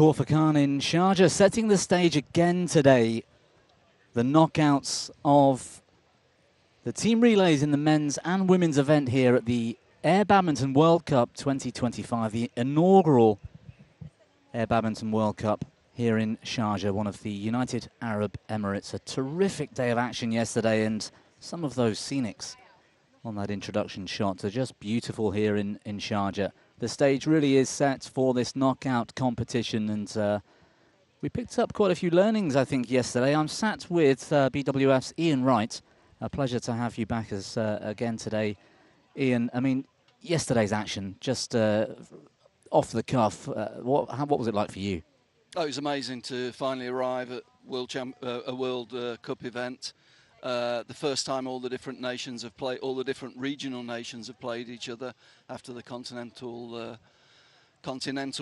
Khor Fakkan in Sharjah, setting the stage again today. The knockouts of the team relays in the men's and women's event here at the AirBadminton World Cup 2025, the inaugural AirBadminton World Cup here in Sharjah, one of the United Arab Emirates. A terrific day of action yesterday, and some of those scenics on that introduction shot are just beautiful here in Sharjah. The stage really is set for this knockout competition, and we picked up quite a few learnings, I think, yesterday. I'm sat with BWF's Ian Wright. A pleasure to have you back as again today, Ian. I mean, yesterday's action, just off the cuff, what was it like for you? Oh, it was amazing to finally arrive at a World Cup event. The first time all the different nations have played, all the different regional nations have played each other after the continental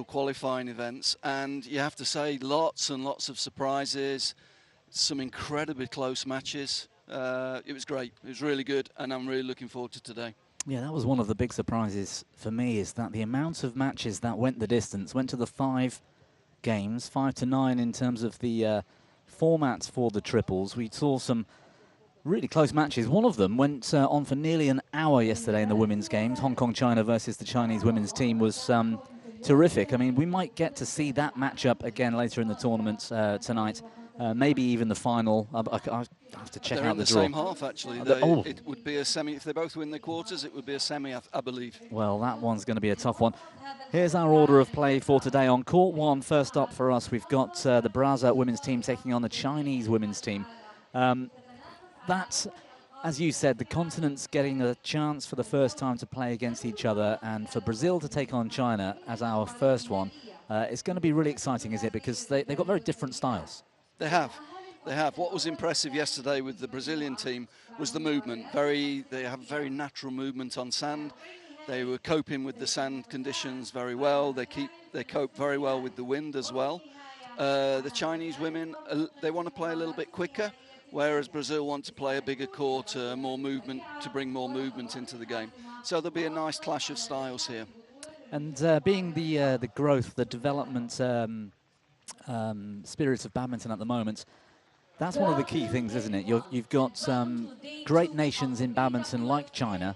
qualifying events. And you have to say, lots and lots of surprises, some incredibly close matches. It was great. It was really good, and I'm really looking forward to today. Yeah, that was one of the big surprises for me, is that the amount of matches that went the distance, went to the 5 games, 5 to 9 in terms of the formats for the triples. We saw some really close matches. One of them went on for nearly an hour yesterday in the women's games. Hong Kong, China versus the Chinese women's team was terrific. I mean, we might get to see that matchup again later in the tournament tonight. Maybe even the final. I have to check out the draw. They're in the same half, actually. It would be a semi. If they both win the quarters, it would be a semi, I believe. Well, that one's going to be a tough one. Here's our order of play for today. On court 1, first up for us, we've got the Brazza women's team taking on the Chinese women's team. That's, as you said, the continent's getting a chance for the first time to play against each other, and for Brazil to take on China as our first one, it's going to be really exciting, is it? Because they've got very different styles. They have. What was impressive yesterday with the Brazilian team was the movement. They have very natural movement on sand. They were coping with the sand conditions very well. They cope very well with the wind as well. The Chinese women, they want to play a little bit quicker, whereas Brazil want to play a bigger court, more movement, to bring more movement into the game. So there'll be a nice clash of styles here. And being the growth, the development spirits of badminton at the moment, that's one of the key things, isn't it? You've got some great nations in badminton like China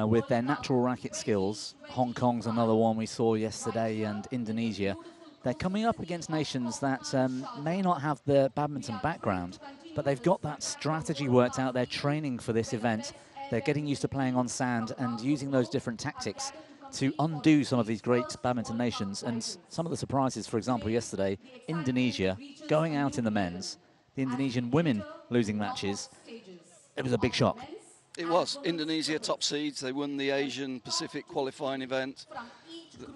with their natural racket skills. Hong Kong's another one we saw yesterday, and Indonesia. They're coming up against nations that may not have the badminton background, but they've got that strategy worked out. They're training for this event. They're getting used to playing on sand and using those different tactics to undo some of these great badminton nations. And some of the surprises, for example, yesterday, Indonesia going out in the men's, the Indonesian women losing matches. It was a big shock. It was. Indonesia top seeds. They won the Asian Pacific qualifying event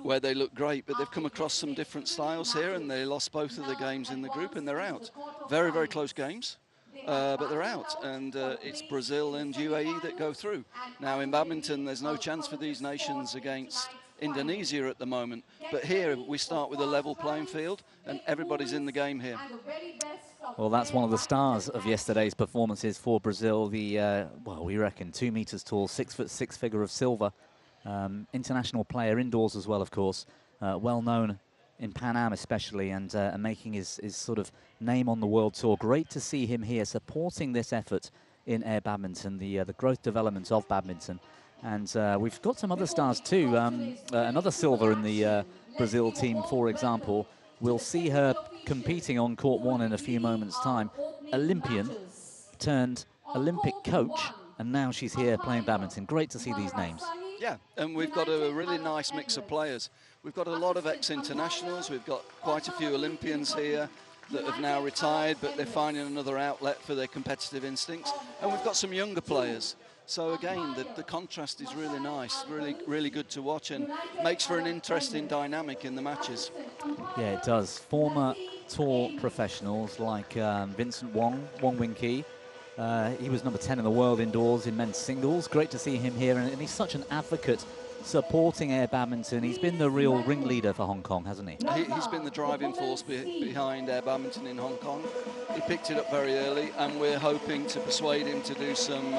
where they look great, but they've come across some different styles here, and they lost both of the games in the group, and they're out. Very, very close games. But they're out, and it's Brazil and UAE that go through. Now in badminton, there's no chance for these nations against Indonesia at the moment, but here we start with a level playing field, and everybody's in the game here. Well, that's one of the stars of yesterday's performances for Brazil. The, well, we reckon 2 meters tall, 6'6" figure of silver. International player indoors as well, of course. Well known in Pan Am especially, and making his sort of name on the World Tour. Great to see him here supporting this effort in air badminton, the growth development of badminton. And we've got some other stars too. Another silver in the Brazil team, for example. We'll see her competing on court 1 in a few moments' time. Olympian turned Olympic coach, and now she's here playing badminton. Great to see these names. Yeah, and we've got a really nice mix of players. We've got a lot of ex-internationals. We've got quite a few Olympians here that have now retired, but they're finding another outlet for their competitive instincts. And we've got some younger players. So again, the contrast is really nice, really good to watch, and makes for an interesting dynamic in the matches. Yeah, it does. Former tour professionals like Vincent Wong Wing Ki. He was number 10 in the world indoors in men's singles. Great to see him here, and he's such an advocate supporting air badminton. He's been the real ringleader for Hong Kong, hasn't he? He's been the driving force behind air badminton in Hong Kong. He picked it up very early, and we're hoping to persuade him to do some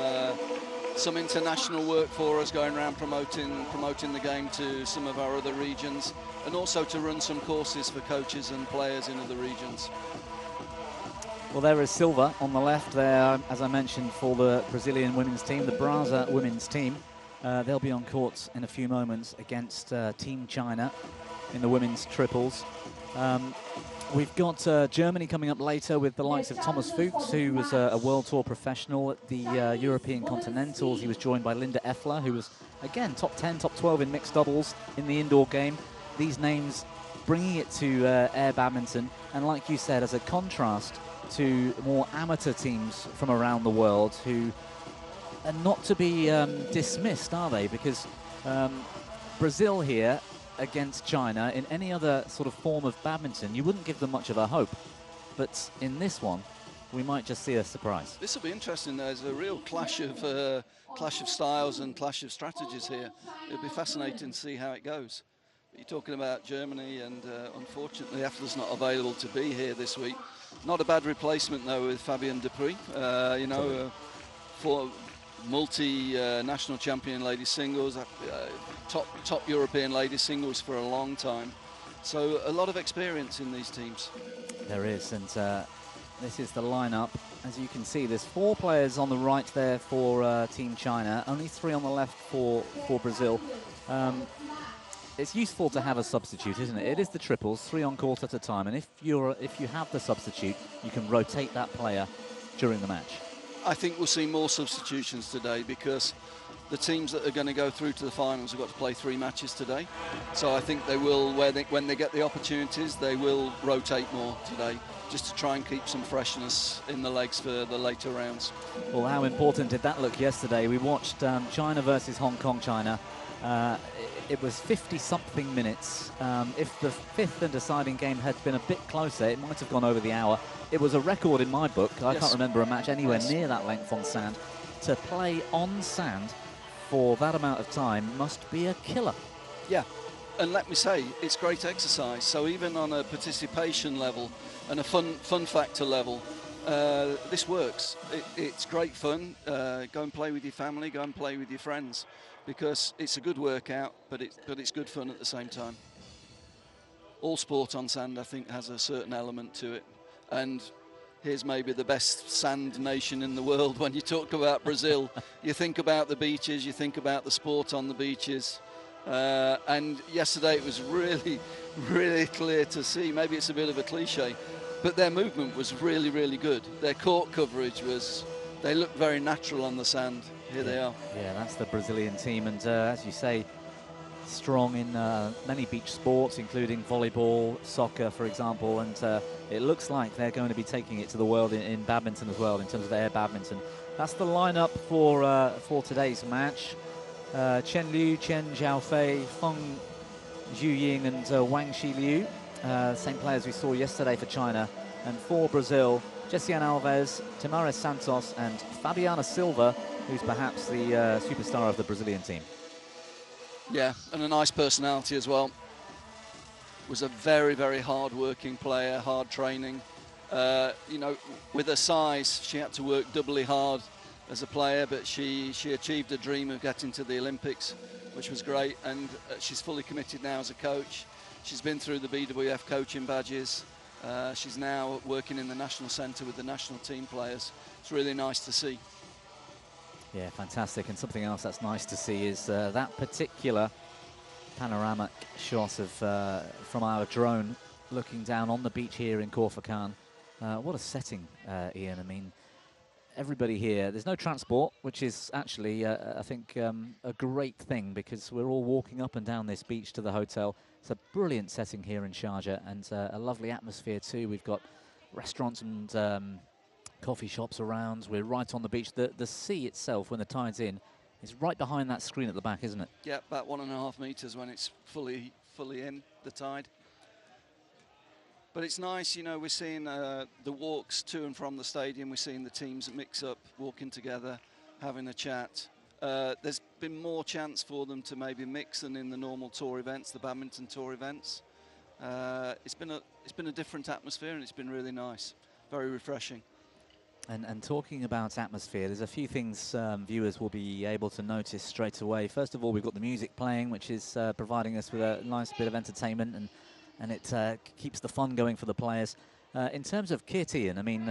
some international work for us, going around promoting the game to some of our other regions, and also to run some courses for coaches and players in other regions. Well, there is silver on the left there, as I mentioned, for the Brazilian women's team, the Brasa women's team. They'll be on court in a few moments against Team China in the women's triples. We've got Germany coming up later with the likes of Thomas Fuchs, who was a World Tour professional at the European Continentals. He was joined by Linda Effler, who was, again, top 10, top 12 in mixed doubles in the indoor game. These names bringing it to air badminton. And like you said, as a contrast to more amateur teams from around the world who are not to be dismissed, are they? Because Brazil here against China, in any other sort of form of badminton, you wouldn't give them much of a hope. But in this one, we might just see a surprise. This will be interesting. There's a real clash of styles and clash of strategies here. It'll be fascinating to see how it goes. You're talking about Germany, and unfortunately, Effler's not available to be here this week. Not a bad replacement, though, with Fabienne Dupuy. You know, for multi-national champion ladies singles, top European ladies singles for a long time. So a lot of experience in these teams. There is, and this is the lineup. As you can see, there's 4 players on the right there for Team China, only 3 on the left for Brazil. It's useful to have a substitute, isn't it? It is the triples, 3 on court at a time, and if you have the substitute, you can rotate that player during the match. I think we'll see more substitutions today, because the teams that are going to go through to the finals have got to play 3 matches today. So I think they will, when they get the opportunities, they will rotate more today, just to try and keep some freshness in the legs for the later rounds. Well, how important did that look yesterday? We watched China versus Hong Kong, China. It was 50-something minutes. If the 5th and deciding game had been a bit closer, it might have gone over the hour. It was a record in my book. I can't remember a match anywhere near that length on sand. To play on sand for that amount of time must be a killer. Yeah, and let me say, it's great exercise. So even on a participation level and a fun factor level, this works. It's great fun. Go and play with your family, go and play with your friends, because it's a good workout, but it's good fun at the same time. All sport on sand, I think, has a certain element to it. And here's maybe the best sand nation in the world. When you talk about Brazil, you think about the beaches, you think about the sport on the beaches. And yesterday it was really, really clear to see. Maybe it's a bit of a cliche, but their movement was really, really good. Their court coverage they looked very natural on the sand. Here they are. Yeah, that's the Brazilian team, and as you say, strong in many beach sports, including volleyball, soccer, for example, and it looks like they're going to be taking it to the world in badminton as well, in terms of air badminton. That's the lineup for today's match. Chen Liu, Chen Zhaofei, Feng Zhuying, and Wang Xiliu, same players we saw yesterday for China. And for Brazil, Jessiane Alves, Tamares Santos, and Fabiana Silva, who's perhaps the superstar of the Brazilian team. Yeah, and a nice personality as well. Was a very, very hard-working player, hard training. You know, with her size, she had to work doubly hard as a player, but she achieved a dream of getting to the Olympics, which was great, and she's fully committed now as a coach. She's been through the BWF coaching badges. She's now working in the national centre with the national team players. It's really nice to see. Yeah, fantastic. And something else that's nice to see is that particular panoramic shot of from our drone looking down on the beach here in Corfacan. What a setting, Ian. I mean, everybody here, there's no transport, which is actually, I think, a great thing, because we're all walking up and down this beach to the hotel. It's a brilliant setting here in Sharjah, and a lovely atmosphere too. We've got restaurants and coffee shops around. We're right on the beach. The sea itself, when the tide's in, is right behind that screen at the back, isn't it? Yeah, about 1.5 meters when it's fully in the tide. But it's nice, you know, we're seeing the walks to and from the stadium. We're seeing the teams mix up, walking together, having a chat. There's been more chance for them to maybe mix than in the normal tour events, the badminton tour events. It's been a different atmosphere, and it's been really nice, very refreshing. And talking about atmosphere, there's a few things viewers will be able to notice straight away. First of all, we've got the music playing, which is providing us with a nice bit of entertainment, and it keeps the fun going for the players. In terms of kit, Ian, I mean,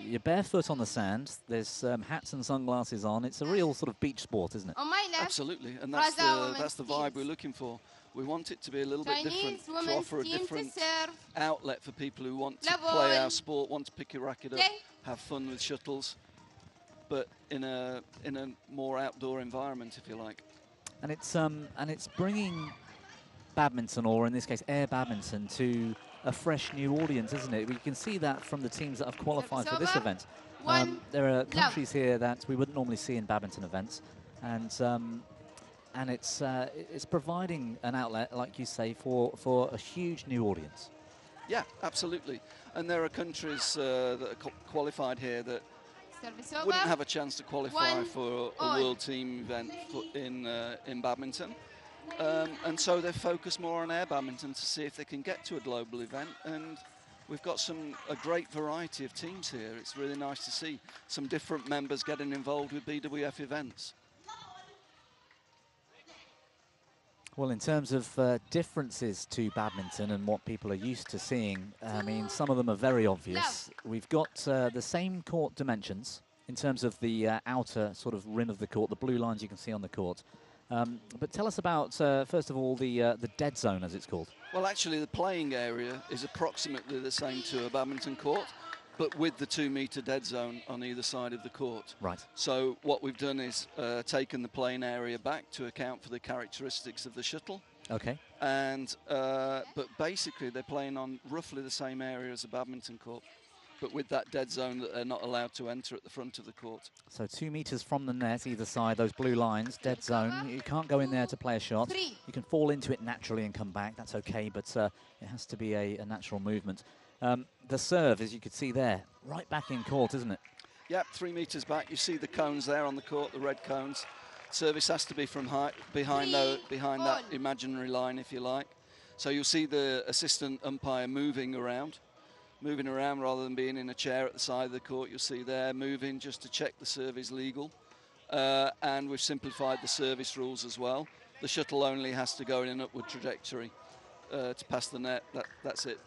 you're barefoot on the sand. There's hats and sunglasses on. It's a real sort of beach sport, isn't it? On my left, Absolutely, and that's the vibe we're looking for. We want it to be a little bit different, to offer a different outlet for people who want to play our sport, want to pick a racket up, have fun with shuttles, but in a more outdoor environment, if you like. And it's bringing badminton, or in this case air badminton, to a fresh new audience, isn't it? We can see that from the teams that have qualified for this event. There are countries here that we wouldn't normally see in badminton events, and it's providing an outlet, like you say, for a huge new audience. Yeah, absolutely. And there are countries that are qualified here that wouldn't have a chance to qualify for a world team event in badminton. And so they're focused more on air badminton to see if they can get to a global event. And we've got a great variety of teams here. It's really nice to see some different members getting involved with BWF events. Well, in terms of differences to badminton and what people are used to seeing, I mean, some of them are very obvious. We've got the same court dimensions in terms of the outer sort of rim of the court, the blue lines you can see on the court. But tell us about, first of all, the dead zone, as it's called. Well, actually, the playing area is approximately the same to a badminton court, but with the 2-metre dead zone on either side of the court. Right. So what we've done is taken the playing area back to account for the characteristics of the shuttle. Okay. And but basically they're playing on roughly the same area as a badminton court, but with that dead zone that they're not allowed to enter at the front of the court. So 2 metres from the net, either side, those blue lines, dead zone. You can't go in there to play a shot. You can fall into it naturally and come back. That's okay, but it has to be a natural movement. The serve, as you could see there, right back in court, isn't it? Yep, 3 metres back. You see the cones there on the court, the red cones. Service has to be from behind that imaginary line, if you like. So you'll see the assistant umpire moving around rather than being in a chair at the side of the court. You'll see there moving just to check the serve is legal. And we've simplified the service rules as well. The shuttle only has to go in an upward trajectory to pass the net. That's it.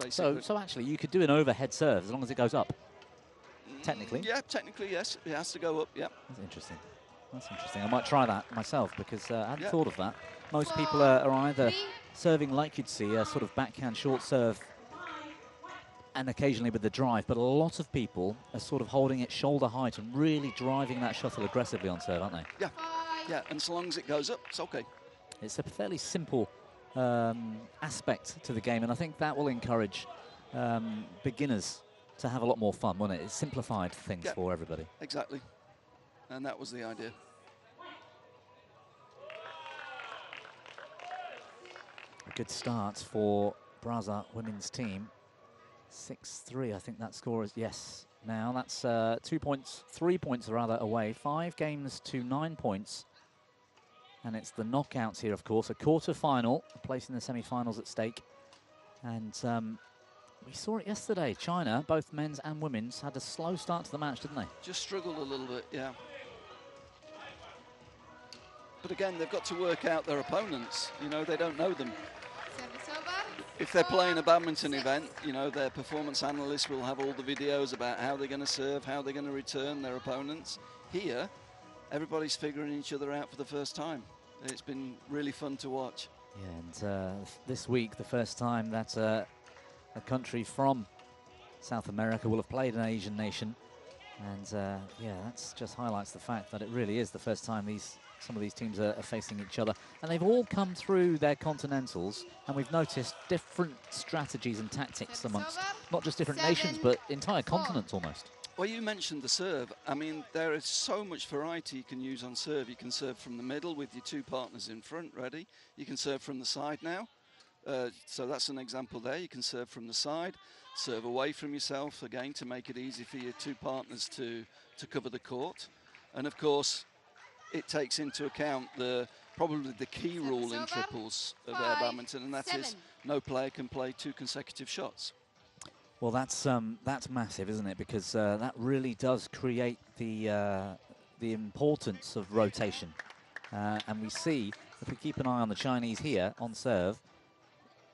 So actually, you could do an overhead serve as long as it goes up, technically? Yeah, technically, yes. It has to go up, yeah. That's interesting. That's interesting. I might try that myself because I hadn't thought of that. Most people are either serving like you'd see, a sort of backhand short serve, and occasionally with the drive, but a lot of people are sort of holding it shoulder height and really driving that shuttle aggressively on serve, aren't they? Yeah, yeah, and so long as it goes up, it's okay. It's a fairly simple aspect to the game, and I think that will encourage beginners to have a lot more fun, won't it? It's simplified things for everybody. Exactly, and that was the idea. A good start for Brazza women's team. 6-3, I think that score is, yes. Now that's 3 points rather away. 5 games to 9 points. And it's the knockouts here, of course, a quarter-final, a place in the semi-finals at stake. And we saw it yesterday. China, both men's and women's, had a slow start to the match, didn't they? Just struggled a little bit, yeah. But again, they've got to work out their opponents. You know, they don't know them. If they're playing a badminton event, you know, their performance analysts will have all the videos about how they're going to serve, how they're going to return their opponents. Here, everybody's figuring each other out for the first time. It's been really fun to watch. Yeah, and this week, the first time that a country from South America will have played an Asian nation. And yeah, that just highlights the fact that it really is the first time some of these teams are facing each other. And they've all come through their continentals, and we've noticed different strategies and tactics amongst not just different nations, but entire continents almost. Well, you mentioned the serve. I mean, there is so much variety you can use on serve. You can serve from the middle with your 2 partners in front ready. You can serve from the side now. So that's an example there. You can serve from the side, serve away from yourself, again, to make it easy for your 2 partners to cover the court. And, of course, it takes into account probably the key rule in triples of air badminton, and that is no player can play 2 consecutive shots. Well, that's massive, isn't it? Because that really does create the importance of rotation. And we see, if we keep an eye on the Chinese here on serve,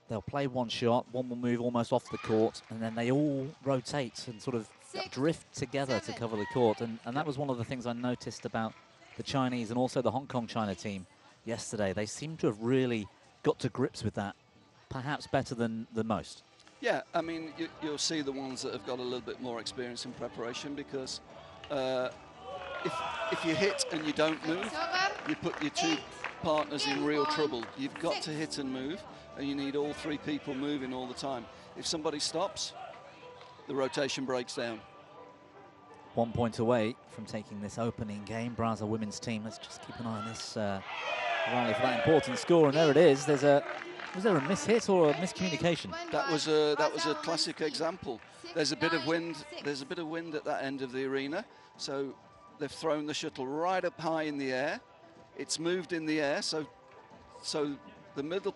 they'll play one shot, one will move almost off the court, and then they all rotate and sort of drift together to cover the court. And that was one of the things I noticed about the Chinese and also the Hong Kong China team yesterday. They seem to have really got to grips with that, perhaps better than most. Yeah, I mean, you'll see the ones that have got a little bit more experience in preparation, because if you hit and you don't move, you put your two partners in real trouble. You've got to hit and move, and you need all three people moving all the time. If somebody stops, the rotation breaks down. 1 point away from taking this opening game, Brazil women's team. Let's just keep an eye on this rally for that important score, and there it is. Was there a mishit or a miscommunication? That was a classic example. There's a bit of wind. There's a bit of wind at that end of the arena, so they've thrown the shuttle right up high in the air. It's moved in the air, so the middle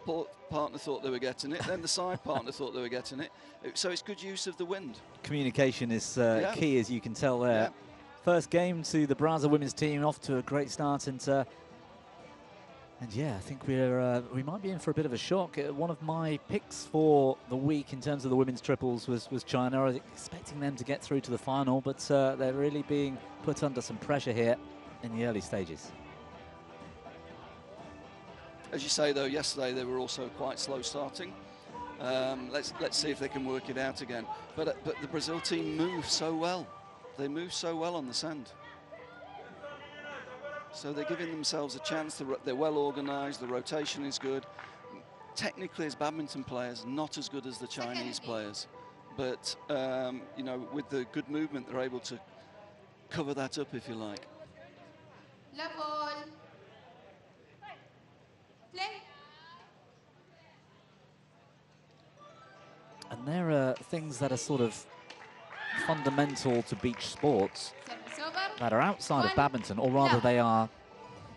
partner thought they were getting it, then the side partner thought they were getting it. So it's good use of the wind. Communication is key, as you can tell there. Yeah. First game to the Brazil women's team, off to a great start, and yeah, I think we might be in for a bit of a shock. One of my picks for the week in terms of the women's triples was China. I was expecting them to get through to the final, but they're really being put under some pressure here in the early stages. As you say, though, yesterday they were also quite slow starting. Let's see if they can work it out again. But the Brazil team move so well. They move so well on the sand. So they're giving themselves a chance. They're well organised. The rotation is good. Technically, as badminton players, not as good as the Chinese players. But, you know, with the good movement, they're able to cover that up, if you like. And there are things that are sort of fundamental to beach sports that are outside of badminton, or rather they are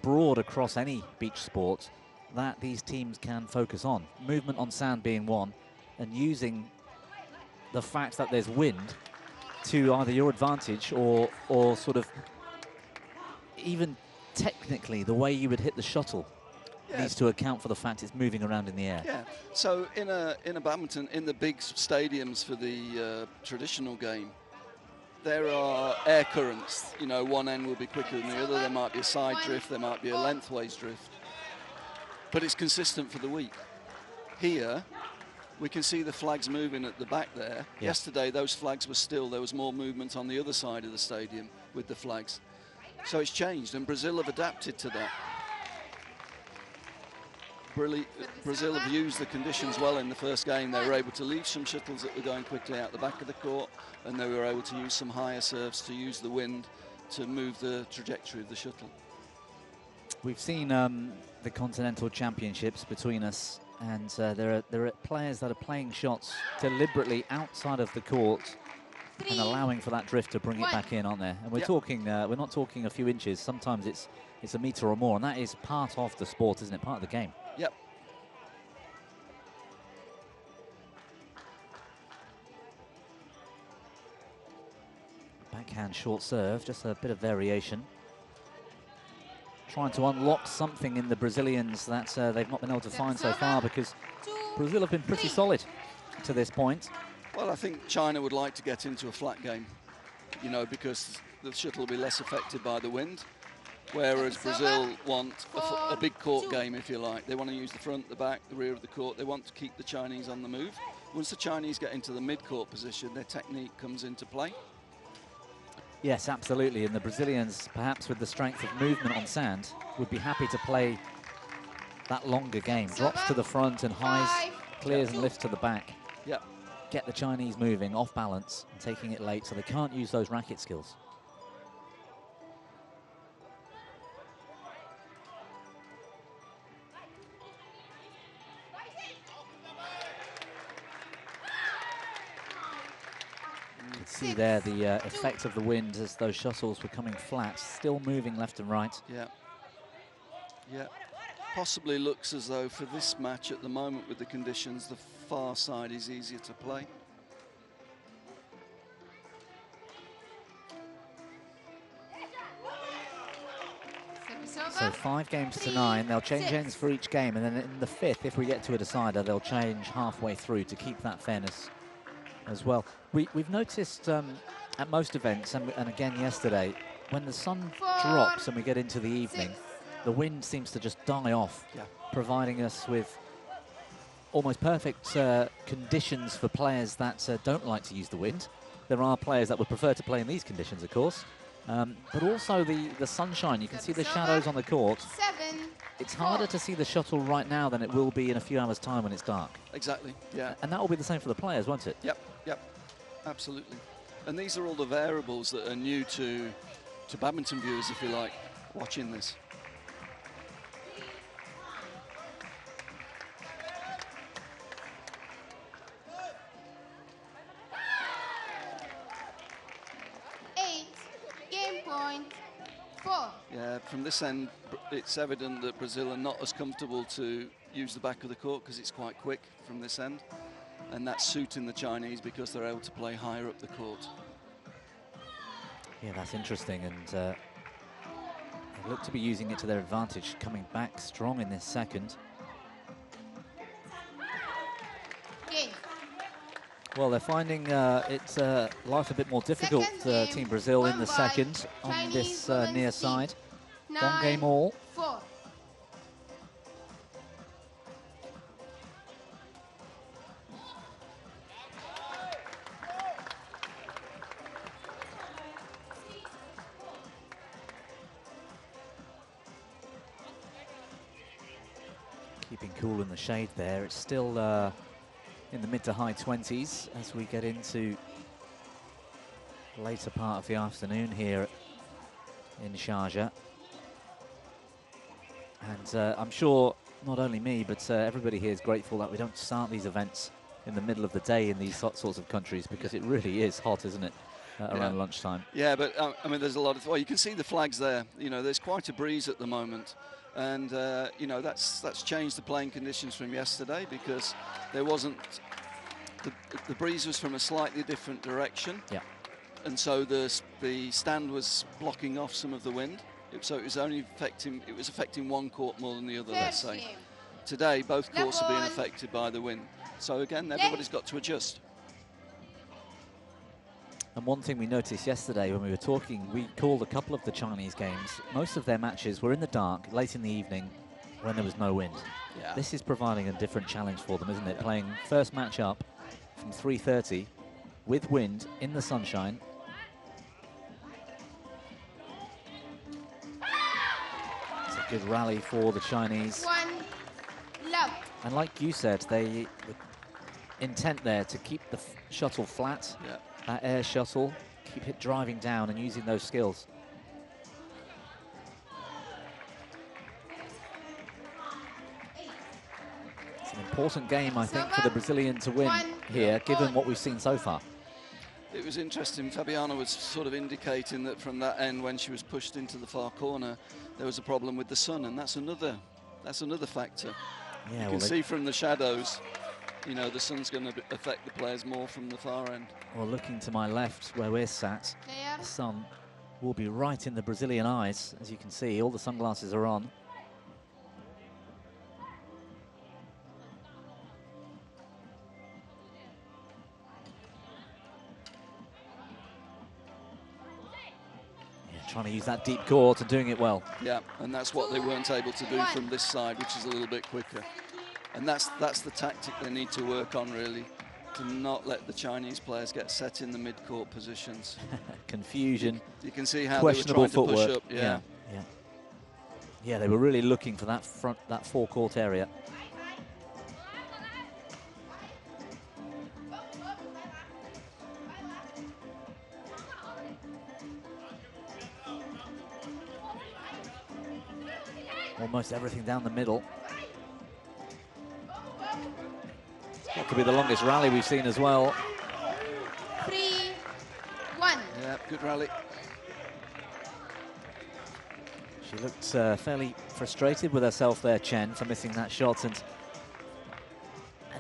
broad across any beach sport, that these teams can focus on. Movement on sand being one, and using the fact that there's wind to either your advantage or sort of even technically the way you would hit the shuttle needs to account for the fact it's moving around in the air. Yeah, so in a badminton, in the big stadiums for the traditional game, there are air currents. You know, one end will be quicker than the other. There might be a side drift, there might be a lengthways drift. But it's consistent for the week. Here, we can see the flags moving at the back there. Yeah. Yesterday, those flags were still. There was more movement on the other side of the stadium with the flags. So it's changed, and Brazil have adapted to that. Brazil have used the conditions well in the first game. They were able to leave some shuttles that were going quickly out the back of the court, and they were able to use some higher serves to use the wind to move the trajectory of the shuttle. We've seen the Continental Championships between us, and there are players that are playing shots deliberately outside of the court and allowing for that drift to bring it back in, aren't there? And we're talking, we're not talking a few inches. Sometimes it's a metre or more, and that is part of the sport, isn't it? Part of the game. Yep. Backhand short serve, just a bit of variation. Trying to unlock something in the Brazilians that they've not been able to find so far, because Brazil have been pretty solid to this point. Well, I think China would like to get into a flat game, you know, because the shuttle will be less affected by the wind. Whereas Brazil want a big court game, if you like. They want to use the front, the back, the rear of the court. They want to keep the Chinese on the move. Once the Chinese get into the mid-court position, their technique comes into play. Yes, absolutely. And the Brazilians, perhaps with the strength of movement on sand, would be happy to play that longer game. Drops to the front and highs, clears and lifts to the back. Yeah. Get the Chinese moving off balance and taking it late, so they can't use those racket skills. See there the effect of the wind as those shuttles were coming flat, still moving left and right. Yeah. Yeah. Possibly looks as though for this match at the moment with the conditions, the far side is easier to play. So 5 games to 9. They'll change ends for each game, and then in the 5th, if we get to a decider, they'll change halfway through to keep that fairness as well. We've noticed at most events, and again yesterday, when the sun drops and we get into the evening, the wind seems to just die off, providing us with almost perfect conditions for players that don't like to use the wind. There are players that would prefer to play in these conditions, of course. But also the sunshine. You can see the shadows on the court. It's harder to see the shuttle right now than it will be in a few hours' time when it's dark. Exactly, yeah. And that will be the same for the players, won't it? Yep, absolutely. And these are all the variables that are new to badminton viewers, if you like, watching this. Yeah, from this end, it's evident that Brazil are not as comfortable to use the back of the court because it's quite quick from this end. And that's suiting the Chinese because they're able to play higher up the court. Yeah, that's interesting. And they look to be using it to their advantage, coming back strong in this second. Well, they're finding it's life a bit more difficult, Team Brazil, in the second on this near side. 1 game all. Keeping cool in the shade there. It's still in the mid to high 20s as we get into the later part of the afternoon here in Sharjah. And I'm sure not only me, but everybody here is grateful that we don't start these events in the middle of the day in these sorts of countries, because it really is hot, isn't it, around lunchtime? Yeah, but I mean, there's a lot of, well, you can see the flags there. You know, there's quite a breeze at the moment. And, you know, that's changed the playing conditions from yesterday, because there wasn't, the breeze was from a slightly different direction. Yeah. And so the stand was blocking off some of the wind. So it was only affecting one court more than the other, let's say. Today, both courts are being affected by the wind. So again, everybody's got to adjust. And one thing we noticed yesterday when we were talking, we called a couple of the Chinese games. Most of their matches were in the dark, late in the evening, when there was no wind. Yeah. This is providing a different challenge for them, isn't it? Playing first match up from 3:30 with wind in the sunshine. It's a good rally for the Chinese. And like you said, the intent there to keep the shuttle flat. Yeah. That air shuttle, keep it driving down and using those skills. It's an important game, I think, for the Brazilian to win here, given what we've seen so far. It was interesting. Fabiana was sort of indicating that from that end, when she was pushed into the far corner, there was a problem with the sun, and that's another factor. Yeah, you can see from the shadows, you know, the sun's going to affect the players more from the far end. Well, looking to my left, where we're sat, the sun will be right in the Brazilian eyes. As you can see, all the sunglasses are on. Yeah, trying to use that deep court and doing it well. Yeah, and that's what they weren't able to do from this side, which is a little bit quicker. And that's the tactic they need to work on, really, to not let the Chinese players get set in the mid-court positions. Confusion. You can see how they were trying to push up. Yeah, they were really looking for that that forecourt area. Almost everything down the middle. That could be the longest rally we've seen as well. 3-1. Yeah, good rally. She looked fairly frustrated with herself there, Chen, for missing that shot. And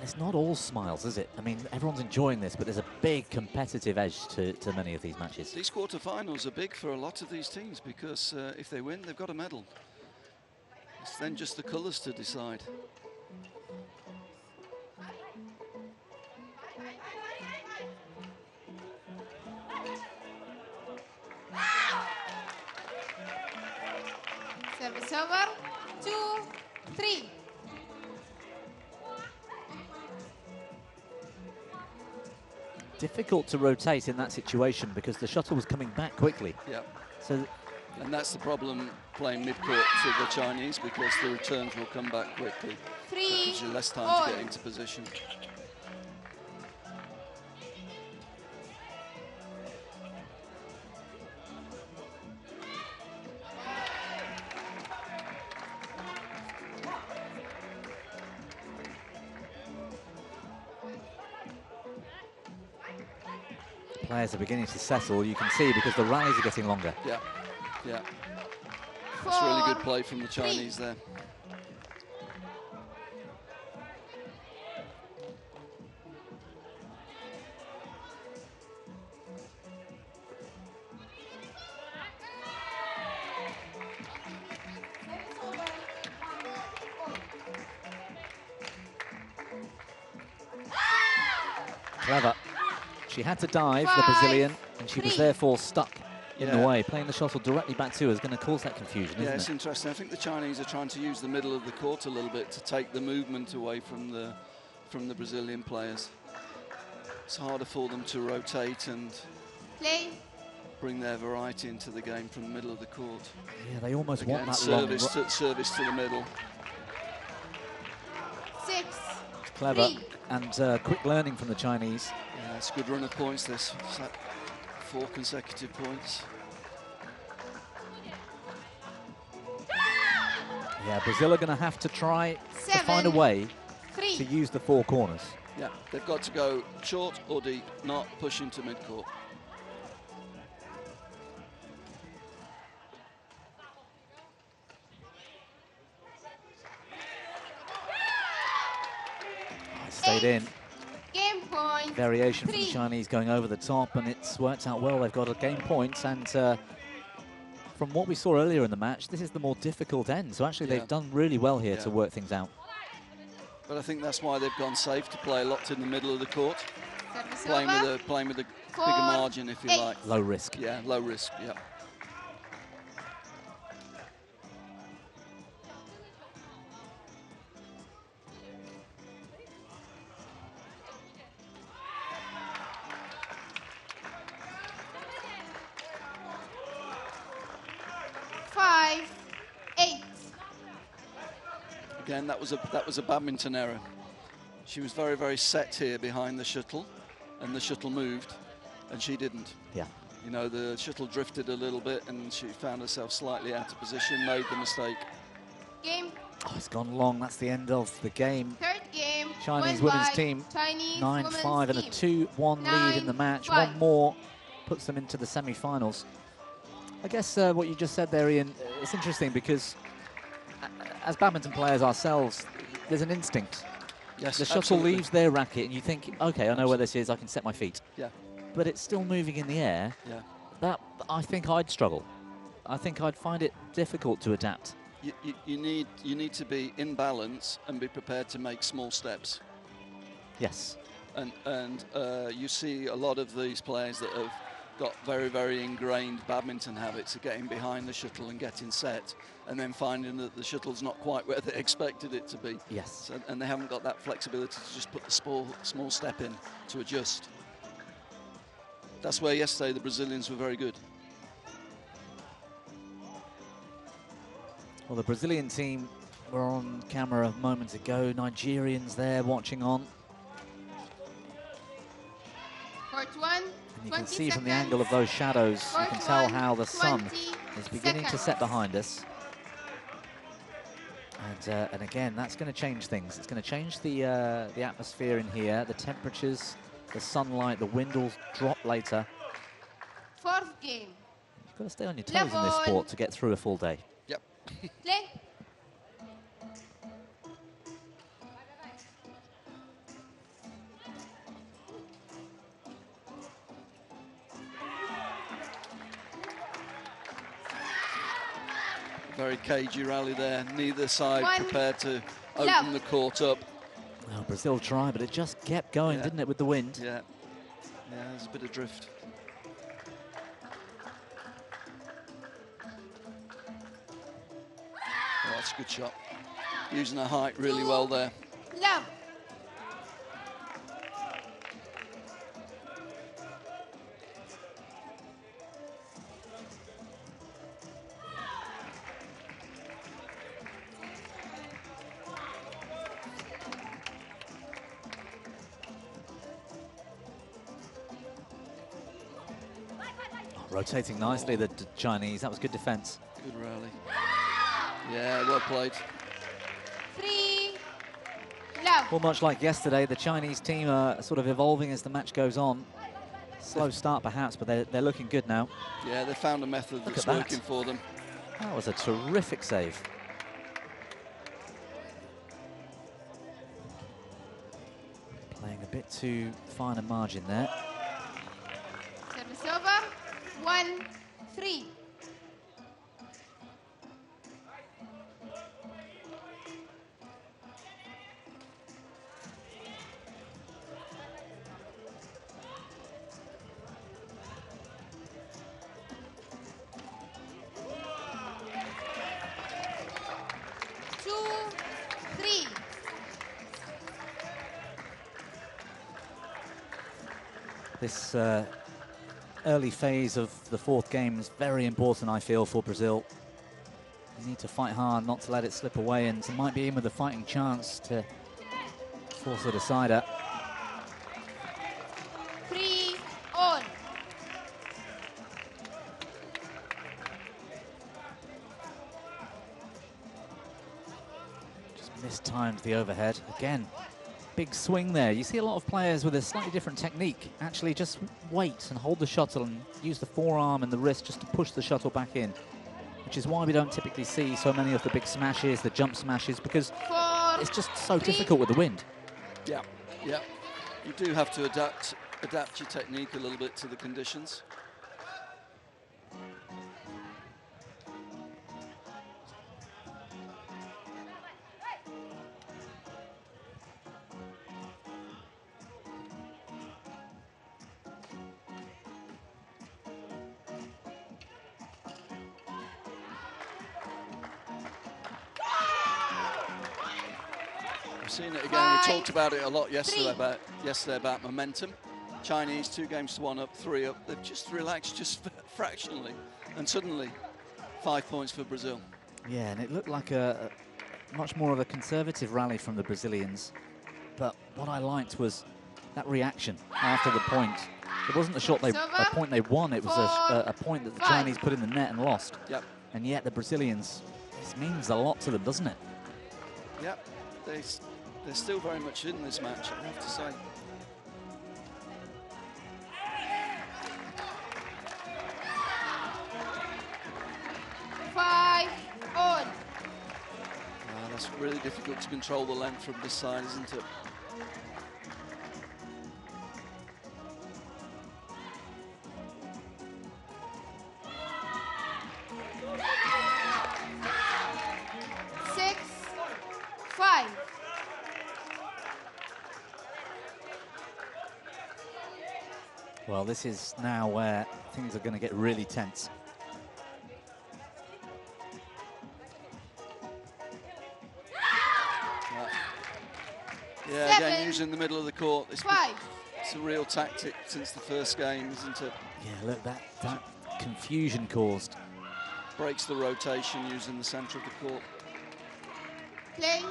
it's not all smiles, is it? I mean, everyone's enjoying this, but there's a big competitive edge to many of these matches. These quarterfinals are big for a lot of these teams because if they win, they've got a medal. It's then just the colours to decide. Service over, 2-3. Difficult to rotate in that situation because the shuttle was coming back quickly. Yeah. So, and that's the problem playing mid-court for the Chinese, because the returns will come back quickly. So it gives you less time to get into position. players are beginning to settle, you can see, because the rallies are getting longer. Yeah, yeah. That's really good play from the Chinese there. Clever. She had to dive, the Brazilian, and she was therefore stuck in the way. Playing the shuttle directly back to her is going to cause that confusion, isn't it? Yeah, it's interesting. I think the Chinese are trying to use the middle of the court a little bit to take the movement away from the Brazilian players. It's harder for them to rotate and bring their variety into the game from the middle of the court. Yeah, they almost want that service to the middle. 6. It's clever and quick learning from the Chinese. Yeah, it's a good run of points. This 4 consecutive points. Yeah, Brazil are going to have to try to find a way to use the 4 corners. Yeah, they've got to go short or deep, not push into mid-court. Stayed in. Game point. Variation from the Chinese going over the top, and it's worked out well. They've got a game point, and from what we saw earlier in the match, this is the more difficult end. So actually, they've done really well here to work things out. But I think that's why they've gone safe to play locked in the middle of the court, playing with a bigger margin, if you like. Low risk. Yeah, low risk. Yeah. Again, that was a badminton error. She was very, very set here behind the shuttle, and the shuttle moved, and she didn't. Yeah. You know, the shuttle drifted a little bit, and she found herself slightly out of position, made the mistake. Game. Oh, it's gone long. That's the end of the game. Third game. Chinese women's team 9-5 and a 2-1 lead in the match. One more puts them into the semi-finals. I guess what you just said there, Ian, it's interesting because as badminton players ourselves, there's an instinct. Yes, the shuttle leaves their racket and you think, okay, I know where this is, I can set my feet. Yeah. But it's still moving in the air. Yeah. That, I think I'd struggle. I think I'd find it difficult to adapt. You need to be in balance and be prepared to make small steps. Yes. And you see a lot of these players that have got very, very ingrained badminton habits of getting behind the shuttle and getting set, and then finding that the shuttle's not quite where they expected it to be. Yes. So, and they haven't got that flexibility to just put the small step in to adjust. That's where yesterday the Brazilians were very good. Well, the Brazilian team were on camera moments ago. Nigerians there watching on. Court 1. And you can see from the angle of those shadows, you can tell how the sun is beginning to set behind us. And again, that's going to change things. It's going to change the atmosphere in here, the temperatures, the sunlight, the wind will drop later. Fourth game. You've got to stay on your toes in this sport to get through a full day. Yep. Play. Very cagey rally there. Neither side One. prepared to open Love. the court up. Well, Brazil tried, but it just kept going, didn't it, with the wind? Yeah, yeah, there's a bit of drift. Oh, that's a good shot. Using her height really well there. Love. Rotating nicely, the Chinese. That was good defense. Good rally. Yeah, well played. 3. Love. Well, much like yesterday, the Chinese team are sort of evolving as the match goes on. Slow start, perhaps, but they're looking good now. Yeah, they found a method that's working for them. That was a terrific save. Playing a bit too fine a margin there. Service over. 1-3. This early phase of the fourth game is very important, I feel, for Brazil. You need to fight hard, not to let it slip away, and it might be in with a fighting chance to force a decider. 3 all. Just mistimed the overhead. Again, big swing there. You see a lot of players with a slightly different technique actually just wait and hold the shuttle and use the forearm and the wrist just to push the shuttle back in, which is why we don't typically see so many of the big smashes, the jump smashes, because 4, it's just so 3. difficult with the wind. Yeah, yeah. You do have to adapt your technique a little bit to the conditions. Seen it again. We talked about it a lot yesterday about momentum. Chinese 2 games to 1 up, 3 up. They've just relaxed just fractionally, and suddenly 5 points for Brazil. Yeah, and it looked like a much more of a conservative rally from the Brazilians. But what I liked was that reaction after the point. It wasn't a point they won. It was a point that the Chinese put in the net and lost. Yep. And yet the Brazilians, this means a lot to them, doesn't it? Yep. They're still very much in this match, I have to say. On. That's really difficult to control the length from this side, isn't it? Well, this is now where things are going to get really tense. Yeah, again, using the middle of the court. It's a real tactic since the first game, isn't it? Yeah, look, that confusion caused. Breaks the rotation using the centre of the court. Play.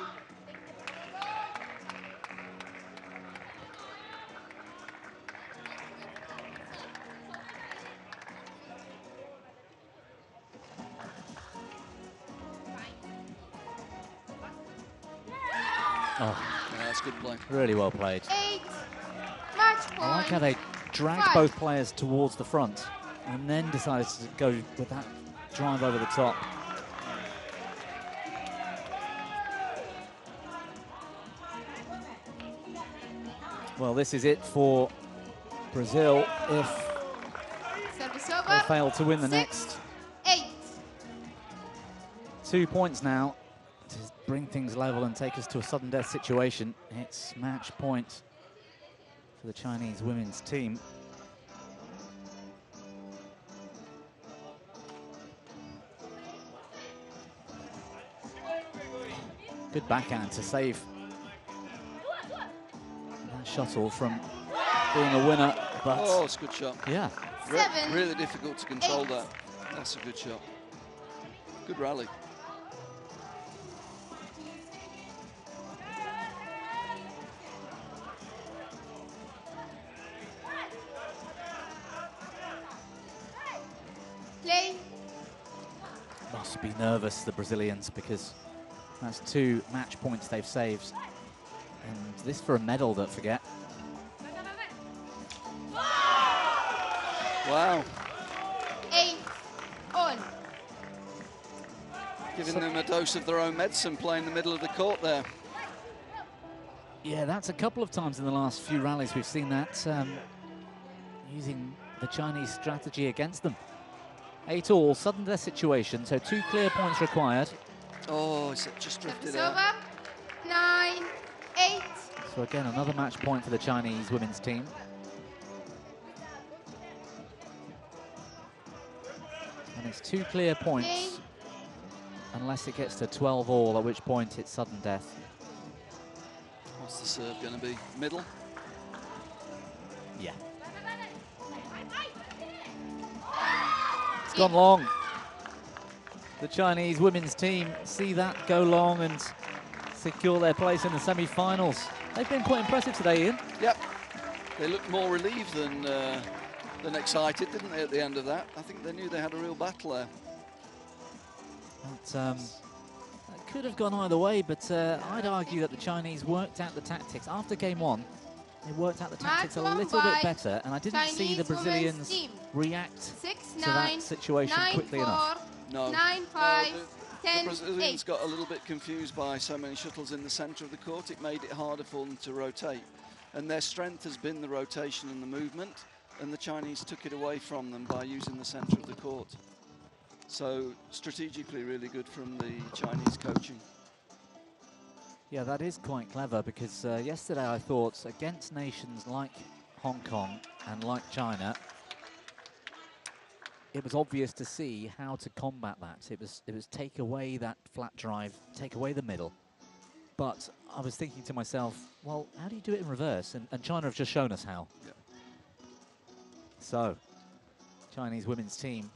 Oh, yeah, that's good play. Really well played. 8 match point. I like how they dragged both players towards the front and then decided to go with that drive over the top. Well, this is it for Brazil if they fail to win the next. 8. 2 points now to bring things level and take us to a sudden death situation. It's match point for the Chinese women's team. Good backhand to save that shuttle from being a winner, but oh, it's a good shot. Yeah, really difficult to control that. That's a good shot. Good rally. Play. Must be nervous, the Brazilians, because that's 2 match points they've saved. And this for a medal, don't forget. Wow. 8 on. Giving them a dose of their own medicine, playing the middle of the court there. Yeah, that's a couple of times in the last few rallies we've seen that, using the Chinese strategy against them. 8 all, sudden death situation, so 2 clear points required. Oh, it's just drifted Serve out. up. 9, 8. So again, another match point for the Chinese women's team. And it's 2 clear points, unless it gets to 12 all, at which point it's sudden death. What's the serve going to be? Middle? Yeah. It's gone long. The Chinese women's team see that go long and secure their place in the semi-finals. They've been quite impressive today, Ian. Yep. They looked more relieved than excited, didn't they, at the end of that? I think they knew they had a real battle there. That could have gone either way, but I'd argue that the Chinese worked out the tactics. After game 1, they worked out the tactics a little bit better, and I didn't see the Brazilians react 6, to 9, that situation 9, quickly 4, enough. No. 9, 5, the 10, Brazilians 8. got a little bit confused by so many shuttles in the centre of the court. It made it harder for them to rotate. And their strength has been the rotation and the movement, and the Chinese took it away from them by using the centre of the court. So strategically really good from the Chinese coaching. Yeah, that is quite clever, because yesterday I thought against nations like Hong Kong and like China, it was obvious to see how to combat that. It was take away that flat drive, take away the middle. But I was thinking to myself, well, how do you do it in reverse? And China have just shown us how. Yeah. So, Chinese women's team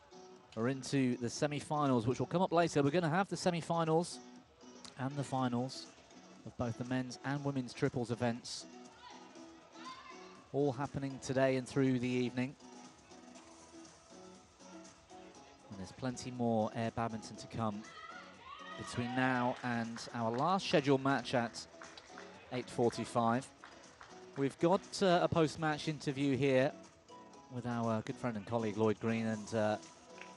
are into the semi-finals, which will come up later. We're going to have the semi-finals and the finals of both the men's and women's triples events, all happening today and through the evening. And there's plenty more air badminton to come between now and our last scheduled match at 8:45. We've got a post-match interview here with our good friend and colleague Lloyd Green and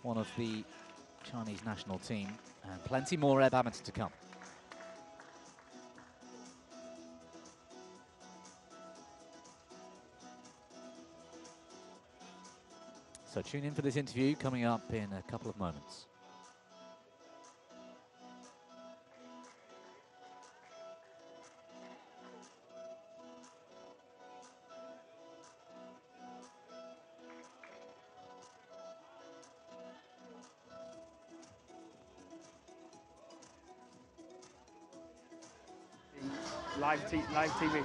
one of the Chinese national team, and plenty more air badminton to come. So tune in for this interview coming up in a couple of moments. Live TV.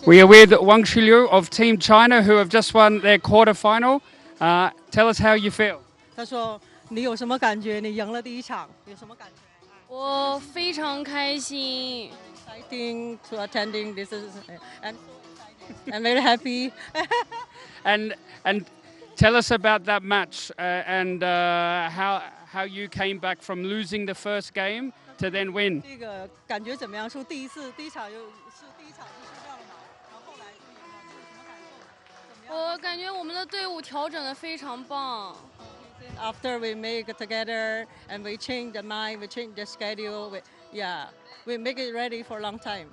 We are with Wang Shiliu of Team China, who have just won their quarterfinal. Tell us how you feel. 他说：“你有什么感觉？你赢了第一场，有什么感觉？”我非常开心。 Exciting to attending this is and I'm very happy. And tell us about that match and how you came back from losing the first game to then win. 这个感觉怎么样？说第一场就输掉了嘛，然后后来就赢了，你有什么感受？怎么样？我感觉我们的队伍调整得非常棒。 After we make it together and we change the mind, we change the schedule. We make it ready for a long time.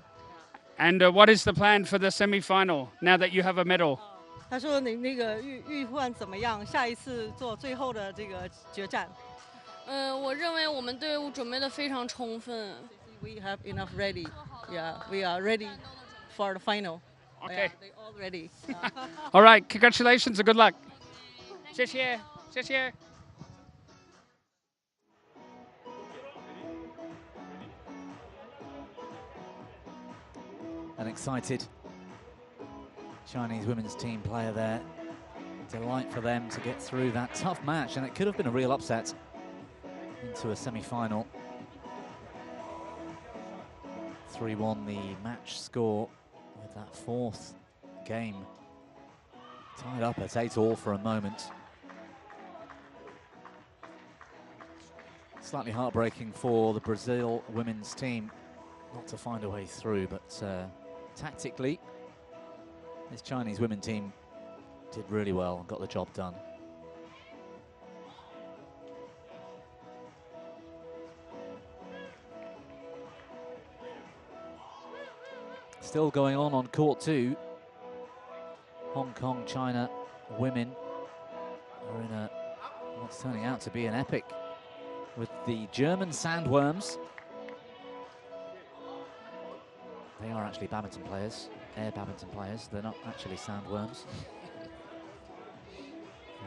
And what is the plan for the semi-final now that you have a medal? 他说：“你那个预换怎么样？下一次做最后的这个决战。”我认为我们队伍准备的非常充分。We have enough ready. Yeah, we are ready for the final. Okay. Yeah, they all ready. All right, congratulations and good luck. 谢谢，谢谢。An excited Chinese women's team player there. Delight for them to get through that tough match, and it could have been a real upset into a semi-final. 3-1 the match score with that fourth game. Tied up at 8-all for a moment. Slightly heartbreaking for the Brazil women's team not to find a way through, but tactically, this Chinese women's team did really well and got the job done. Still going on court 2. Hong Kong, China women are in a what's turning out to be an epic with the German Sandworms. They are actually badminton players, air badminton players. They're not actually sandworms.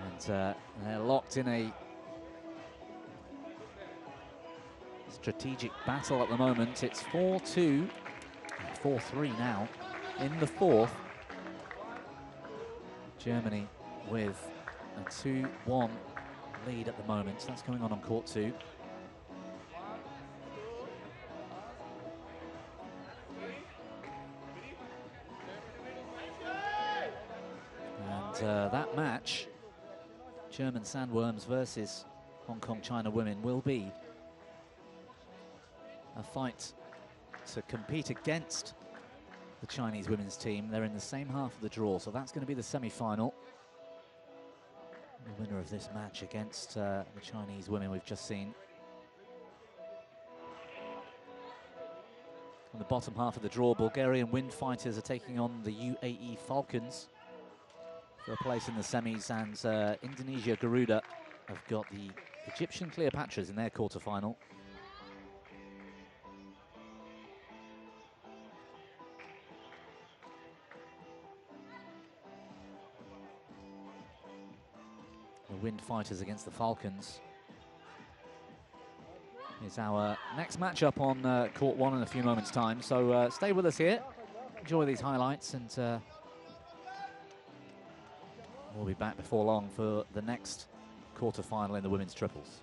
And they're locked in a strategic battle at the moment. It's 4-2, 4-3 now in the fourth. Germany with a 2-1 lead at the moment. So that's going on court 2. And that match, German Sandworms versus Hong Kong China women, will be a fight to compete against the Chinese women's team. They're in the same half of the draw, so that's going to be the semi-final. The winner of this match against the Chinese women we've just seen. On the bottom half of the draw, Bulgarian Wind Fighters are taking on the UAE Falcons for a place in the semis, and Indonesia Garuda have got the Egyptian Cleopatras in their quarterfinal. The Wind Fighters against the Falcons is our next matchup on court 1 in a few moments' time. So stay with us here, enjoy these highlights, and we'll be back before long for the next quarter-final in the women's triples.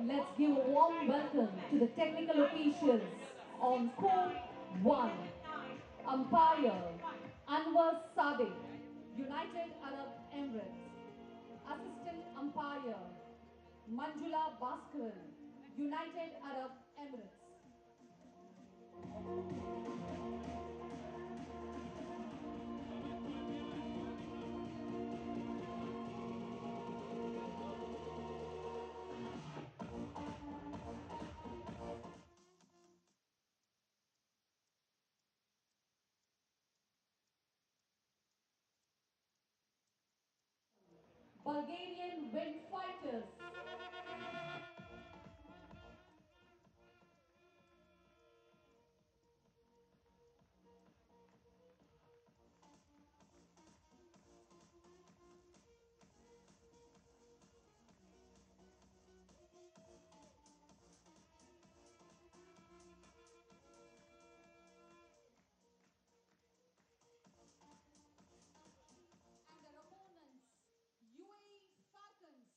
Let's give a warm welcome to the technical officials on court 1. Umpire Anwar Sadiq, United Arab Emirates. Assistant umpire Manjula Bhaskaran, United Arab Emirates. Bulgarian wind fighters. And their opponents, UAE Falcons.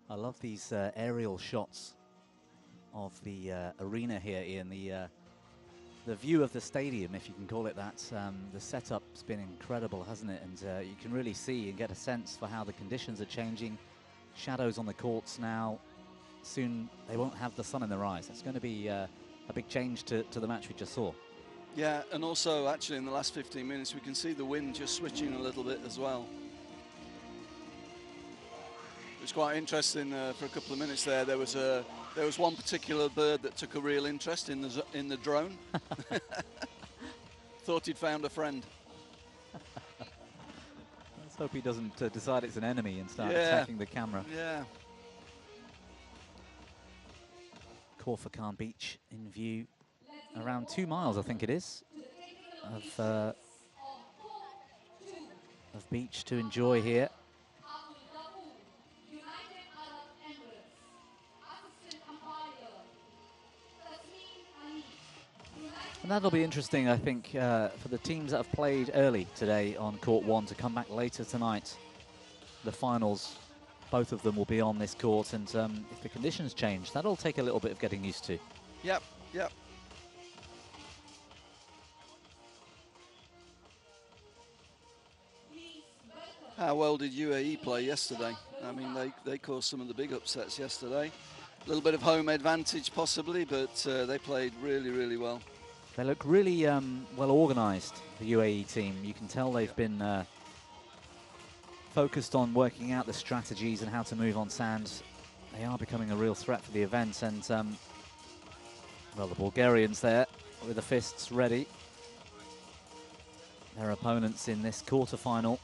I love these aerial shots of the arena here, Ian. The view of the stadium, if you can call it that. The setup's been incredible, hasn't it? And you can really see and get a sense for how the conditions are changing. Shadows on the courts now. Soon they won't have the sun in their eyes. That's going to be a big change to the match we just saw. Yeah, and also actually in the last 15 minutes we can see the wind just switching a little bit as well. It was quite interesting for a couple of minutes there. There was one particular bird that took a real interest in the drone. Thought he'd found a friend. Let's hope he doesn't decide it's an enemy and start attacking the camera. Yeah. Corfu Beach in view, around 2 miles I think it is, of beach to enjoy here. And that'll be interesting, I think, for the teams that have played early today on Court 1 to come back later tonight. The finals, both of them will be on this court, and if the conditions change, that'll take a little bit of getting used to. Yep, yep. How well did UAE play yesterday? I mean, they caused some of the big upsets yesterday. A little bit of home advantage possibly, but they played really, really well. They look really well organised, the UAE team. You can tell they've been focused on working out the strategies and how to move on sand. They are becoming a real threat for the event, and well, the Bulgarians there with the fists ready. Their opponents in this quarter-final: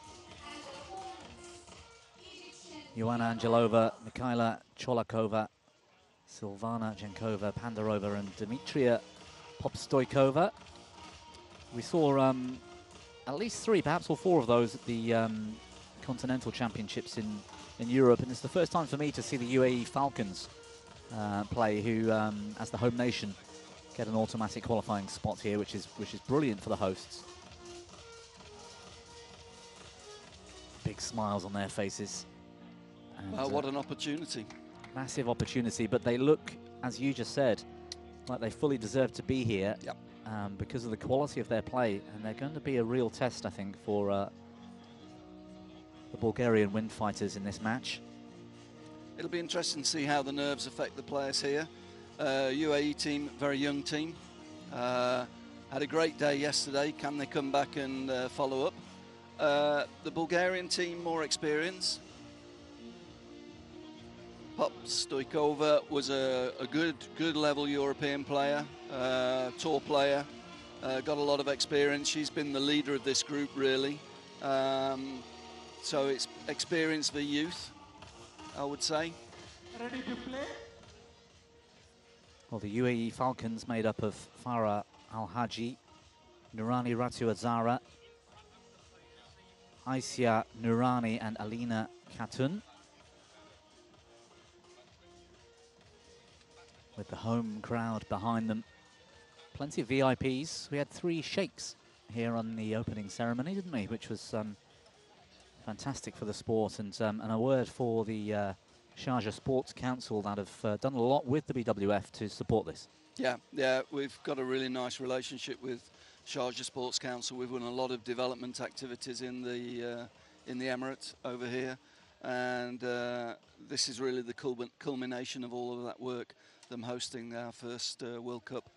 Ioana Angelova, Mikhaila Cholakova, Silvana Jankova, Pandarova, and Dmitria Popstoikova. We saw at least 3, perhaps all 4 of those at the Continental Championships in Europe, and it's the first time for me to see the UAE Falcons play, who, as the home nation, get an automatic qualifying spot here, which is brilliant for the hosts. Big smiles on their faces. And, what an opportunity. Massive opportunity, but they look, as you just said, like they fully deserve to be here. Yep. Because of the quality of their play, and they're going to be a real test, I think, for the Bulgarian wind fighters in this match. It'll be interesting to see how the nerves affect the players here. UAE team, very young team. Had a great day yesterday. Can they come back and follow up? The Bulgarian team, more experience. Pop Stoikova was a good level European player, tour player, got a lot of experience. She's been the leader of this group, really. So it's experience for youth, I would say. Ready to play? Well, the UAE Falcons made up of Farah Al-Haji, Nurani Ratu Azara, Aisha Nurani and Alina Khatun. With the home crowd behind them. Plenty of VIPs. We had 3 sheikhs here on the opening ceremony, didn't we? Which was fantastic for the sport, and a word for the Sharjah Sports Council that have done a lot with the BWF to support this. Yeah, we've got a really nice relationship with Sharjah Sports Council. We've done a lot of development activities in the Emirates over here, and this is really the culmination of all of that work, them hosting our first World Cup.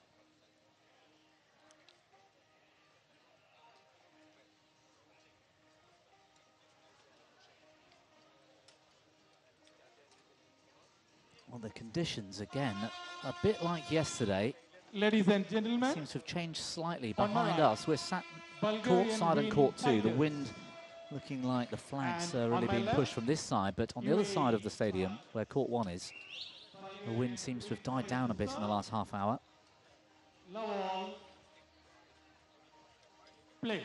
Well, the conditions, again, a bit like yesterday. Ladies and gentlemen, Seems to have changed slightly on the behind right, us. We're sat court Bulgarian side and win court 2. The tigers. wind looking like the flags And are really on my being left, pushed from this side, but on the other UAE side of the stadium, where court 1 is, the wind seems to have died down a bit in the last half hour. Lawal, play.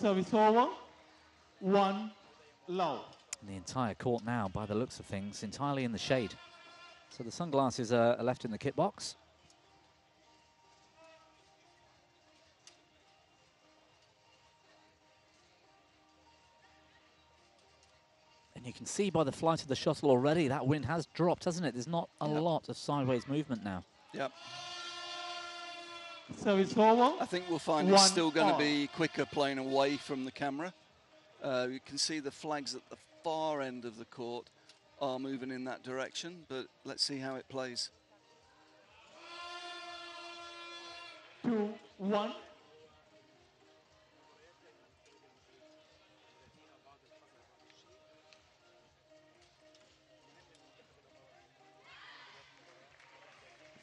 Service over, 1 love. And the entire court now, by the looks of things, entirely in the shade. So the sunglasses are left in the kit box. And you can see by the flight of the shuttle already, that wind has dropped, hasn't it? There's not a lot of sideways movement now. Yep. Service over. I think we'll find it's still going to be quicker playing away from the camera. You can see the flags at the far end of the court are moving in that direction, but let's see how it plays. 2-1.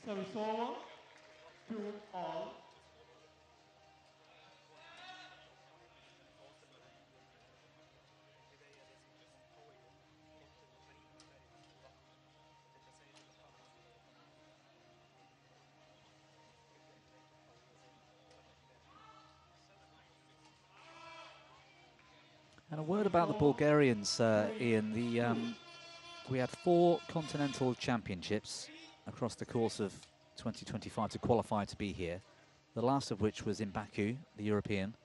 Service over, 2-all. And a word about the Bulgarians, Ian. We had 4 continental championships across the course of 2025 to qualify to be here. The last of which was in Baku, the European.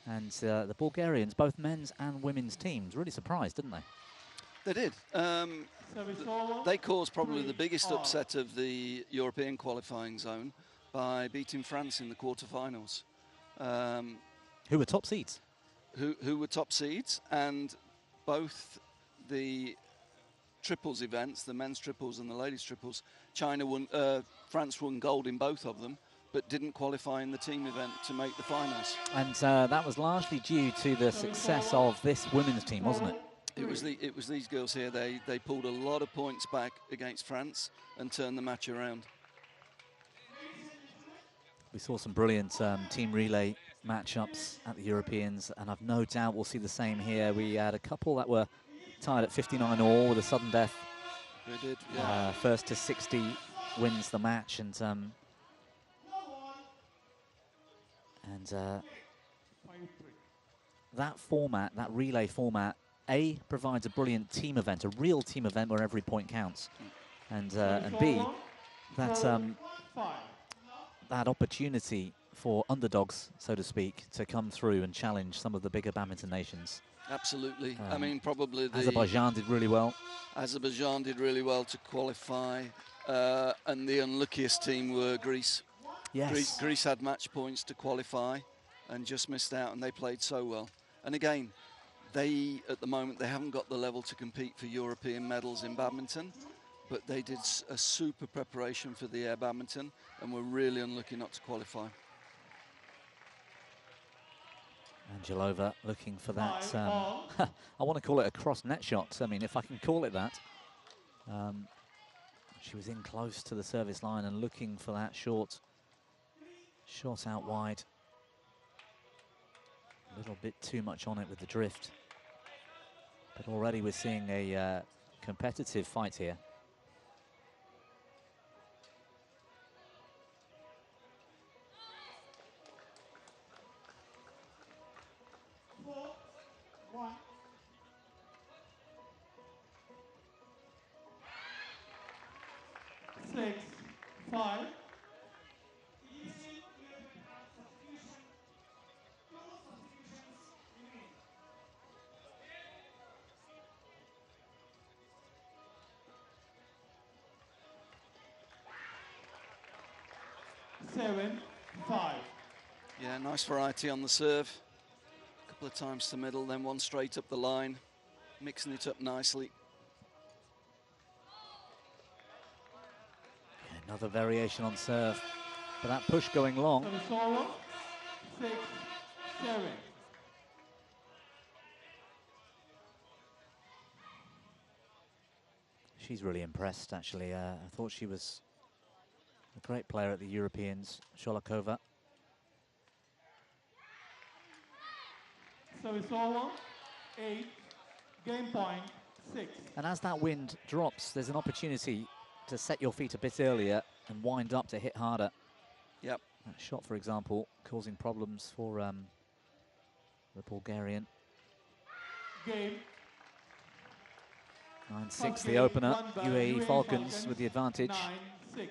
And the Bulgarians, both men's and women's teams, really surprised, didn't they? They did. They caused probably the biggest upset of the European qualifying zone by beating France in the quarterfinals. Who were top seeds? Who were top seeds, and both the triples events, the men's triples and the ladies triples, France won gold in both of them, but didn't qualify in the team event to make the finals. And that was largely due to the success of this women's team, wasn't it? It was these girls here. They pulled a lot of points back against France and turned the match around. We saw some brilliant team relay matchups at the Europeans, and I've no doubt we'll see the same here. We had a couple that were tied at 59 all with a sudden death. They did, yeah. First to 60 wins the match, and that format, that relay format, provides a brilliant team event, a real team event where every point counts, and B, that opportunity for underdogs, so to speak, to come through and challenge some of the bigger badminton nations. Absolutely. I mean, probably Azerbaijan did really well. Azerbaijan did really well to qualify, and the unluckiest team were Greece. Yes. Greece had match points to qualify and just missed out, and they played so well. And again, at the moment, they haven't got the level to compete for European medals in badminton, but they did a super preparation for the air badminton and were really unlucky not to qualify. Angelova looking for that, I want to call it a cross net shot, I mean, if I can call it that. She was in close to the service line and looking for that shot out wide. A little bit too much on it with the drift. But already we're seeing a competitive fight here. Yeah, nice variety on the serve. A couple of times to middle, then one straight up the line, mixing it up nicely. Another variation on serve, but that push going long. She's really impressed, actually. I thought she was a great player at the Europeans, Sholakova. So it's over, 8, game point, 6. And as that wind drops, there's an opportunity to set your feet a bit earlier and wind up to hit harder. Yep. That shot, for example, causing problems for the Bulgarian. Game. 9-6 the opener. UAE Falcons with the advantage. 9-6.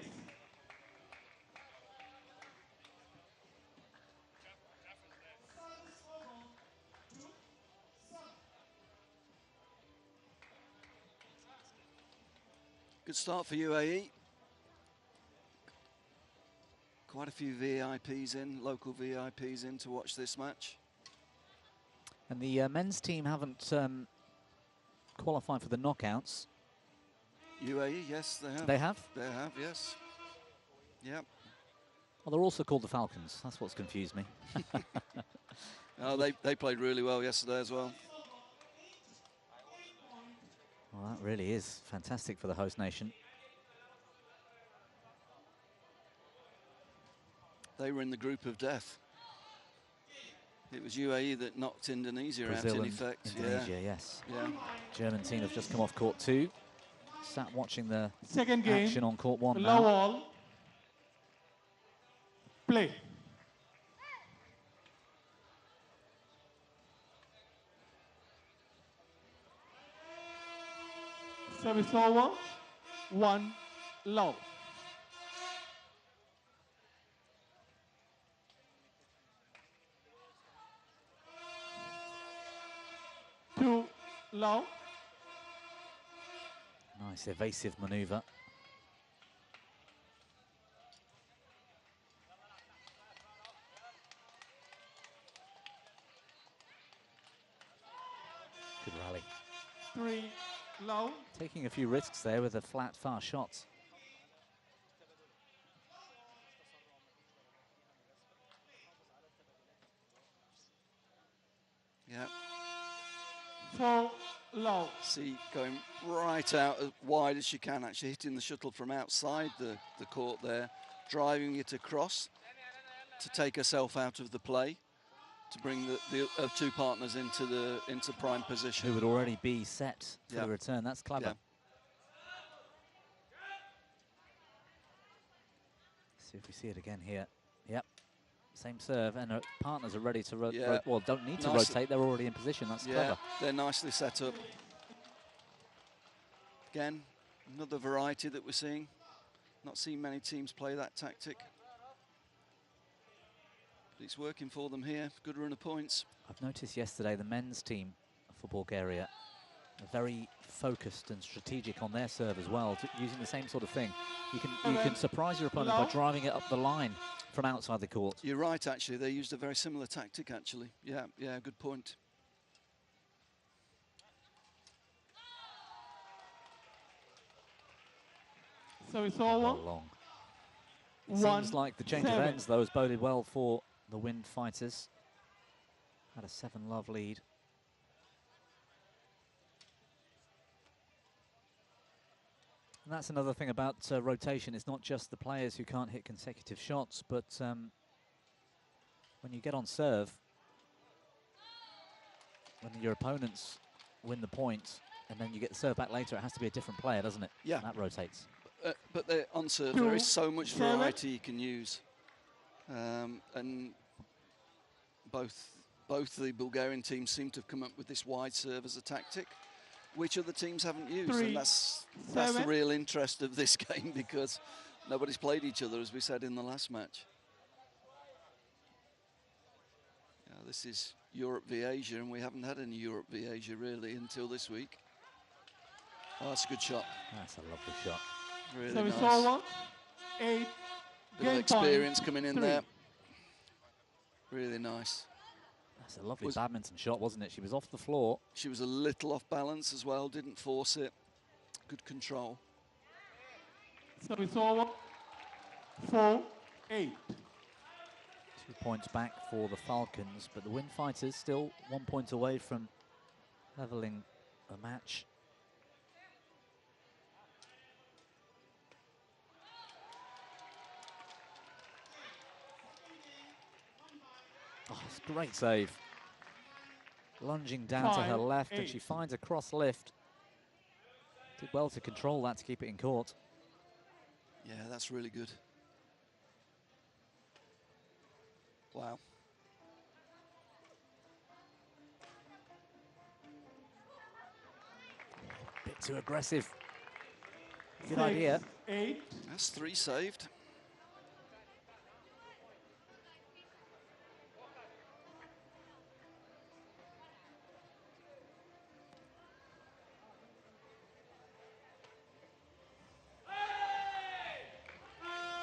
Good start for UAE. Quite a few VIPs in, local VIPs in to watch this match. And the men's team haven't qualified for the knockouts. UAE, yes, they have. They have? They have, yes. Yep. Well, they're also called the Falcons. That's what's confused me. Oh, they played really well yesterday as well. Well, that really is fantastic for the host nation. They were in the group of death. It was UAE that knocked Indonesia Brazil out in and effect. Indonesia, yeah. yes. Yeah. German team have just come off court 2. Sat watching the Second game, action on court 1 low now. all, play. Service over, 1 low. Two low. Nice evasive maneuver. Good rally. 3 low. Taking a few risks there with a flat, fast shots. Yeah. 4 low. See, going right out as wide as she can, actually hitting the shuttle from outside the court there, driving it across to take herself out of the play, to bring the two partners into prime position. Who would already be set for Yeah. the return. That's clever. Yeah. See if we see it again here. Yep. Same serve, and her partners are ready to rotate. Yeah. Well, don't need to Nice. rotate. They're already in position. That's Yeah, clever. they're nicely set up. Again, another variety that we're seeing. Not seen many teams play that tactic. But it's working for them here. Good run of points. I've noticed yesterday the men's team for Bulgaria are very focused and strategic on their serve as well, using the same sort of thing. You can surprise your opponent by driving it up the line from outside the court. You're right, actually. They used a very similar tactic, actually. Yeah, yeah, good point. So it's Go over. long. It 1, seems like the change of 7. ends, though, has boded well for the wind fighters. Had a 7-love lead. And that's another thing about rotation. It's not just the players who can't hit consecutive shots, but when you get on serve, when your opponents win the point and then you get the serve back later, it has to be a different player, doesn't it? Yeah. That rotates. But on serve, there is so much variety you can use. And both the Bulgarian teams seem to have come up with this wide serve as a tactic, which other teams haven't used. And that's the real interest of this game, because nobody's played each other, as we said in the last match. This is Europe v Asia, and we haven't had any Europe v Asia really until this week. Oh, that's a good shot. That's a lovely shot. Really So we nice. saw 8. Bit of experience coming in there. Really nice. That's a lovely badminton shot, wasn't it? She was off the floor. She was a little off balance as well, didn't force it. Good control. So we saw 4-8. 2 points back for the Falcons, but the Wind Fighters still 1 point away from leveling a match. Oh, it's a great save. Lunging down to her left, and she finds a cross lift. Did well to control that to keep it in court. Yeah, that's really good. Wow. Bit too aggressive. Good idea. 8. That's 3 saved.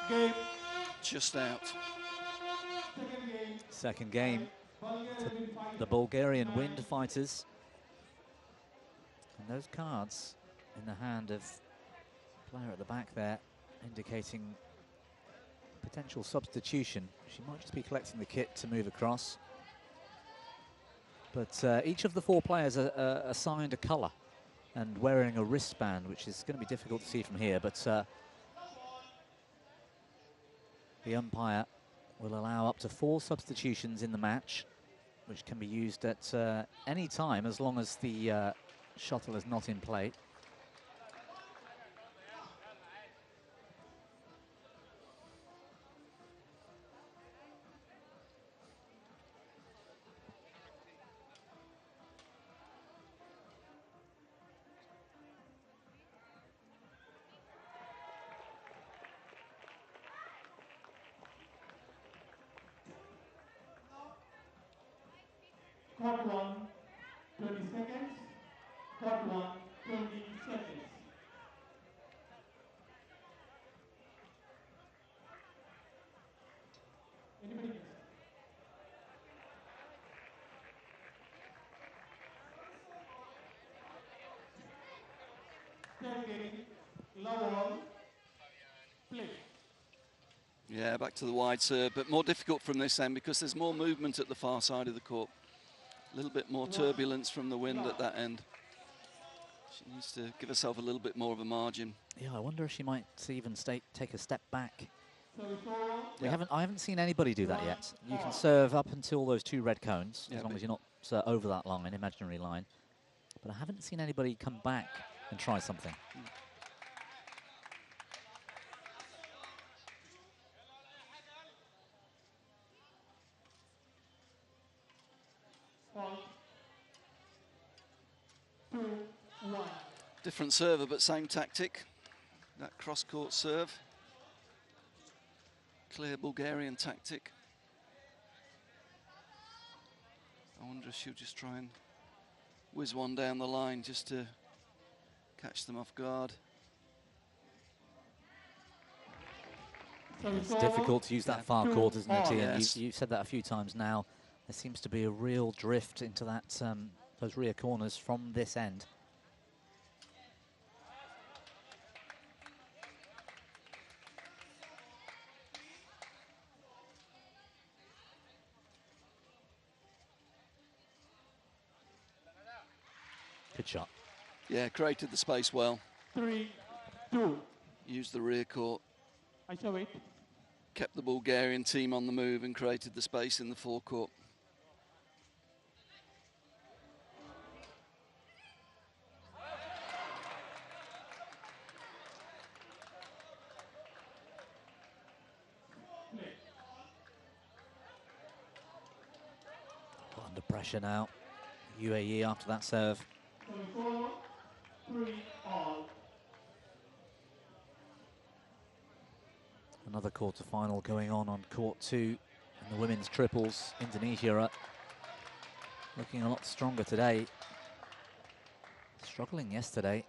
Game. Just out. Second game to the Bulgarian Wind Fighters. And those cards in the hand of the player at the back there indicating potential substitution. She might just be collecting the kit to move across. But each of the 4 players are assigned a colour and wearing a wristband, which is going to be difficult to see from here. But the umpire will allow up to 4 substitutions in the match, which can be used at any time as long as the shuttle is not in play. Court 1, 20 seconds. Court 1, 20 seconds. Anybody next? Third game, Lowell, play. Yeah, back to the wide serve, but more difficult from this end because there's more movement at the far side of the court. A little bit more turbulence from the wind at that end. She needs to give herself a little bit more of a margin. Yeah, I wonder if she might even take a step back. So we saw I haven't seen anybody do that yet. You can serve up until those 2 red cones, Yeah, as long but as you're not over that line, imaginary line. But I haven't seen anybody come back and try something. fault. 2, 1. Different server, but same tactic. That cross-court serve. Clear Bulgarian tactic. I wonder if she'll just try and whiz one down the line just to catch them off guard. So we It's saw difficult to use that far court, isn't it, Ian? Yes. You've said that a few times now. There seems to be a real drift into that those rear corners from this end. Good shot. Yeah, created the space well. 3-2. Used the rear court. I shall wait. Kept the Bulgarian team on the move and created the space in the forecourt. Under pressure now. UAE after that serve. 3-all. Another quarter-final going on court 2 in the women's triples. Indonesia are looking a lot stronger today. Struggling yesterday.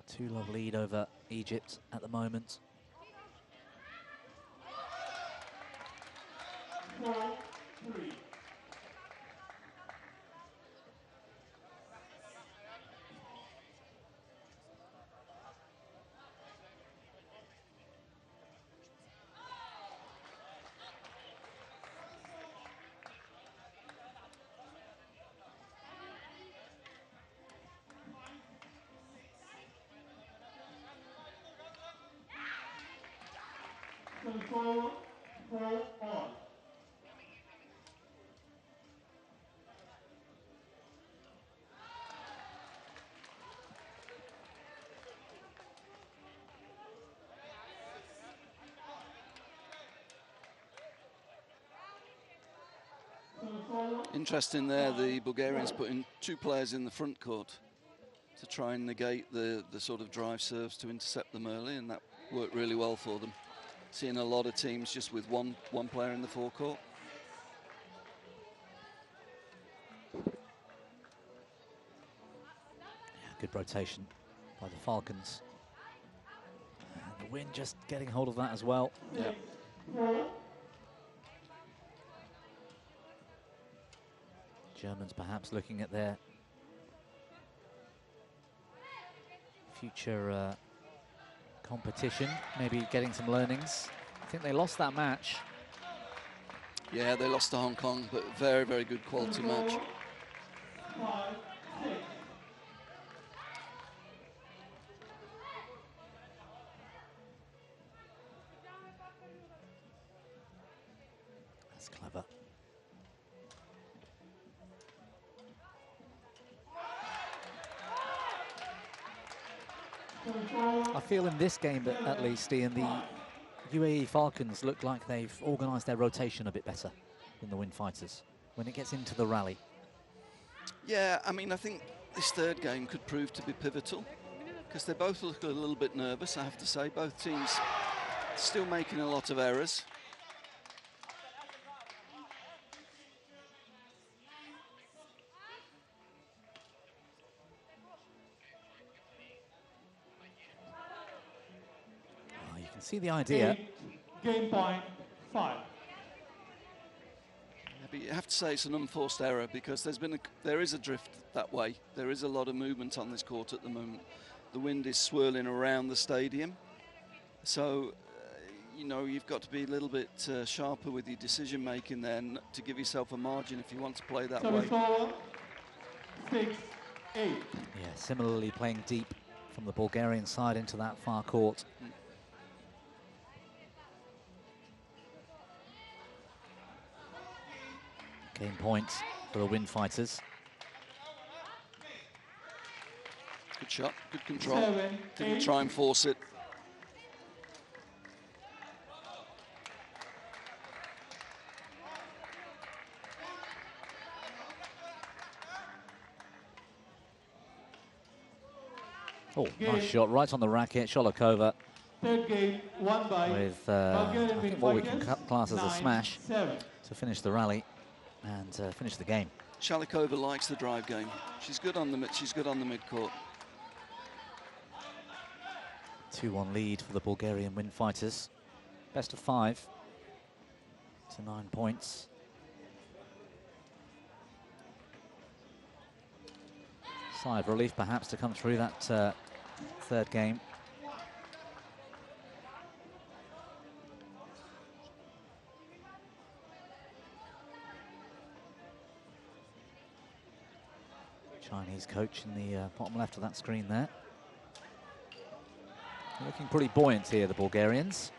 2-love lead over Egypt at the moment. 4-3. Control 4-all. Interesting there, the Bulgarians put in 2 players in the front court to try and negate the sort of drive serves to intercept them early, and that worked really well for them. Seeing a lot of teams just with one player in the forecourt. Yeah, good rotation by the Falcons. And the wind just getting hold of that as well. Yeah. Germans perhaps looking at their future competition, maybe getting some learnings. I think they lost that match. Yeah, they lost to Hong Kong, but very, very good quality match. 5-6. That's clever. I feel in this game, at least, Ian, the UAE Falcons look like they've organised their rotation a bit better than the Wind Fighters when it gets into the rally. Yeah, I mean, I think this third game could prove to be pivotal because they both look a little bit nervous, I have to say. Both teams still making a lot of errors. You can see the idea. Game point 5. But you have to say it's an unforced error because there is a drift that way. There is a lot of movement on this court at the moment. The wind is swirling around the stadium. So, you know, you've got to be a little bit sharper with your decision making then to give yourself a margin if you want to play that way. 6-8. Yeah, similarly playing deep from the Bulgarian side into that far court. Game points for the Wind Fighters. Good shot, good control. 7-8. Didn't try and force it. Oh, nice shot right on the racket. Sholokova Third game won by with I think what we can class as a 9-7. smash to finish the rally and finish the game. Shalikova likes the drive game. She's good on the mid-court. 2-1 lead for the Bulgarian Wind Fighters. Best of 5 to 9 points. Sigh of relief perhaps to come through that third game. Chinese coach in the bottom left of that screen there. Looking pretty buoyant here, the Bulgarians.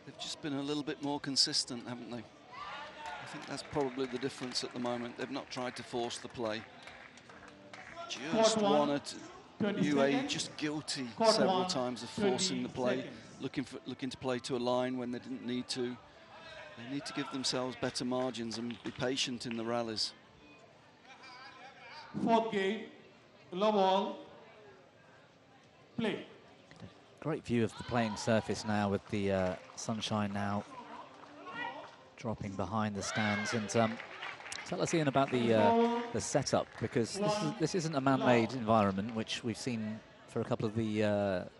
They've just been a little bit more consistent, haven't they? I think that's probably the difference at the moment. They've not tried to force the play. Just wanted UAE just guilty several times of forcing the play, looking to play to a line when they didn't need to. They need to give themselves better margins and be patient in the rallies. Fourth game, low ball, play. Great view of the playing surface now with the sunshine now dropping behind the stands. And tell us, Ian, about the setup, because this isn't a man-made environment, which we've seen for a couple of the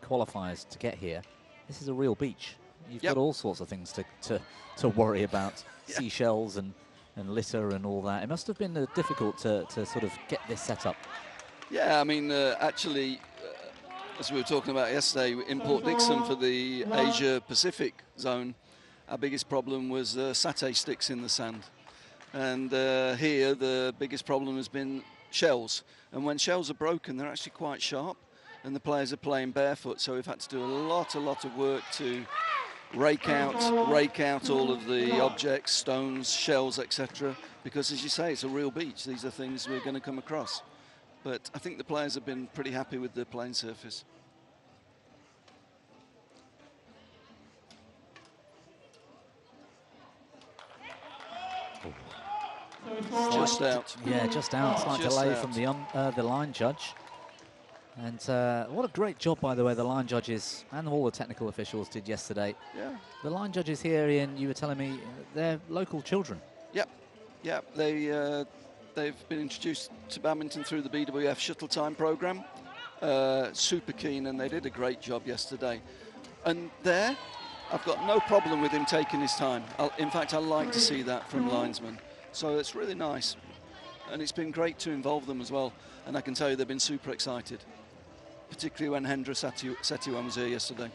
qualifiers to get here. This is a real beach. You've got all sorts of things to worry about, seashells and litter and all that. It must have been difficult to sort of get this set up. Yeah, I mean, actually, as we were talking about yesterday, in Port Dickson for the Asia-Pacific zone, our biggest problem was satay sticks in the sand. And here, the biggest problem has been shells. And when shells are broken, they're actually quite sharp, and the players are playing barefoot, so we've had to do a lot of work to rake out all of the objects, stones, shells, etc. Because, as you say, it's a real beach. These are things we're going to come across. But I think the players have been pretty happy with the playing surface. Just out. Yeah, just out. Slight delay from the line judge. And what a great job, by the way, the line judges and all the technical officials did yesterday. Yeah. The line judges here, Ian, you were telling me, they're local children. Yep. They've been introduced to badminton through the BWF Shuttle Time programme. Super keen, and they did a great job yesterday. And there, I've got no problem with him taking his time. In fact, I like to see that from linesmen. So it's really nice. And it's been great to involve them as well. And I can tell you they've been super excited, particularly when Hendra Setiwan was here yesterday.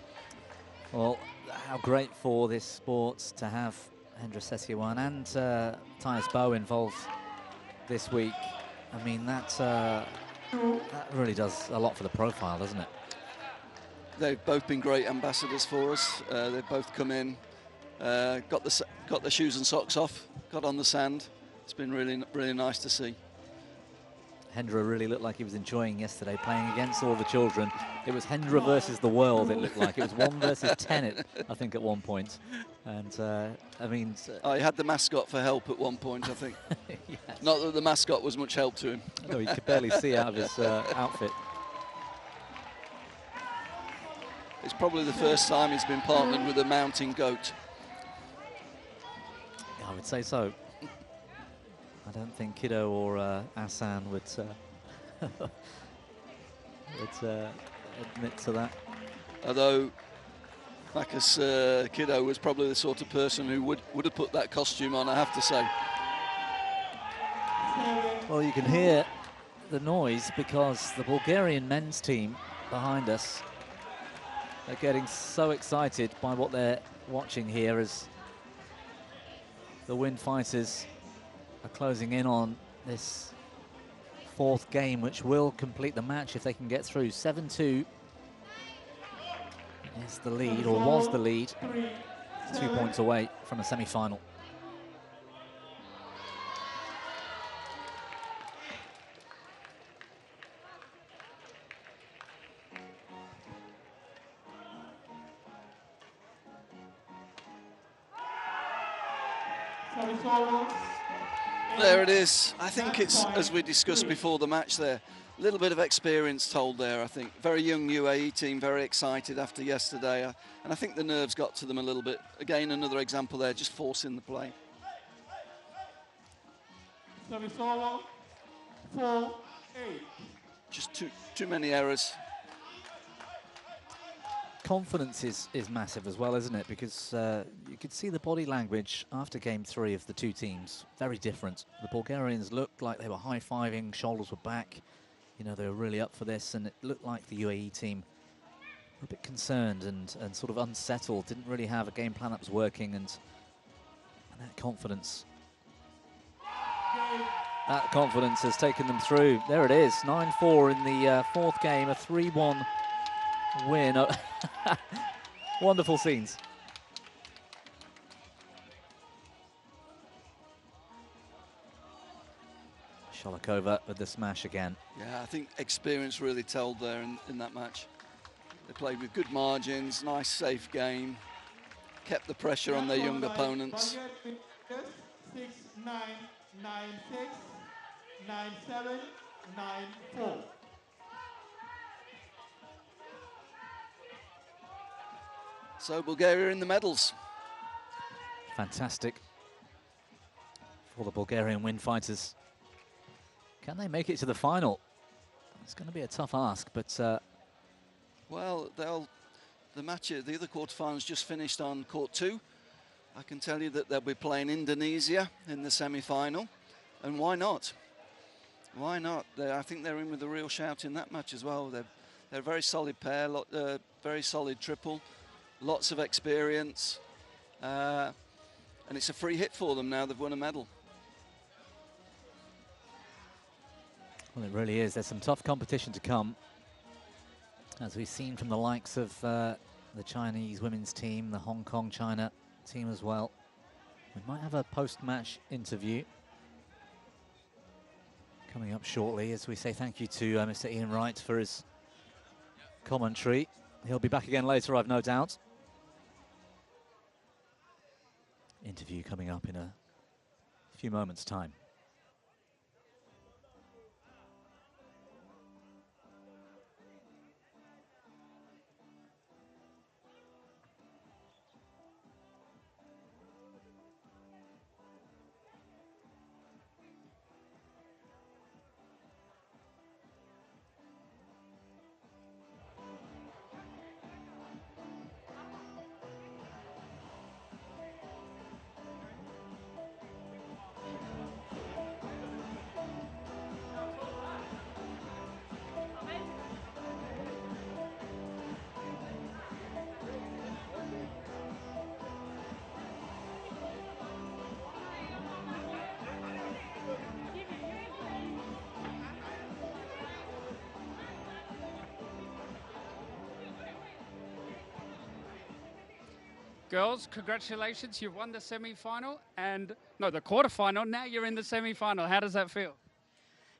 Well, how great for this sport to have Hendra Setiwan and Tyus Bowe involved this week. I mean, that really does a lot for the profile, doesn't it? They've both been great ambassadors for us. They've both come in, got their shoes and socks off, got on the sand. It's been really nice to see. Hendra really looked like he was enjoying yesterday, playing against all the children. It was Hendra versus the world, it looked like. It was 1 versus 10, I think, at one point. And, I mean... I had the mascot for help at one point, I think. Yes. Not that the mascot was much help to him. No, he could barely see out of his outfit. It's probably the first time he's been partnered with a mountain goat. I would say so. I don't think Kiddo or Asan would admit to that. Although Marcus Kiddo was probably the sort of person who would have put that costume on, I have to say. Well, you can hear the noise because the Bulgarian men's team behind us are getting so excited by what they're watching here as the Wind Fighters are closing in on this 4th game, which will complete the match if they can get through. 7-2 is the lead, or was the lead, 2 points away from a semi-final. There it is. I think it's, as we discussed before the match there, a little bit of experience told there, I think. Very young UAE team, very excited after yesterday. And I think the nerves got to them a little bit. Again, another example there, just forcing the play. Service over, 4-8. Just too many errors. Confidence is massive as well, isn't it? Because you could see the body language after game 3 of the two teams, very different. The Bulgarians looked like they were high-fiving, shoulders were back. You know, they were really up for this, and it looked like the UAE team a bit concerned and sort of unsettled. Didn't really have a game plan that was working, and that confidence. That confidence has taken them through. There it is, 9-4 in the fourth game, a 3-1 win. Wonderful scenes. Sholokova with the smash again. Yeah, I think experience really told there in that match. They played with good margins, nice safe game, kept the pressure on their young opponents. 6-9, 9-6, 9-7, 9-4. So Bulgaria in the medals. Fantastic for the Bulgarian wind fighters. Can they make it to the final? It's going to be a tough ask, but well, the other quarterfinals just finished on court 2. I can tell you that they'll be playing Indonesia in the semi-final, and why not? Why not? I think they're in with a real shout in that match as well. They're a very solid pair, very solid triple, lots of experience, and it's a free hit for them now they've won a medal. Well, it really is. There's some tough competition to come, as we've seen from the likes of the Chinese women's team, the Hong Kong China team as well. We might have a post-match interview coming up shortly, as we say thank you to Mr. Ian Wright for his commentary. He'll be back again later, I've no doubt. Interview coming up in a few moments' time. Girls, congratulations, you've won the semi-final and, no, the quarterfinal, now you're in the semi-final. How does that feel?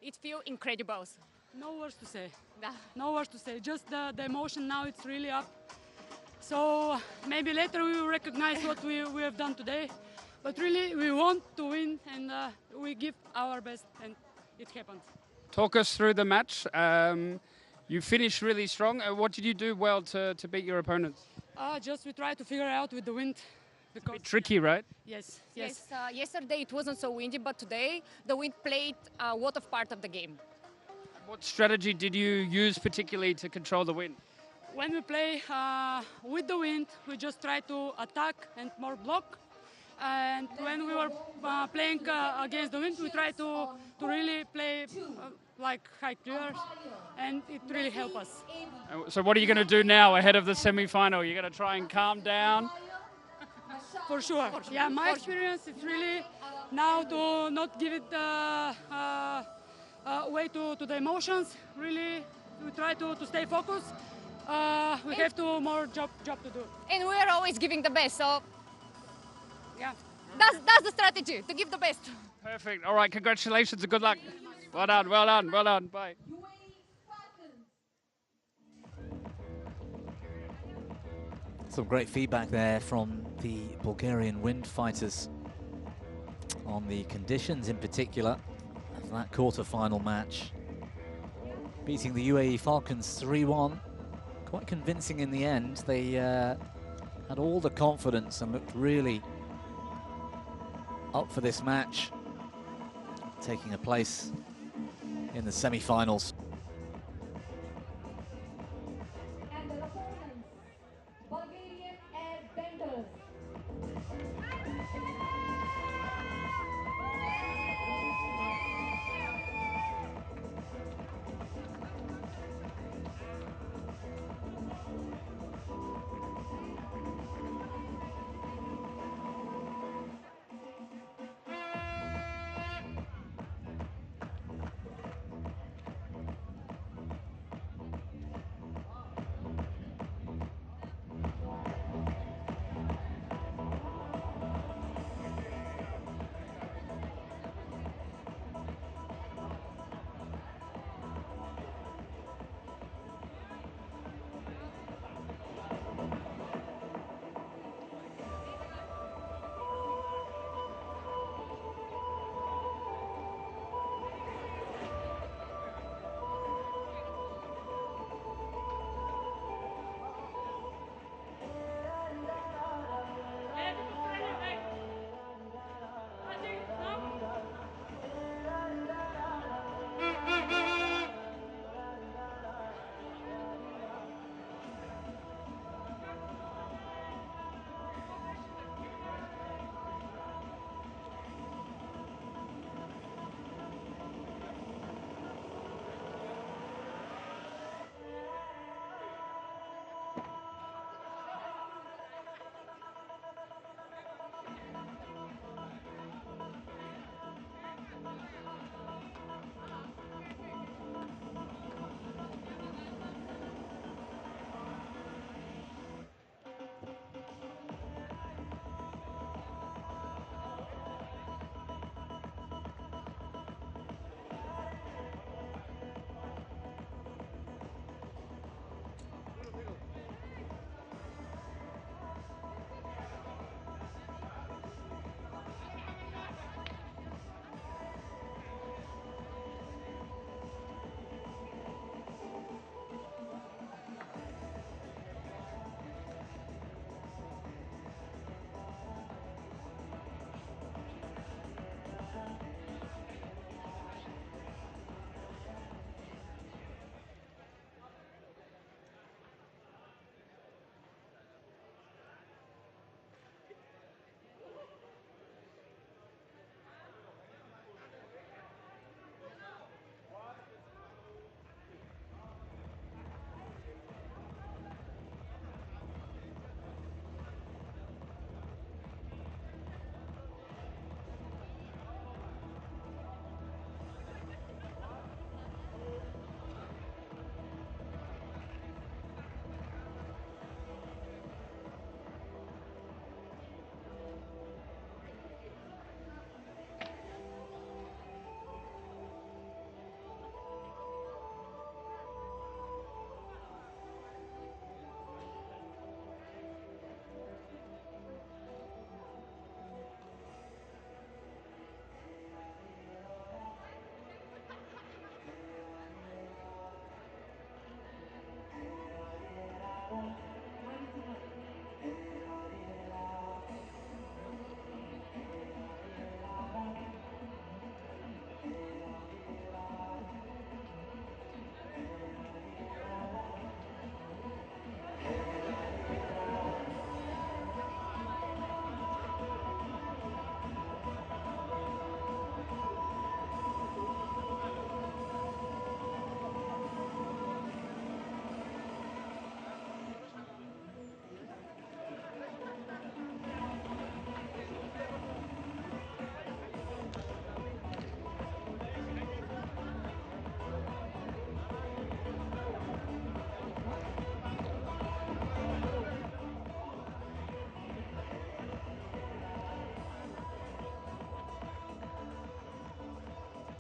It feels incredible. No words to say. Yeah. No words to say. Just the emotion now, it's really up. So maybe later we will recognize what we have done today. But really, we want to win, and we give our best, and it happened. Talk us through the match. You finished really strong. What did you do well to beat your opponents? Just we try to figure out with the wind. It's a bit tricky, right? Yes. Yesterday it wasn't so windy, but today the wind played a lot of part of the game. What strategy did you use particularly to control the wind? When we play with the wind, we just try to attack and more block. And when we were playing against the wind, we try to really play like high clears, and it really helped us. So what are you going to do now ahead of the semi-final? You're going to try and calm down? For sure. Yeah, my experience is really now to not give it way to the emotions. Really, we try to stay focused. We have more job to do. And we are always giving the best, so yeah. That's the strategy, to give the best. Perfect. All right, congratulations and good luck. Well done, well done, well done. Bye. Some great feedback there from the Bulgarian wind fighters on the conditions in particular of that quarter-final match. Beating the UAE Falcons 3-1. Quite convincing in the end. They had all the confidence and looked really up for this match, taking a place in the semi-finals. And their opponents, Bulgarian airbenders.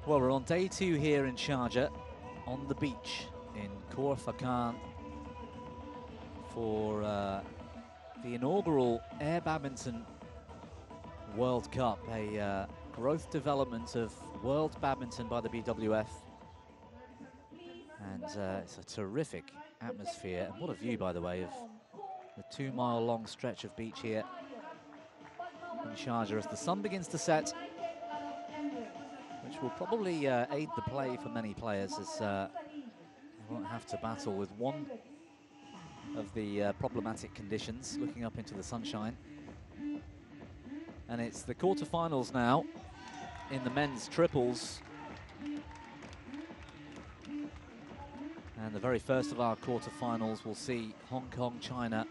Well, we're on day 2 here in Sharjah, on the beach in Khor Fakkan for the inaugural Air Badminton World Cup, a growth development of world badminton by the BWF. And it's a terrific atmosphere. And what a view, by the way, of the 2-mile-long stretch of beach here in Sharjah as the sun begins to set, which will probably aid the play for many players, as they won't have to battle with one of the problematic conditions, looking up into the sunshine. And it's the quarterfinals now in the men's triples. And the very first of our quarterfinals will see Hong Kong, China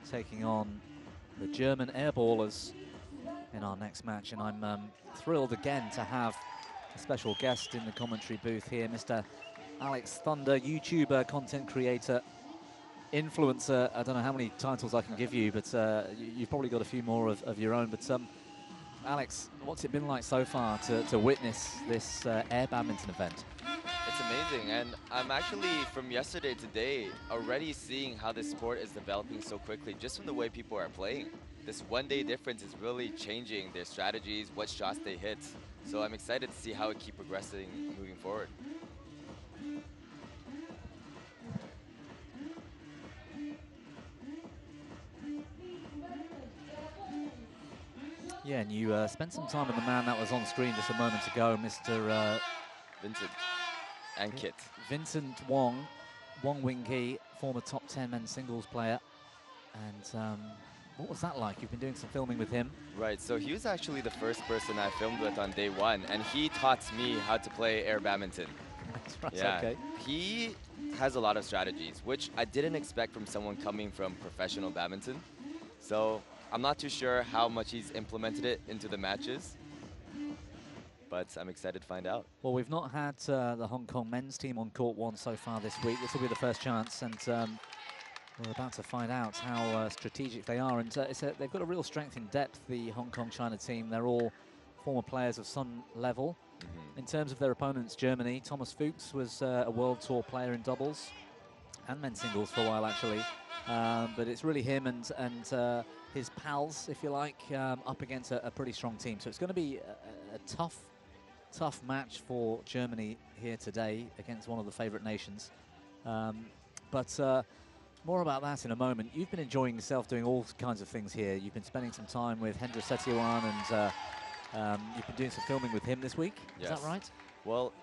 taking on the German airballers in our next match. And I'm thrilled again to have a special guest in the commentary booth here, Mr. Alex Thunder, YouTuber, content creator, influencer. I don't know how many titles I can give you, but you've probably got a few more of your own. But Alex, what's it been like so far to witness this air badminton event? It's amazing, and I'm actually, from yesterday to today, already seeing how this sport is developing so quickly just from the way people are playing. This one-day difference is really changing their strategies, what shots they hit. So I'm excited to see how it keeps progressing moving forward. Yeah, and you spent some time with the man that was on screen just a moment ago, Mr. Vincent and Kit. Vincent Wong Wing-Ki, former top 10 men's singles player. And what was that like? You've been doing some filming with him. Right, so he was actually the first person I filmed with on day 1, and he taught me how to play air badminton. That's right, yeah. okay. He has a lot of strategies, which I didn't expect from someone coming from professional badminton. So I'm not too sure how much he's implemented it into the matches, but I'm excited to find out. Well, we've not had the Hong Kong men's team on court 1 so far this week. This will be the first chance, and we're about to find out how strategic they are. And they've got a real strength in depth, the Hong Kong-China team. They're all former players of some level. In terms of their opponents, Germany, Thomas Fuchs was a World Tour player in doubles and men's singles for a while, actually. But it's really him and his pals, if you like, up against a pretty strong team. So it's going to be a tough match for Germany here today against one of the favourite nations. But more about that in a moment. You've been enjoying yourself doing all kinds of things here. You've been spending some time with Hendra Setiawan, and you've been doing some filming with him this week. Yes. Is that right? Well,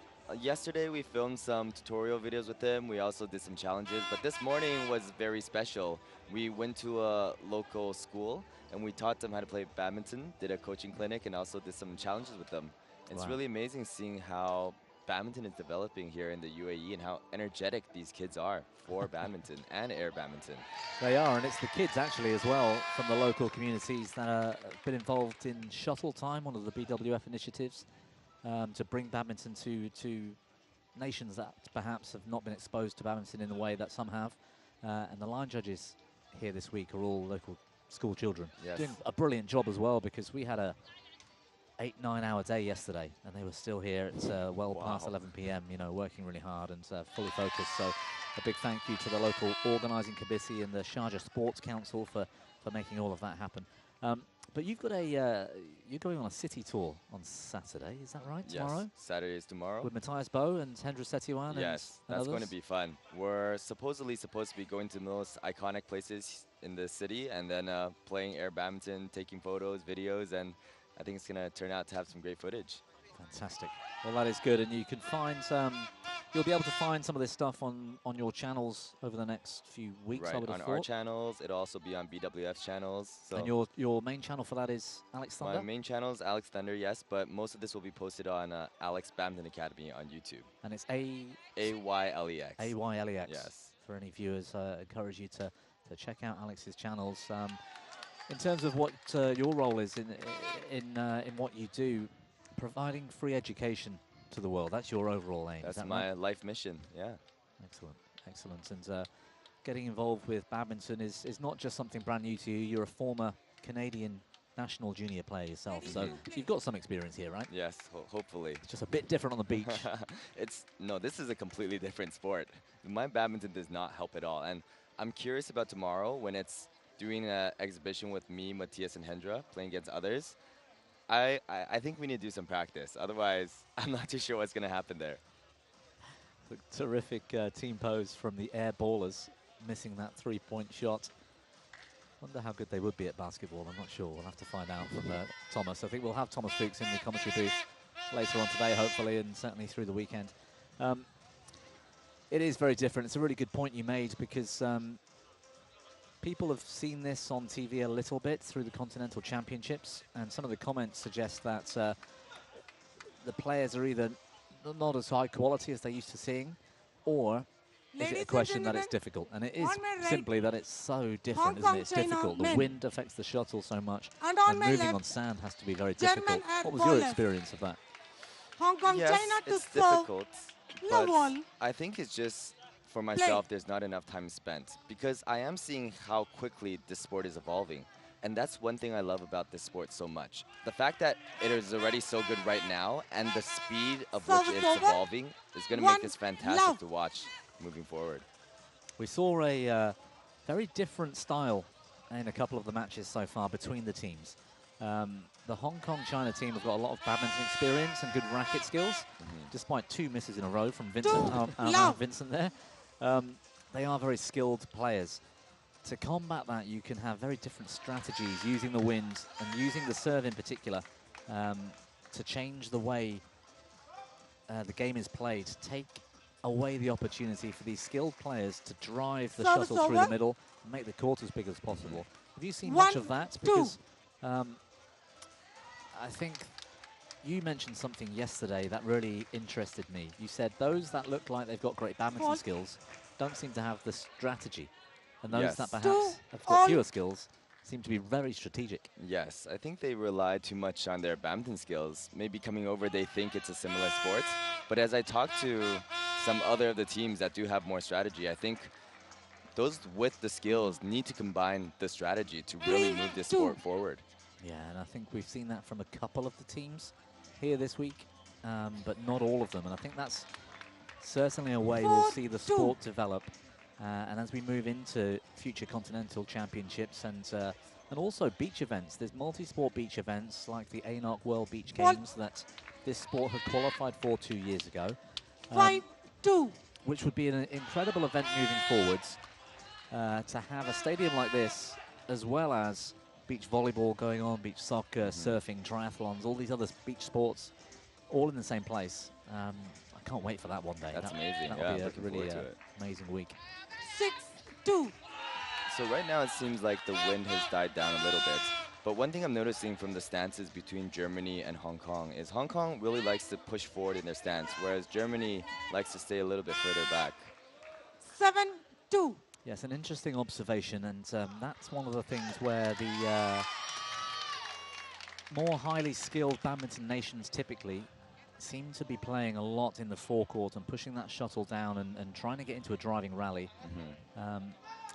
yesterday we filmed some tutorial videos with him. We also did some challenges, but this morning was very special. We went to a local school and we taught them how to play badminton, did a coaching clinic, and also did some challenges with them. It's really amazing seeing how badminton is developing here in the UAE and how energetic these kids are for badminton and air badminton. They are, and it's the kids actually as well from the local communities that have been involved in Shuttle Time, one of the BWF initiatives, to bring badminton to nations that perhaps have not been exposed to badminton in the way that some have. And the line judges here this week are all local school children. Yes. Doing a brilliant job as well, because we had a 8-9 hour day yesterday and they were still here at well past 11 p.m, you know, working really hard and fully focused. So a big thank you to the local organising committee and the Sharjah Sports Council for making all of that happen. But you've got you're going on a city tour on Saturday, is that right? Tomorrow? Yes, Saturday is tomorrow. With Matthias Bow and Hendra Setiawan. Yes, and that's others? going to be fun. We're supposedly supposed to be going to the most iconic places in the city and then playing air badminton, taking photos, videos, and I think it's going to turn out to have some great footage. Fantastic. Well, that is good, and you can find you'll be able to find some of this stuff on your channels over the next few weeks. Right, I would have on thought. our channels. It'll also be on BWF channels. So And your main channel for that is Alex Thunder? my main channel is Alex Thunder, yes, but most of this will be posted on Alex Badminton Academy on YouTube. And it's AYLEX. AYLEX. Yes. For any viewers, I encourage you to check out Alex's channels. In terms of what your role is in what you do, providing free education to the world, that's your overall aim. That's is that my right? life mission, yeah. Excellent, excellent. And getting involved with badminton is not just something brand new to you. You're a former Canadian national junior player yourself, so you've got some experience here, right? Yes, hopefully. It's just a bit different on the beach. No, this is a completely different sport. My badminton does not help at all. And I'm curious about tomorrow when it's doing an exhibition with me, Matthias, and Hendra, playing against others. I think we need to do some practice. Otherwise, I'm not too sure what's going to happen there. The terrific team pose from the air ballers, missing that three-point shot. Wonder how good they would be at basketball. I'm not sure. We'll have to find out from Thomas. I think we'll have Thomas Fuchs in the commentary booth later on today, hopefully, and certainly through the weekend. It is very different. It's a really good point you made, because people have seen this on TV a little bit through the Continental Championships, and some of the comments suggest that the players are either not as high quality as they're used to seeing, or is it a question that it's difficult? And it is simply that it's so different, isn't it? It's difficult. The wind affects the shuttle so much, and moving on sand has to be very difficult. What was your experience of that? Hong Kong, yes, China to it's difficult, but ball. I think it's just, for myself, there's not enough time spent, because I am seeing how quickly this sport is evolving. And that's one thing I love about this sport so much. The fact that it is already so good right now, and the speed of which it's evolving is going to make this fantastic to watch moving forward. We saw a very different style in a couple of the matches so far between the teams. The Hong Kong-China team have got a lot of badminton experience and good racket skills, despite 2 misses in a row from Vincent. Vincent there. They are very skilled players. To combat that, you can have very different strategies, using the wind and using the serve in particular to change the way the game is played. Take away the opportunity for these skilled players to drive the shuttle through the middle and make the court as big as possible. Have you seen much of that? Because I think you mentioned something yesterday that really interested me. You said those that look like they've got great badminton skills don't seem to have the strategy. And those that perhaps have got fewer skills seem to be very strategic. Yes, I think they rely too much on their badminton skills. Maybe coming over, they think it's a similar sport. But as I talk to some other of the teams that do have more strategy, I think those with the skills need to combine the strategy to really move this sport forward. Yeah, and I think we've seen that from a couple of the teams here this week, but not all of them. And I think that's certainly a way we'll see the sport develop. And as we move into future continental championships and also beach events, there's multi-sport beach events like the ANOC World Beach Games that this sport had qualified for 2 years ago. Which would be an incredible event moving forwards, to have a stadium like this, as well as beach volleyball going on, beach soccer, surfing, triathlons, all these other beach sports, all in the same place. I can't wait for that one day. That's amazing. That'll be a really amazing week. 6-2. So right now it seems like the wind has died down a little bit. But one thing I'm noticing from the stances between Germany and Hong Kong is Hong Kong really likes to push forward in their stance, whereas Germany likes to stay a little bit further back. 7-2. Yes, an interesting observation, and that's one of the things where the more highly skilled badminton nations typically seem to be playing a lot in the forecourt and pushing that shuttle down and trying to get into a driving rally.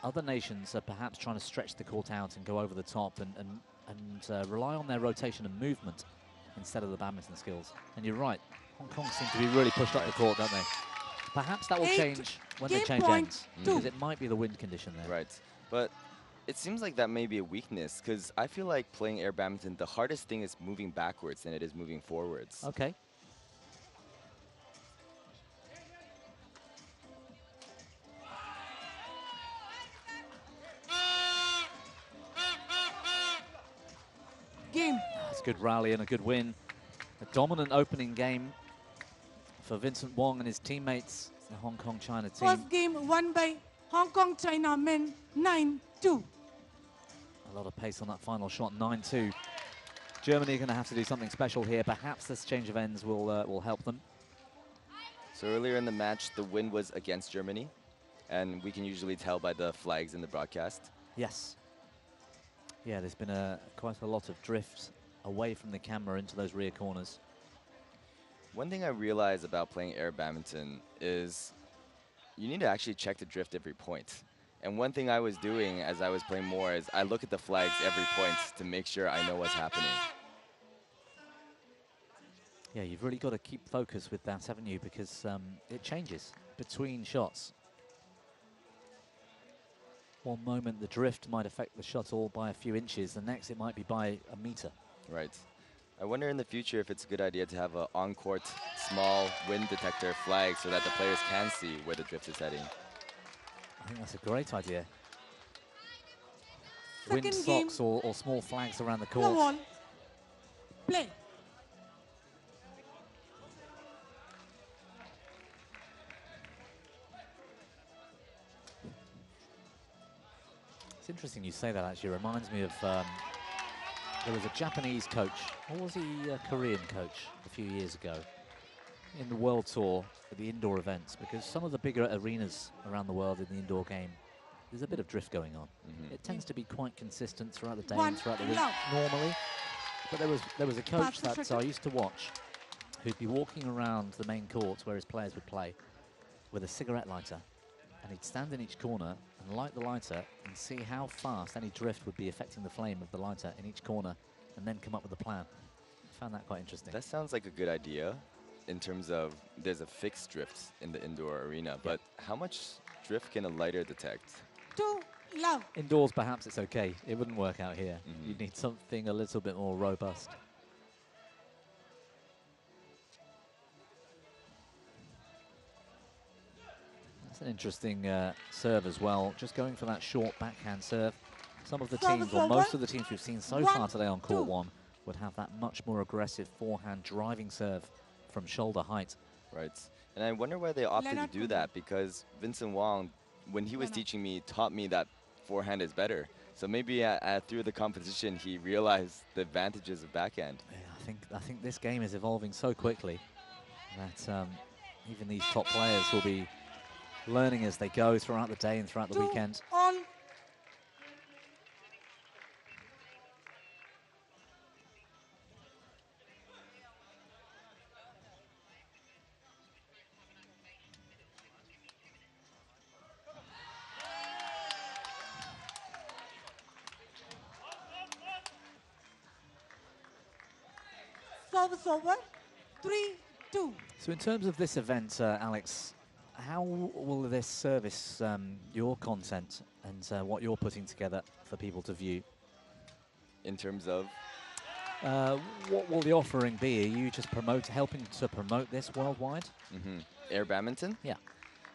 Other nations are perhaps trying to stretch the court out and go over the top and rely on their rotation and movement instead of the badminton skills. And you're right, Hong Kong seem to be really pushed up the court, don't they? Perhaps that will change when they change ends, because it might be the wind condition there. Right, but it seems like that may be a weakness, because I feel like playing air badminton, the hardest thing is moving backwards than it is moving forwards. Okay. That's a good rally and a good win. A dominant opening game for Vincent Wong and his teammates, the Hong Kong-China team. First game won by Hong Kong-China men 9-2. A lot of pace on that final shot, 9-2. Germany are going to have to do something special here. Perhaps this change of ends will help them. So earlier in the match, the wind was against Germany, and we can usually tell by the flags in the broadcast. Yes. Yeah, there's been quite a lot of drift away from the camera into those rear corners. One thing I realized about playing air badminton is you need to actually check the drift every point. And one thing I was doing as I was playing more is I look at the flags every point to make sure I know what's happening. Yeah, you've really got to keep focus with that, haven't you? Because it changes between shots. One moment the drift might affect the shuttle by a few inches, the next it might be by a meter. Right. I wonder in the future if it's a good idea to have an on-court small wind detector flag so that the players can see where the drift is heading. I think that's a great idea. Second Wind socks or small flags around the Come court. on. Play. It's interesting you say that, actually. It reminds me of, there was a Japanese coach, or was he a Korean coach a few years ago in the World Tour for the indoor events, because some of the bigger arenas around the world in the indoor game, there's a bit of drift going on. It tends to be quite consistent throughout the day and throughout the week normally. But there was a coach that I used to watch who'd be walking around the main court where his players would play with a cigarette lighter, and he'd stand in each corner and light the lighter and see how fast any drift would be affecting the flame of the lighter in each corner, and then come up with a plan. I found that quite interesting. That sounds like a good idea in terms of there's a fixed drift in the indoor arena, but how much drift can a lighter detect? Too low. Indoors, perhaps it's okay. It wouldn't work out here. You'd need something a little bit more robust. That's an interesting serve as well. Just going for that short backhand serve. Some of the teams, or most of the teams we've seen so far today on court one, would have that much more aggressive forehand driving serve from shoulder height. Right. And I wonder why they opted to do that, because Vincent Wong, when he was teaching me, taught me that forehand is better. So maybe through the competition, he realized the advantages of backhand. Yeah, I think this game is evolving so quickly that even these top players will be learning as they go throughout the day and throughout the weekend. On. Service over. 3-2. So in terms of this event, Alex, how will this service your content and what you're putting together for people to view? In terms of? What will the offering be? Are you just helping to promote this worldwide? Air badminton? Yeah.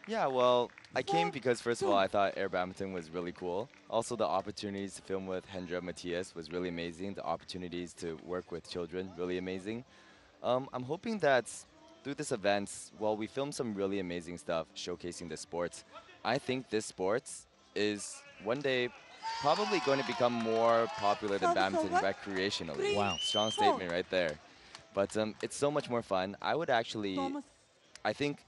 Yeah, well, I came because, first of all, I thought air badminton was really cool. Also, the opportunities to film with Hendra Matthias was really amazing. The opportunities to work with children, really amazing. I'm hoping that through this event, while we film some really amazing stuff showcasing the sports, I think this sport is one day probably going to become more popular than badminton recreationally. Wow. Strong statement right there. But it's so much more fun. I would actually, I think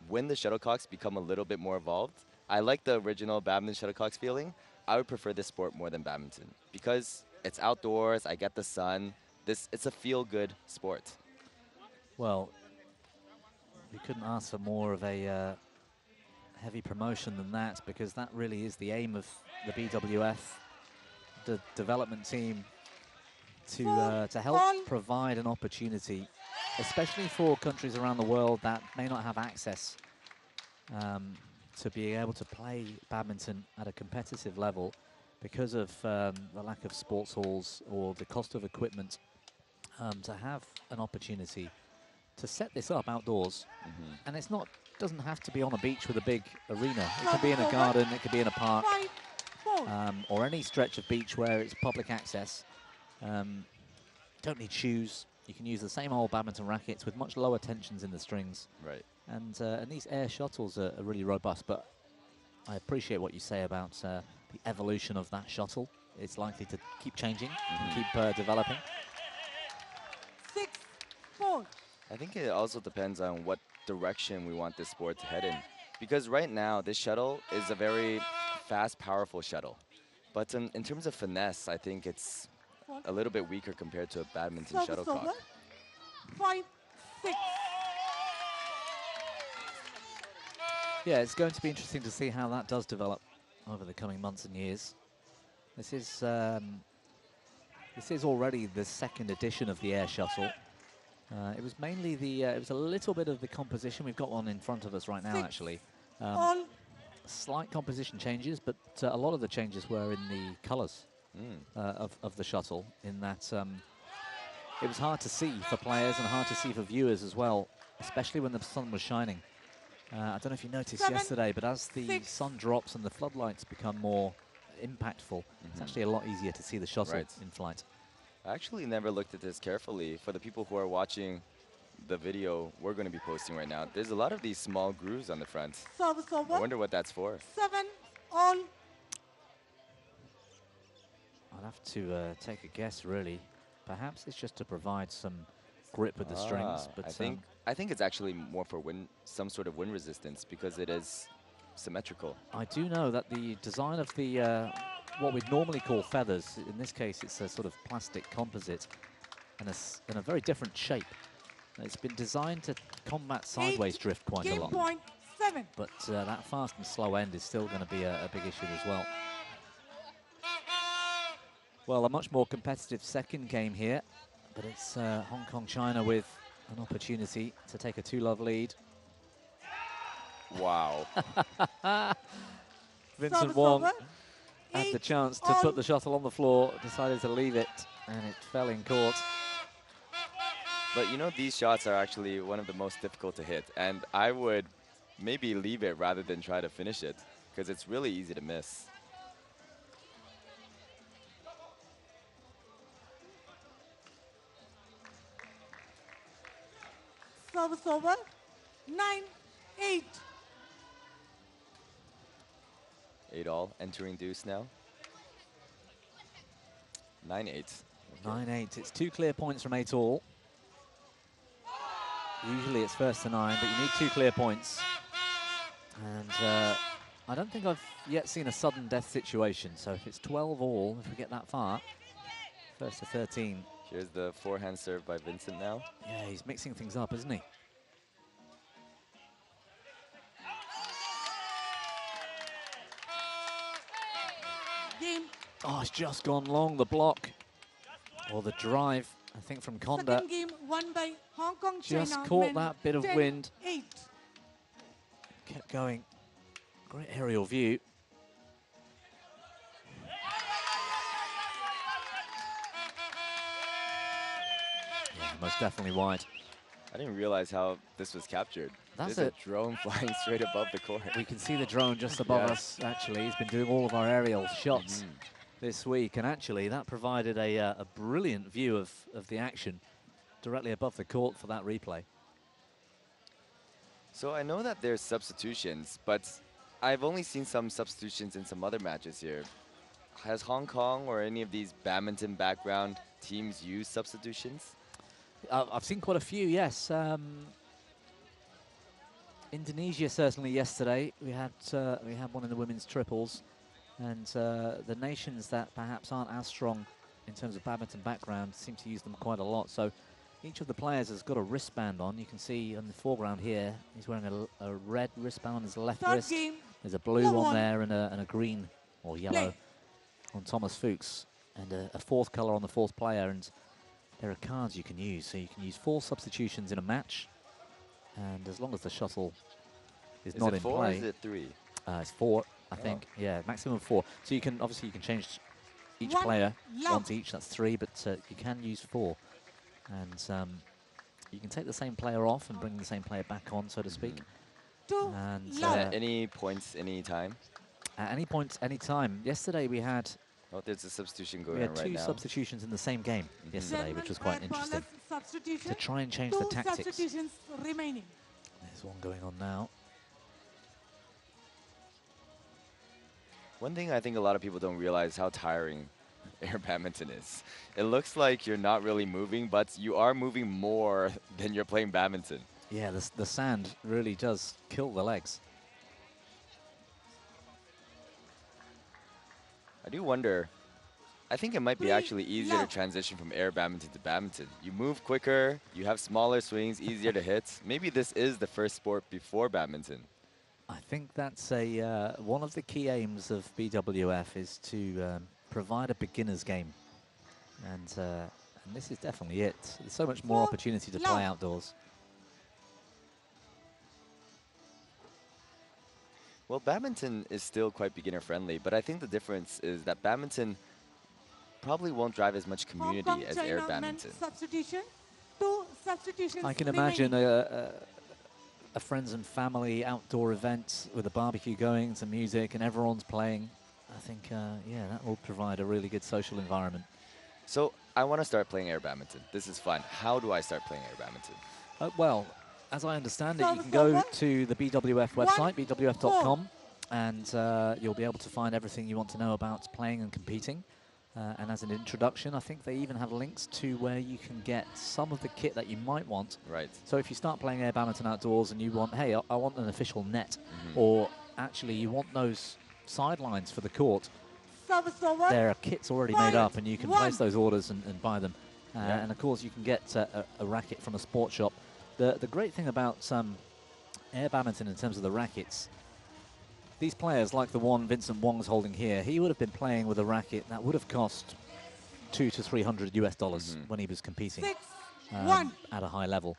when the shuttlecocks become a little bit more evolved, I like the original badminton shuttlecocks feeling. I would prefer this sport more than badminton because it's outdoors, I get the sun. It's a feel-good sport. Well, we couldn't ask for more of a heavy promotion than that, because that really is the aim of the BWF, the development team, to help provide an opportunity, especially for countries around the world that may not have access to be able to play badminton at a competitive level because of the lack of sports halls or the cost of equipment, to have an opportunity to set this up outdoors. And it's not, doesn't have to be on a beach with a big arena. It could be in a garden, it could be in a park, or any stretch of beach where it's public access. Don't need shoes. You can use the same old badminton rackets with much lower tensions in the strings. Right. And these air shuttles are really robust, but I appreciate what you say about the evolution of that shuttle. It's likely to keep changing and keep developing. 6-4. I think it also depends on what direction we want this sport to head in. Because right now, this shuttle is a very fast, powerful shuttle. But in terms of finesse, I think it's a little bit weaker compared to a badminton shuttlecock. 5-6. Yeah, it's going to be interesting to see how that does develop. over the coming months and years. This is already the second edition of the air shuttle. It was mainly it was a little bit of the composition. We've got one in front of us right now, actually. Slight composition changes, but a lot of the changes were in the colours of the shuttle, in that it was hard to see for players and hard to see for viewers as well, especially when the sun was shining. I don't know if you noticed yesterday, but as the sun drops and the floodlights become more impactful, it's actually a lot easier to see the shuttle in flight. I actually never looked at this carefully. For the people who are watching the video we're going to be posting right now, there's a lot of these small grooves on the front. I wonder what that's for. 7-all. I'd have to take a guess, really. Perhaps it's just to provide some grip with the strings. But I think it's actually more for some sort of wind resistance, because it is symmetrical. I do know that the design of the what we'd normally call feathers, in this case it's a sort of plastic composite and in a very different shape. It's been designed to combat sideways drift quite a lot. Point 7. But that fast and slow end is still going to be a big issue as well. Well, a much more competitive second game here, but it's Hong Kong, China with an opportunity to take a 2-love lead. Wow. Vincent Wong had the chance to put the shuttle on the floor, decided to leave it, and it fell in court. But you know, these shots are actually one of the most difficult to hit, and I would maybe leave it rather than try to finish it, because it's really easy to miss. Service over. 9-8. 8-all, entering deuce now. 9-8. 9-8. It's 2 clear points from 8-all. Usually it's first to 9, but you need 2 clear points. And I don't think I've yet seen a sudden death situation. So if it's 12-all, if we get that far, first to 13. Here's the forehand serve by Vincent now. Yeah, he's mixing things up, isn't he? Game. Oh, it's just gone long, the block. Or the drive, I think, from Conda. Second game won by Hong Kong, Just China. caught that bit of wind. 8. Kept going. Great aerial view. Yeah, most definitely wide. I didn't realize how this was captured. That's There's a drone flying straight above the court. We can see the drone just above us, actually. He's been doing all of our aerial shots this week, and actually that provided a brilliant view of the action directly above the court for that replay. So I know that there's substitutions, but I've only seen some substitutions in some other matches here. Has Hong Kong or any of these badminton background teams used substitutions? I've seen quite a few, yes. Indonesia certainly yesterday. We had one in the women's triples, and the nations that perhaps aren't as strong in terms of badminton background seem to use them quite a lot. So each of the players has got a wristband on. You can see on the foreground here, he's wearing a red wristband on his left wrist. There's a blue one there and a green or yellow on Thomas Fuchs, and a fourth colour on the fourth player. And there are cards you can use. So you can use 4 substitutions in a match, and as long as the shuttle is not in play. Or is it 3? It's 4, I think. Yeah, maximum 4. So you can obviously change each player onto each. That's 3, but you can use 4, and you can take the same player off and bring the same player back on, so to speak. And at any points, any time? At any point, any time. Yesterday we had. Oh, there's a substitution going on right now. We had 2 substitutions in the same game yesterday, which was quite interesting. To try and change the tactics. Substitutions remaining. There's one going on now. One thing I think a lot of people don't realize how tiring air badminton is. It looks like you're not really moving, but you are moving more than you're playing badminton. Yeah, the sand really does kill the legs. I do wonder, I think it might be actually easier to transition from air badminton to badminton. You move quicker, you have smaller swings, easier to hit. Maybe this is the first sport before badminton. I think that's a one of the key aims of BWF is to provide a beginner's game, and this is definitely it. There's so much more opportunity to play outdoors. Well, badminton is still quite beginner friendly, but I think the difference is that badminton probably won't drive as much community as air badminton. Substitution. 2 substitutions. I can imagine a friends and family outdoor event with a barbecue going, some music, and everyone's playing. I think, yeah, that will provide a really good social environment. So I want to start playing air badminton. This is fun. How do I start playing air badminton? Well, as I understand it, you can go to the BWF website, bwf.com, and you'll be able to find everything you want to know about playing and competing. And as an introduction, I think they even have links to where you can get some of the kit that you might want. Right. So if you start playing air badminton outdoors and you want, hey, I want an official net, or actually you want those sidelines for the court, there are kits already made up, and you can place those orders and buy them. And of course, you can get a racket from a sports shop. The great thing about air badminton in terms of the rackets, these players, like the one Vincent Wong's holding here, he would have been playing with a racket that would have cost $200 to $300 when he was competing at a high level.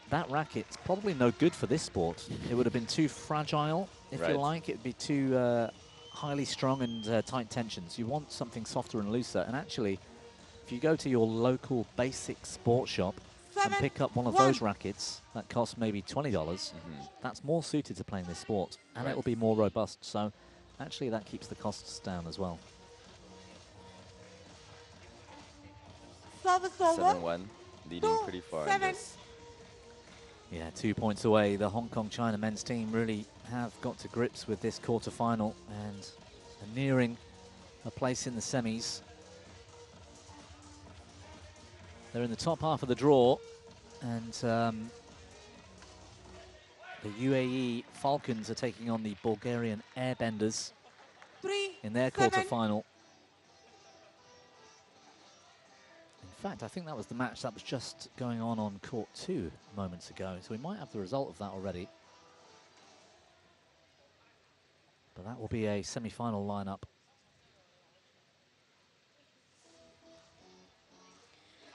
That racket's probably no good for this sport. It would have been too fragile, if you like. It would be too highly strung and tight tensions. You want something softer and looser. And actually, if you go to your local basic sports shop and pick up one of those rackets that costs maybe $20, that's more suited to playing this sport, and it will be more robust. So actually that keeps the costs down as well. 7-1, leading pretty far in this. Yeah, 2 points away. The Hong Kong China men's team really have got to grips with this quarter-final and are nearing a place in the semis. They're in the top half of the draw, and the UAE Falcons are taking on the Bulgarian Airbenders in their quarter-final. In fact, I think that was the match that was just going on court 2 moments ago, so we might have the result of that already. But that will be a semi-final lineup.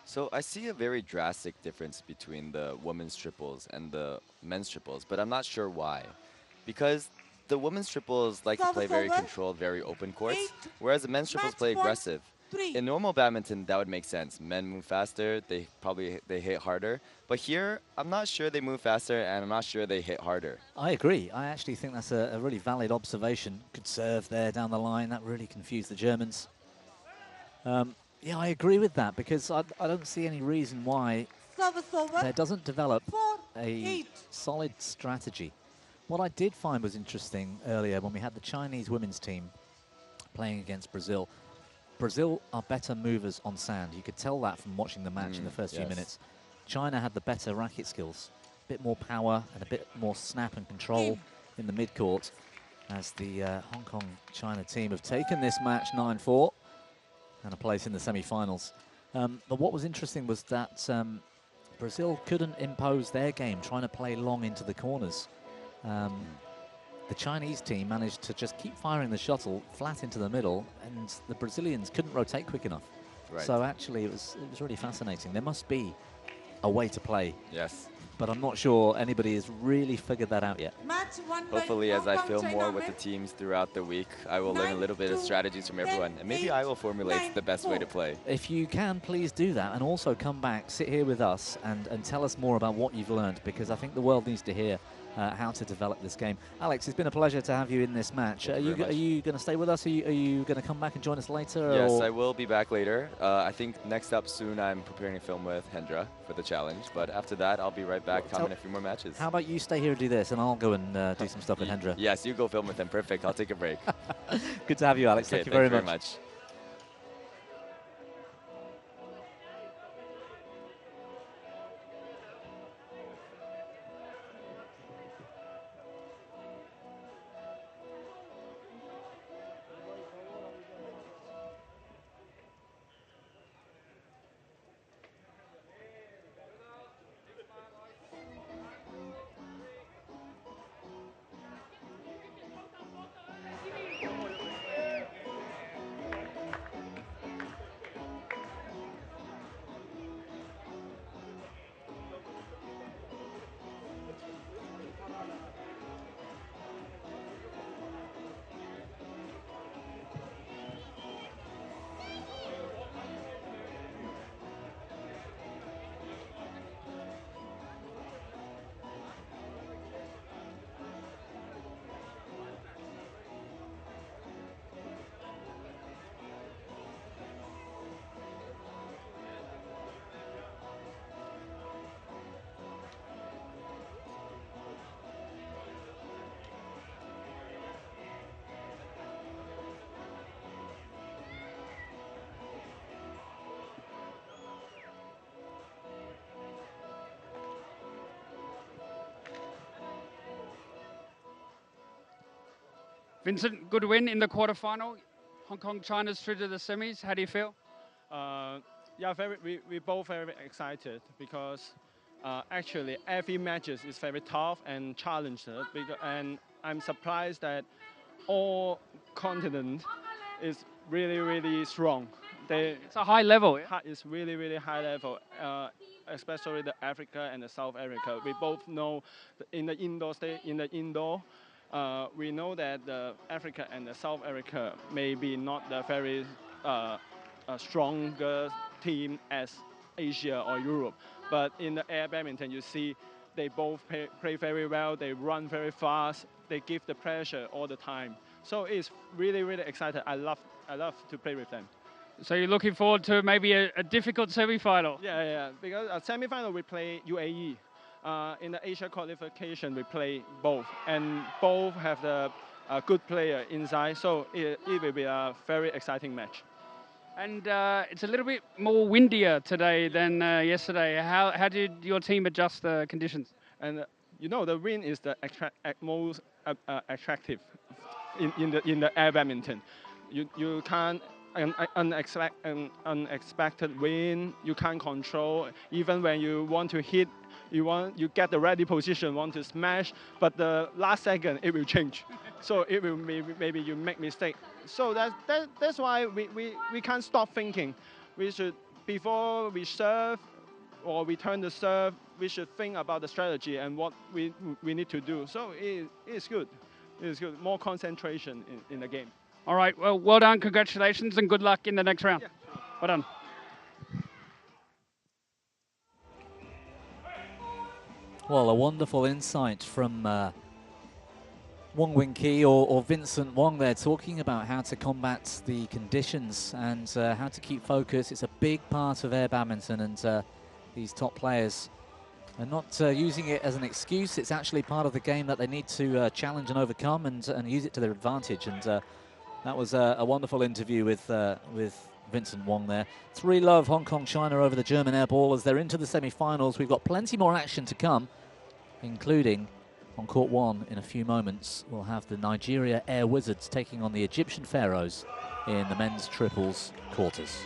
So I see a very drastic difference between the women's triples and the men's triples, but I'm not sure why. Because the women's triples like to play very controlled, very open courts, whereas the men's triples play aggressive. In normal badminton, that would make sense. Men move faster, they hit harder. But here, I'm not sure they move faster, and I'm not sure they hit harder. I agree. I actually think that's a really valid observation. Good serve there down the line. That really confused the Germans. Yeah, I agree with that, because I don't see any reason why there doesn't develop a solid strategy. What I did find was interesting earlier when we had the Chinese women's team playing against Brazil. Brazil are better movers on sand. You could tell that from watching the match in the first few minutes. China had the better racket skills, a bit more power and a bit more snap and control in the mid-court, as the Hong Kong China team have taken this match 9-4 and a place in the semi-finals. But what was interesting was that Brazil couldn't impose their game, trying to play long into the corners. The Chinese team managed to just keep firing the shuttle flat into the middle, and the Brazilians couldn't rotate quick enough. So actually it was really fascinating. There must be a way to play. Yes. But I'm not sure anybody has really figured that out yet. Hopefully, as I film more with the teams throughout the week, I will learn a little bit of strategies from everyone, and maybe I will formulate the best way to play. If you can, please do that, and also come back, sit here with us, and tell us more about what you've learned, because I think the world needs to hear how to develop this game. Alex, it's been a pleasure to have you in this match. Are you going to stay with us? Are you going to come back and join us later? Yes, or? I will be back later. I think next up soon I'm preparing a film with Hendra for the challenge, but after that I'll be right back, coming a few more matches. How about you stay here and do this, and I'll go and do some stuff with Hendra? Yes, you go film with him. Perfect. I'll take a break. Good to have you, Alex. Okay, thank you very much. Vincent, good win in the quarterfinal. Hong Kong, China's through to the semis. How do you feel? Yeah, we both very excited because actually every match is very tough and challenging. And I'm surprised that all continent is really strong. It's a high level. Yeah? It's really high level, especially the Africa and the South Africa. We both know in the indoor, we know that the Africa and the South Africa may be not the very stronger team as Asia or Europe, but in the air badminton, you see they both play very well. They run very fast. They give the pressure all the time. So it's really exciting. I love to play with them. So you're looking forward to maybe a difficult semi-final? Yeah. Because a semi-final we play UAE. In the Asia qualification we play both, and both have the good player inside. So it will be a very exciting match. And it's a little bit more windier today than yesterday. How did your team adjust the conditions? And the wind is the most attractive in the air badminton. You can't unexpected wind. You can't control. Even when you want to hit, you get the ready position, want to smash, but the last second it will change. So it will maybe you make mistake. So that's why we can't stop thinking. We should, before we serve or we turn the serve, we should think about the strategy and what we need to do. So it's good. It's good. More concentration in the game. All right. Well done. Congratulations and good luck in the next round. Yeah, sure. Well done. Well, a wonderful insight from Wong Wing Ki or Vincent Wong there, talking about how to combat the conditions and how to keep focus. It's a big part of air badminton, and these top players are not using it as an excuse. It's actually part of the game that they need to challenge and overcome and use it to their advantage. And that was a wonderful interview with Vincent Wong there. 3-love Hong Kong, China over the German air ball as they're into the semi-finals. We've got plenty more action to come, including on court 1 in a few moments. We'll have the Nigeria Air Wizards taking on the Egyptian Pharaohs in the men's triples quarters.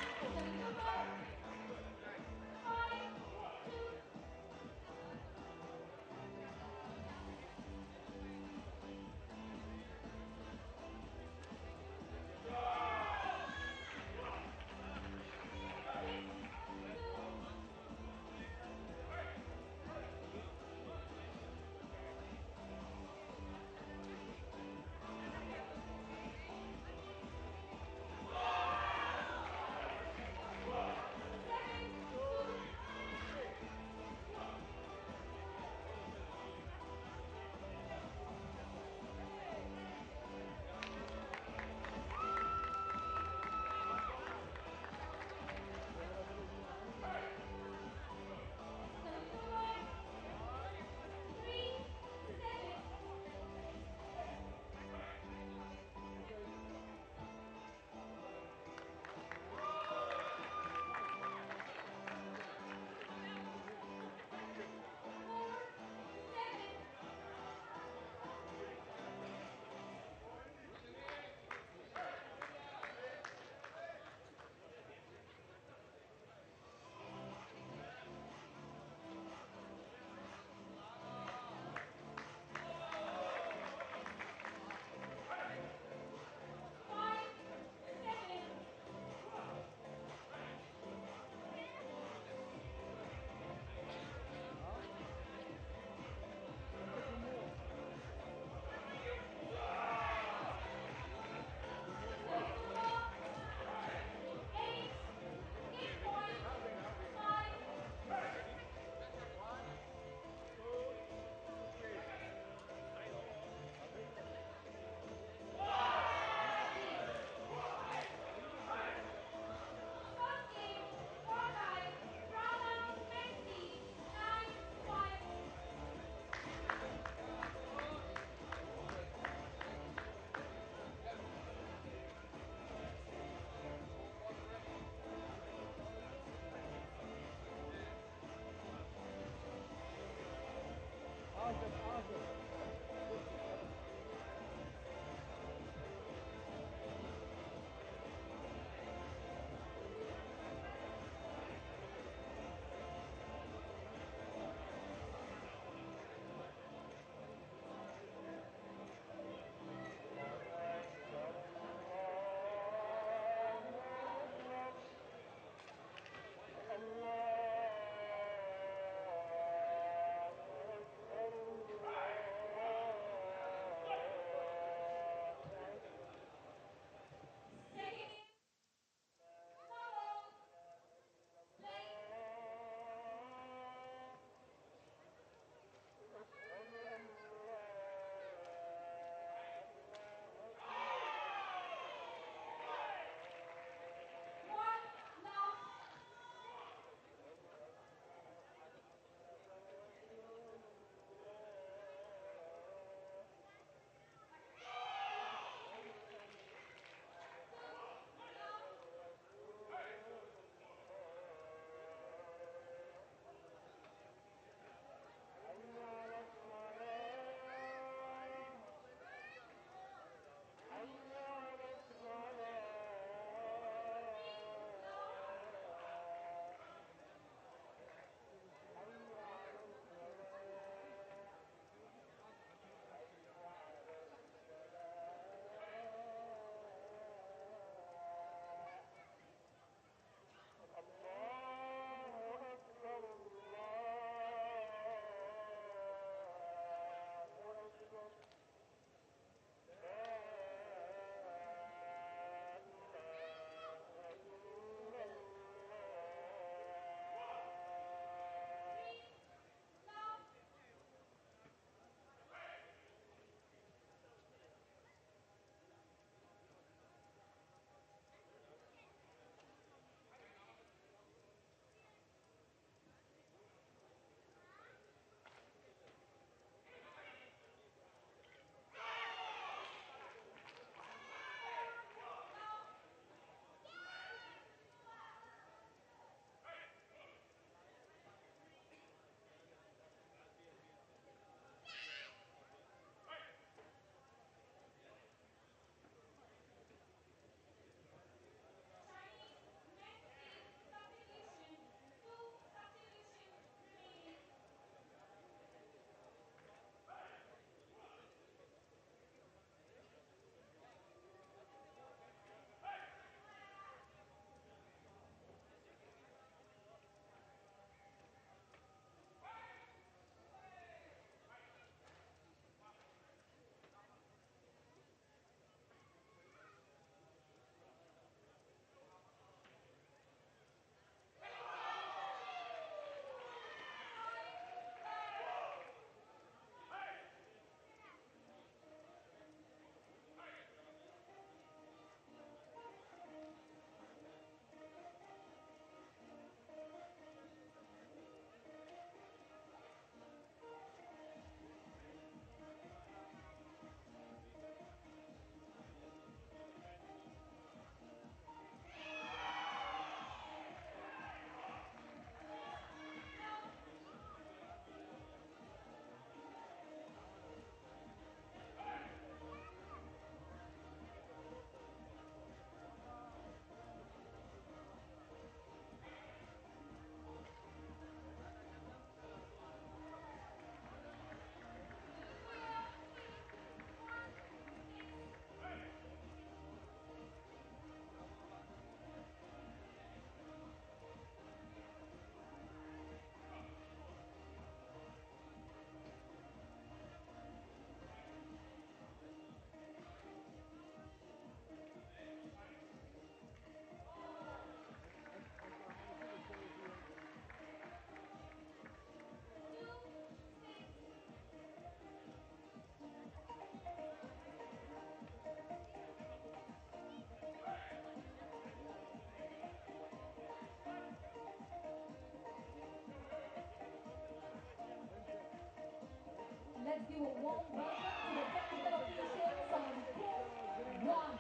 give a warm welcome to the technical officials on court 1.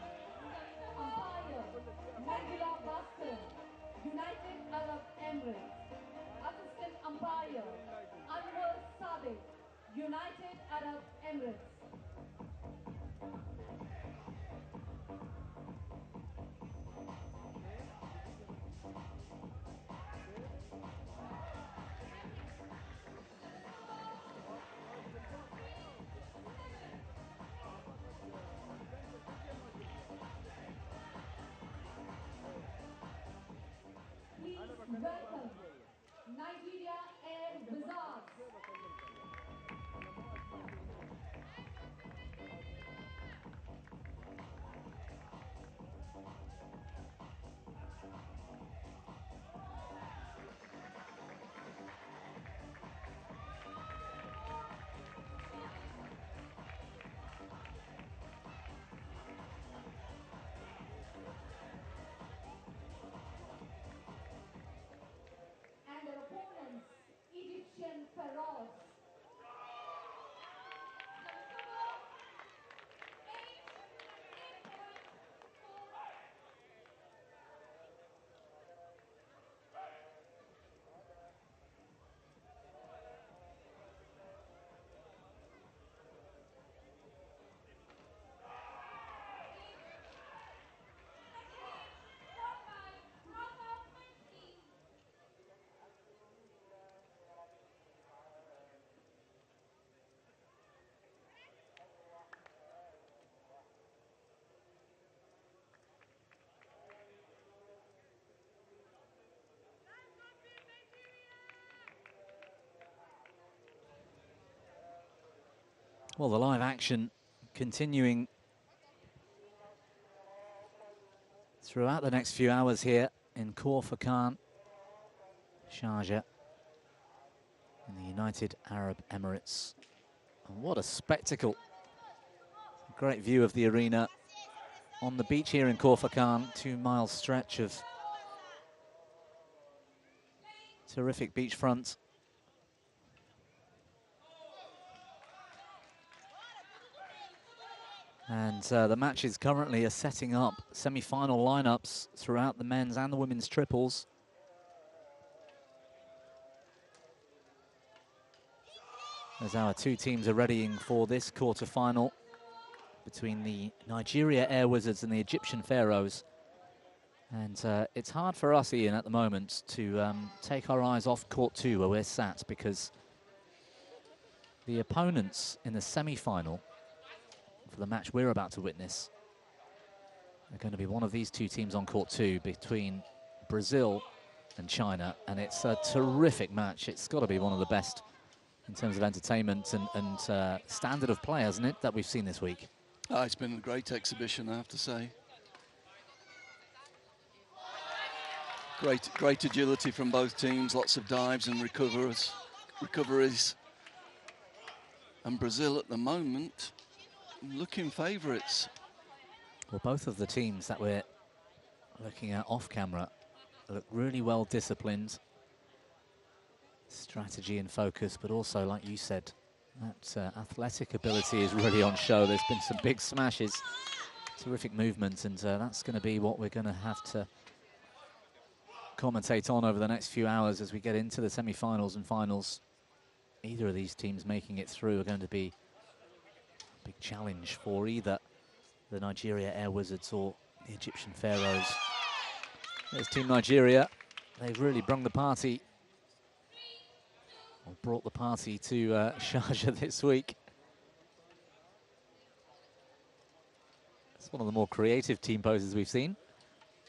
Umpire, Mandula Baston, United Arab Emirates. Assistant umpire, Anwar Sadiq, United Arab Emirates. Please welcome Nigeria Air Wizards. And their opponents, Egyptian Pharaohs. Well, the live action continuing throughout the next few hours here in Quarterfinals, Sharjah, in the United Arab Emirates. And what a spectacle. Great view of the arena on the beach here in Quarterfinals, 2-mile stretch of terrific beachfront. And the matches currently are setting up semi-final lineups throughout the men's and the women's triples. As our two teams are readying for this quarter-final between the Nigeria Air Wizards and the Egyptian Pharaohs. And it's hard for us, Ian, at the moment to take our eyes off court 2 where we're sat, because the opponents in the semi-final for the match we're about to witness are going to be one of these two teams on court 2 between Brazil and China, and it's a terrific match. It's got to be one of the best in terms of entertainment and standard of play, hasn't it, that we've seen this week? Oh, it's been a great exhibition, I have to say. Great agility from both teams, lots of dives and recoveries. And Brazil at the moment looking favourites. Well, both of the teams that we're looking at off camera look really well disciplined. Strategy and focus, but also, like you said, that athletic ability is really on show. There's been some big smashes, terrific movement, and that's going to be what we're going to have to commentate on over the next few hours as we get into the semi-finals and finals. Either of these teams making it through are going to be a big challenge for either the Nigeria Air Wizards or the Egyptian Pharaohs. There's Team Nigeria. They've really brung the party, or brought the party to Sharjah this week. It's one of the more creative team poses we've seen.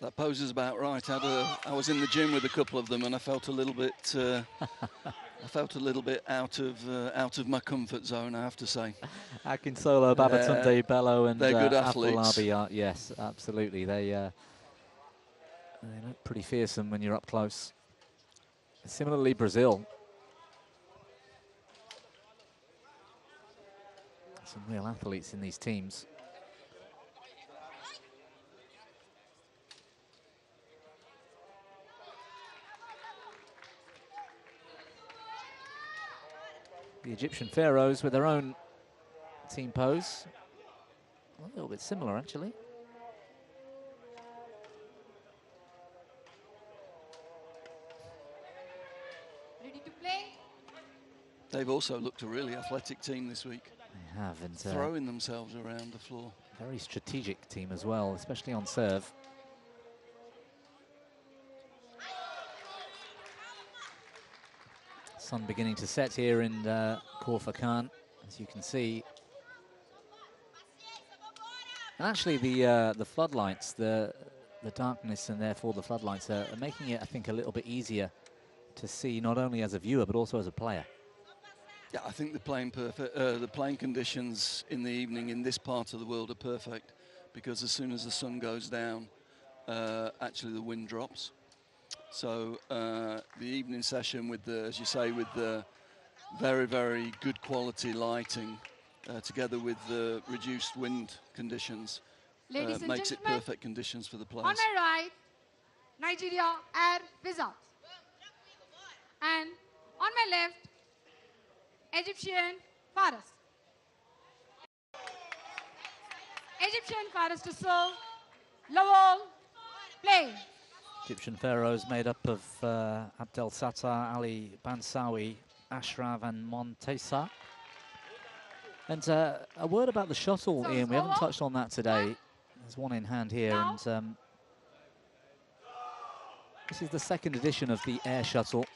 That pose is about right. I was in the gym with a couple of them, and I felt a little bit. I felt a little bit out of my comfort zone, I have to say. Akinsolo, Babatunde, Bello, and they're good athletes. Afolabi, yes, absolutely. They look pretty fearsome when you're up close. Similarly, Brazil. Some real athletes in these teams. The Egyptian Pharaohs with their own team pose. A little bit similar, actually. Ready to play? They've also looked a really athletic team this week. They have, and throwing themselves around the floor. Very strategic team as well, especially on serve. Sun beginning to set here in Quarterfinals, as you can see. And actually, the floodlights, the darkness, and therefore the floodlights are making it, I think, a little bit easier to see, not only as a viewer but also as a player. Yeah, I think the playing conditions in the evening in this part of the world are perfect, because as soon as the sun goes down, actually the wind drops. So the evening session with the, as you say, with the very, very good quality lighting, together with the reduced wind conditions, makes it perfect conditions for the players. On my right, Nigeria Air Wizards. And on my left, Egyptian Forest. Egyptian Forest to serve. Lawal, play. Egyptian Pharaohs made up of Abdel Sattar, Ali Bansawi, Ashraf and Montesa. And a word about the shuttle, Ian. We haven't touched on that today. There's one in hand here, and this is the second edition of the air shuttle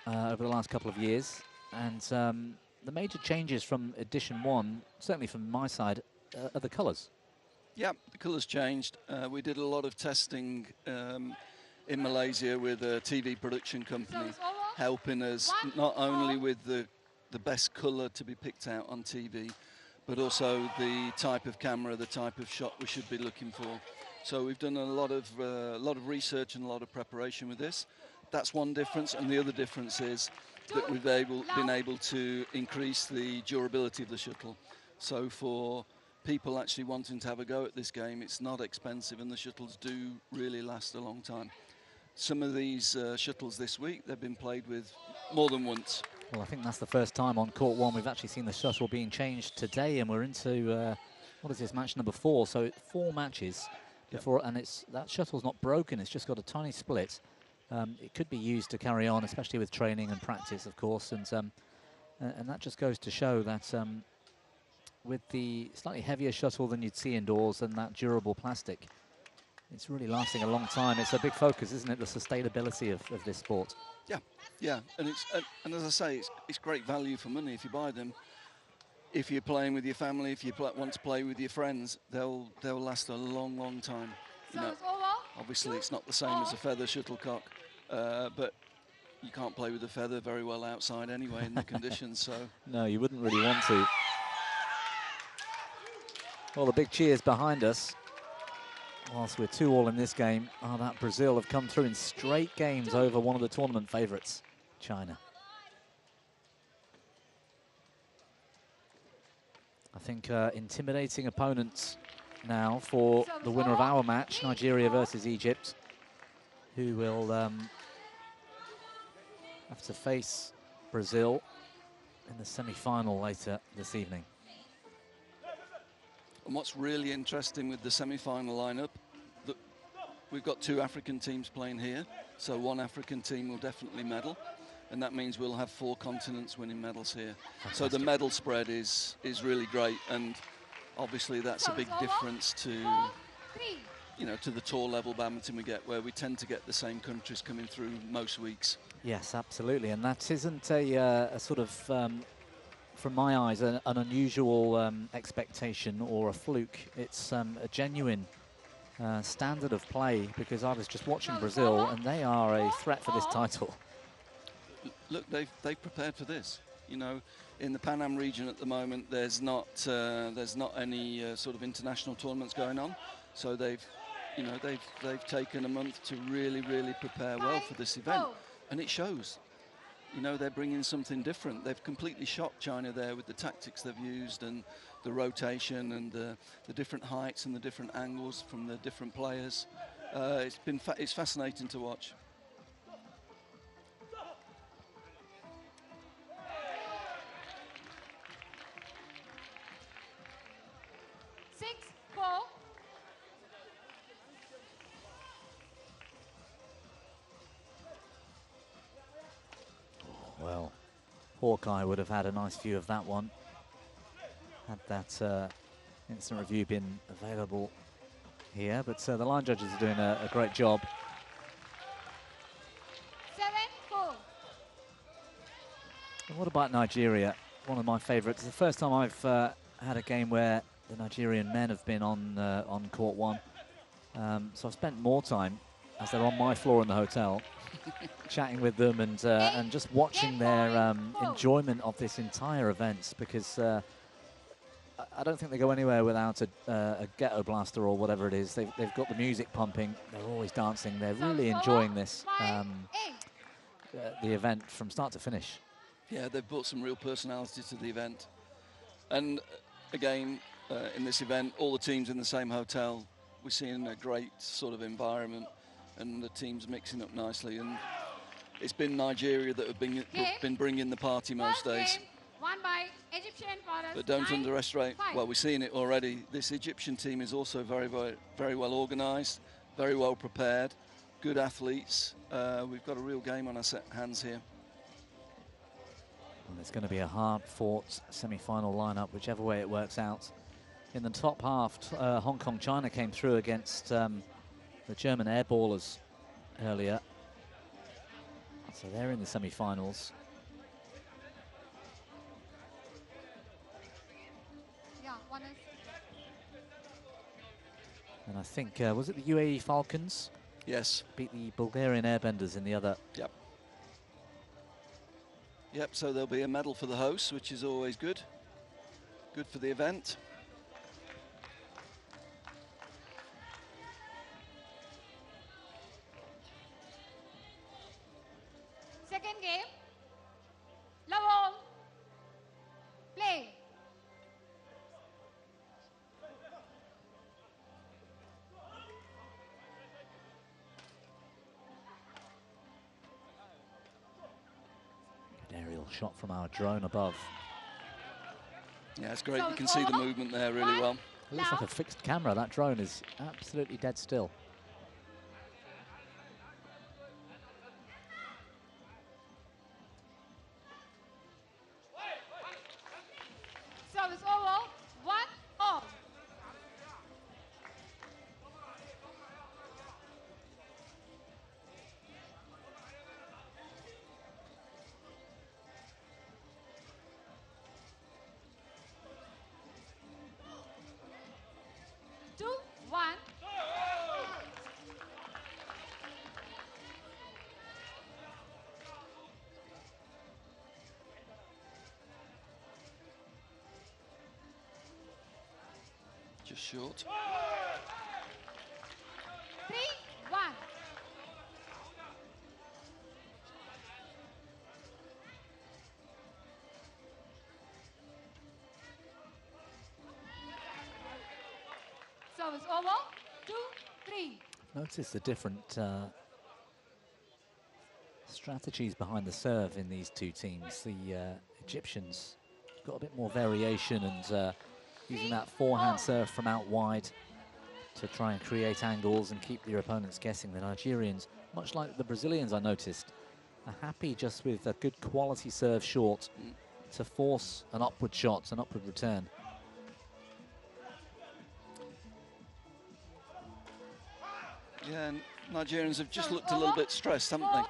over the last couple of years. And the major changes from edition 1, certainly from my side, are the colours. Yeah, the colours changed. We did a lot of testing in Malaysia with a TV production company, helping us not only with the best colour to be picked out on TV, but also the type of camera, the type of shot we should be looking for. So we've done a lot of research and a lot of preparation with this. That's one difference, and the other difference is that we've been able to increase the durability of the shuttle. So for people actually wanting to have a go at this game, it's not expensive, and the shuttles do really last a long time. Some of these shuttles this week, they've been played with more than once. Well, I think that's the first time on court 1 we've actually seen the shuttle being changed today, and we're into, what is this, match number 4, so 4 matches before, and that shuttle's not broken, it's just got a tiny split. It could be used to carry on, especially with training and practice, of course, and that just goes to show that with the slightly heavier shuttle than you'd see indoors and that durable plastic, it's really lasting a long time. It's a big focus, isn't it, the sustainability of this sport? Yeah, and as I say, it's great value for money if you buy them. If you're playing with your family, if you want to play with your friends, they'll last a long, long time. You know, obviously it's not the same as a feather shuttlecock, but you can't play with a feather very well outside anyway in the conditions. So no, you wouldn't really want to. Well, the big cheers behind us, whilst we're 2-all in this game, are that Brazil have come through in straight games over one of the tournament favourites, China. I think intimidating opponents now for the winner of our match, Nigeria versus Egypt, who will have to face Brazil in the semi-final later this evening. And what's really interesting with the semi-final lineup, we've got 2 African teams playing here, so 1 African team will definitely medal, and that means we'll have 4 continents winning medals here. Fantastic. So the medal spread is really great, and obviously that's a big difference to, you know, to the tour level badminton we get, where we tend to get the same countries coming through most weeks. Yes, absolutely, and that isn't a sort of, from my eyes, an unusual expectation or a fluke. It's a genuine standard of play, because I was just watching Brazil, and they are a threat for this title. Look, they've prepared for this. You know, in the Pan Am region at the moment, there's not any sort of international tournaments going on, so they've taken a month to really prepare well for this event, and it shows. You know, they're bringing something different. They've completely shocked China there with the tactics they've used and the rotation and the different heights and the different angles from the different players. It's fascinating to watch. Hawkeye would have had a nice view of that one. Had that instant review been available here, but the line judges are doing a great job. 7-4. And what about Nigeria? One of my favourites. It's the first time I've had a game where the Nigerian men have been on court one. So I've spent more time, as they're on my floor in the hotel, chatting with them and just watching their enjoyment of this entire event, because I don't think they go anywhere without a ghetto blaster or whatever it is. They've got the music pumping. They're always dancing. They're really enjoying this, the event from start to finish. Yeah, they've brought some real personality to the event. And again, in this event, all the teams in the same hotel. We're seeing a great sort of environment, and the teams mixing up nicely. And it's been Nigeria that have been bringing the party most days. Won by Egyptian Forest. But don't underestimate, well, we're seeing it already. This Egyptian team is also very well organised, very well prepared, good athletes. We've got a real game on our hands here. And it's going to be a hard-fought semi-final lineup, whichever way it works out. In the top half, Hong Kong, China came through against the German airballers earlier. So they're in the semi-finals. Yeah, one is. And I think, was it the UAE Falcons? Yes. Beat the Bulgarian airbenders in the other. Yep. Yep, so there'll be a medal for the hosts, which is always good. Good for the event. Second game. Love all. Play. Good aerial shot from our drone above. Yeah, it's great. You can see the movement there really well. It looks like a fixed camera. That drone is absolutely dead still. Service over. 1-all. Two, one. Just short. 3-1. Service over. 2-3. Notice the different strategies behind the serve in these two teams. The Egyptians got a bit more variation and using that forehand serve from out wide to try and create angles and keep their opponents guessing. The Nigerians, much like the Brazilians I noticed, are happy just with a good quality serve short to force an upward shot, an upward return. Yeah, and Nigerians have just looked a little bit stressed, haven't they?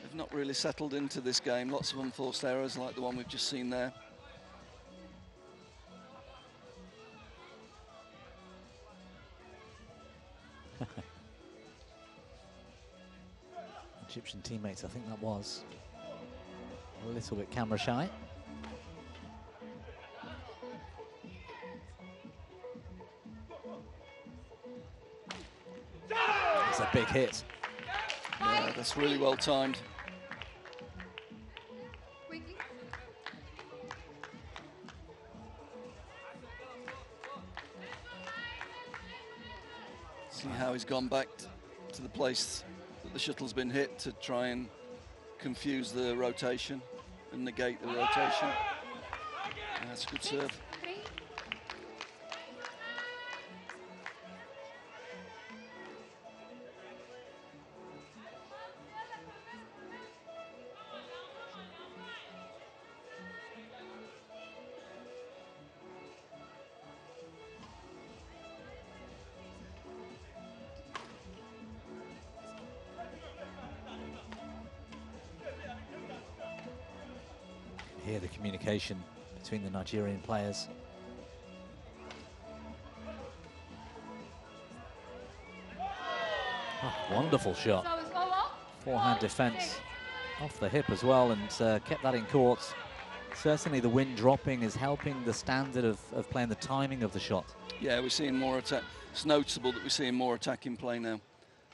They've not really settled into this game. Lots of unforced errors like the one we've just seen there. Egyptian teammates, I think that was a little bit camera shy. It's a big hit. Yeah, that's really well timed. See how he's gone back to the place that the shuttle's been hit to try and confuse the rotation and negate the rotation. That's a good serve. Hear the communication between the Nigerian players. Oh, wonderful shot. So it's over. Forehand defense off the hip as well, and kept that in court. Certainly the wind dropping is helping the standard of playing the timing of the shot. Yeah, we're seeing more attack. It's noticeable that we're seeing more attacking play now.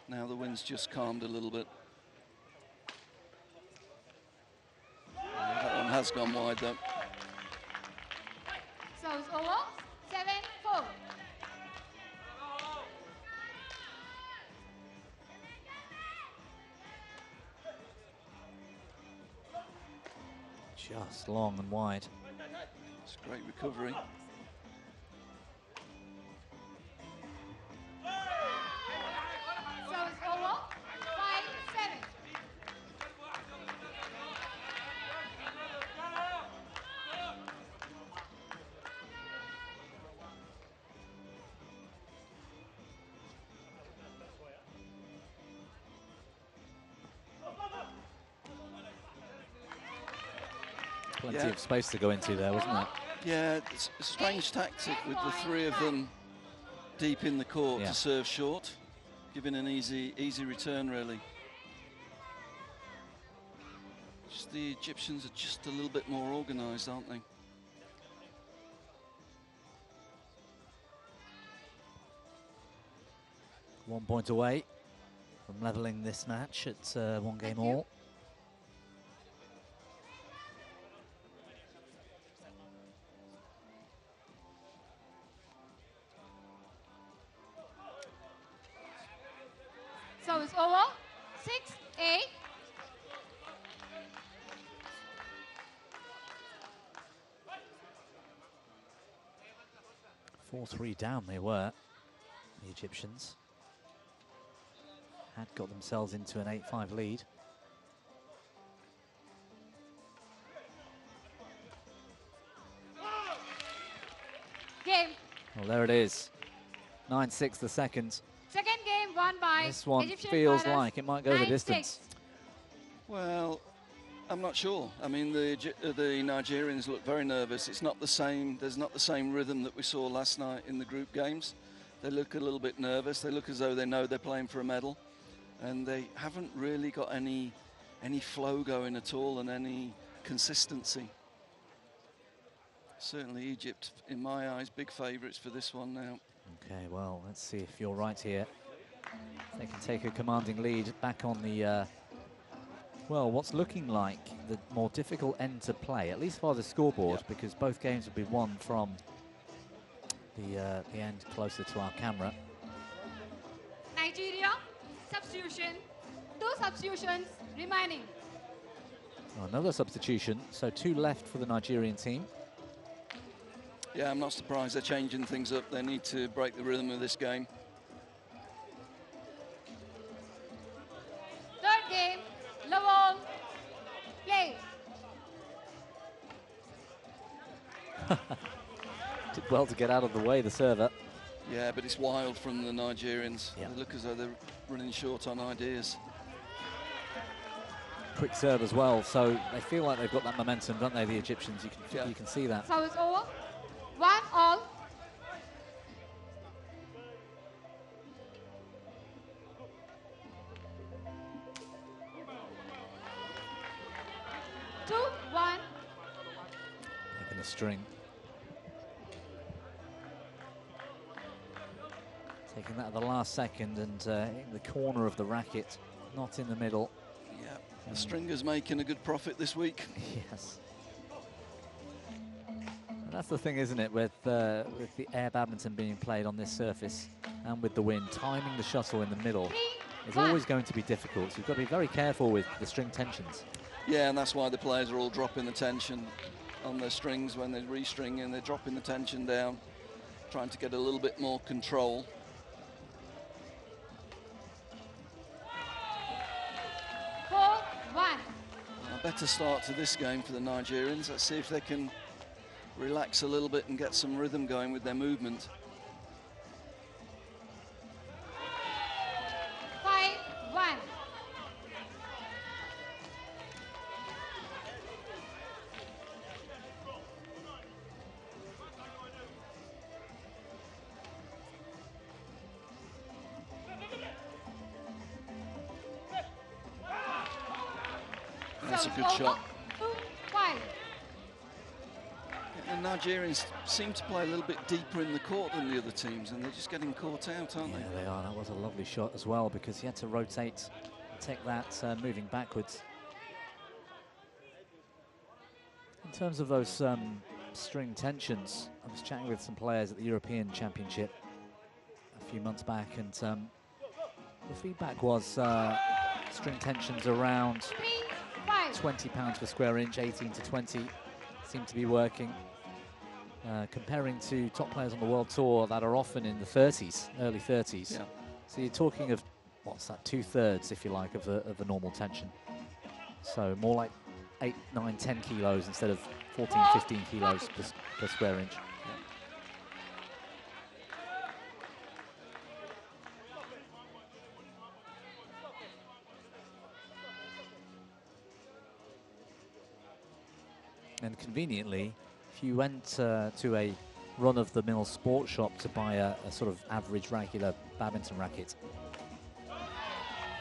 Now the wind's just calmed a little bit. That one has gone wide though. So it's over. 7-4. Just long and wide. It's a great recovery. So it's over. 5-7. Plenty of space to go into there, wasn't it? Yeah, it's a strange tactic with the three of them deep in the court to serve short, giving an easy return really. Just the Egyptians are just a little bit more organised, aren't they? One point away from levelling this match at one game all. So it's over. 6-8. Four-3 down they were, the Egyptians. Had got themselves into an 8-5 lead. Game. Well, there it is. 9-6 the second. Second game won by This one Egyptian feels fighters. like it might go the 9-6. distance. Well, I'm not sure. I mean, the Nigerians look very nervous. It's not the same. There's not the same rhythm that we saw last night in the group games. They look a little bit nervous. They look as though they know they're playing for a medal, and they haven't really got any flow going at all and any consistency. Certainly Egypt, in my eyes, big favourites for this one now. Okay, well, let's see if you're right here. They can take a commanding lead back on the, well, what's looking like the more difficult end to play, at least for the scoreboard, because both games will be won from the end closer to our camera. Nigeria, substitution. 2 substitutions remaining. Oh, another substitution, so 2 left for the Nigerian team. Yeah, I'm not surprised they're changing things up. They need to break the rhythm of this game. Third game, Lowell, play. Did well to get out of the way, the server. Yeah, but it's wild from the Nigerians. They look as though they're running short on ideas. Quick serve as well, so they feel like they've got that momentum, don't they, the Egyptians? You can see that. So it's over. 1-all. Two, 1. Making a string. Taking that at the last second and in the corner of the racket, not in the middle. Yeah, the stringer's making a good profit this week. Yes. And that's the thing, isn't it, with the air badminton being played on this surface and with the wind, timing the shuttle in the middle is always going to be difficult. So you've got to be very careful with the string tensions. Yeah, and that's why the players are all dropping the tension on their strings when they're restringing. They're dropping the tension down, trying to get a little bit more control. A better start to this game for the Nigerians. Let's see if they can relax a little bit and get some rhythm going with their movement. 5-1. That's a Service good over. shot. 2-5. And Nigerians seem to play a little bit deeper in the court than the other teams, and they're just getting caught out, aren't Yeah, they are. That was a lovely shot as well, because he had to rotate, take that moving backwards. In terms of those string tensions, I was chatting with some players at the European Championship a few months back, and the feedback was string tensions around 20 pounds per square inch, 18 to 20 seem to be working. Comparing to top players on the World Tour that are often in the 30s, early 30s. Yeah. So you're talking of, what's that, 2/3, if you like, of the normal tension. So more like 8, 9, 10 kilos instead of 14, 15 kilos per square inch. And conveniently, if you went to a run-of-the-mill sports shop to buy a sort of average regular badminton racket,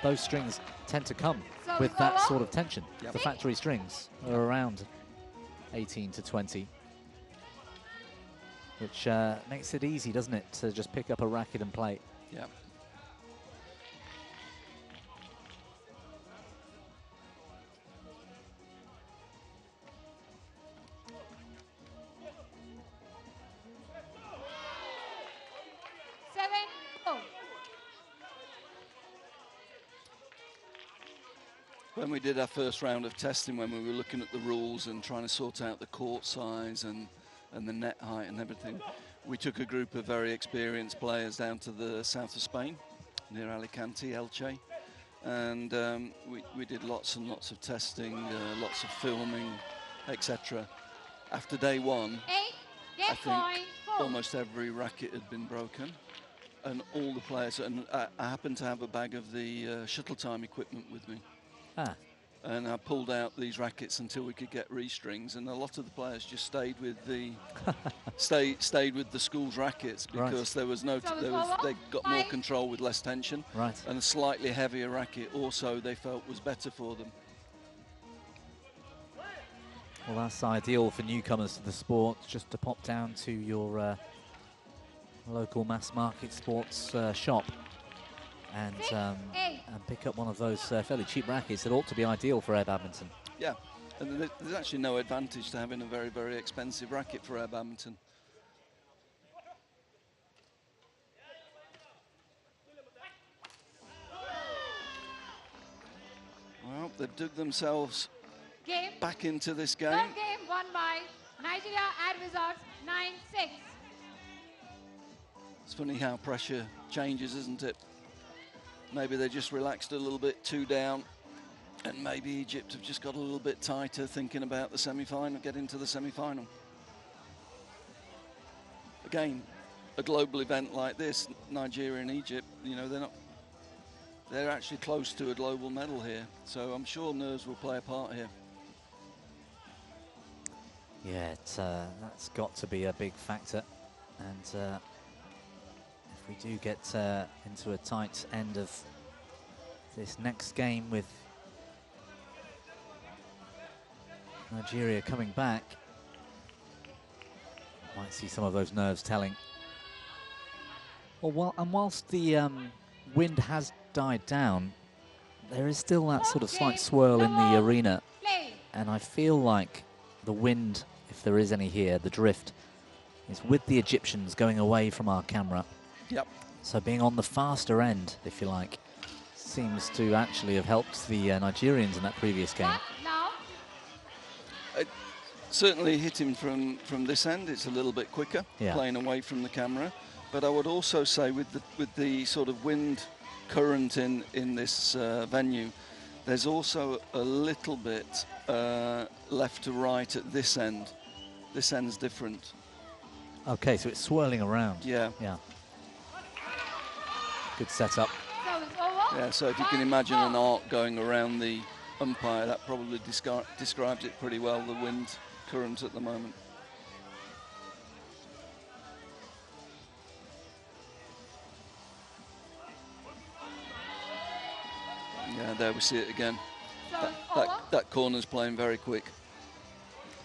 those strings tend to come with that sort of tension. Yep. The factory strings are around 18 to 20, which makes it easy, doesn't it, to just pick up a racket and play. Yeah. When we did our first round of testing, when we were looking at the rules and trying to sort out the court size and the net height and everything, we took a group of very experienced players down to the south of Spain, near Alicante, Elche, and we did lots and lots of testing, lots of filming, etc. After day one, I think almost every racket had been broken, and all the players, and I happened to have a bag of the shuttle time equipment with me. Ah. And I pulled out these rackets until we could get restrings, and a lot of the players just stayed with the stayed with the school's rackets because there was no they got more control with less tension. Right. And a slightly heavier racket also they felt was better for them. Well, that's ideal for newcomers to the sport, just to pop down to your local mass market sports shop and pick up one of those fairly cheap rackets that ought to be ideal for air badminton. Yeah, and there's actually no advantage to having a very, very expensive racket for air badminton. Well, they've dug themselves back into this game. Third game won by Nigeria Air Wizards 9-6. It's funny how pressure changes, isn't it? Maybe they just relaxed a little bit too down, and maybe Egypt have just got a little bit tighter thinking about the semi-final, getting to the semi-final. Again, a global event like this, Nigeria and Egypt, you know, they're actually close to a global medal here, so I'm sure nerves will play a part here. Yeah, that's got to be a big factor, and we do get into a tight end of this next game with Nigeria coming back, might see some of those nerves telling. Well, and whilst the wind has died down, there is still that sort of slight swirl in the arena, and I feel like the wind, if there is any here, the drift, is with the Egyptians going away from our camera. Yep. So being on the faster end, if you like, seems to actually have helped the Nigerians in that previous game. It certainly hit him from this end. It's a little bit quicker, playing away from the camera. But I would also say with the sort of wind current in this venue, there's also a little bit left to right at this end. This end's different. Okay, so it's swirling around. Yeah. Yeah. Good setup. Yeah, so if you can imagine an arc going around the umpire, that probably describes it pretty well, the wind current at the moment. Yeah, there we see it again. That that corner's playing very quick.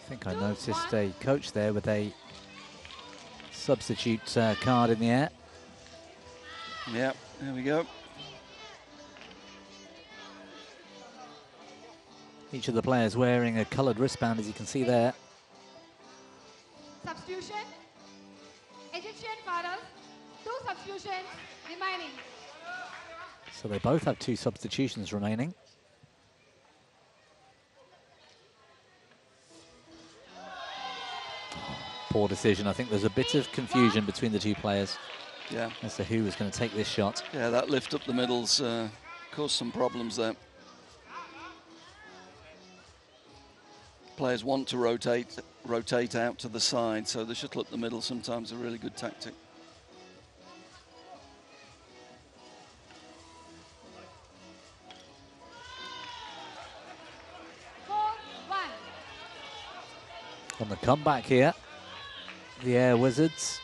I think I noticed a coach there with a substitute card in the air. Yeah, there we go. Each of the players wearing a coloured wristband, as you can see there. Substitution. Egyptian finals. 2 substitutions remaining. So they both have 2 substitutions remaining. Poor decision. I think there's a bit of confusion between the 2 players. Yeah. As to who was going to take this shot. Yeah, that lift up the middle's caused some problems there. Players want to rotate out to the side, so the shuttle up the middle sometimes a really good tactic. On the comeback here, the Air Wizards.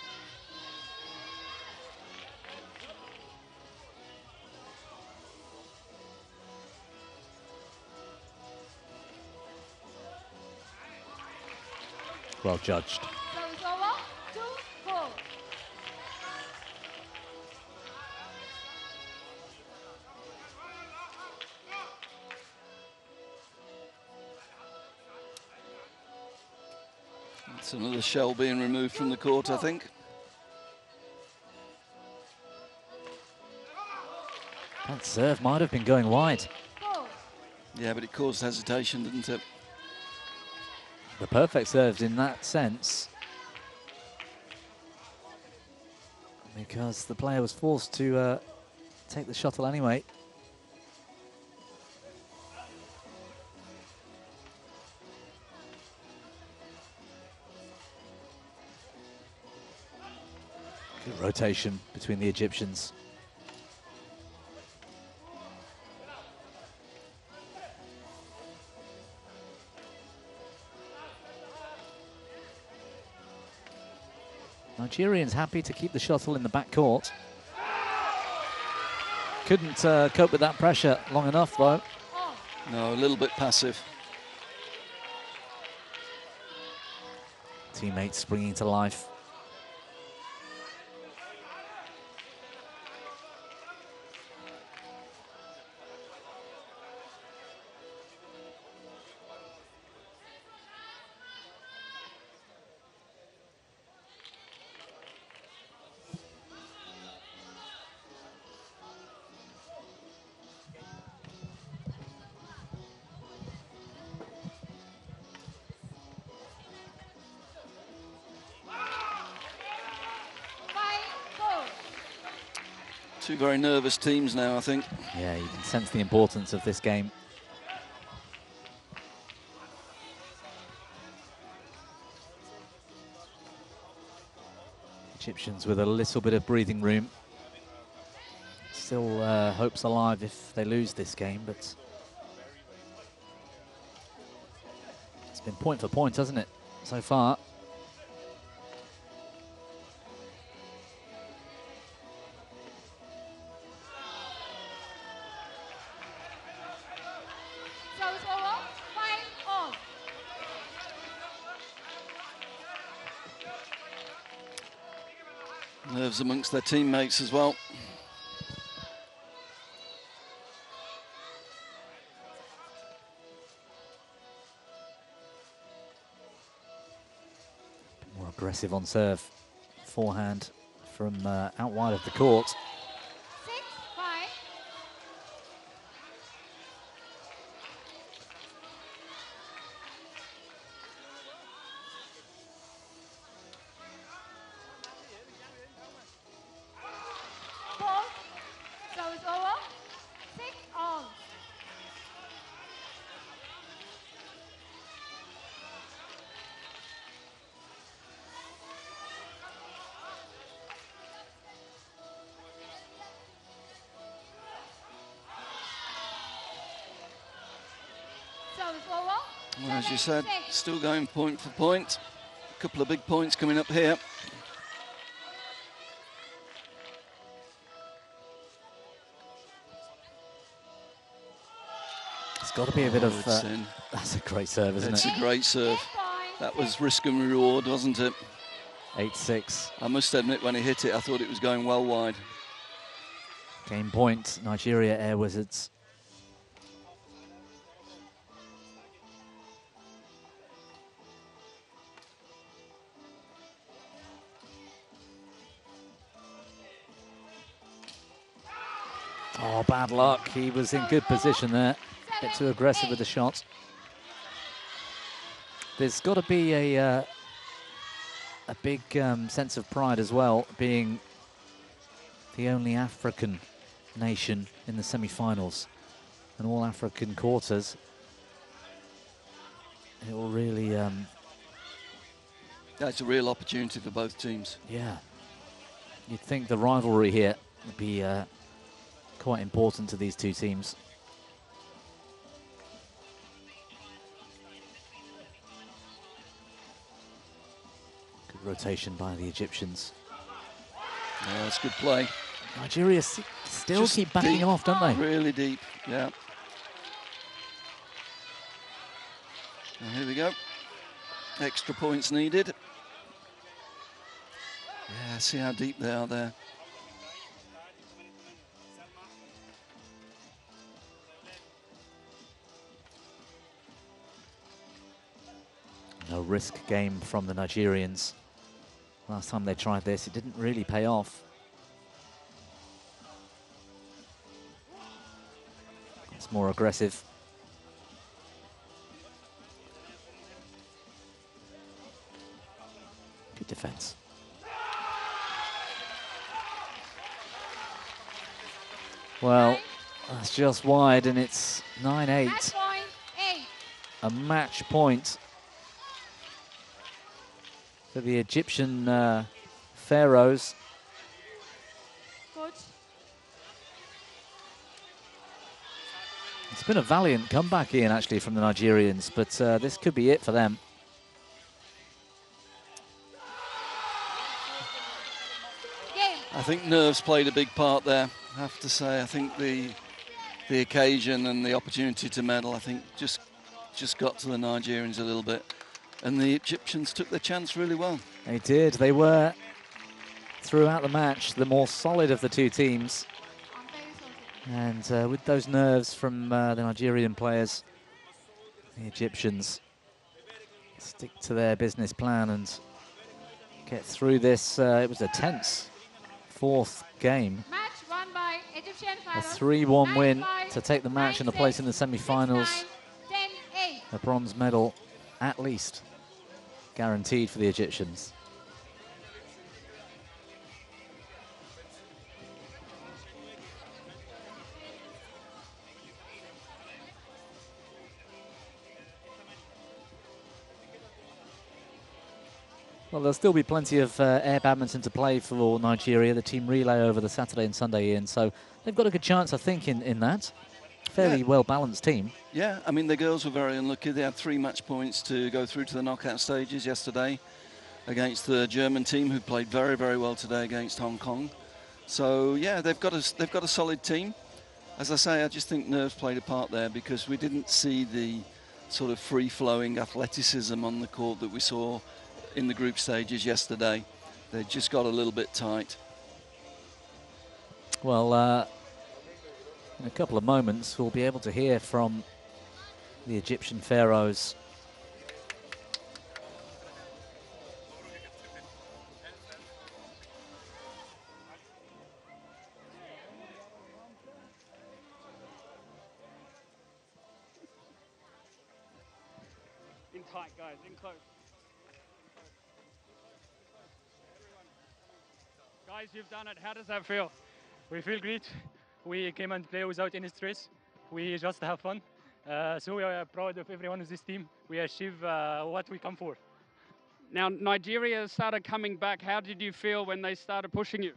Well judged. Service over. 2-4. It's another shell being removed from the court, I think. That serve might have been going wide. Yeah, but it caused hesitation, didn't it? The perfect serves in that sense, because the player was forced to take the shuttle anyway. Good rotation between the Egyptians. Nigerians happy to keep the shuttle in the back court. Couldn't cope with that pressure long enough, though. No, a little bit passive. Teammates springing to life. Two very nervous teams now, I think. Yeah, you can sense the importance of this game. Egyptians with a little bit of breathing room. Still hopes alive if they lose this game, but it's been point for point, hasn't it, so far? Nerves amongst their teammates as well. More aggressive on serve. Forehand from out wide of the court. 6-5. Service over. 6-all. Service over. Well, as you said, still going point for point. A couple of big points coming up here. It's got to be a bit of... sin. That's a great serve, isn't it? It's a great serve. That was risk and reward, wasn't it? 8-6. I must admit, when he hit it, I thought it was going well wide. Game point, Nigeria Air Wizards. Oh, bad luck. He was in good position there. A bit too aggressive with the shot. There's got to be a big sense of pride as well, being the only African nation in the semi-finals and all African quarters. It will really... That's a real opportunity for both teams. Yeah. You'd think the rivalry here would be quite important to these two teams. Good rotation by the Egyptians. Yeah, that's good play. Nigeria still Just keep backing deep, off, don't they? Really deep, yeah. And here we go. Extra points needed. Yeah, see how deep they are there. No risk game from the Nigerians. Last time they tried this, it didn't really pay off. It's more aggressive. Good defense. Well, that's just wide, and it's 9-8. A match point for the Egyptian Pharaohs. Coach. It's been a valiant comeback, Ian, actually, from the Nigerians, but this could be it for them. I think nerves played a big part there, I have to say. I think the occasion and the opportunity to medal, I think, just got to the Nigerians a little bit. And the Egyptians took their chance really well. They did. They were, throughout the match, the more solid of the two teams. And with those nerves from the Nigerian players, the Egyptians stick to their business plan and get through this. It was a tense fourth game. Match won by Egyptian A Pharaohs. 3-1 win 9-5, to take the match and a place in the semi-finals. 10-8. A bronze medal, at least, guaranteed for the Egyptians. Well, there'll still be plenty of air badminton to play for Nigeria, the team relay over the Saturday and Sunday, Ian. So they've got a good chance, I think, in that. Fairly well-balanced team. Yeah, I mean, the girls were very unlucky. They had 3 match points to go through to the knockout stages yesterday against the German team, who played very, very well today against Hong Kong. So, yeah, they've got a solid team. As I say, I just think nerves played a part there because we didn't see the sort of free-flowing athleticism on the court that we saw in the group stages yesterday. They just got a little bit tight. Well, in a couple of moments, we'll be able to hear from the Egyptian Pharaohs. In tight, guys, in close. Guys, you've done it. How does that feel? We feel great. We came and play without any stress. We just have fun. So we are proud of everyone of this team. We achieve what we come for. Now, Nigeria started coming back. How did you feel when they started pushing you?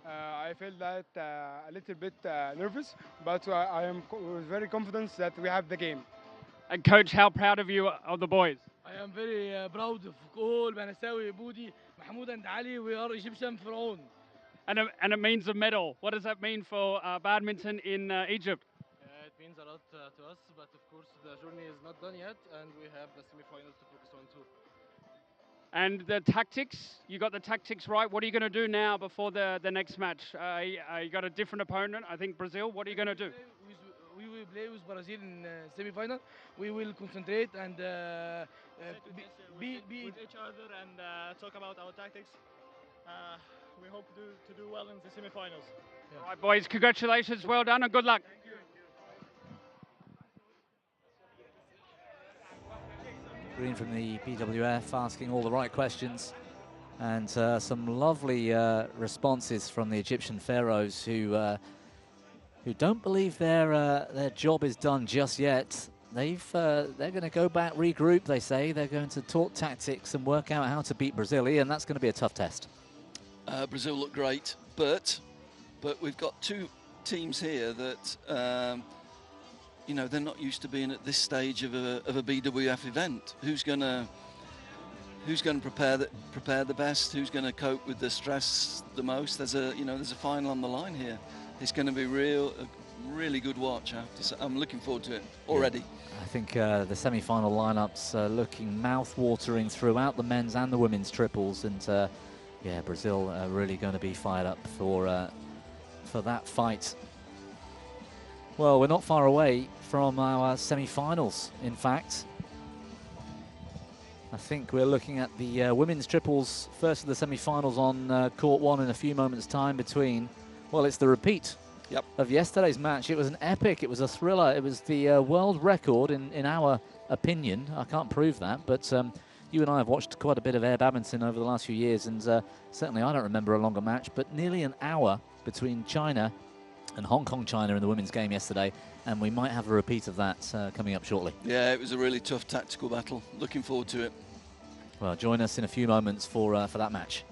I felt that a little bit nervous, but I am very confident that we have the game. And Coach, how proud of you of the boys? I am very proud of all Banasawi, Budi, Mahmoud and Ali. We are Egyptian Pharaoh. And it means a medal. What does that mean for badminton in Egypt? It means a lot to us, but of course the journey is not done yet, and we have the semi-finals to focus on too. And the tactics, you got the tactics right. What are you going to do now before the next match? You got a different opponent, I think Brazil. What are you going to do? We will play with Brazil in semi-final. We will concentrate and be with each other and talk about our tactics. We hope to do well in the semi-finals. Yeah. All right, boys, congratulations, well done, and good luck. Green from the BWF asking all the right questions, and some lovely responses from the Egyptian pharaohs who don't believe their job is done just yet. They're going to go back, regroup. They say they're going to talk tactics and work out how to beat Brazil, and that's going to be a tough test. Brazil look great, but we've got two teams here that. You know, they're not used to being at this stage of a BWF event. Who's going to prepare the best? Who's going to cope with the stress the most? There's a final on the line here. It's going to be a really good watch. I have to say. I'm looking forward to it already. Yeah. I think the semi-final lineups looking mouth-watering throughout the men's and the women's triples, and yeah, Brazil are really going to be fired up for that fight. Well, we're not far away from our semi-finals, in fact. I think we're looking at the women's triples, first of the semi-finals on court one in a few moments' time between, well, it's the repeat of yesterday's match. It was an epic, it was a thriller, it was the world record in our opinion. I can't prove that, but you and I have watched quite a bit of air badminton over the last few years, and certainly I don't remember a longer match, but nearly an hour between China and Hong Kong China in the women's game yesterday, and we might have a repeat of that coming up shortly. Yeah, it was a really tough tactical battle. Looking forward to it. Well, join us in a few moments for that match.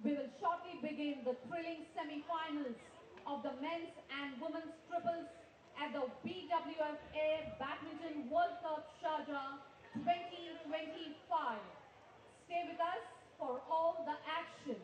We will shortly begin the thrilling semi-finals of the men's and women's triples at the BWF AirBadminton World Cup Sharjah 2025. Stay with us for all the action.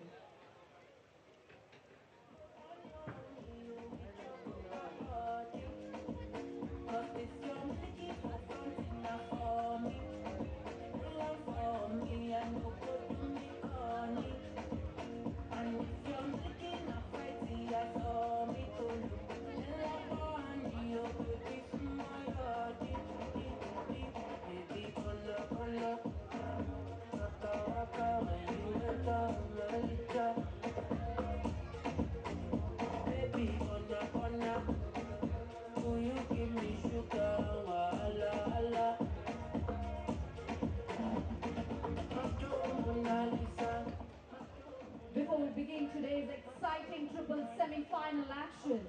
Before we begin today's exciting triple semi-final action,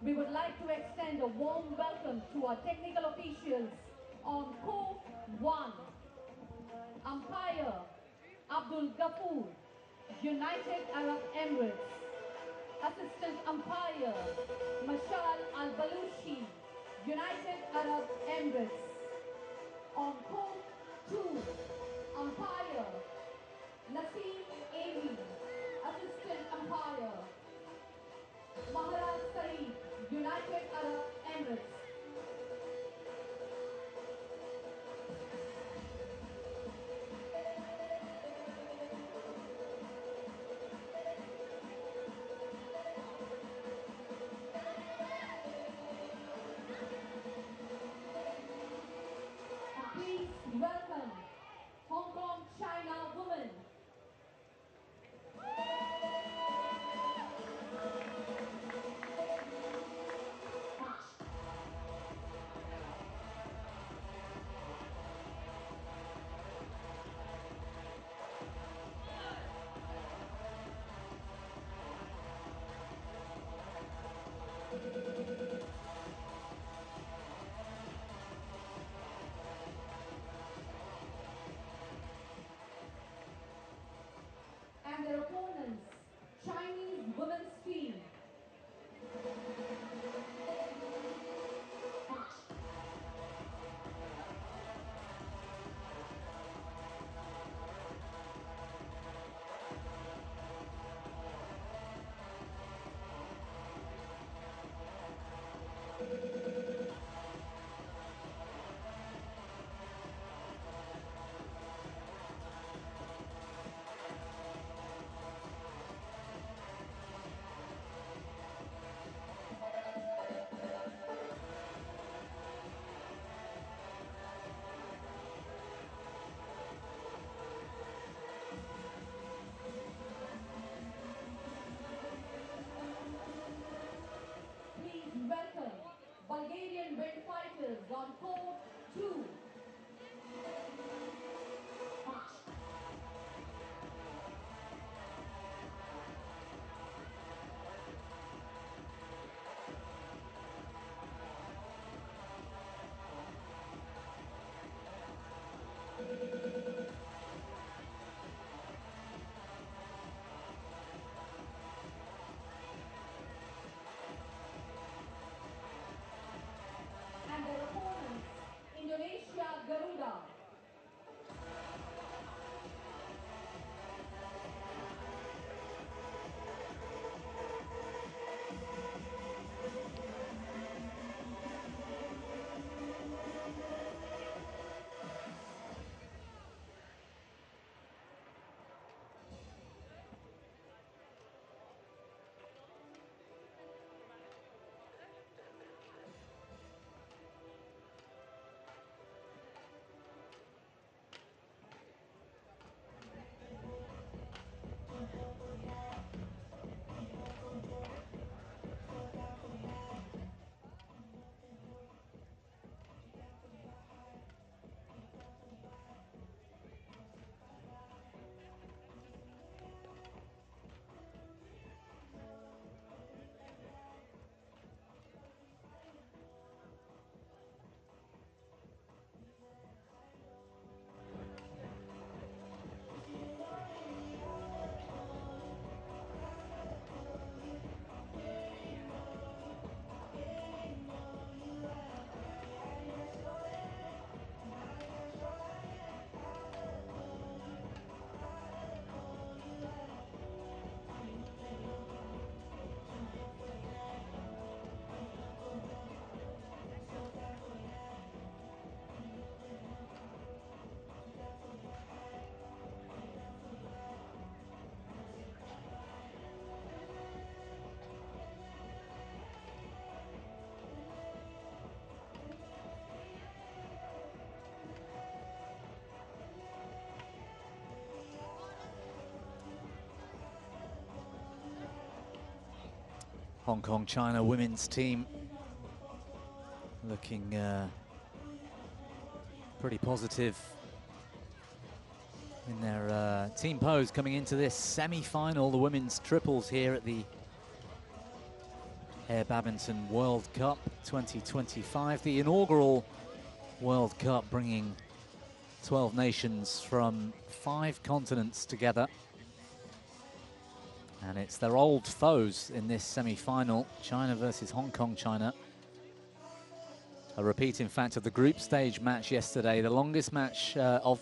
we would like to extend a warm welcome to our technical officials on Court 1. Umpire Abdul Ghafoor, United Arab Emirates. Assistant Umpire Mashal Al-Balushi, United Arab Emirates. On Court 2, Umpire Naseem Avi, Assistant Umpire Maharaj Saeed, United Arab Emirates. Please welcome Hong Kong, China women. Hong Kong China women's team looking pretty positive in their team pose coming into this semi-final, the women's triples here at the AirBadminton World Cup 2025, the inaugural World Cup bringing 12 nations from 5 continents together. And it's their old foes in this semi-final, China versus Hong Kong China. A repeat, in fact, of the group stage match yesterday, the longest match of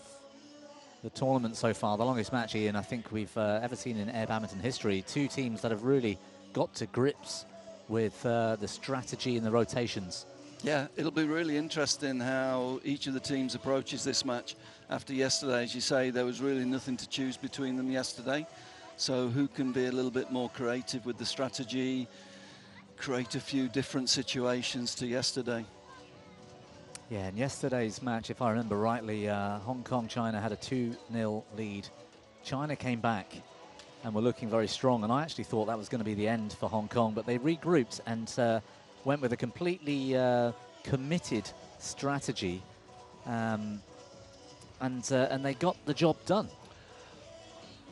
the tournament so far, the longest match, Ian, I think we've ever seen in AirBadminton history. 2 teams that have really got to grips with the strategy and the rotations. Yeah, it'll be really interesting how each of the teams approaches this match. After yesterday, as you say, there was really nothing to choose between them yesterday. So who can be a little bit more creative with the strategy, create a few different situations to yesterday? Yeah, in yesterday's match, if I remember rightly, Hong Kong China had a 2-0 lead. China came back and were looking very strong, and I actually thought that was going to be the end for Hong Kong, but they regrouped and went with a completely committed strategy, and they got the job done.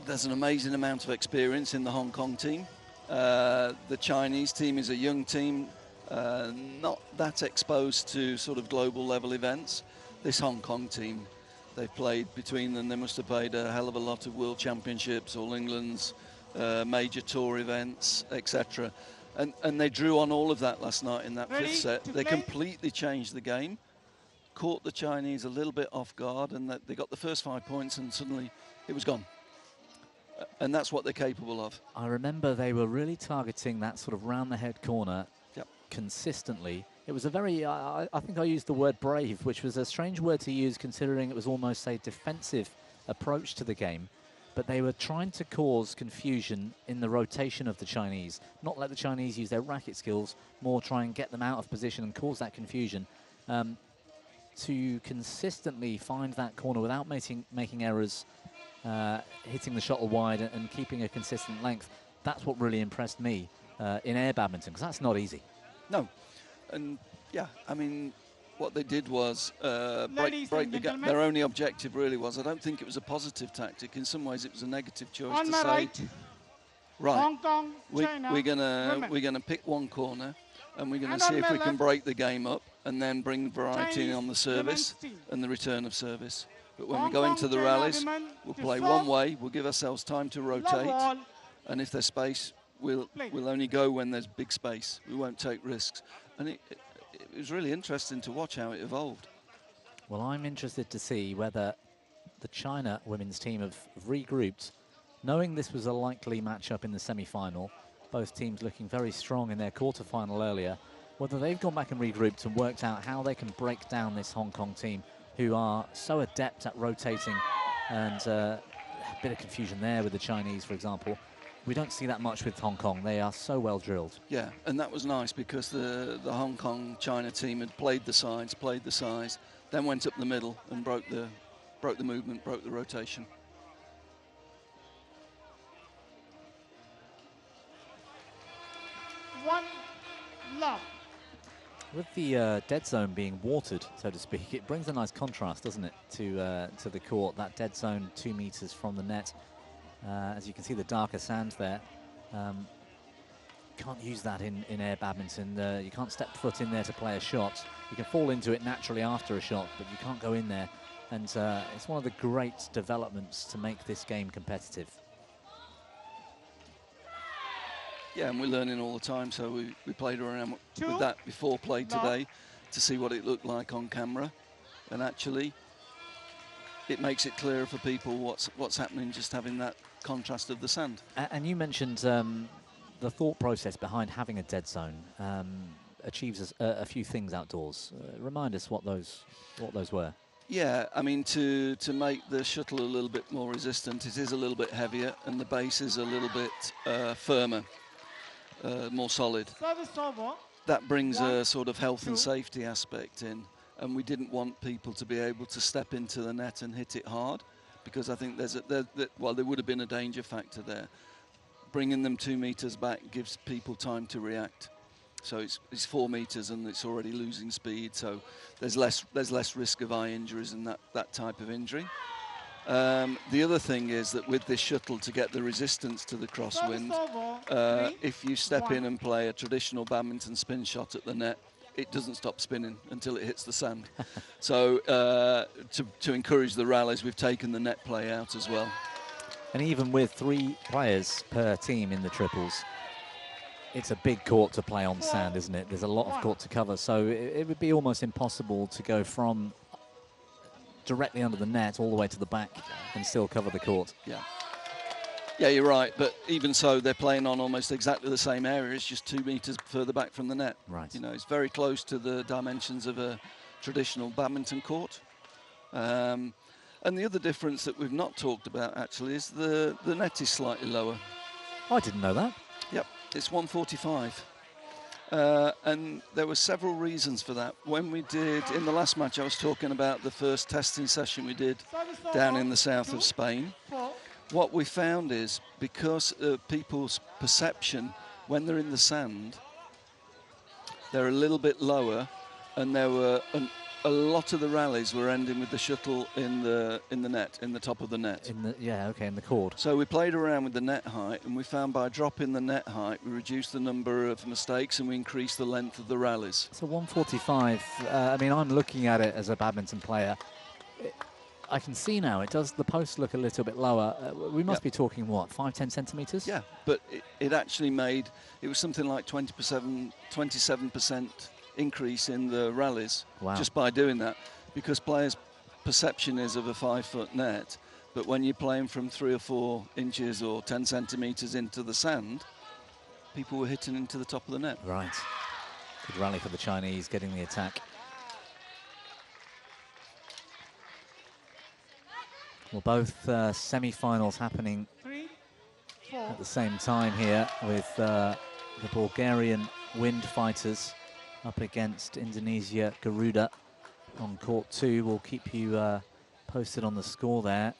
There's an amazing amount of experience in the Hong Kong team. The Chinese team is a young team, not that exposed to sort of global level events. This Hong Kong team, they've played between them, they must have played a hell of a lot of World Championships, All Englands, major tour events, etc. And they drew on all of that last night in that 5th set. They completely changed the game, caught the Chinese a little bit off guard, and they got the first 5 points and suddenly it was gone. And that's what they're capable of. I remember they were really targeting that sort of round-the-head corner consistently. It was a very, I think I used the word brave, which was a strange word to use considering it was almost a defensive approach to the game. But they were trying to cause confusion in the rotation of the Chinese, not let the Chinese use their racket skills, more try and get them out of position and cause that confusion. To consistently find that corner without making errors, hitting the shuttle wide and keeping a consistent length, that's what really impressed me in AirBadminton, because that's not easy. No, and yeah, I mean, what they did was break the gap. Their only objective really was, I don't think it was a positive tactic. In some ways, it was a negative choice to say, right, Hong Kong, China, we're gonna pick one corner, and we're gonna see if we can break the game up, and then bring variety on the service and the return of service. But when we go into the rallies, we'll play one way. We'll give ourselves time to rotate, and if there's space, we'll only go when there's big space. We won't take risks. And it was really interesting to watch how it evolved. Well, I'm interested to see whether the China women's team have regrouped, knowing this was a likely matchup in the semi-final, both teams looking very strong in their quarter-final earlier, whether they've gone back and regrouped and worked out how they can break down this Hong Kong team, who are so adept at rotating, and a bit of confusion there with the Chinese, for example. We don't see that much with Hong Kong. They are so well drilled. Yeah, and that was nice because the Hong Kong China team had played the sides, then went up the middle and broke the movement, broke the rotation. One love. With the dead zone being watered, so to speak, it brings a nice contrast, doesn't it, to the court. That dead zone 2 meters from the net. As you can see, the darker sand there. Can't use that in AirBadminton. You can't step foot in there to play a shot. You can fall into it naturally after a shot, but you can't go in there. And it's one of the great developments to make this game competitive. Yeah, and we're learning all the time, so we played around with that before play today to see what it looked like on camera. And actually, it makes it clearer for people what's happening just having that contrast of the sand. And you mentioned the thought process behind having a dead zone achieves a few things outdoors. Remind us what those were. Yeah, I mean, to make the shuttle a little bit more resistant, it is a little bit heavier, and the base is a little bit firmer, more solid. That brings a sort of health and safety aspect in, and we didn't want people to be able to step into the net and hit it hard, because I think there would have been a danger factor there. bringing them 2 meters back gives people time to react. So it's 4 meters and it's already losing speed. So there's less risk of eye injuries and that type of injury. The other thing is that with this shuttle, to get the resistance to the crosswind, if you step in and play a traditional badminton spin shot at the net, it doesn't stop spinning until it hits the sand. So to encourage the rallies, we've taken the net play out as well. And even with 3 players per team in the triples, it's a big court to play on sand, isn't it? There's a lot of court to cover, so it would be almost impossible to go from directly under the net all the way to the back and still cover the court. Yeah. Yeah, you're right, but even so, they're playing on almost exactly the same area. It's just 2 meters further back from the net. Right. You know, it's very close to the dimensions of a traditional badminton court. And the other difference that we've not talked about, actually, is the net is slightly lower. I didn't know that. Yep, it's 145. And there were several reasons for that. When we did, in the last match, I was talking about the first testing session we did down in the south of Spain. What we found is, because of people's perception when they're in the sand, they're a little bit lower, and there were a lot of the rallies were ending with the shuttle in the net, in the top of the net. In the court. So we played around with the net height, and we found by dropping the net height, we reduced the number of mistakes and we increased the length of the rallies. So 145, I mean, I'm looking at it as a badminton player. I can see now, the posts look a little bit lower. We must be talking, what, 5-10 centimetres? Yeah, but it actually made, it was something like 27% increase in the rallies. Wow. Just by doing that, because players' perception is of a 5-foot net, but when you're playing from 3 or 4 inches or 10 centimetres into the sand, people were hitting into the top of the net. Right. Good rally for the Chinese, getting the attack. Well, both semi-finals happening at the same time here, with the Bulgarian Wind Fighters up against Indonesia Garuda on court 2. We'll keep you posted on the score there.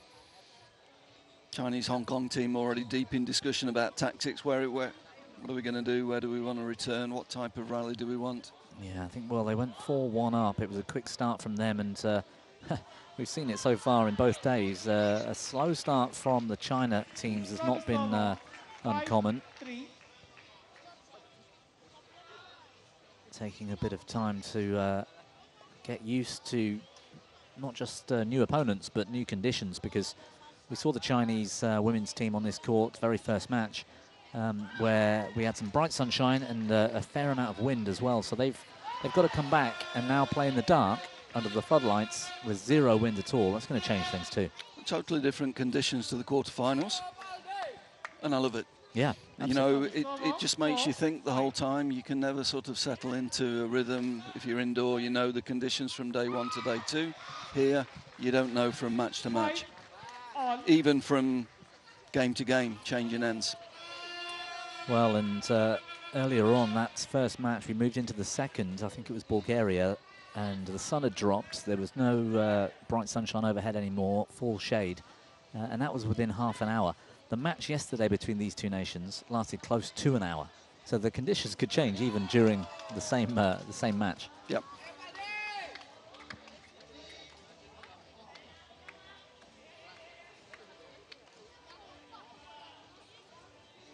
Chinese-Hong Kong team already deep in discussion about tactics. What are we going to do? Where do we want to return? What type of rally do we want? Yeah, I think, well, they went 4-1 up. It was a quick start from them, and we've seen it so far in both days. A slow start from the China teams has not been uncommon. Taking a bit of time to get used to not just new opponents, but new conditions, because we saw the Chinese women's team on this court, very first match, where we had some bright sunshine and a fair amount of wind as well. So they've got to come back and now play in the dark under the floodlights with 0 wind at all. That's going to change things too. Totally different conditions to the quarterfinals, and I love it. Yeah, absolutely. You know, it just makes you think the whole time. You can never sort of settle into a rhythm. If you're indoor, you know the conditions from day 1 to day 2. Here, you don't know from match to match. Even from game to game, changing ends. Well, and earlier on, that first match, we moved into the second. I think it was Bulgaria, and the sun had dropped. There was no bright sunshine overhead anymore, full shade, and that was within half an hour. The match yesterday between these two nations lasted close to an hour, so the conditions could change even during the same match. Yep.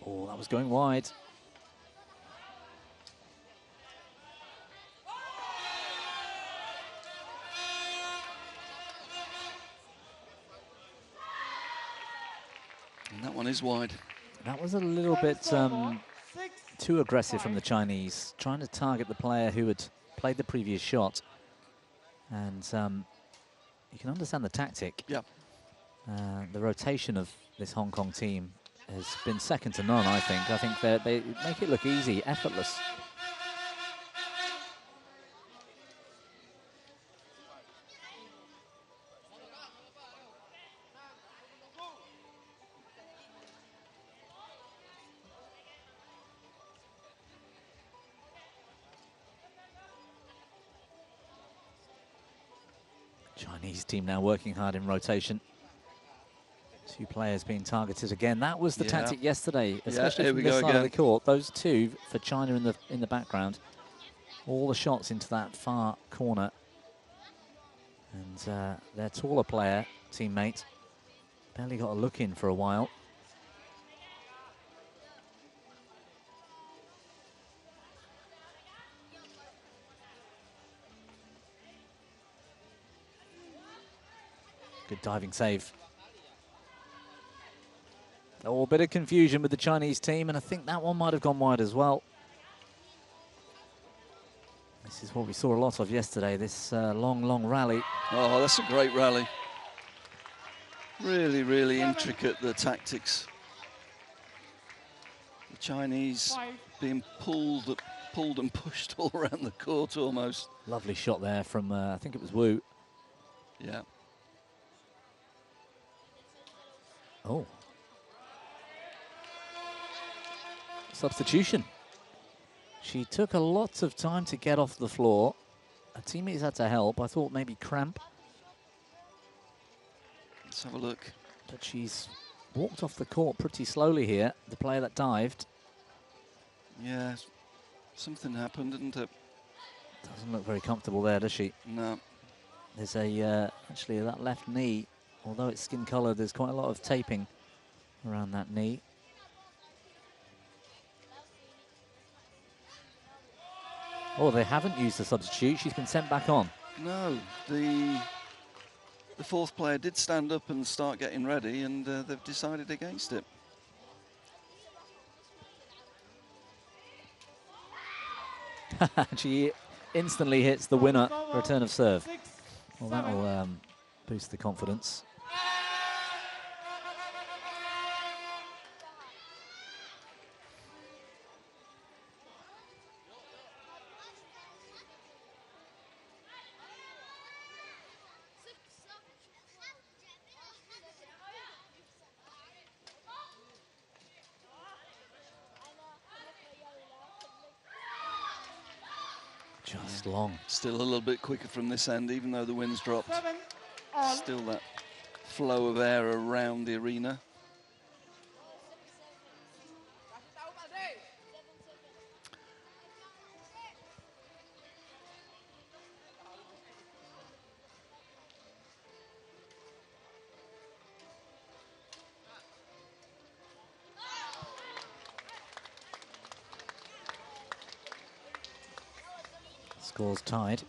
Oh, that was going wide. And that one is wide. That was a little bit too aggressive from the Chinese, trying to target the player who had played the previous shot. And you can understand the tactic. Yeah. The rotation of this Hong Kong team has been second to none, I think. I think they make it look easy, effortless. Chinese team now working hard in rotation Few players being targeted again. That was the tactic yesterday, especially here from we this go side of the again. court. Those two for China in the background. All the shots into that far corner. And their taller player, teammate, barely got a look in for a while. Good diving save. Oh, a bit of confusion with the Chinese team, and I think that one might have gone wide as well. This is what we saw a lot of yesterday, this long rally. Oh, that's a great rally. Really, really intricate, the tactics. The Chinese being pulled and pushed all around the court almost. Lovely shot there from, I think it was Wu. Yeah. Oh. Substitution. She took a lot of time to get off the floor. Her teammates had to help. I thought maybe cramp. Let's have a look. But she's walked off the court pretty slowly here, the player that dived. Yeah, something happened, didn't it? Doesn't look very comfortable there, does she? No. There's actually that left knee, although it's skin colored, there's quite a lot of taping around that knee. Oh, they haven't used the substitute. She's been sent back on. No, the fourth player did stand up and start getting ready, and they've decided against it. She instantly hits the winner, return of serve. Well, that'll boost the confidence. Just long. Still a little bit quicker from this end, even though the wind's dropped. Still that flow of air around the arena. Scores tied.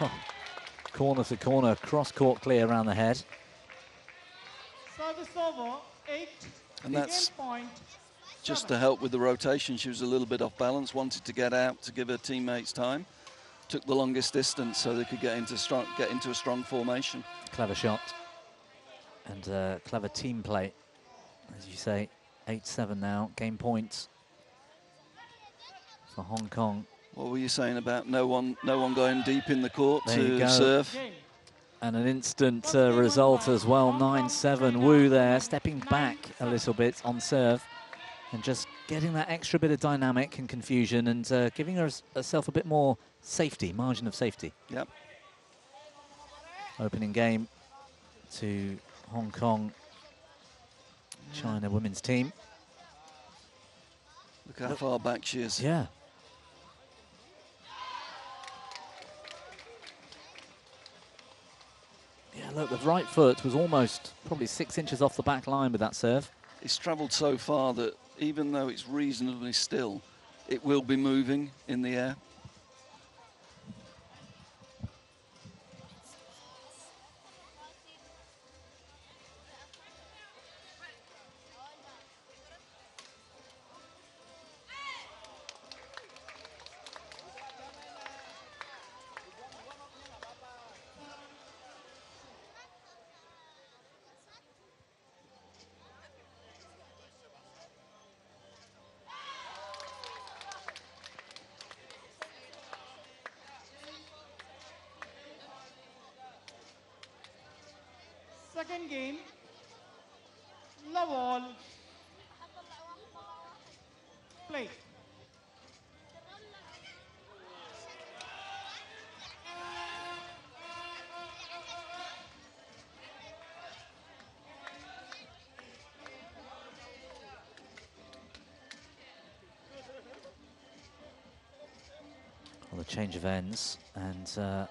Oh. Corner to corner, cross court clear around the head. Service over, 8. And that's just to help with the rotation. She was a little bit off balance, wanted to get out to give her teammates time. Took the longest distance so they could get into a strong formation. Clever shot and clever team play, as you say. 8-7 now, game points for Hong Kong. What were you saying about no one going deep in the court There you to go. serve? And an instant result as well, 9-7. Wu there, stepping back a little bit on serve and just getting that extra bit of dynamic and confusion and giving herself a bit more safety, margin of safety. Yep. Opening game to Hong Kong, China women's team. Look how far back she is. Yeah. Yeah, look, the right foot was almost probably 6 inches off the back line with that serve. It's travelled so far that even though it's reasonably still, it will be moving in the air. Second game, love all. Play. on the change of ends, and I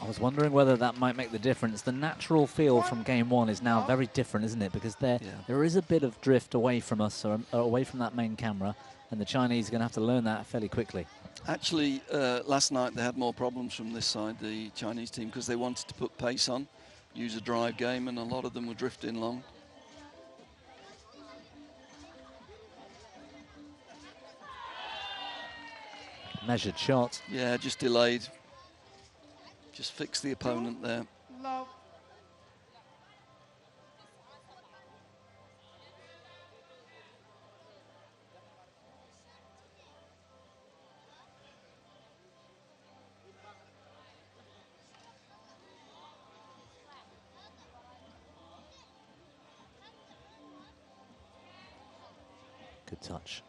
was wondering whether that might make the difference. The natural feel from game one is now very different, isn't it? Because there is a bit of drift away from us, or away from that main camera, and the Chinese are going to have to learn that fairly quickly. Actually, last night they had more problems from this side, the Chinese team, because they wanted to put pace on, use a drive game, and a lot of them were drifting long. Measured shot. Yeah, just delayed. Just fix the opponent there. Love. Good touch.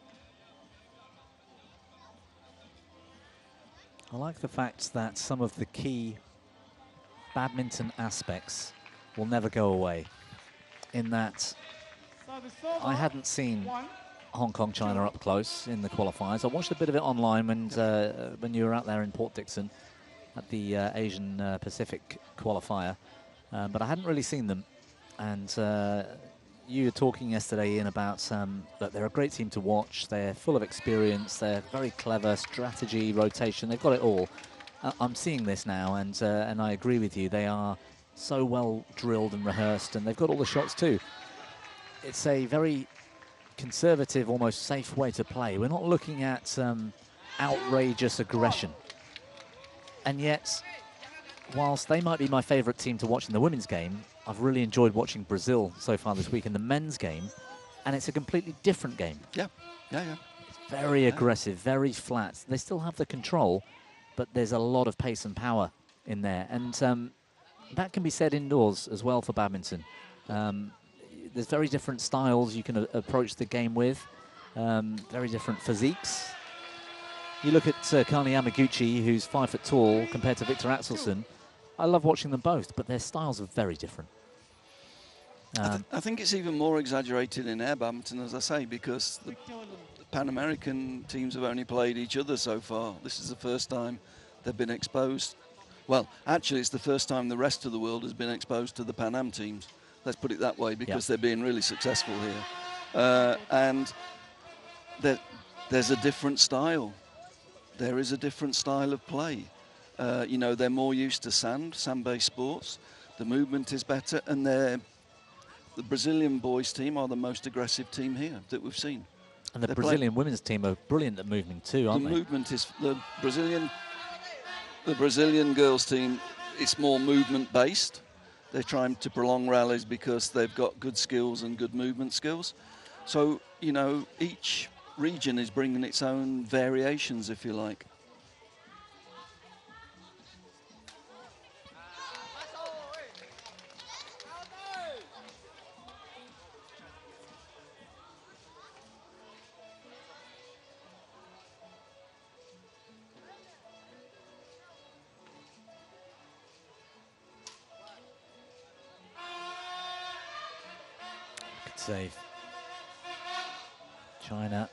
I like the fact that some of the key badminton aspects will never go away. In that, I hadn't seen Hong Kong, China up close in the qualifiers. I watched a bit of it online when you were out there in Port Dickson at the Asian Pacific qualifier, but I hadn't really seen them. And you were talking yesterday, Ian, about that they're a great team to watch. They're full of experience. They're very clever, strategy, rotation. They've got it all. I'm seeing this now, and I agree with you. They are so well drilled and rehearsed, and they've got all the shots too. It's a very conservative, almost safe way to play. We're not looking at outrageous aggression. And yet, whilst they might be my favourite team to watch in the women's game, I've really enjoyed watching Brazil so far this week in the men's game, and it's a completely different game. Yeah. It's very aggressive, very flat. They still have the control, but there's a lot of pace and power in there, and that can be said indoors as well for badminton. There's very different styles you can approach the game with, very different physiques. You look at Kani Yamaguchi, who's 5 foot tall, compared to Victor Axelsen. I love watching them both, but their styles are very different. I think it's even more exaggerated in air badminton, as I say, because the Pan American teams have only played each other so far. This is the first time they've been exposed. Well, actually, it's the first time the rest of the world has been exposed to the Pan Am teams. Let's put it that way, because they're being really successful here. And there's a different style. There is a different style of play. You know, they're more used to sand-based sports. The movement is better, and the Brazilian boys team are the most aggressive team here that we've seen. And the Brazilian women's team are brilliant at moving too, aren't they? The movement is the Brazilian girls team. It's more movement-based. They're trying to prolong rallies because they've got good skills and good movement skills. So, you know, each region is bringing its own variations, if you like. Save. China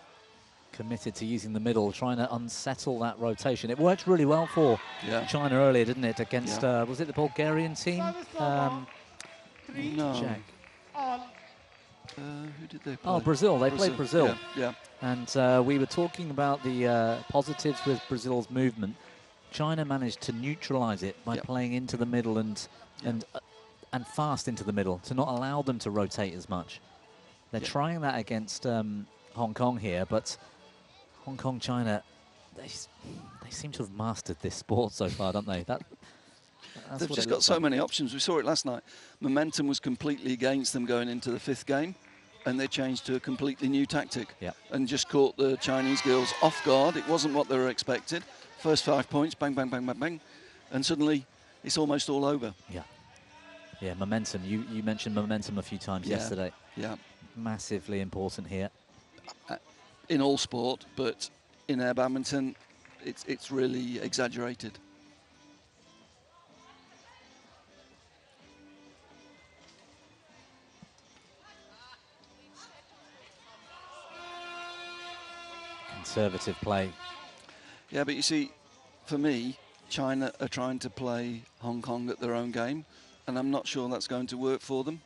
committed to using the middle, trying to unsettle that rotation. It worked really well for China earlier, didn't it, against, was it the Bulgarian team? No. Check. Who did they play? Oh, Brazil. They played Brazil. Yeah. And we were talking about the positives with Brazil's movement. China managed to neutralize it by playing into the middle and fast into the middle, to not allow them to rotate as much. They're trying that against Hong Kong here, but Hong Kong, China, they seem to have mastered this sport so far, don't they? They've just got so many options. We saw it last night. Momentum was completely against them going into the 5th game, and they changed to a completely new tactic and just caught the Chinese girls off guard. It wasn't what they were expected. First 5 points, bang, bang, bang, bang, bang, and suddenly it's almost all over. Yeah, momentum. You mentioned momentum a few times yesterday. Yeah. Massively important here. In all sport, but in air badminton, it's really exaggerated. Conservative play. Yeah, but you see, for me, China are trying to play Hong Kong at their own game, and I'm not sure that's going to work for them.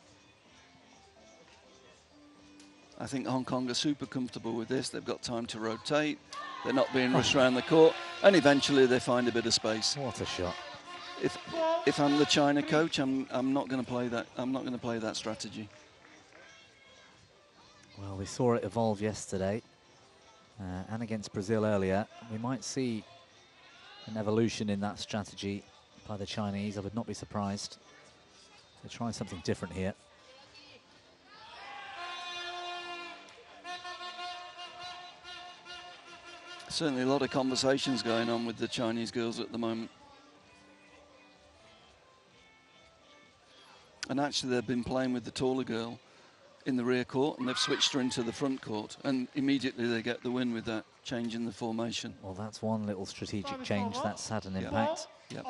I think Hong Kong are super comfortable with this. They've got time to rotate. They're not being rushed around the court, and eventually they find a bit of space. What a shot! If I'm the China coach, I'm not going to play that. I'm not going to play that strategy. Well, we saw it evolve yesterday, and against Brazil earlier. We might see an evolution in that strategy by the Chinese. I would not be surprised. They're trying something different here. Certainly a lot of conversations going on with the Chinese girls at the moment. And actually they've been playing with the taller girl in the rear court, and they've switched her into the front court, and immediately they get the win with that change in the formation. Well, that's one little strategic change that's had an impact. Yep.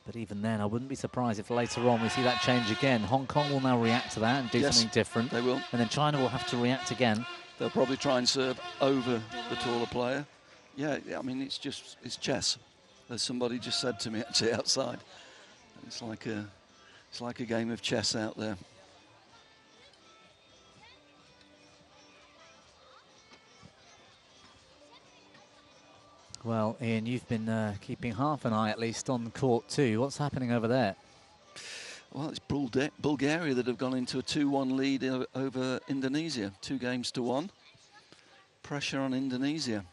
But even then, I wouldn't be surprised if later on we see that change again. Hong Kong will now react to that and do something different. They will. And then China will have to react again. They'll probably try and serve over the taller player. Yeah, I mean, it's chess. As somebody just said to me actually outside. It's like a game of chess out there. Well, Ian, you've been keeping half an eye at least on court too. What's happening over there? Well, it's Bulgaria that have gone into a 2-1 lead over Indonesia, 2-1. Pressure on Indonesia.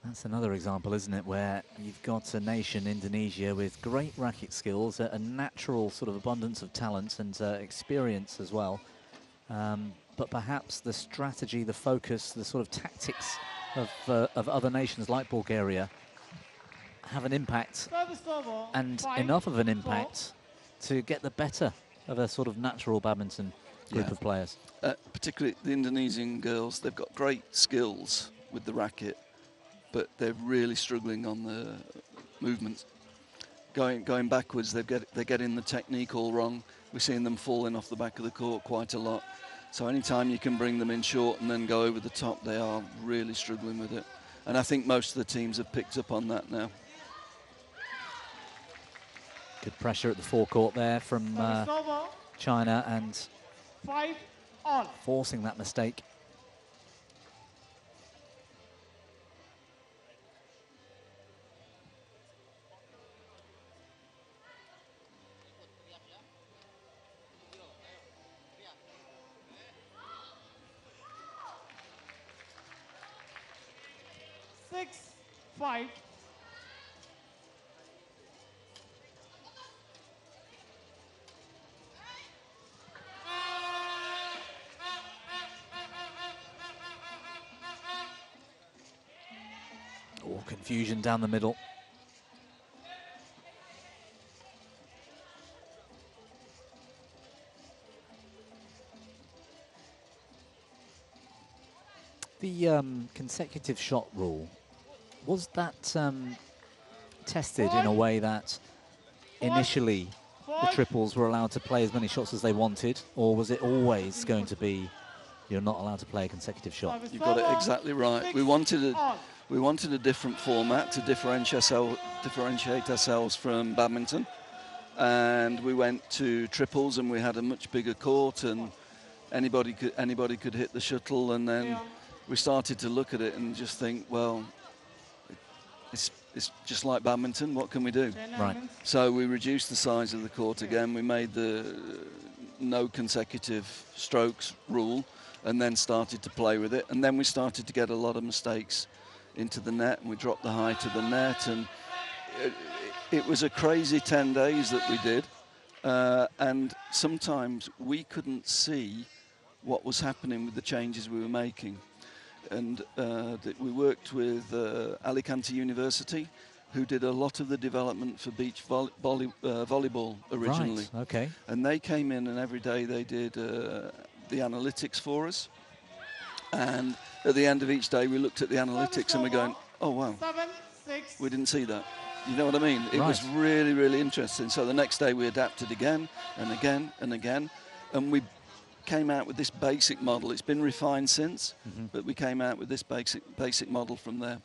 That's another example, isn't it, where you've got a nation, Indonesia, with great racket skills, a natural sort of abundance of talent and experience as well. But perhaps the strategy, the focus, the sort of tactics of other nations like Bulgaria have an impact, and enough of an impact to get the better of a sort of natural badminton group of players. Particularly the Indonesian girls, they've got great skills with the racket, but they're really struggling on the movements. Going backwards, they're getting the technique all wrong. We're seeing them falling off the back of the court quite a lot. So anytime you can bring them in short and then go over the top, they are really struggling with it. And I think most of the teams have picked up on that now. Good pressure at the forecourt there from China, and 5-all. Forcing that mistake. Five. Oh, confusion down the middle. The consecutive shot rule, was that tested in a way that initially the triples were allowed to play as many shots as they wanted, or was it always going to be you're not allowed to play a consecutive shot? You've got it exactly right. We wanted a different format to differentiate ourselves from badminton, and we went to triples, and we had a much bigger court, and anybody could hit the shuttle, and then we started to look at it and just think, well, it's just like badminton, what can we do? Right. So we reduced the size of the court again, we made the no consecutive strokes rule, and then started to play with it, and then we started to get a lot of mistakes into the net, and we dropped the height of the net, and it was a crazy 10 days that we did, and sometimes we couldn't see what was happening with the changes we were making. And we worked with Alicante University, who did a lot of the development for beach volleyball originally. Right, okay. And they came in, and every day they did the analytics for us. And at the end of each day, we looked at the analytics and we're going, oh, wow, we didn't see that. You know what I mean? It was really, really interesting. So the next day we adapted again and again and again. And we came out with this basic model. It's been refined since, but we came out with this basic model from there.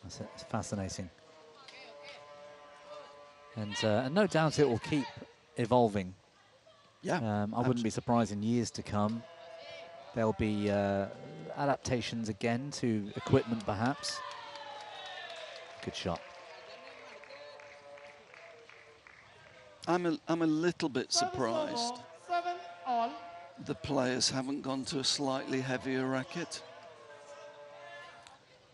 That's it. It's fascinating. And no doubt it will keep evolving. Yeah. I wouldn't be surprised in years to come. There'll be adaptations again to equipment, perhaps. Good shot. I'm a little bit surprised 7-all. the players haven't gone to a slightly heavier racket.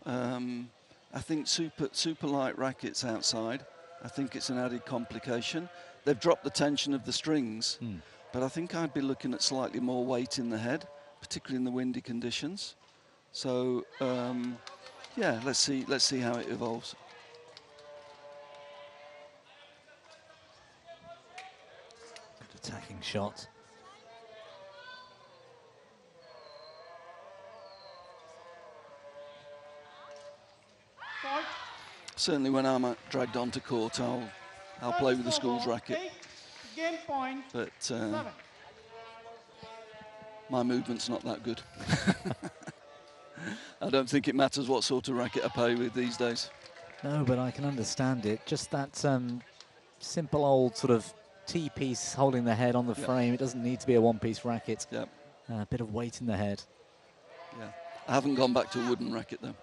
I think super light rackets outside. I think it's an added complication. They've dropped the tension of the strings, but I think I'd be looking at slightly more weight in the head, particularly in the windy conditions. So yeah, let's see how it evolves. Good attacking shot. Certainly when I'm dragged onto court, I'll play with the school's racket. Game point. But 7. my movement's not that good. I don't think it matters what sort of racket I play with these days. No, but I can understand it. Just that simple old sort of T-piece holding the head on the frame. It doesn't need to be a one-piece racket. Yep. A bit of weight in the head. Yeah. I haven't gone back to a wooden racket, though.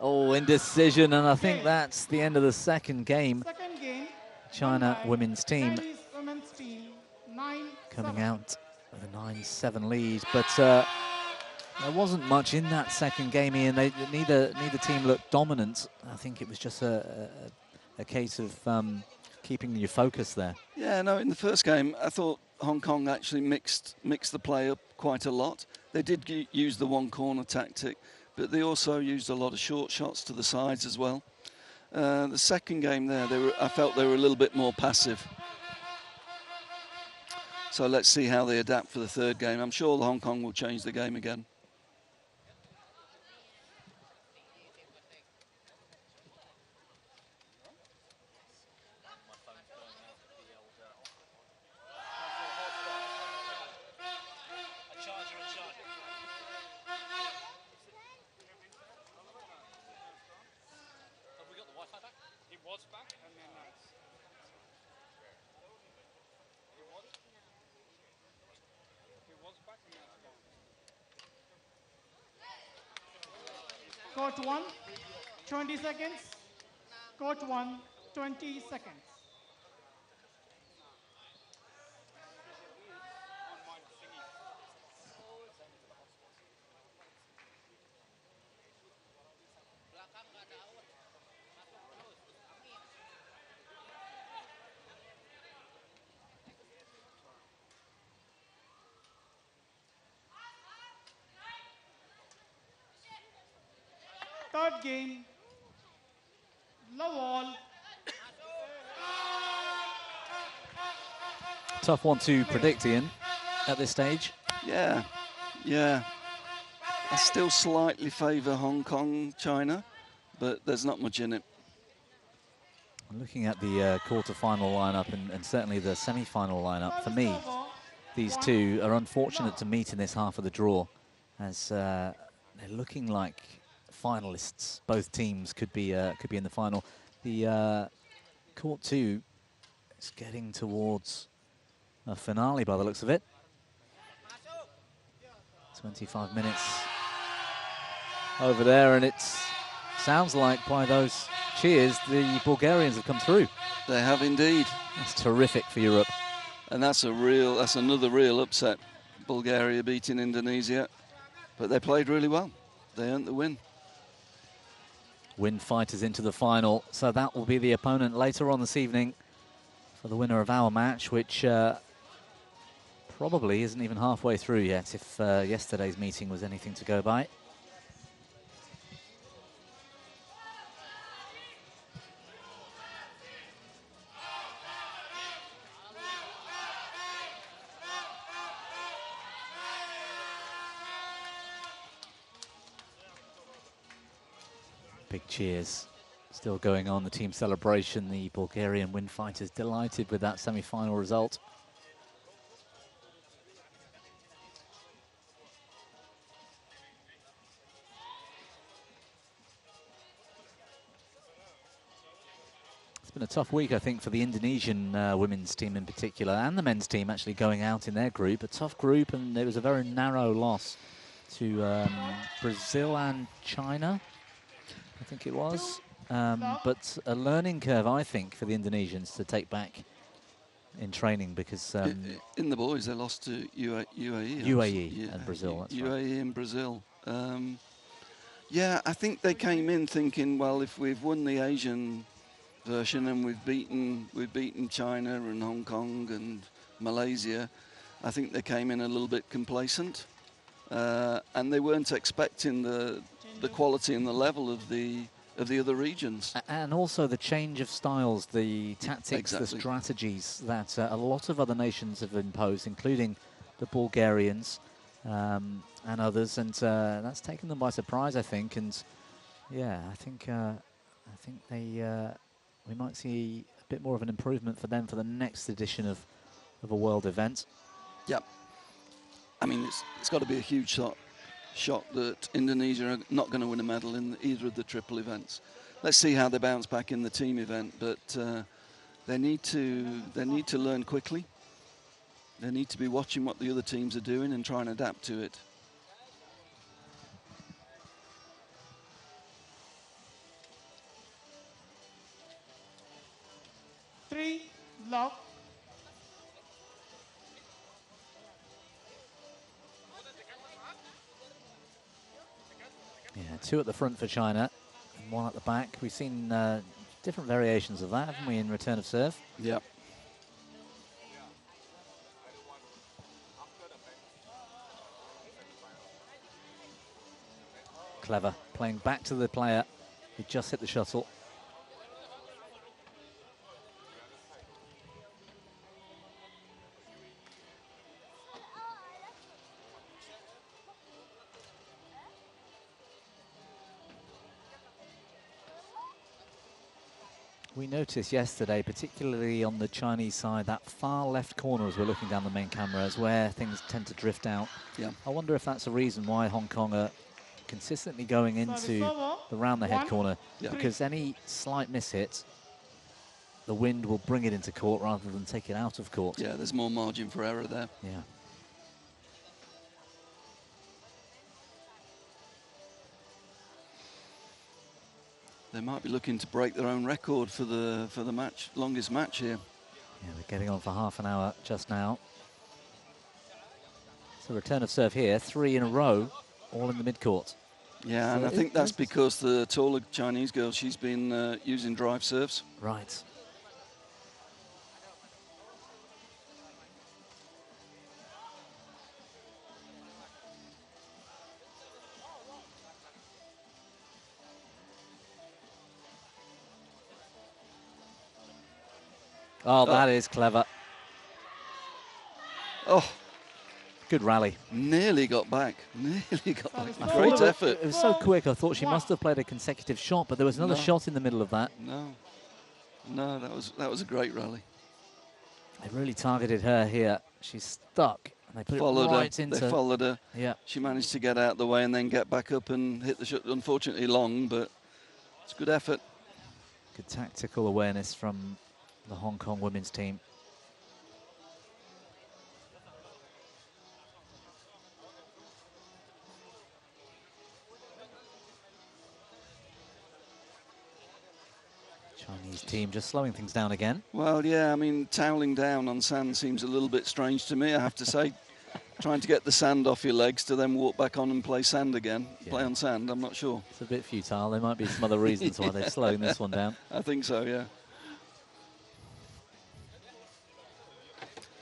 Oh, indecision, and I think that's the end of the second game. Second game. China women's team Chinese women's team 9-7. coming out with a 9-7 lead, but there wasn't much in that second game, Ian. Neither team looked dominant. I think it was just a case of keeping your focus there. Yeah, no, in the first game, I thought Hong Kong actually mixed the play up quite a lot. They did use the one corner tactic, but they also used a lot of short shots to the sides as well. The second game there, I felt they were a little bit more passive. So let's see how they adapt for the third game. I'm sure Hong Kong will change the game again. Court 1, 20 seconds. Court 1, 20 seconds. Third game, low wall. Tough one to predict, Ian, at this stage. Yeah. I still slightly favour Hong Kong, China, but there's not much in it. Looking at the quarter-final lineup and certainly the semi-final lineup, for me, these two are unfortunate to meet in this half of the draw, as they're looking like finalists. Both teams could be in the final. The court 2 is getting towards a finale by the looks of it. 25 minutes over there, and it sounds like by those cheers the Bulgarians have come through. They have indeed. That's terrific for Europe. And that's another real upset. Bulgaria beating Indonesia, but they played really well. They earned the win. Win fighters into the final, so that will be the opponent later on this evening for the winner of our match, which probably isn't even halfway through yet, if yesterday's meeting was anything to go by. Big cheers Still going on, the team celebration. The Bulgarian wind fighters delighted with that semi-final result. It's been a tough week, I think, for the Indonesian women's team in particular, and the men's team actually going out in their group. A tough group, and it was a very narrow loss to Brazil and China, I think it was. But a learning curve, I think, for the Indonesians to take back in training, because in the boys they lost to UAE. UAE and Brazil. That's UAE right. and Brazil. Yeah, I think they came in thinking, well, if we've won the Asian version and we've beaten China and Hong Kong and Malaysia, I think they came in a little bit complacent, and they weren't expecting the quality and the level of the other regions. And also the change of styles, the tactics, Exactly. the strategies that a lot of other nations have imposed, including the Bulgarians and others, and that's taken them by surprise, I think. And yeah, I think we might see a bit more of an improvement for them for the next edition of a world event. Yep. I mean, it's got to be a huge shock that Indonesia are not going to win a medal in either of the triple events. Let's see how they bounce back in the team event, but they need to learn quickly. They need to be watching what the other teams are doing and try and adapt to it. Three, lock. Yeah, two at the front for China and one at the back. We've seen different variations of that, haven't we, in return of serve? Yep. Clever, playing back to the player who just hit the shuttle. We noticed yesterday, particularly on the Chinese side, that far left corner as we're looking down the main camera is where things tend to drift out. Yeah. I wonder if that's a reason why Hong Kong are consistently going into the round the head corner, because any slight mishit, the wind will bring it into court rather than take it out of court. Yeah, there's more margin for error there. Yeah. They might be looking to break their own record for the match, longest match here. Yeah, they're getting on for half an hour just now. So return of serve here, 3 in a row, all in the mid-court. Yeah, So and I think that's because the taller Chinese girl, she's been using drive serves. Right. Oh, that is clever. Oh. Good rally. Nearly got back. Nearly got back. I Great thought effort. It was so quick, I thought she must have played a consecutive shot, but there was another No. shot in the middle of that. No, that was a great rally. They really targeted her here. She's stuck. And they put Followed it her. right into... They followed her. Yeah. She managed to get out of the way and then get back up and hit the shot. Unfortunately long, but it's good effort. Good tactical awareness from the Hong Kong women's team. Chinese team just slowing things down again. Well, yeah, I mean, toweling down on sand seems a little bit strange to me, I have to say. Trying to get the sand off your legs to then walk back on and play sand again. Yeah. Play on sand, I'm not sure. It's a bit futile. There might be some other reasons why they're slowing this one down. I think so, yeah.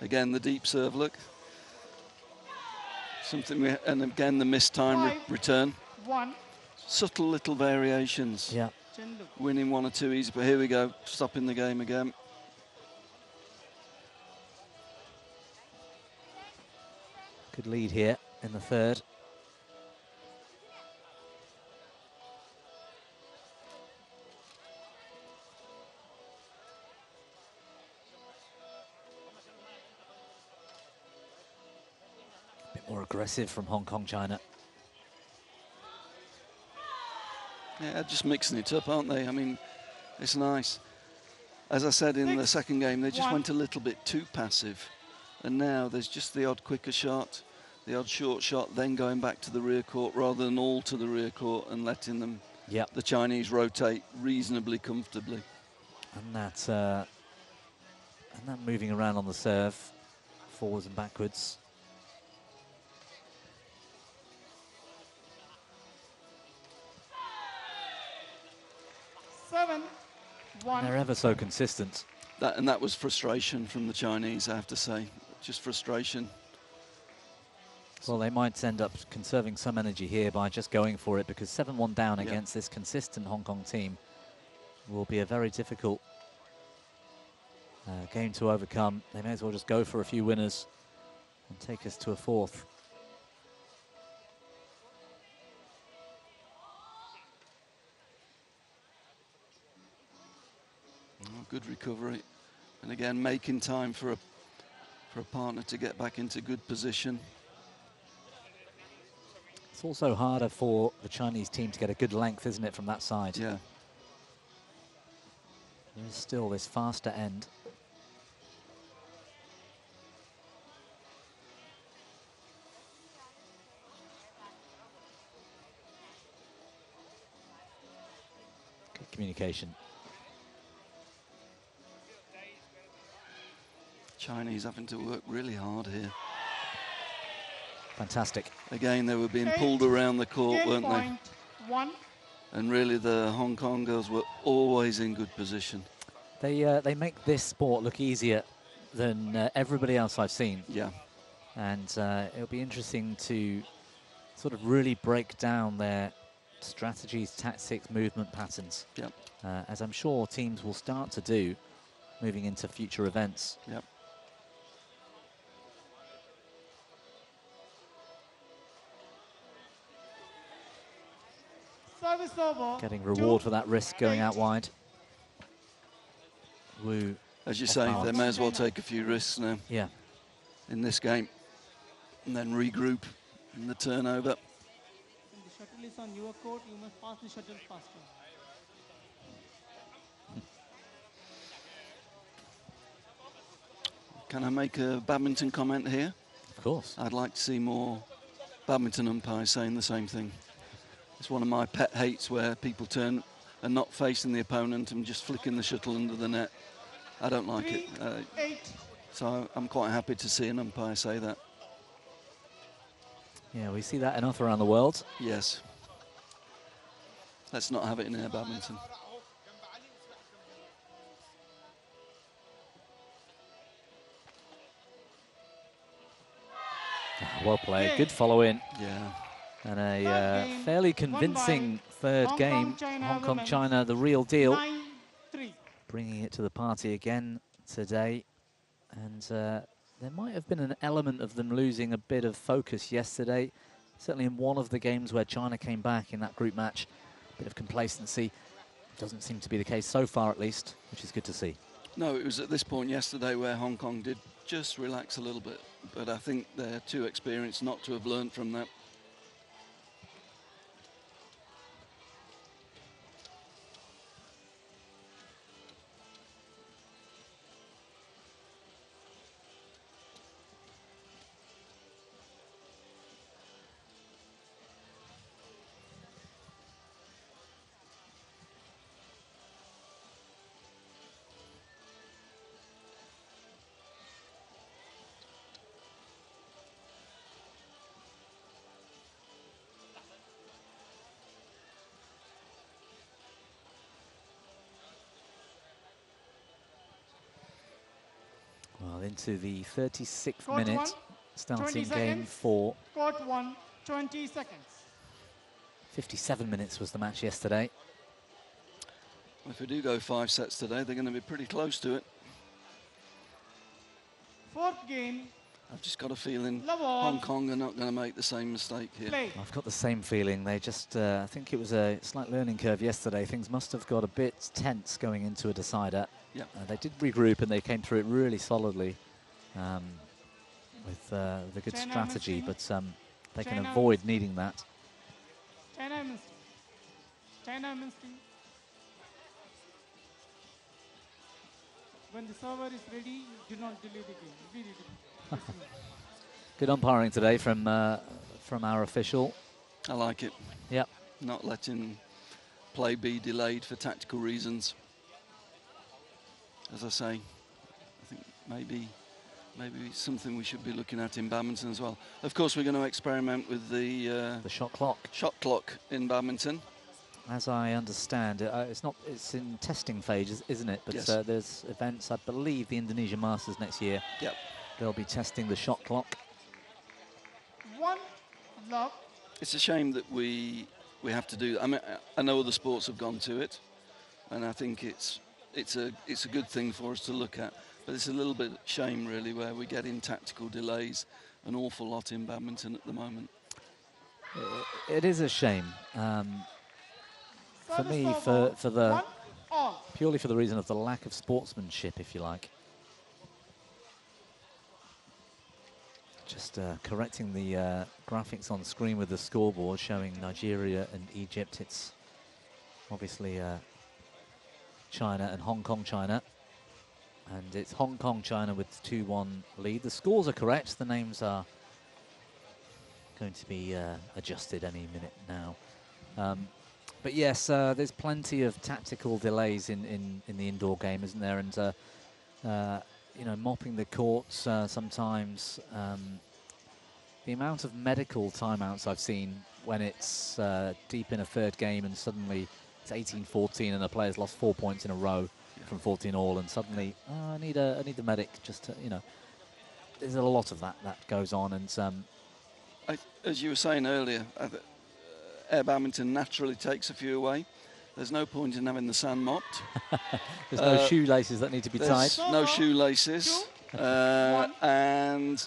Again, the deep serve look. And again, the missed time return. 1. Subtle little variations. Yeah. Winning 1 or 2 easy, but here we go, stopping the game again. Good lead here in the third. aggressive from Hong Kong, China. Yeah, just mixing it up, aren't they? I mean, it's nice. As I said in the second game, they just went a little bit too passive. And now there's just the odd quicker shot, the odd short shot, then going back to the rear court rather than all to the rear court and letting them, the Chinese, rotate reasonably comfortably. And that moving around on the serve, forwards and backwards. They're ever so consistent. That was frustration from the Chinese, I have to say. Just frustration. Well, they might end up conserving some energy here by just going for it, because 7-1 down against this consistent Hong Kong team will be a very difficult game to overcome. They may as well just go for a few winners and take us to a fourth. Oh, good recovery. And again, making time for a partner to get back into good position. It's also harder for the Chinese team to get a good length, isn't it, from that side? Yeah. There is still this faster end. Good communication. Chinese having to work really hard here. Fantastic. Again, they were being pulled around the court, weren't they? And really the Hong Kong girls were always in good position. They make this sport look easier than everybody else I've seen. Yeah. And it'll be interesting to sort of really break down their strategies, tactics, movement patterns. Yep. As I'm sure teams will start to do moving into future events. Yep. Getting reward for that risk going out wide. Wu. As you say, they may as well take a few risks now. Yeah. In this game. And then regroup in the turnover. When the shuttle is on your court, you must pass the shuttle faster. Can I make a badminton comment here? Of course. I'd like to see more badminton umpires saying the same thing. It's one of my pet hates where people turn and not facing the opponent and just flicking the shuttle under the net. I don't like it. So I'm quite happy to see an umpire say that. Yeah, we see that enough around the world. Yes. Let's not have it in air badminton. Well played, good follow in. Yeah. And a fairly convincing third game. Hong Kong, China, the real deal. 9-3. Bringing it to the party again today. And there might have been an element of them losing a bit of focus yesterday. Certainly in one of the games where China came back in that group match. A bit of complacency. Doesn't seem to be the case so far, at least, which is good to see. No, it was at this point yesterday where Hong Kong did just relax a little bit. But I think they're too experienced not to have learned from that. Well, into the 36th Court minute, one, starting 20 game seconds. 4. Court 1, 20 seconds. 57 minutes was the match yesterday. If we do go 5 sets today, they're going to be pretty close to it. Fourth game. I've just got a feeling Love all. Hong Kong are not going to make the same mistake here. Play. I've got the same feeling. They just, I think it was a slight learning curve yesterday. Things must have got a bit tense going into a decider. Yeah. They did regroup and they came through it really solidly with the good China strategy. missing. But they can China avoid needing that. China women's team. China women's team. When the server is ready, do not delay the game. Be ready. Good umpiring today from our official. I like it. Yep. Not letting play be delayed for tactical reasons. As I say, I think maybe something we should be looking at in badminton as well. Of course, we're going to experiment with the shot clock. Shot clock in badminton. As I understand, it's in testing phase, isn't it? But yes. There's events, I believe, the Indonesia Masters next year. Yep. They'll be testing the shot clock. 1 love. It's a shame that we have to do. I mean, I know other sports have gone to it, and I think it's a good thing for us to look at. But it's a little bit shame, really, where we get in tactical delays an awful lot in badminton at the moment. It is a shame. For me, purely for the reason of the lack of sportsmanship, if you like. Just correcting the graphics on screen with the scoreboard showing Nigeria and Egypt. It's obviously China and Hong Kong, China. And it's Hong Kong, China with 2-1 lead. The scores are correct. The names are going to be adjusted any minute now. But yes, there's plenty of tactical delays in the indoor game, isn't there? And you know, mopping the courts sometimes. The amount of medical timeouts I've seen when it's deep in a third game and suddenly it's 18-14 and the player's lost 4 points in a row from 14 all, and suddenly I need the medic just to, you know. There's a lot of that goes on, and as you were saying earlier, air badminton naturally takes a few away. There's no point in having the sand mopped. There's no shoelaces that need to be tied. No shoelaces, and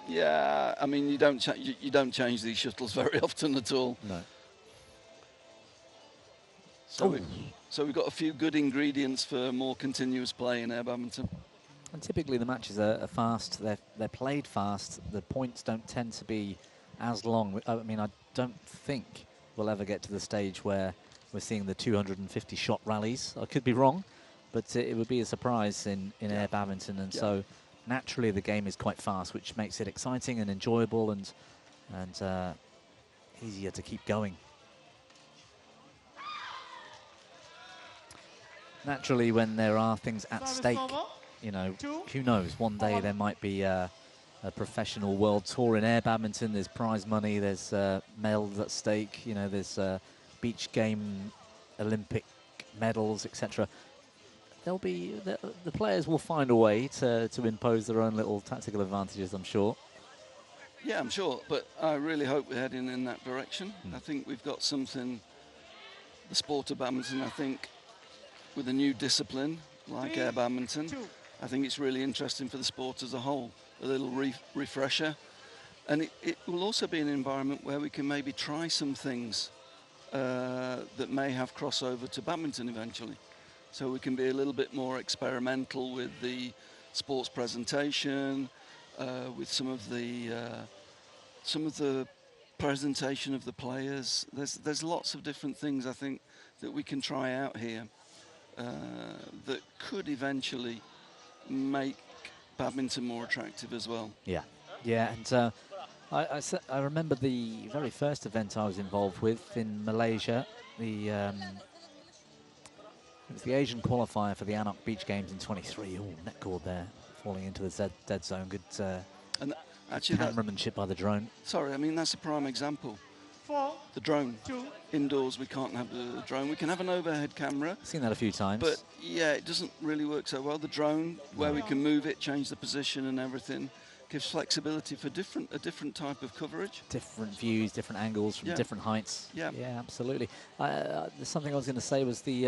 yeah, I mean you don't change these shuttles very often at all. No. So we've got a few good ingredients for more continuous play in air badminton. And typically the matches are fast. They're played fast. The points don't tend to be as long. I mean, I don't think we'll ever get to the stage where we're seeing the 250 shot rallies. I could be wrong, but it would be a surprise in air badminton. And so naturally the game is quite fast, which makes it exciting and enjoyable and easier to keep going. Naturally, when there are things at stake, you know, who knows? One day there might be a professional world tour in air badminton. There's prize money, there's medals at stake, you know, there's beach game, Olympic medals, etc. There'll be the players will find a way to impose their own little tactical advantages, I'm sure. Yeah, I'm sure, but I really hope we're heading in that direction. I think we've got something, the sport of badminton, I think, with a new discipline like air badminton, I think it's really interesting for the sport as a whole. A little refresher, and it will also be an environment where we can maybe try some things that may have crossover to badminton eventually. So we can be a little bit more experimental with the sports presentation, with some of the presentation of the players. There's lots of different things I think that we can try out here that could eventually make badminton more attractive as well. Yeah, and I remember the very first event I was involved with in Malaysia. It was the Asian qualifier for the Anok Beach Games in 23. Oh, net cord there, falling into the dead zone. Good and actually cameramanship by the drone. Sorry, I mean that's a prime example. The drone. Indoors we can't have the drone. We can have an overhead camera. I've seen that a few times. But yeah, it doesn't really work so well. The drone, where we can move it, change the position and everything, gives flexibility for a different type of coverage. Different views, different angles from different heights. Yeah, absolutely. There's something I was going to say was we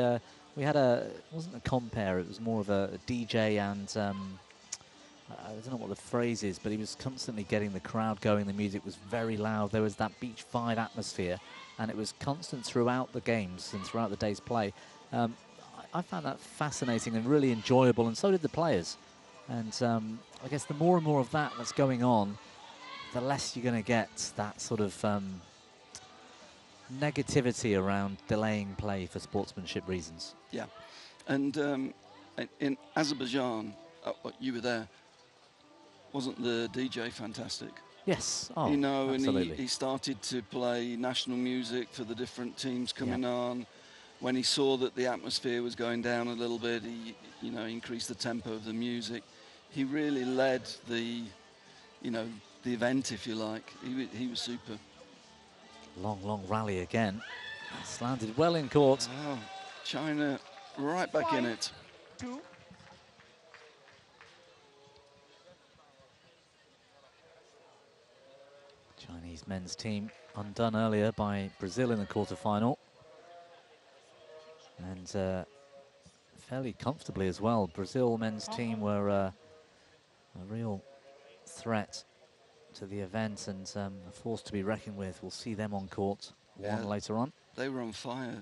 had it wasn't a compere, it was more of a DJ and I don't know what the phrase is, but he was constantly getting the crowd going. The music was very loud. There was that Beach 5 atmosphere, and it was constant throughout the games and throughout the day's play. I found that fascinating and really enjoyable, and so did the players. And I guess the more and more of that's going on, the less you're going to get that sort of negativity around delaying play for sportsmanship reasons. Yeah, and in Azerbaijan, you were there, wasn't the DJ fantastic? Yes, oh, you know, absolutely. And he started to play national music for the different teams coming on. When he saw that the atmosphere was going down a little bit, he, you know, increased the tempo of the music. He really led the, you know, the event, if you like. He was super. Long rally again. It's landed well in court. Oh, China right back in it. 5-2. Chinese men's team undone earlier by Brazil in the quarterfinal. And fairly comfortably as well. Brazil men's team were a real threat to the event and a force to be reckoned with. We'll see them on court one later on. They were on fire.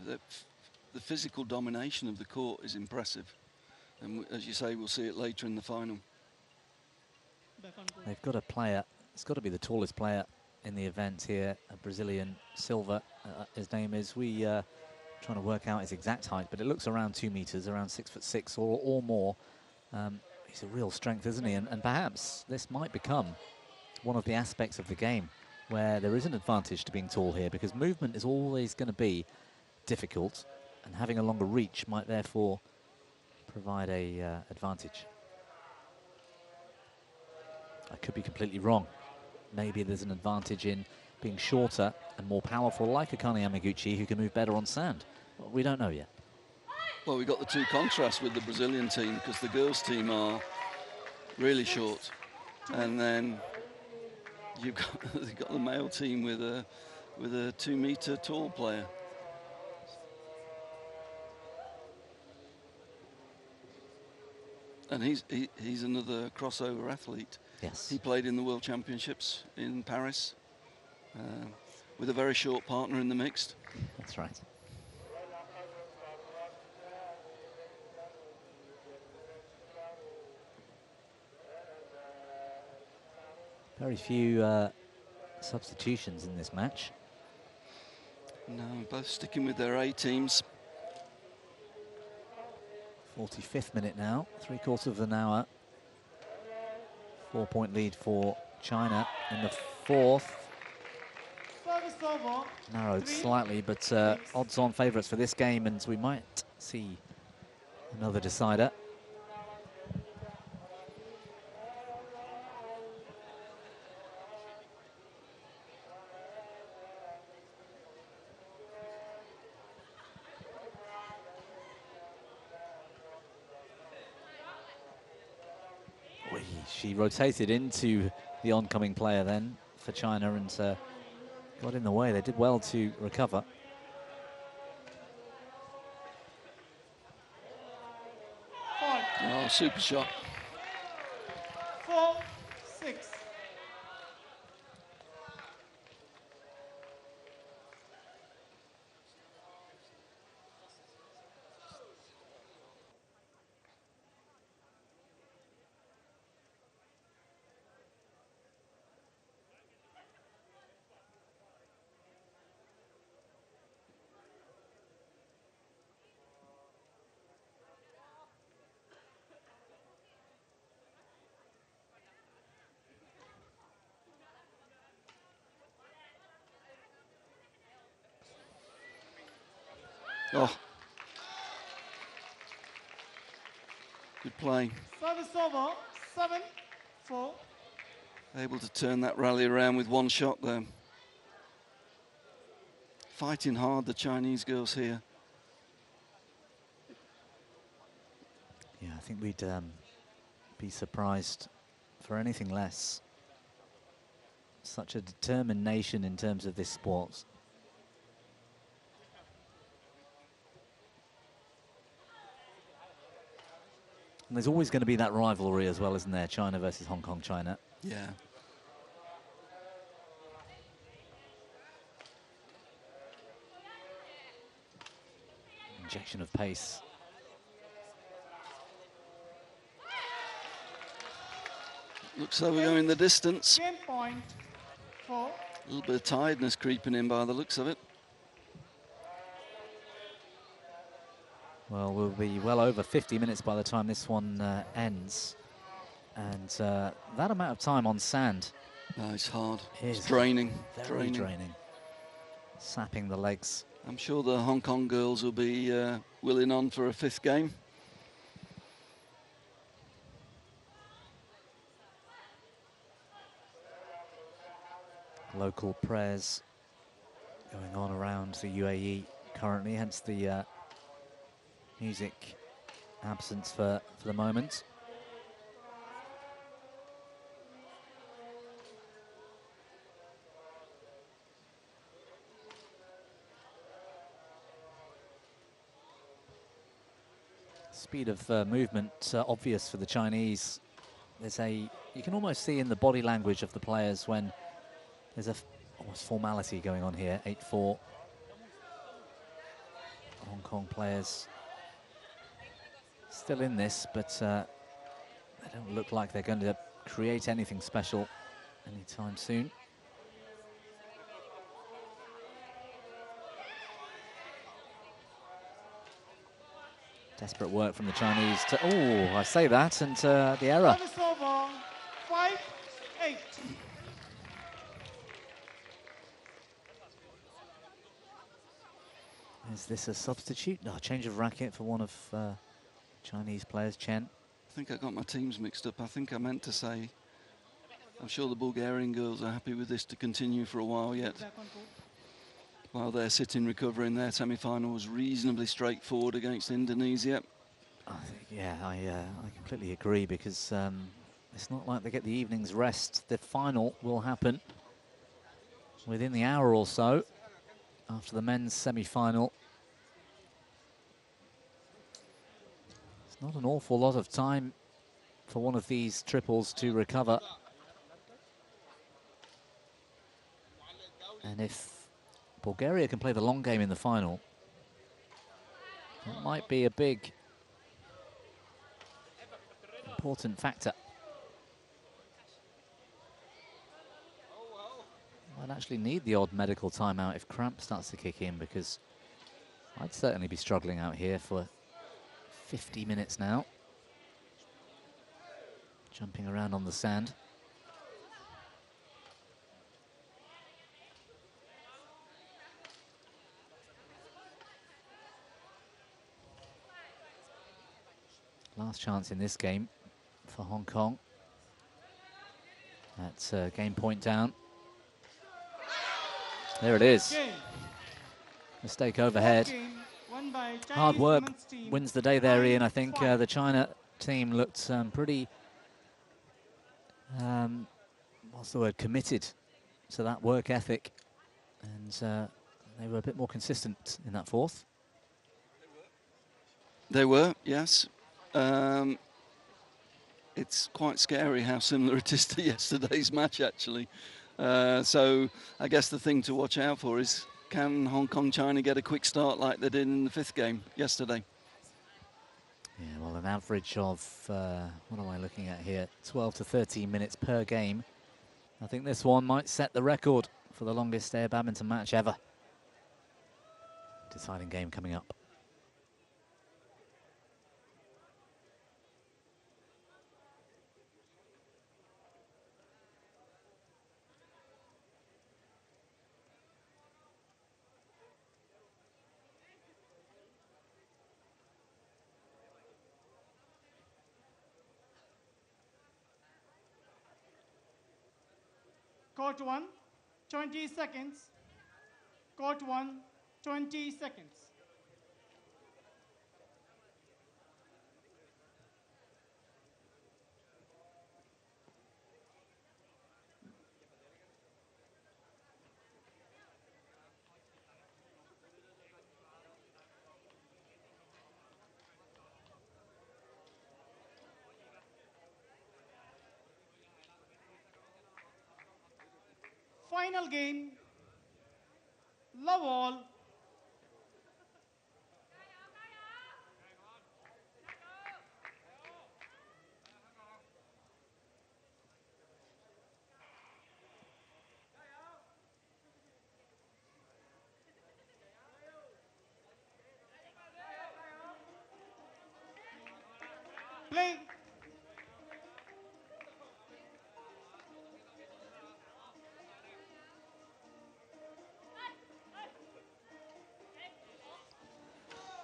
The physical domination of the court is impressive. And as you say, we'll see it later in the final. They've got a player, it's got to be the tallest player in the event here, a Brazilian Silva, his name is. Trying to work out his exact height, but it looks around 2 meters, around 6'6" or more. He's a real strength, isn't he? And perhaps this might become one of the aspects of the game where there is an advantage to being tall here, because movement is always going to be difficult, and having a longer reach might therefore provide a advantage. I could be completely wrong. Maybe there's an advantage in being shorter and more powerful, like Akane Yamaguchi, who can move better on sand. Well, we don't know yet. Well, we got the two contrasts with the Brazilian team, because the girls' team are really short, and then you've got the male team with a 2 meter tall player. And he's another crossover athlete. Yes. He played in the World Championships in Paris with a very short partner in the mixed. That's right. Very few substitutions in this match. No, both sticking with their A teams. 45th minute now, 3/4 of an hour. 4-point lead for China in the fourth. Narrowed slightly, but odds-on favourites for this game, and we might see another decider. She rotated into the oncoming player then for China and got in the way. They did well to recover. Oh, super shot. 4-6. Oh. Good play. Service over. 7-4. Able to turn that rally around with one shot there. Fighting hard, the Chinese girls here. Yeah, I think we'd be surprised for anything less. Such a determination in terms of this sport. And there's always going to be that rivalry as well, isn't there? China versus Hong Kong, China. Yeah. Injection of pace. Looks like we're going the distance. Game point. little bit of tiredness creeping in by the looks of it. Well, we'll be well over 50 minutes by the time this one ends. And that amount of time on sand. It's hard. Is it's draining. Very draining. Sapping the legs. I'm sure the Hong Kong girls will be willing on for a 5th game. Local prayers going on around the UAE currently, hence the music absence for the moment. Speed of movement obvious for the Chinese. There's you can almost see in the body language of the players when there's almost formality going on here. 8-4. Hong Kong players still in this, but they don't look like they're going to create anything special anytime soon. Desperate work from the Chinese to, oh, I say that, and the error. 5-8. Is this a substitute? No, change of racket for one of Chinese players, Chen. I think I got my teams mixed up. I think I meant to say, I'm sure the Bulgarian girls are happy with this to continue for a while yet. While they're sitting recovering, their semi-final was reasonably straightforward against Indonesia. I completely agree, because it's not like they get the evening's rest. The final will happen within the hour or so after the men's semi-final. It's not an awful lot of time for one of these triples to recover. And if Bulgaria can play the long game in the final, it might be a big, important factor. Might actually need the odd medical timeout if cramp starts to kick in, because I'd certainly be struggling out here for 50 minutes now, jumping around on the sand. Last chance in this game for Hong Kong. That's game point down. There it is. Mistake overhead. Hard work wins the day there, Ian. I think the China team looked pretty, what's the word, committed to that work ethic. And they were a bit more consistent in that fourth. They were, yes. It's quite scary how similar it is to yesterday's match, actually. So I guess the thing to watch out for is, can Hong Kong China get a quick start like they did in the 5th game yesterday? Yeah, well, an average of, what am I looking at here, 12 to 13 minutes per game. I think this one might set the record for the longest air badminton match ever. Deciding game coming up. Court 1, 20 seconds. Court 1, 20 seconds. Final game, love all. Play.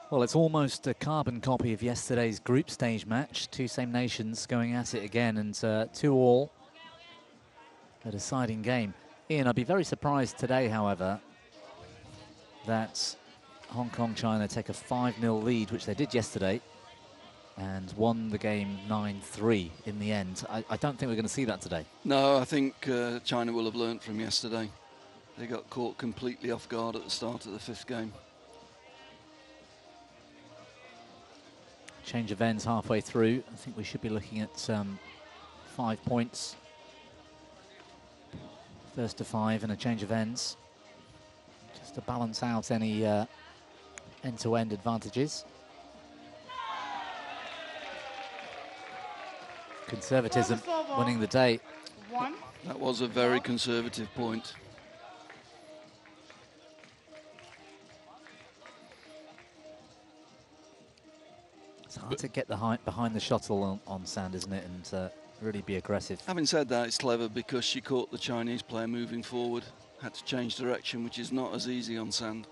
Well, it's almost a carbon copy of yesterday's group stage match. Two same nations going at it again, and 2-all. A deciding game. Ian, I'd be very surprised today, however, that Hong Kong, China take a 5-0 lead, which they did yesterday, and won the game 9-3 in the end. I don't think we're going to see that today. No, I think China will have learnt from yesterday. They got caught completely off guard at the start of the 5th game. Change of ends halfway through. I think we should be looking at 5 points. First to 5 and a change of ends. Just to balance out any end-to-end advantages. Conservatism winning the day. That was a very conservative point. It's hard to get the height behind the shuttle on sand, isn't it, and really be aggressive. Having said that, it's clever because she caught the Chinese player moving forward, had to change direction, which is not as easy on sand.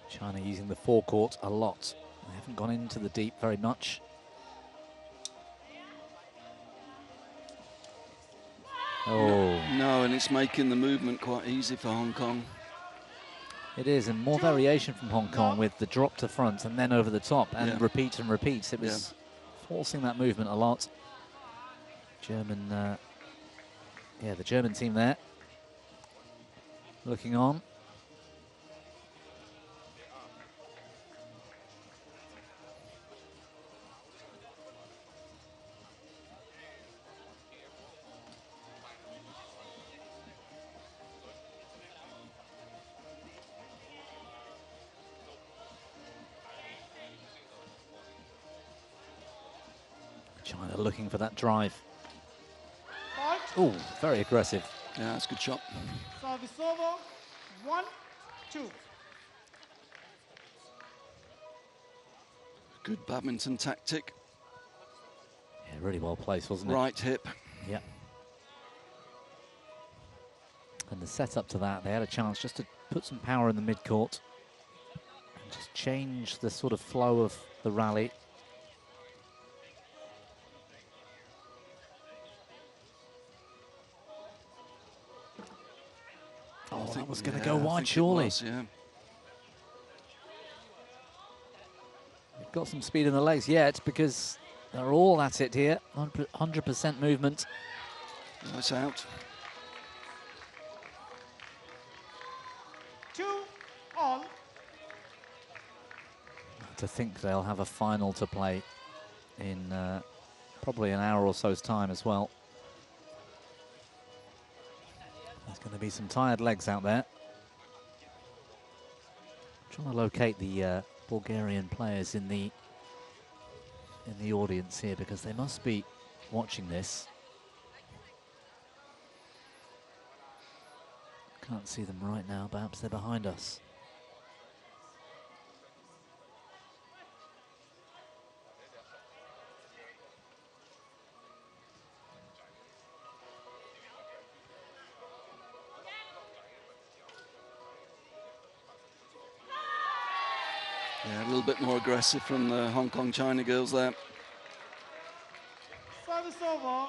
China using the forecourt a lot. They haven't gone into the deep very much. Oh. No, and it's making the movement quite easy for Hong Kong. It is, and more variation from Hong Kong with the drop to front and then over the top and repeats and repeats. It was forcing that movement a lot. German, the German team there looking on. China looking for that drive. Oh, very aggressive. Yeah, that's a good shot. Service over. 1-2. Good badminton tactic. Yeah, really well placed, wasn't it? Right hip. Yeah. And the setup to that, they had a chance just to put some power in the mid-court and just change the sort of flow of the rally. Oh, that was going to go wide, surely. Yeah. They've got some speed in the legs yet because they're all at it here. 100% movement. Nice out. 2-all. To think they'll have a final to play in probably an hour or so's time as well. There's going to be some tired legs out there. I'm trying to locate the Bulgarian players in the audience here because they must be watching this. Can't see them right now. Perhaps they're behind us. Yeah, a little bit more aggressive from the Hong Kong China girls there. Service over.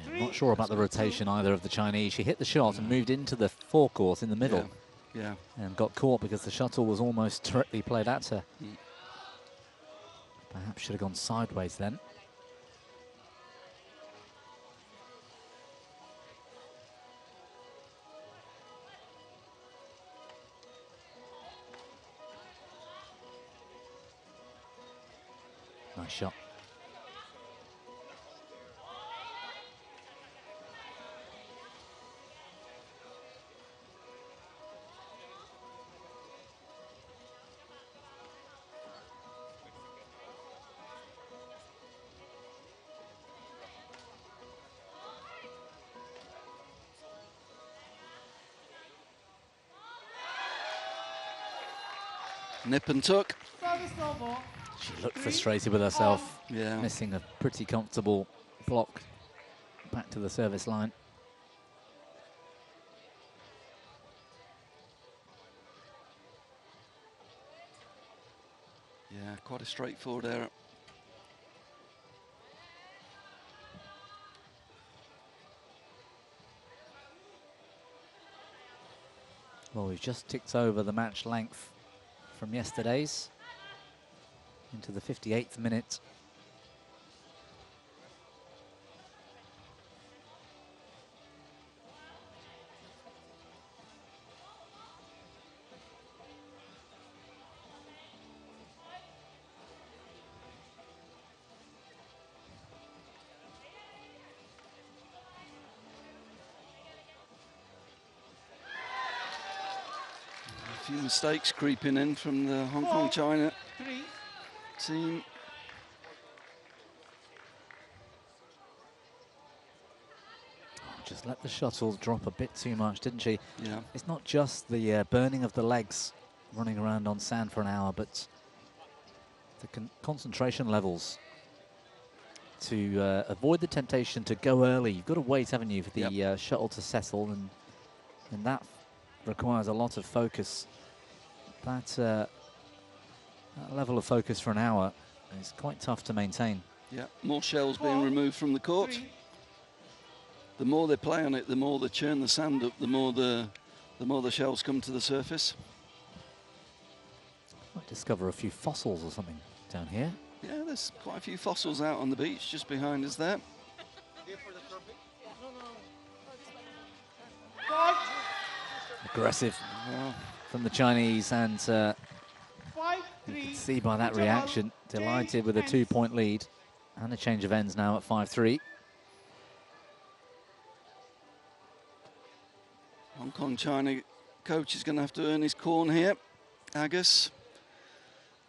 Yeah, I'm not sure about the rotation either of the Chinese. She hit the shot and moved into the forecourt in the middle. Yeah. And got caught because the shuttle was almost directly played at her. Perhaps should have gone sideways then. Nice shot. Nip and tuck. Service over. She looked frustrated with herself, yeah, missing a pretty comfortable block back to the service line. Yeah, quite a straightforward error. Well, we've just ticked over the match length from yesterday's into the 58th minute. A few mistakes creeping in from the Hong Kong China team. Just let the shuttle drop a bit too much, didn't she? Yeah. It's not just the burning of the legs running around on sand for an hour, but the concentration levels to avoid the temptation to go early. You've got to wait, haven't you, for the shuttle to settle, and that requires a lot of focus. That level of focus for an hour is quite tough to maintain. Yeah, more shells being removed from the court. The more they play on it, the more they churn the sand up, the more the shells come to the surface. Might discover a few fossils or something down here. Yeah, there's quite a few fossils out on the beach just behind us there. Aggressive from the Chinese, and you can see by that reaction, delighted with a 2-point lead and a change of ends now at 5-3. Hong Kong China coach is going to have to earn his corn here. Agus.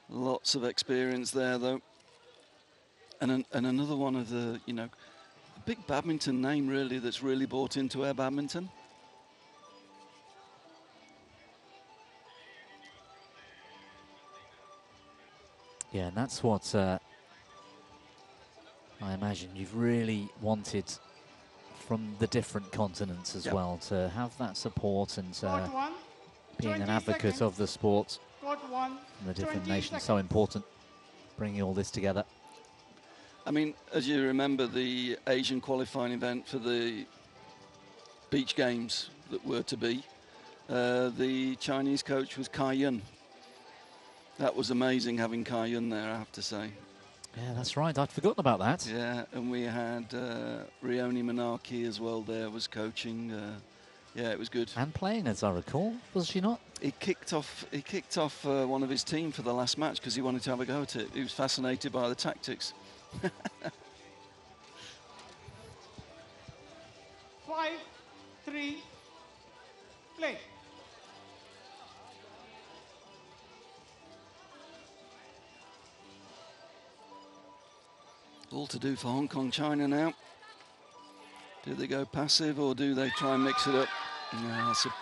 Lots of experience there, though. And another one of the, you know, a big badminton name, really, that's really bought into air badminton. Yeah, and that's what I imagine you've really wanted from the different continents as well, to have that support and being an advocate of the sport from the different nations. So important, bringing all this together. I mean, as you remember, the Asian qualifying event for the beach games that were to be, the Chinese coach was Kai Yun. That was amazing having Kai Yun there, I have to say. Yeah, that's right. I'd forgotten about that. Yeah, and we had Rioni Manaki as well there, was coaching. Yeah, it was good. And playing, as I recall, was she not? He kicked off one of his team for the last match because he wanted to have a go at it. He was fascinated by the tactics. 5-3, play. All to do for Hong Kong China now. Do they go passive or do they try and mix it up? No, that's a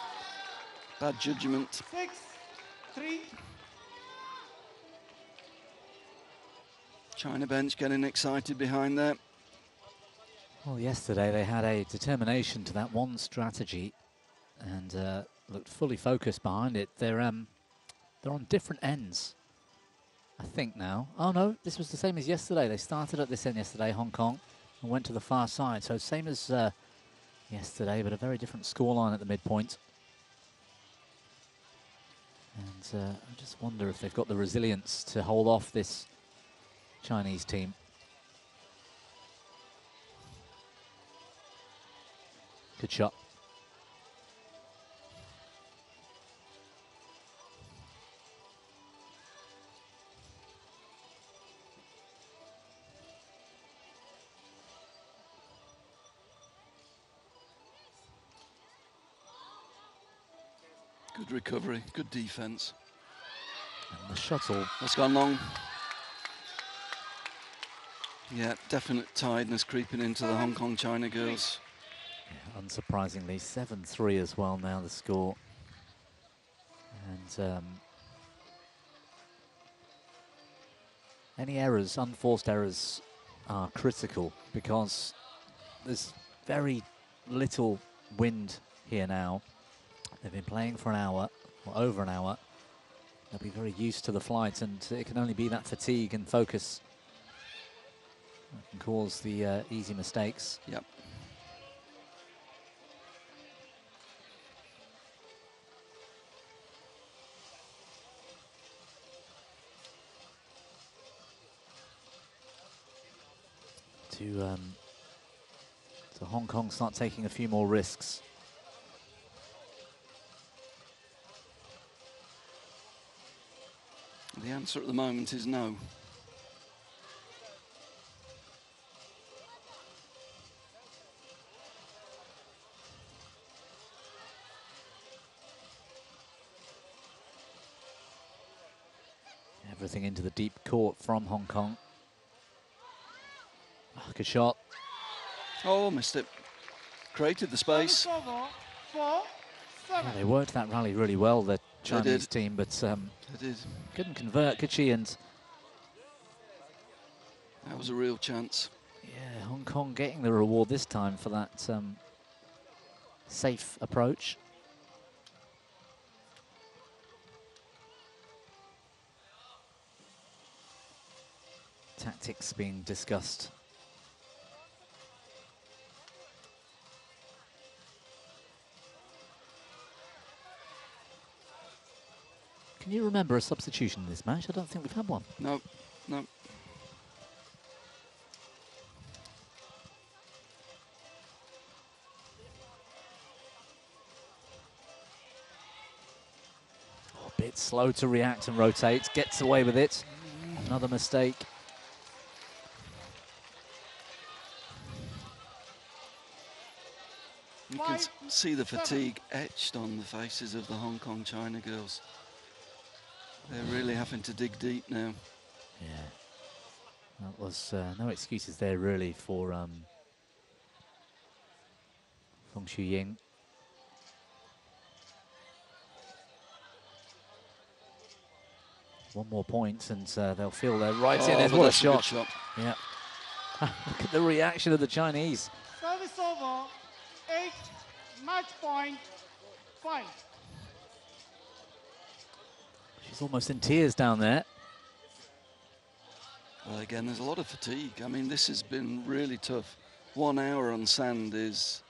bad judgment. 6-3. China bench getting excited behind there. Well, yesterday they had a determination to that one strategy and looked fully focused behind it. They're on different ends, I think, now. Oh no, this was the same as yesterday. They started at this end yesterday, Hong Kong, and went to the far side. So same as yesterday, but a very different scoreline at the midpoint. And I just wonder if they've got the resilience to hold off this Chinese team. Good shot. Good recovery, good defense. And the shuttle. That's gone long. Yeah, definite tiredness creeping into the Hong Kong China girls. Yeah, unsurprisingly, 7-3 as well now, the score. And Any errors, unforced errors, are critical because there's very little wind here now. They've been playing for an hour, or over an hour. They'll be very used to the flight, and it can only be that fatigue and focus that can cause the easy mistakes. Yep. To Hong Kong start taking a few more risks. The answer at the moment is no. Everything into the deep court from Hong Kong. Oh, good shot. Oh, missed it. Created the space. Service over, 4-7. Yeah, they worked that rally really well, the Chinese team, but they did. Couldn't convert, could she? And that was a real chance. yeah, Hong Kong getting the reward this time for that safe approach. Tactics being discussed. Can you remember a substitution in this match? I don't think we've had one. No, no. Oh, a bit slow to react and rotate. Gets away with it. Another mistake. You can see the fatigue etched on the faces of the Hong Kong China girls. They're really having to dig deep now. Yeah. That was no excuses there really for Feng Shuying. One more point and they'll feel they're right in. There's what a shot. Yeah. Look at the reaction of the Chinese. Service over, 8, match point, 5. She's almost in tears down there. Well, again, there's a lot of fatigue. I mean, this has been really tough. 1 hour on sand is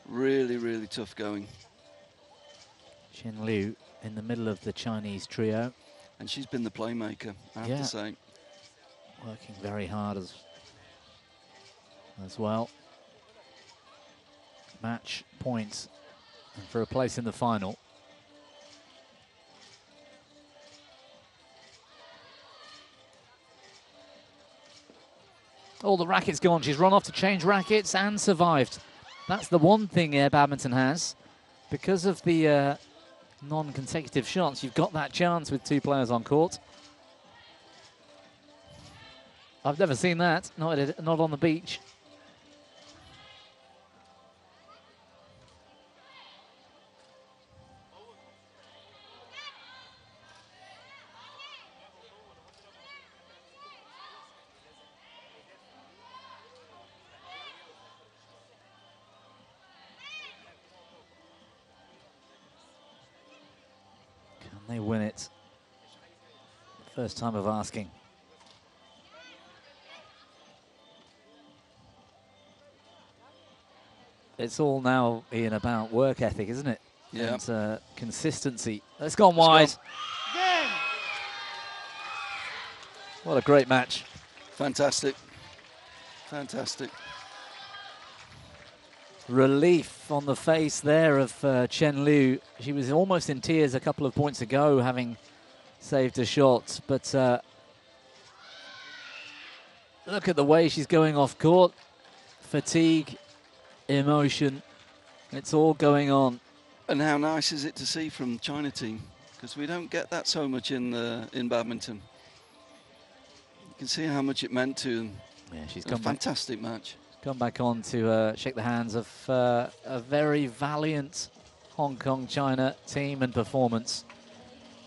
really, really tough going. Chen Liu in the middle of the Chinese trio. And she's been the playmaker, I have to say. Working very hard as well. Match points and for a place in the final. Oh, the racket's gone. She's run off to change rackets and survived. That's the one thing Air Badminton has. Because of the non-consecutive shots, you've got that chance with 2 players on court. I've never seen that, not on the beach. They win it. First time of asking. It's all now, Ian, about work ethic, isn't it? Yeah. And consistency. It's gone wide. Game. What a great match. Fantastic. Fantastic. Relief on the face there of Chen Liu. She was almost in tears a couple of points ago, having saved a shot. But look at the way she's going off court. Fatigue, emotion, it's all going on. And how nice is it to see from the China team? Because we don't get that so much in badminton. You can see how much it meant to them. Yeah, she's a come fantastic match. Come back on to shake the hands of a very valiant Hong Kong China team and performance.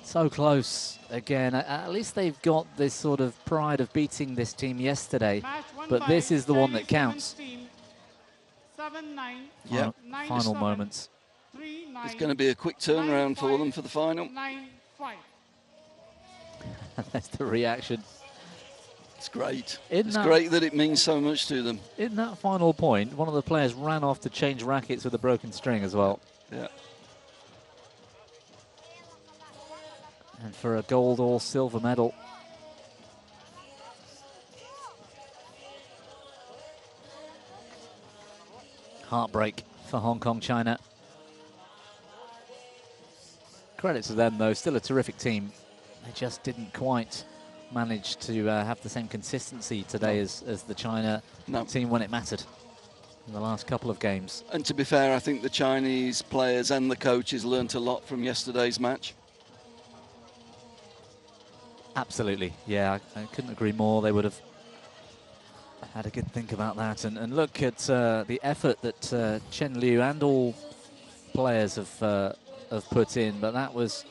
So close again. At least they've got this sort of pride of beating this team yesterday, but this is the one that counts. 7-9. Yeah. Final moments. It's going to be a quick turnaround for them for the final. 9-5. That's the reaction. It's great. It's great that it means so much to them. In that final point, one of the players ran off to change rackets with a broken string as well. Yeah. And for a gold or silver medal. Heartbreak for Hong Kong, China. Credit to them, though. Still a terrific team. They just didn't quite manage to have the same consistency today as the China team when it mattered in the last couple of games. And to be fair, I think the Chinese players and the coaches learnt a lot from yesterday's match. Absolutely, yeah, I couldn't agree more. They would have had a good think about that. And look at the effort that Chen Liu and all players have put in, but that was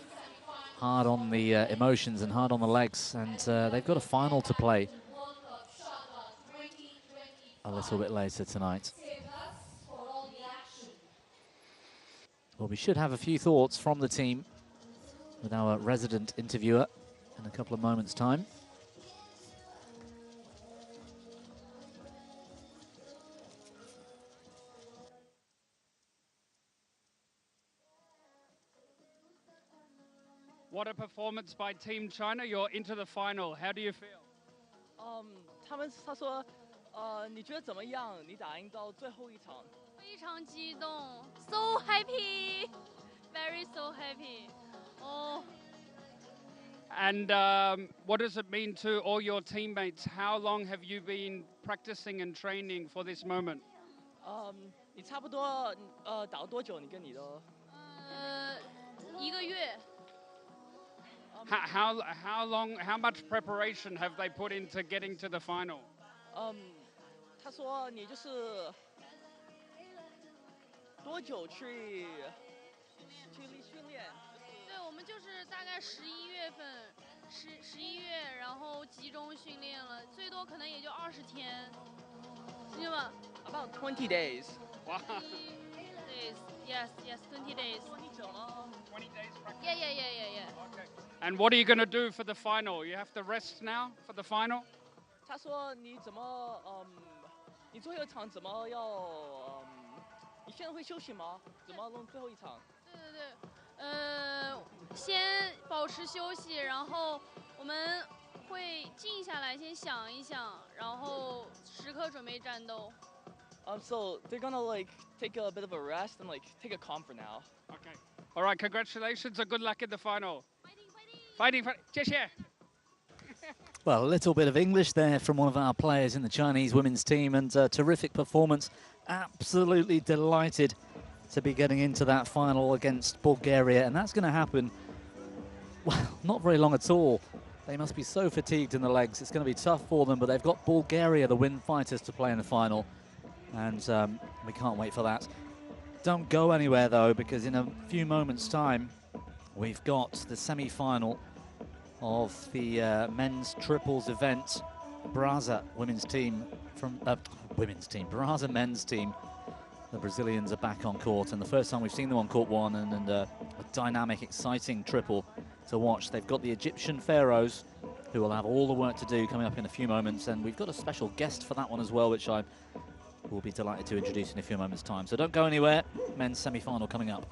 hard on the emotions and hard on the legs, and they've got a final to play a little bit later tonight. Well, we should have a few thoughts from the team with our resident interviewer in a couple of moments' time. What a performance by Team China. You're into the final. How do you feel? 他说你觉得怎么样？你打赢到最后一场。非常激动 ，so happy, very so happy. Oh. And what does it mean to all your teammates? How long have you been practicing and training for this moment? 你差不多打了多久？你跟你的1个月。How long? How much preparation have they put into getting to the final? 他说你就是多久去训练？对，我们就是大概11月份，11月，然后集中训练了，最多可能也就20天，是吗 ？About 20 days. Wow. Days. Yes, 20 days. 20 days practice. Yeah. Okay. And what are you going to do for the final? You have to rest now for the final? 他说你怎么你最后一场怎么要你现在会休息吗？怎么弄最后一场？对，先保持休息，然后我们会静下来，先想一想，然后时刻准备战斗。So they're gonna take a bit of a rest and take a calm for now. Okay. All right. Congratulations and good luck in the final. Fighting. 谢谢。 Well, a little bit of English there from one of our players in the Chinese women's team, and a terrific performance. Absolutely delighted to be getting into that final against Bulgaria, and that's going to happen, well, not very long at all. They must be so fatigued in the legs. It's going to be tough for them, but they've got Bulgaria, the win fighters, to play in the final, and we can't wait for that. Don't go anywhere, though, because in a few moments' time, we've got the semi-final of the men's triples event. Braza women's team Braza men's team. The Brazilians are back on court, and the first time we've seen them on court one, and a dynamic, exciting triple to watch. They've got the Egyptian Pharaohs, who will have all the work to do, coming up in a few moments, and we've got a special guest for that one as well, which I will be delighted to introduce in a few moments' time. So don't go anywhere. Men's semi-final coming up.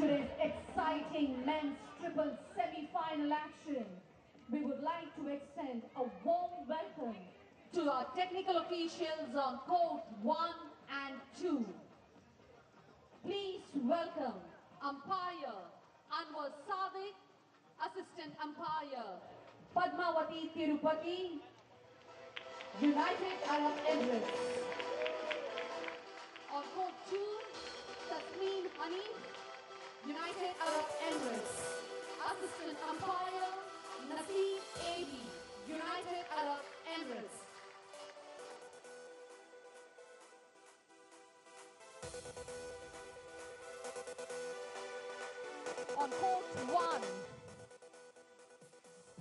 today's exciting men's triple semi-final action, we would like to extend a warm welcome to our technical officials on court 1 and 2. Please welcome umpire Anwar Sadiq, assistant umpire Padmavati Tirupati, United Arab Emirates. On court 2, Tasneem Hanif, United Arab Emirates. Assistant umpire Naseem Abi, United Arab Emirates. On court 1,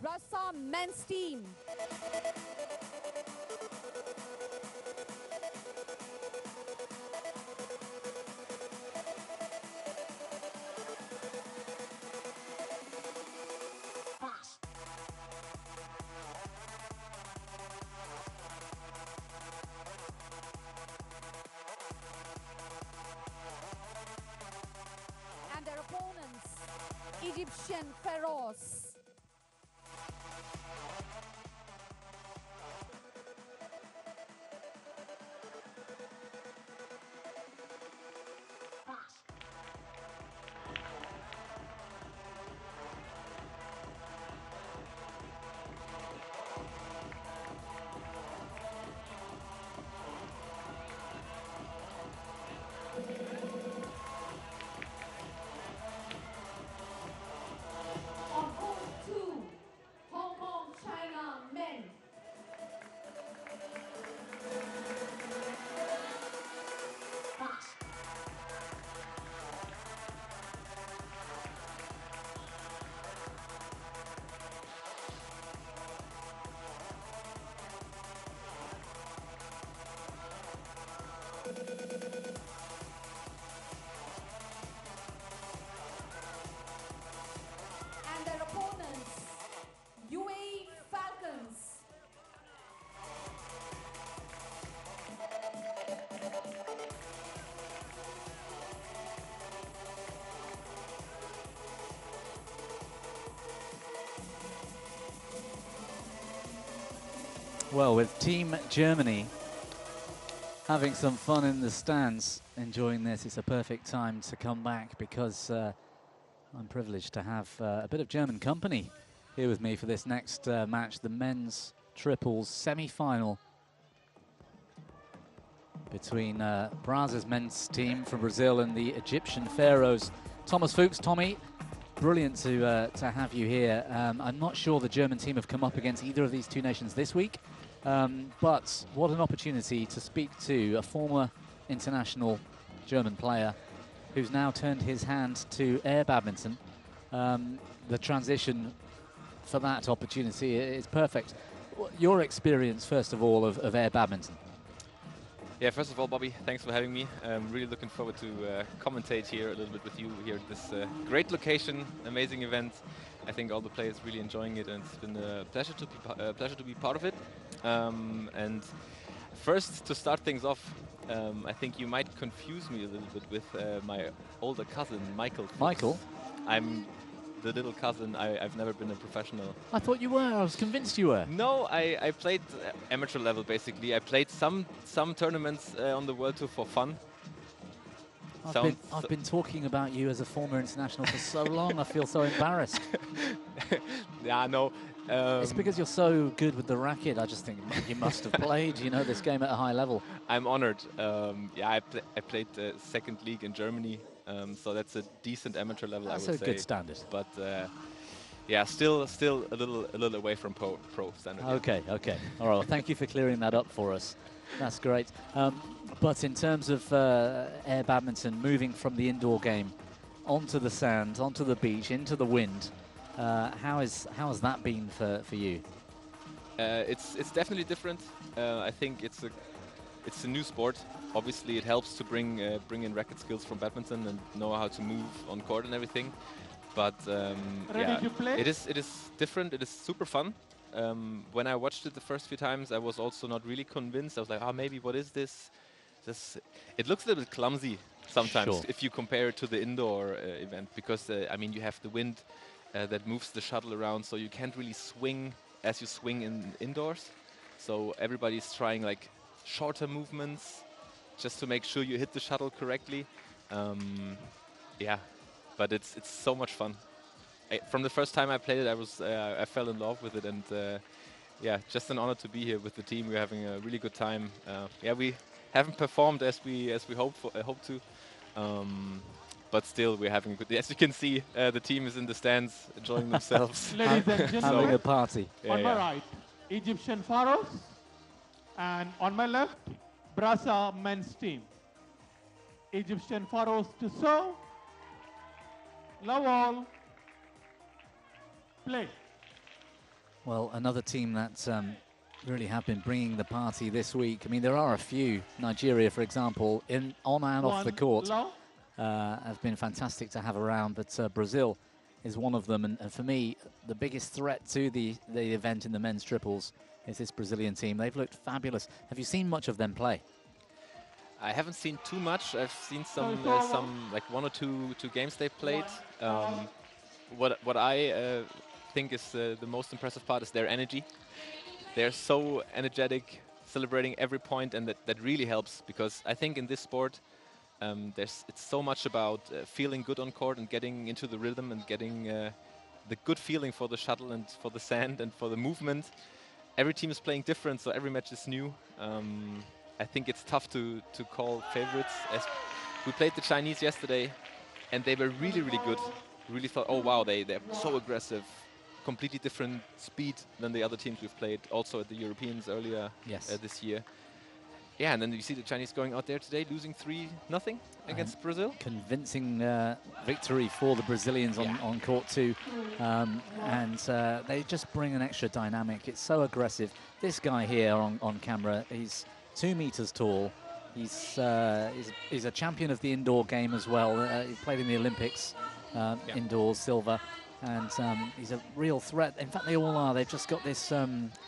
Rasa men's team. And their opponents, Egyptian Pharaohs. On court 2, Hong Kong, China men. And their opponents, UAE Falcons. Well, with Team Germany having some fun in the stands, enjoying this, it's a perfect time to come back because I'm privileged to have a bit of German company here with me for this next match, the men's triples semi-final between Braza's men's team from Brazil and the Egyptian Pharaohs. Thomas Fuchs, Tommy, brilliant to have you here. I'm not sure the German team have come up against either of these two nations this week, but what an opportunity to speak to a former international German player who's now turned his hand to air badminton. The transition for that opportunity is perfect. Your experience, first of all, of air badminton. Yeah, first of all, Bobby, thanks for having me. I'm really looking forward to commentate here a little bit with you here at this great location, amazing event. I think all the players really enjoying it, and it's been a pleasure to be part of it. And first, to start things off, I think you might confuse me a little bit with my older cousin, Michael. Michael? I'm the little cousin. I've never been a professional. I thought you were. I was convinced you were. No, I played amateur level, basically. I played some tournaments on the World Tour for fun. I've been talking about you as a former international for so long, I feel so embarrassed. Yeah, no. It's because you're so good with the racket. I just think you must have played, you know, this game at a high level. I'm honored. Yeah, I played second league in Germany, so that's a decent amateur level. That's I would say. That's a good standard. But yeah, still a little away from pro standard. Okay, okay. All right. Well, thank you for clearing that up for us. That's great. But in terms of air badminton, moving from the indoor game onto the sand, onto the beach, into the wind, how has that been for you? It's definitely different. I think it's a new sport. Obviously, it helps to bring in racket skills from badminton and know how to move on court and everything. But yeah, it is different. It is super fun. When I watched it the first few times, I was also not really convinced. I was like, oh, maybe what is this? it looks a little bit clumsy sometimes Sure. if you compare it to the indoor event, because I mean, you have the wind that moves the shuttle around, so you can't really swing as you swing in indoors. So everybody's trying like shorter movements just to make sure you hit the shuttle correctly. Yeah, but it's so much fun. From the first time I played it, I fell in love with it, and yeah, just an honor to be here with the team. We're having a really good time. Yeah, we haven't performed as we hope to, but still we're having a good. As you can see, the team is in the stands enjoying themselves. Ladies and gentlemen, having a party. On my right, Egyptian Pharaohs, and on my left, Brasa men's team. Egyptian Pharaohs to serve. Love all. Play. Well, another team that really have been bringing the party this week. I mean, there are a few. Nigeria, for example, on and off the court, have been fantastic to have around. But Brazil is one of them. And for me, the biggest threat to the event in the men's triples is this Brazilian team. They've looked fabulous. Have you seen much of them play? I haven't seen too much. I've seen some like one or two games they've played. What I think is the most impressive part is their energy. They're so energetic, celebrating every point, and that really helps, because I think in this sport it's so much about feeling good on court and getting into the rhythm and getting the good feeling for the shuttle and for the sand and for the movement. Every team is playing different, so every match is new. I think it's tough to call favorites. As we played the Chinese yesterday, and they were really, really good. Really thought, oh wow, they're so aggressive, completely different speed than the other teams we've played, also at the Europeans earlier this year. Yeah, and then you see the Chinese going out there today, losing 3-0 against Brazil. Convincing victory for the Brazilians on court too. And they just bring an extra dynamic. It's so aggressive. This guy here on camera, he's 2 meters tall. He's a champion of the indoor game as well. He played in the Olympics indoors, silver. And he's a real threat. In fact, they all are. They've just got this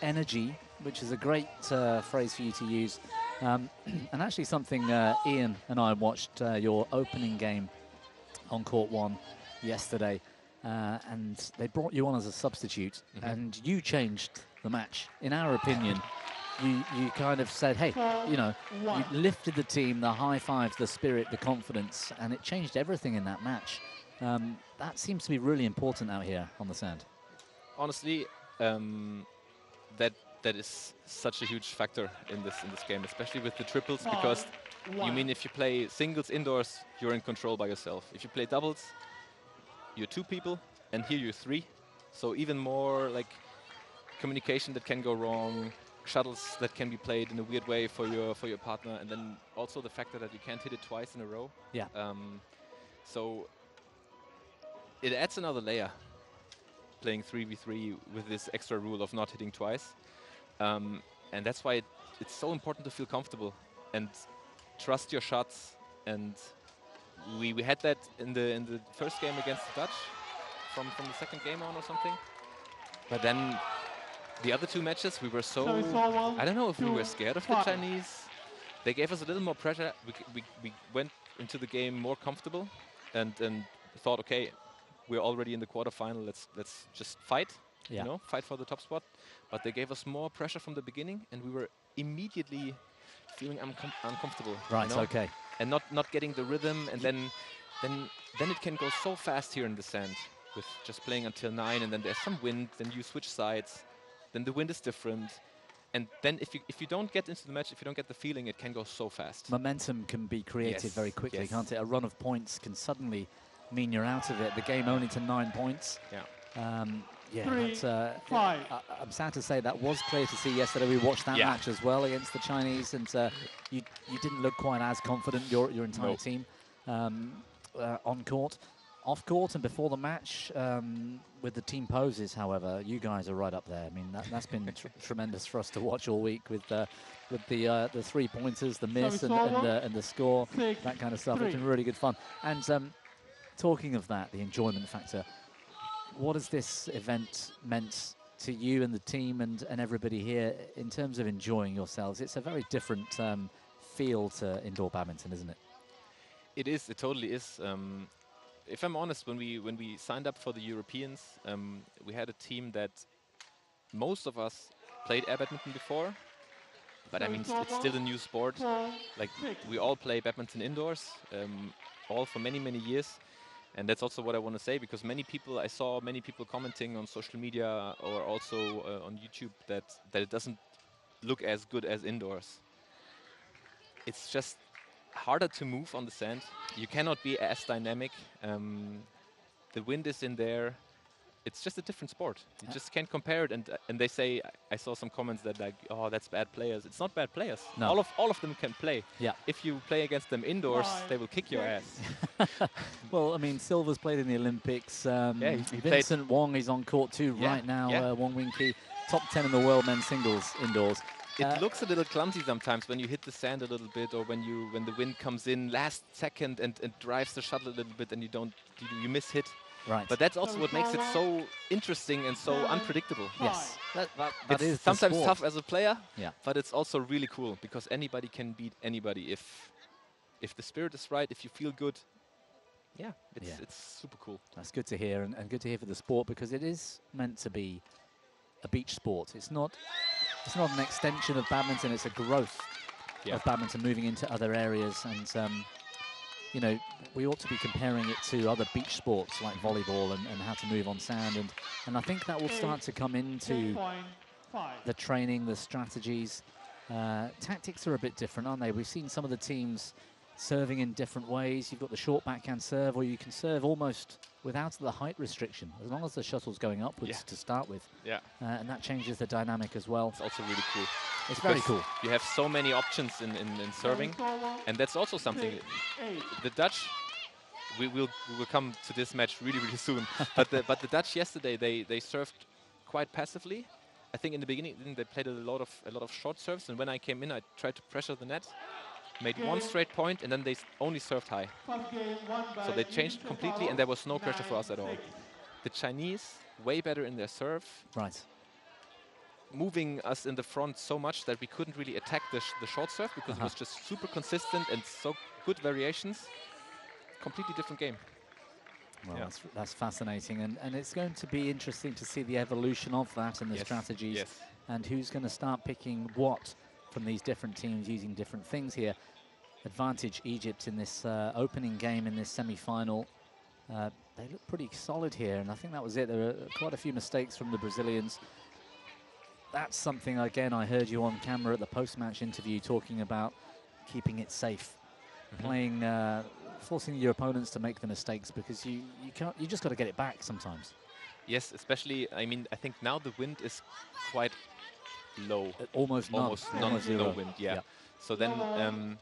energy, which is a great phrase for you to use. And actually something Ian and I watched your opening game on court 1 yesterday. And they brought you on as a substitute. And you changed the match, in our opinion. You kind of said, hey, you know, you lifted the team, the high fives, the spirit, the confidence, and it changed everything in that match. That seems to be really important out here on the sand. Honestly, that is such a huge factor in this game, especially with the triples, because you mean if you play singles indoors, you're in control by yourself. If you play doubles, you're 2 people, and here you're 3. So even more like communication that can go wrong, shuttles that can be played in a weird way for your partner, and then also the factor that you can't hit it twice in a row. Yeah. So it adds another layer, playing 3v3 with this extra rule of not hitting twice. And that's why it's so important to feel comfortable and trust your shots. And we had that in the first game against the Dutch from the second game on or something. But then the other 2 matches, we were so, I don't know if we were scared of the Chinese. They gave us a little more pressure. We went into the game more comfortable and thought, okay, we're already in the quarterfinal. Let's just fight, you know, fight for the top spot. But they gave us more pressure from the beginning, and we were immediately feeling uncomfortable. Right. You know? Okay. And not getting the rhythm, and then it can go so fast here in the sand with just playing until 9, and then there's some wind. Then you switch sides. Then the wind is different. And then if you don't get into the match, if you don't get the feeling, it can go so fast. Momentum can be created very quickly, can't it? A run of points can suddenly mean you're out of it. The game only to 9 points. Yeah. Yeah, 5. I'm sad to say that was clear to see yesterday. We watched that match as well against the Chinese, and you didn't look quite as confident, your entire team, on court. Off court and before the match, with the team poses, however, you guys are right up there. I mean, that's been tremendous for us to watch all week with the 3-pointers, the miss, and the score, that kind of stuff. It's been really good fun. And talking of that, the enjoyment factor, what has this event meant to you and the team and everybody here in terms of enjoying yourselves? It's a very different feel to indoor badminton, isn't it? It is. It totally is. If I'm honest, when we signed up for the Europeans, we had a team that most of us played air badminton before, but I mean it's still a new sport. Like we all play badminton indoors, all for many years, and that's also what I want to say, because I saw many people commenting on social media or also on YouTube that it doesn't look as good as indoors. It's just harder to move on the sand. You cannot be as dynamic. The wind is in there. It's just a different sport. You just can't compare it. And they say, I saw some comments that like, oh, that's bad players. It's not bad players. No. All of them can play. Yeah. If you play against them indoors, they will kick your ass. Well, I mean, Silva's played in the Olympics. Yeah, he Vincent Wong is on court too right now. Wong Wing Ki, top 10 in the world men's singles indoors. It looks a little clumsy sometimes when you hit the sand a little bit, or when the wind comes in last second and drives the shuttle a little bit, and you miss hit. Right. But that's also what makes it so interesting and so unpredictable. Yes. That it's is sometimes tough as a player, but it's also really cool because anybody can beat anybody if the spirit is right, if you feel good. Yeah, it's super cool. That's good to hear, and good to hear for the sport, because it is meant to be a beach sport. It's not an extension of badminton, it's a growth of badminton moving into other areas. And you know, we ought to be comparing it to other beach sports like volleyball and how to move on sand. And I think that will start to come into the training, the strategies. Tactics are a bit different, aren't they? We've seen some of the teams serving in different ways. You've got the short backhand serve, or you can serve almost without the height restriction, as long as the shuttle's going upwards to start with. Yeah. And that changes the dynamic as well. It's also really cool. It's very cool. You have so many options in serving, and that's also something. The Dutch, we will come to this match really soon. but the Dutch yesterday, they served quite passively. I think in the beginning they played a lot of short serves, and when I came in, I tried to pressure the net, made one straight point, and then they only served high. So they changed completely, and there was no pressure for us at all. The Chinese, way better in their serve. Right. Moving us in the front so much that we couldn't really attack the short serve, because it was just super consistent and so good variations. Completely different game. Well, that's fascinating, and it's going to be interesting to see the evolution of that and the strategies, and who's going to start picking what from these different teams using different things here. Advantage Egypt in this opening game in this semi-final. They look pretty solid here, and I think that was it. There were quite a few mistakes from the Brazilians. That's something, again, I heard you on camera at the post-match interview talking about keeping it safe, playing, forcing your opponents to make the mistakes, because you just got to get it back sometimes. Yes, especially, I mean, I think now the wind is quite low. Almost no wind, So then...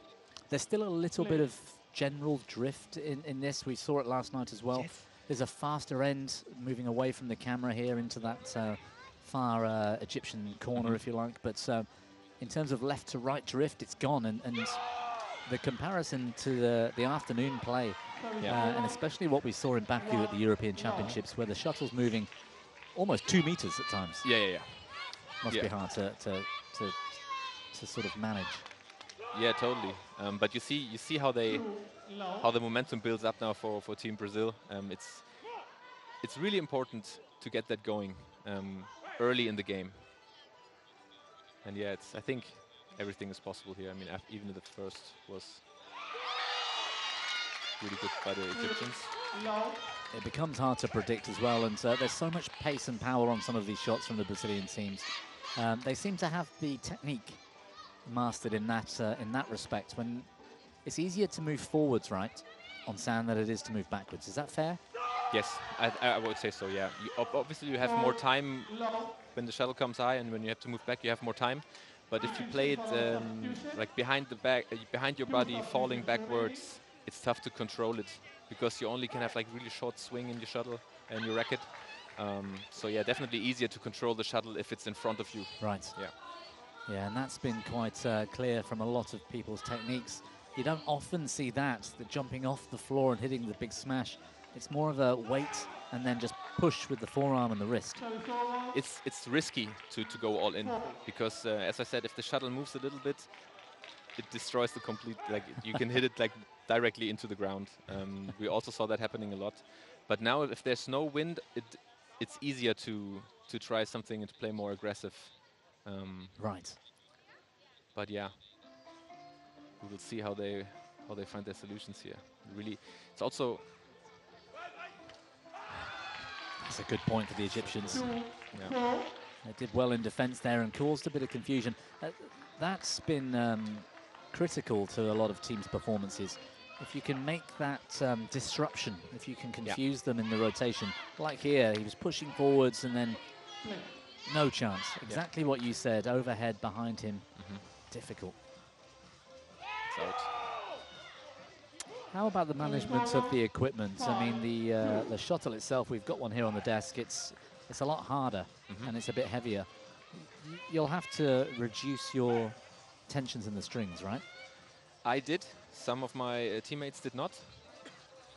there's still a little bit of general drift in this. We saw it last night as well. There's a faster end moving away from the camera here into that far Egyptian corner, if you like. But in terms of left to right drift, it's gone. And the comparison to the afternoon play, and especially what we saw in Baku at the European Championships, where the shuttle's moving almost 2 meters at times. Must be hard to sort of manage. Yeah, totally. But you see how the momentum builds up now for Team Brazil. It's really important to get that going early in the game. And I think everything is possible here. I mean, even the first was really good by the Egyptians. It becomes hard to predict as well, and there's so much pace and power on some of these shots from the Brazilian teams. They seem to have the technique mastered in that respect, when it's easier to move forwards, right, on sand than it is to move backwards. Is that fair? Yes, I would say so, yeah. Obviously, you have more time when the shuttle comes high, and when you have to move back, you have more time. But if you play it like behind your body, falling backwards, it's tough to control it, because you only can have like really short swing in your shuttle and your racket. So yeah, definitely easier to control the shuttle if it's in front of you. Right. Yeah, and that's been quite clear from a lot of people's techniques. You don't often see the jumping off the floor and hitting the big smash. It's more of a wait and then just push with the forearm and the wrist. It's risky to go all in, because as I said, if the shuttle moves a little bit, it destroys the complete, like you can hit it like directly into the ground. We also saw that happening a lot. But now if there's no wind, it's easier to try something and to play more aggressive. Right. But yeah, we will see how they find their solutions here. Really, it's also. That's a good point for the Egyptians. Yeah. They did well in defence there and caused a bit of confusion. That's been critical to a lot of teams' performances. If you can make that disruption, if you can confuse them in the rotation, like here, he was pushing forwards and then no chance. Exactly what you said, overhead behind him, difficult. It's out. How about the management of the equipment? I mean, the shuttle itself, we've got one here on the desk, it's a lot harder and it's a bit heavier. You'll have to reduce your tensions in the strings, right? I did. Some of my teammates did not.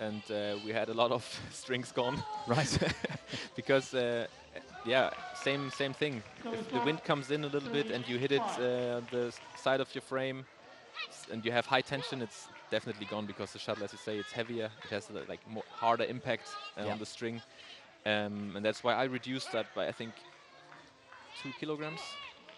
And we had a lot of strings gone. Right. Because, yeah, same thing. If the wind comes in a little bit and you hit it on the side of your frame and you have high tension, it's definitely gone because the shuttle, as you say, it's heavier. It has like more harder impact on the string. And that's why I reduced that by, I think, 2 kilograms,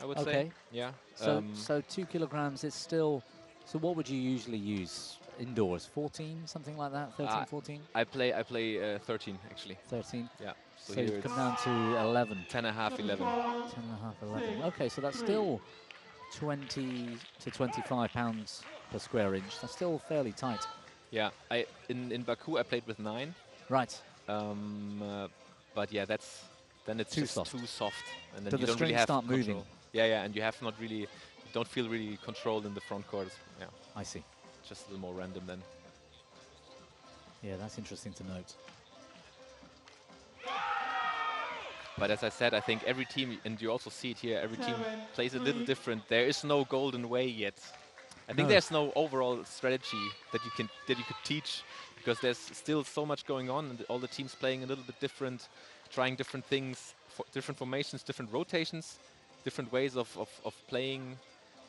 I would say. Yeah. So 2 kilograms is still... So what would you usually use indoors? 14, something like that? 13, 14? I play 13, actually. 13? Yeah. So you've come down to 11. 10.5, 11. 10.5, 11. Okay, so that's still 20 to 25 pounds per square inch. That's still fairly tight. Yeah. In Baku, I played with 9. Right. But yeah, then it's too soft. too soft. And then Do you the don't really strings have start control. moving? Yeah, and you have not really... don't feel really controlled in the front court. Yeah, I see. Just a little more random then. Yeah, that's interesting to note. But as I said, I think every team, and you also see it here, every team plays a little different. There is no golden way yet. I think there's no overall strategy that you could teach, because there's still so much going on, and all the teams playing a little bit different, trying different things, different formations, different rotations, different ways of playing.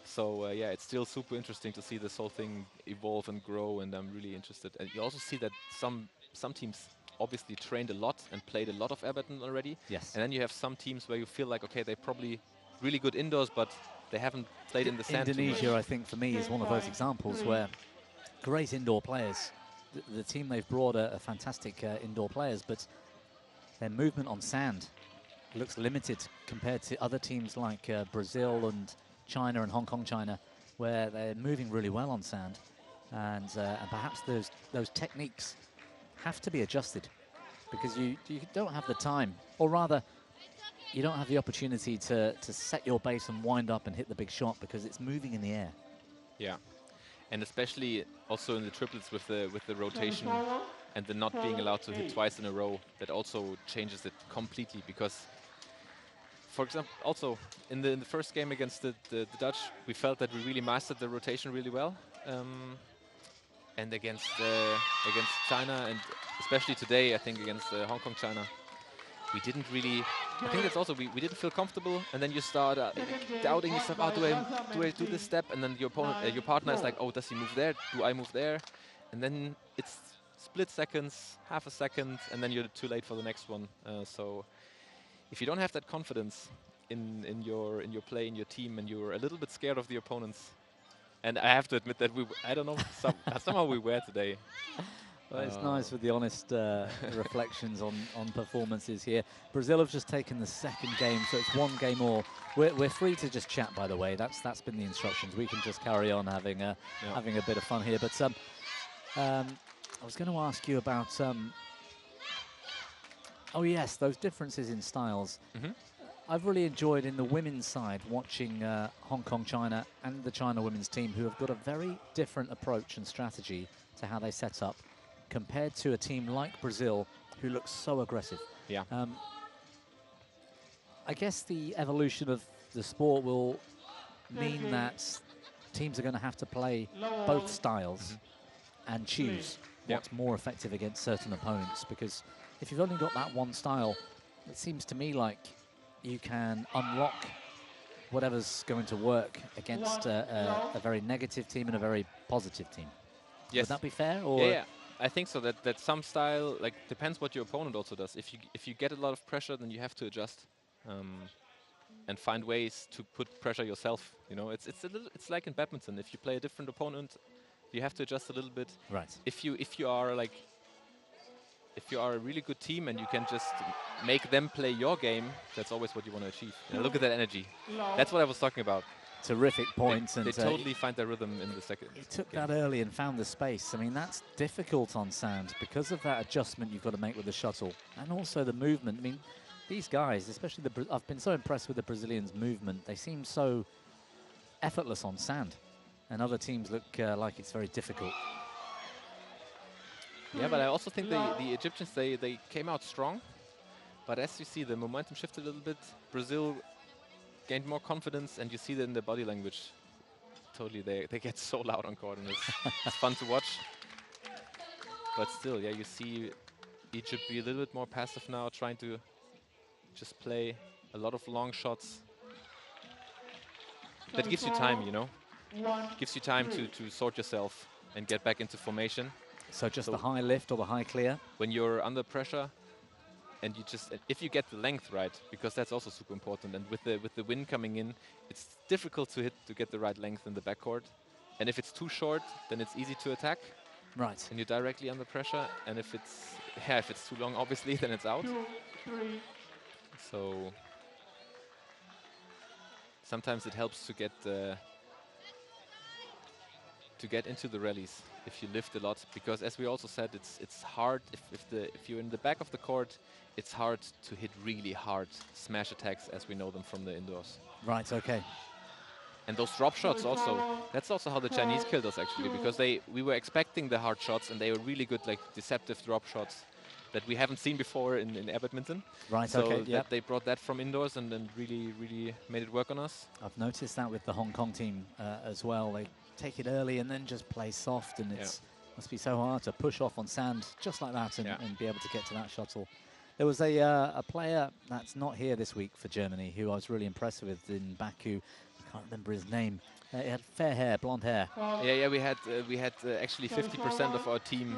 So yeah, it's still super interesting to see this whole thing evolve and grow, and I'm really interested. And you also see that some teams obviously trained a lot and played a lot of airbadminton already. Yes. And then you have some teams where you feel like, okay, they're probably really good indoors, but they haven't played in the sand. Indonesia, I think, for me, is one of those examples where great indoor players. The team they've brought are fantastic indoor players, but their movement on sand looks limited compared to other teams like Brazil and China and Hong Kong China, where they're moving really well on sand, and perhaps those techniques have to be adjusted because you don't have the time, or rather you don't have the opportunity to set your base and wind up and hit the big shot because it's moving in the air. Yeah, and especially also in the triplets with the rotation and the not being allowed to hit twice in a row, that also changes it completely. Because, for example, also in the first game against the Dutch, we felt that we really mastered the rotation really well. And against China, and especially today, I think against Hong Kong China, we didn't really. I think that's also we didn't feel comfortable, and then you start doubting yourself. Oh, do I do this step? And then your opponent, your partner is like, oh, does he move there? Do I move there? And then it's split seconds, half a second, and then you're too late for the next one. So if you don't have that confidence in your play, in your team, and you're a little bit scared of the opponents. And I have to admit that I don't know, somehow we were today. Well, it's nice with the honest reflections on performances here. Brazil have just taken the second game, so it's one game more. We're free to just chat, by the way. That's been the instructions. We can just carry on having a bit of fun here. But I was going to ask you about oh yes, those differences in styles. I've really enjoyed in the women's side watching Hong Kong China and the China women's team, who have got a very different approach and strategy to how they set up compared to a team like Brazil, who looks so aggressive. Yeah. I guess the evolution of the sport will mean that teams are going to have to play both styles and choose what's more effective against certain opponents, because if you've only got that one style, it seems to me like you can unlock whatever's going to work against a very negative team and a very positive team. Yes. Would that be fair? Or Yeah, I think so. That some style, like, depends what your opponent also does. If you get a lot of pressure, then you have to adjust and find ways to put pressure yourself. You know, it's like in badminton. If you play a different opponent, you have to adjust a little bit. Right. If you are a really good team and you can just make them play your game, that's always what you want to achieve. And look at that energy. That's what I was talking about. Terrific points. They and totally find their rhythm in the second. He took that early and found the space. I mean, that's difficult on sand because of that adjustment you've got to make with the shuttle and also the movement. I mean, these guys, especially I've been so impressed with the Brazilians' movement. They seem so effortless on sand, and other teams look like it's very difficult. Yeah, but I also think the Egyptians, they came out strong. But as you see, the momentum shifted a little bit. Brazil gained more confidence, and you see that in their body language. Totally, they get so loud on court, and it's fun to watch. But still, yeah, you see Egypt be a little bit more passive now, trying to just play a lot of long shots. That gives you time, you know? Gives you time to sort yourself and get back into formation. So just the high lift or the high clear? When you're under pressure, and you just, if you get the length right, because that's also super important, and with the wind coming in, it's difficult to get the right length in the backcourt. And if it's too short, then it's easy to attack. Right. And you're directly under pressure. And if it's too long, obviously, then it's out. 2, 3. So sometimes it helps to get into the rallies if you lift a lot, because as we also said, it's hard if you're in the back of the court, it's hard to hit really hard smash attacks as we know them from the indoors. Right. Okay. And those drop shots also, that's also how the Chinese killed us actually, because we were expecting the hard shots and they were really good, like deceptive drop shots that we haven't seen before in air badminton. Right, so okay, yeah. They brought that from indoors and then really made it work on us. I've noticed that with the Hong Kong team as well. They take it early and then just play soft, and it must be so hard to push off on sand just like that and be able to get to that shuttle. There was a player that's not here this week for Germany who I was really impressed with in Baku. I can't remember his name. He had fair hair, blonde hair. Yeah, we had actually 50% of our team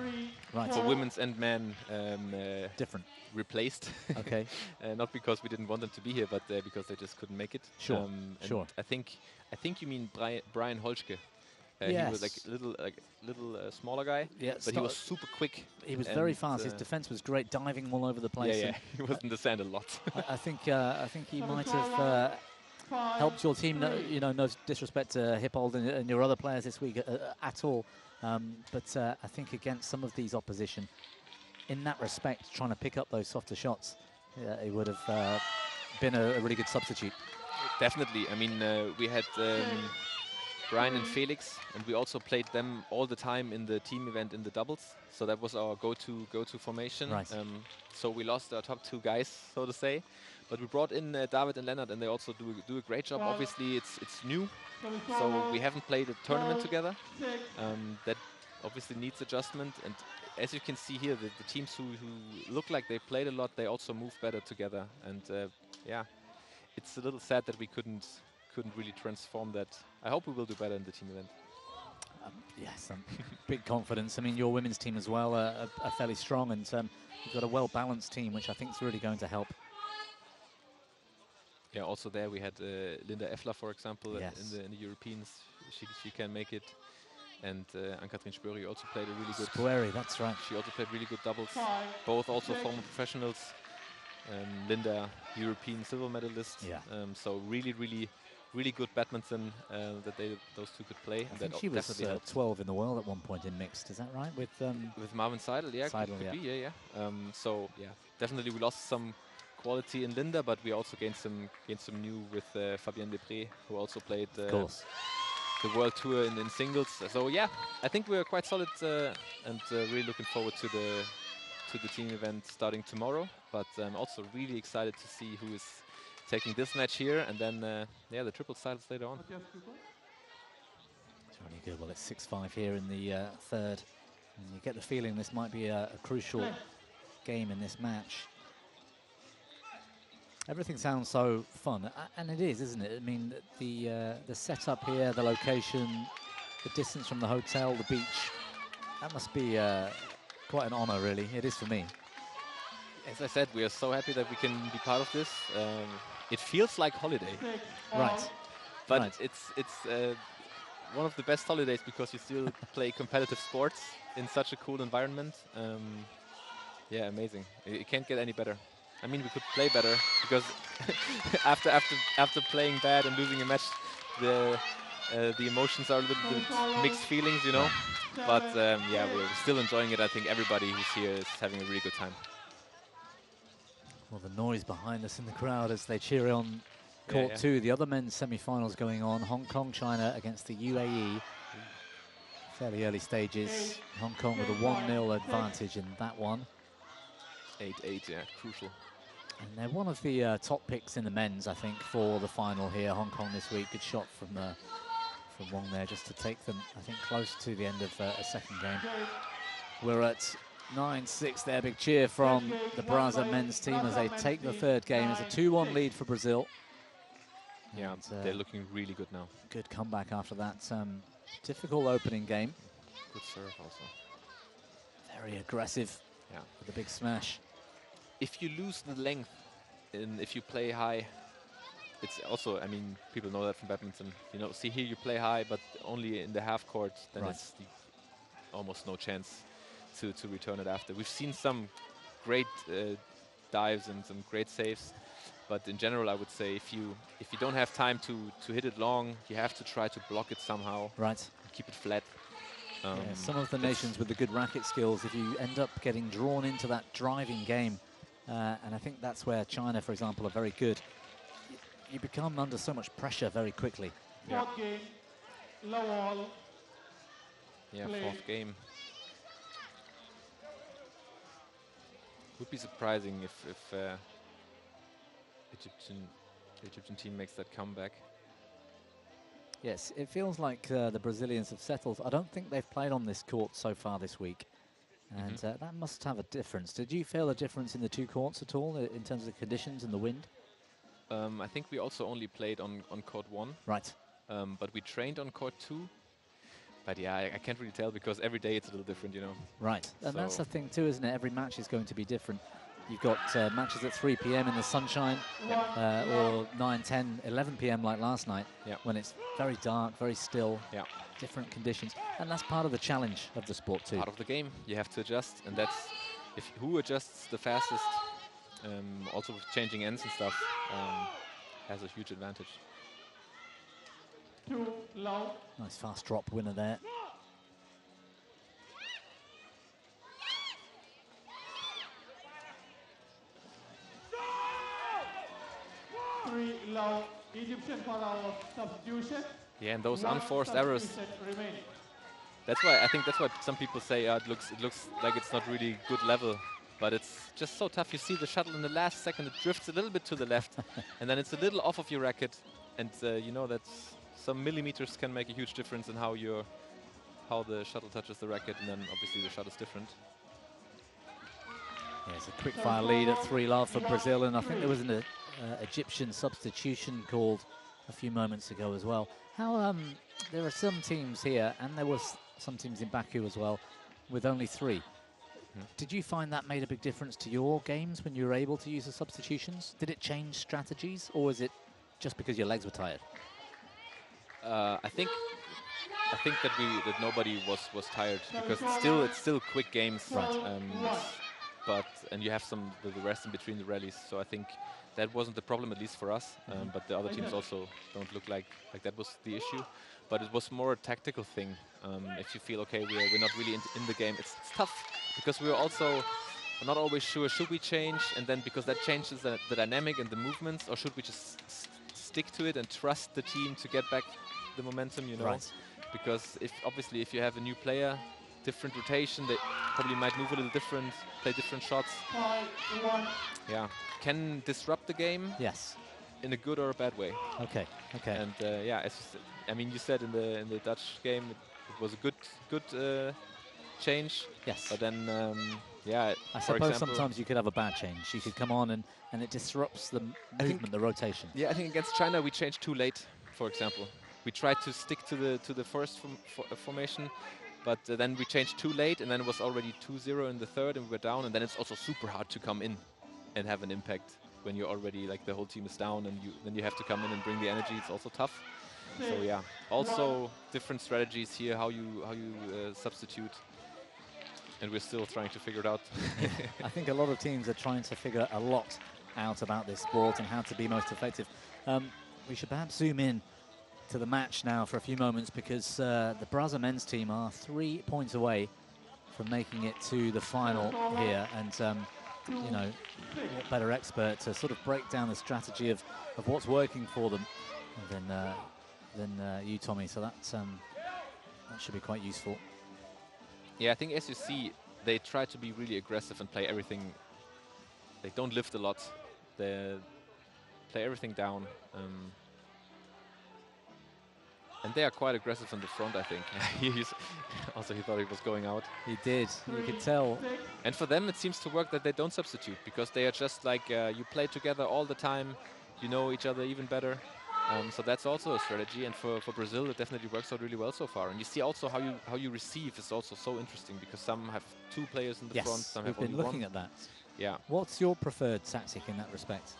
for women's and men different replaced. Okay. Not because we didn't want them to be here, but because they just couldn't make it. Sure. Sure. I think you mean Brian Holschke. Yes. He was like a little smaller guy, but he was super quick. He was very fast. His defense was great, diving all over the place. Yeah, he was in the sand a lot. I think he might have helped your team. No disrespect to Hippold and your other players this week at all, but I think against some of these opposition, in that respect, trying to pick up those softer shots, it would have been a really good substitute. Definitely. I mean, we had Brian and Felix, and we also played them all the time in the team event in the doubles. So that was our go-to formation. Right. So we lost our top 2 guys, so to say, but we brought in David and Leonard, and they also do a great job. Obviously, it's new, so we haven't played a tournament together. That obviously needs adjustment. And as you can see here, the teams who look like they played a lot, they also move better together. And yeah, it's a little sad that we couldn't really transform that. I hope we will do better in the team event. Yes, big confidence. I mean, your women's team as well are fairly strong, and you've got a well-balanced team, which I think is really going to help. Yeah, also there we had Linda Effler, for example, yes. in the Europeans. She can make it. And Ann-Kathrin Spöri also played a really good... Spöri, that's right. She also played really good doubles. Both also former professionals. Linda, European silver medalist. Yeah. So really good badminton that those two could play. I think she was 12 in the world at one point in mixed. Is that right? With Marvin Seidel, yeah, Seidel, could be, yeah. So yeah, definitely we lost some quality in Linda, but we also gained some new with Fabienne Depré, who also played the World Tour in singles. So yeah, I think we're quite solid and really looking forward to the team event starting tomorrow. But I'm also really excited to see who is taking this match here, and then the triple titles later on. It's really good. Well, it's 6-5 here in the third, and you get the feeling this might be a crucial game in this match. Everything sounds so fun, and it is, isn't it? I mean, the setup here, the location, the distance from the hotel, the beach, that must be quite an honor, really. It is for me. As I said, we are so happy that we can be part of this. It feels like holiday. Right. But right. it's one of the best holidays because you still play competitive sports in such a cool environment. Yeah, amazing. It can't get any better. I mean, we could play better because after playing bad and losing a match, the emotions are a little bit mixed feelings, you know. But yeah, we're still enjoying it. I think everybody who's here is having a really good time. Well, the noise behind us in the crowd as they cheer on Court 2, the other men's semi-finals going on. Hong Kong, China against the UAE. Fairly early stages. Hong Kong with a 1-0 advantage in that one. 8-8, yeah, crucial. And they're one of the top picks in the men's, I think, for the final here. Hong Kong this week. Good shot from Wong there, just to take them, I think, close to the end of a second game. We're at 9-6 there. Big cheer from the Brazza men's team as they take the third game. It's a 2-1 lead for Brazil. Yeah, and, they're looking really good now. Good comeback after that difficult opening game. Good serve also. Very aggressive. Yeah, with a big smash. If you lose the length, and if you play high, it's also, I mean, people know that from badminton. You know, see here you play high, but only in the half court, then it's almost no chance to return it after. We've seen some great dives and some great saves, but in general, I would say if you don't have time to hit it long, you have to try to block it somehow. Right. Keep it flat. Yeah, some of the nations with the good racket skills, if you end up getting drawn into that driving game, and I think that's where China, for example, are very good, you become under so much pressure very quickly. Yeah. Fourth game, Lawal. Yeah, fourth game. Would be surprising if Egyptian team makes that comeback. Yes, it feels like the Brazilians have settled. I don't think they've played on this court so far this week. And that must have a difference. Did you feel a difference in the two courts at all in terms of the conditions and the wind? I think we also only played on court 1. Right. But we trained on court 2. But yeah, I can't really tell because every day it's a little different, you know. Right. And that's the thing too, isn't it? Every match is going to be different. You've got matches at 3 p.m. in the sunshine, or 9, 10, 11 p.m. like last night, when it's very dark, very still, different conditions. And that's part of the challenge of the sport too. Part of the game. You have to adjust, and that's who adjusts the fastest, also with changing ends and stuff, has a huge advantage. Too low. Nice fast drop winner there. Three low. Egyptian for our substitution. Yeah, and those One unforced errors. remaining. That's why I think that's why some people say it looks like it's not really good level, but it's just so tough. You see the shuttle in the last second, it drifts a little bit to the left, and then it's a little off of your racket, and you know that some millimeters can make a huge difference in how the shuttle touches the racket, and then obviously the shot is different. Yeah, it's a quick fire lead at 3-love for Brazil, and I think there was an Egyptian substitution called a few moments ago as well. How there are some teams here, and there was some teams in Baku as well, with only 3. Did you find that made a big difference to your games when you were able to use the substitutions? Did it change strategies, or was it just because your legs were tired? I think that nobody was tired because it's still quick games, and you have the rest in between the rallies. So I think that wasn't the problem, at least for us. But the other teams also don't look like that was the issue. But it was more a tactical thing. If you feel okay, we're not really in the game. It's tough because we're also not always sure. Should we change? And then because that changes the dynamic and the movements, or should we just stick to it and trust the team to get back the momentum? You know, because obviously if you have a new player, different rotation, they probably might move a little different, play different shots. 5-1. Yeah, can disrupt the game. Yes. In a good or a bad way. Okay. Okay. And yeah, I mean, you said in the Dutch game it was a good change. Yes. But then Yeah, I for suppose example, sometimes you could have a bad change. You could come on and it disrupts the movement, the rotation. Yeah, I think against China we changed too late. For example, we tried to stick to the first formation, but then we changed too late, and then it was already 2-0 in the third, and we were down. And then it's also super hard to come in and have an impact when you're already like the whole team is down, and then you have to come in and bring the energy. It's also tough. So yeah, also different strategies here, how you substitute. And we're still trying to figure it out. I think a lot of teams are trying to figure a lot out about this sport and how to be most effective. We should perhaps zoom in to the match now for a few moments, because the Brazza men's team are 3 points away from making it to the final here. And, you know, what better expert to sort of break down the strategy of what's working for them than you, Tommy. So that should be quite useful. Yeah, I think as you see, they try to be really aggressive and play everything. They don't lift a lot. They play everything down. And they are quite aggressive in the front, I think. Also, he thought he was going out. He did, you could tell. And for them, it seems to work that they don't substitute, because they are just like, you play together all the time. You know each other even better. So that's also a strategy, and for Brazil it definitely works out really well so far. And you see also how you receive is also so interesting, because some have 2 players in the front, some have only one. We've been looking at that. Yeah. What's your preferred tactic in that respect?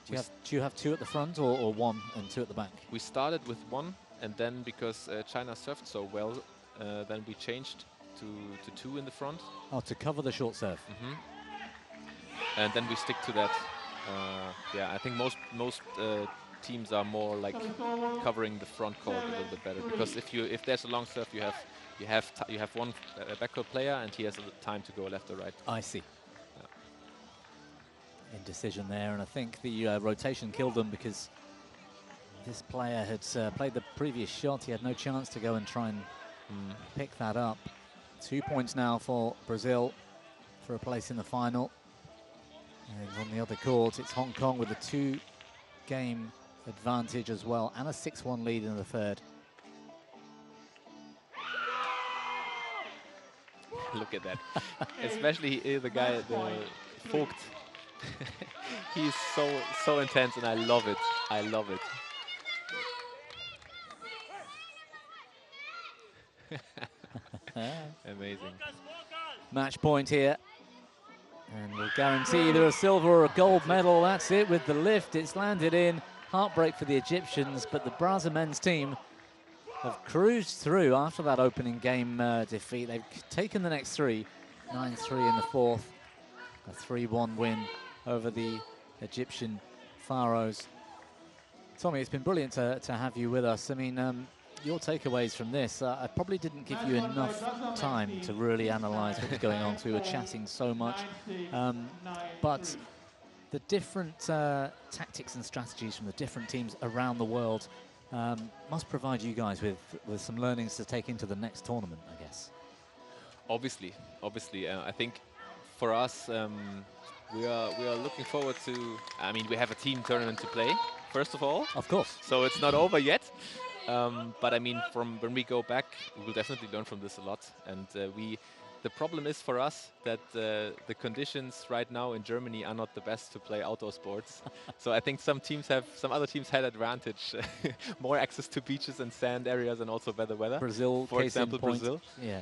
Do you have 2 at the front, or 1 and 2 at the back? We started with 1, and then because China served so well, then we changed to 2 in the front. Oh, to cover the short serve. And then we stick to that. Yeah, I think most teams are more like covering the front court a little bit better, because if there's a long serve, you have one backcourt player, and he has time to go left or right. I see. Indecision there, and I think the rotation killed them, because this player had played the previous shot. He had no chance to go and try and pick that up. 2 points now for Brazil for a place in the final. And on the other court, it's Hong Kong with a 2-game advantage as well, and a 6-1 lead in the third. Look at that. Especially the guy, the Vogt. He's so intense, and I love it. I love it. Amazing. Match point here. And we'll guarantee either a silver or a gold medal. That's it with the lift. It's landed in. Heartbreak for the Egyptians, but the Brazza men's team have cruised through after that opening game defeat. They've taken the next 3, 9-3 in the fourth, a 3-1 win over the Egyptian Pharaohs. Tommy, it's been brilliant to have you with us. I mean, your takeaways from this, I probably didn't give you enough time to really analyse what was going on, because we were chatting so much. But the different tactics and strategies from the different teams around the world must provide you guys with some learnings to take into the next tournament, I guess. Obviously. I think for us, we are looking forward to, I mean, we have a team tournament to play, first of all. Of course. So it's not over yet. But I mean, from when we go back, we will definitely learn from this a lot. And the problem is for us that the conditions right now in Germany are not the best to play outdoor sports. So I think some other teams had advantage, more access to beaches and sand areas, and also better weather. Brazil, for example, Brazil. Yeah.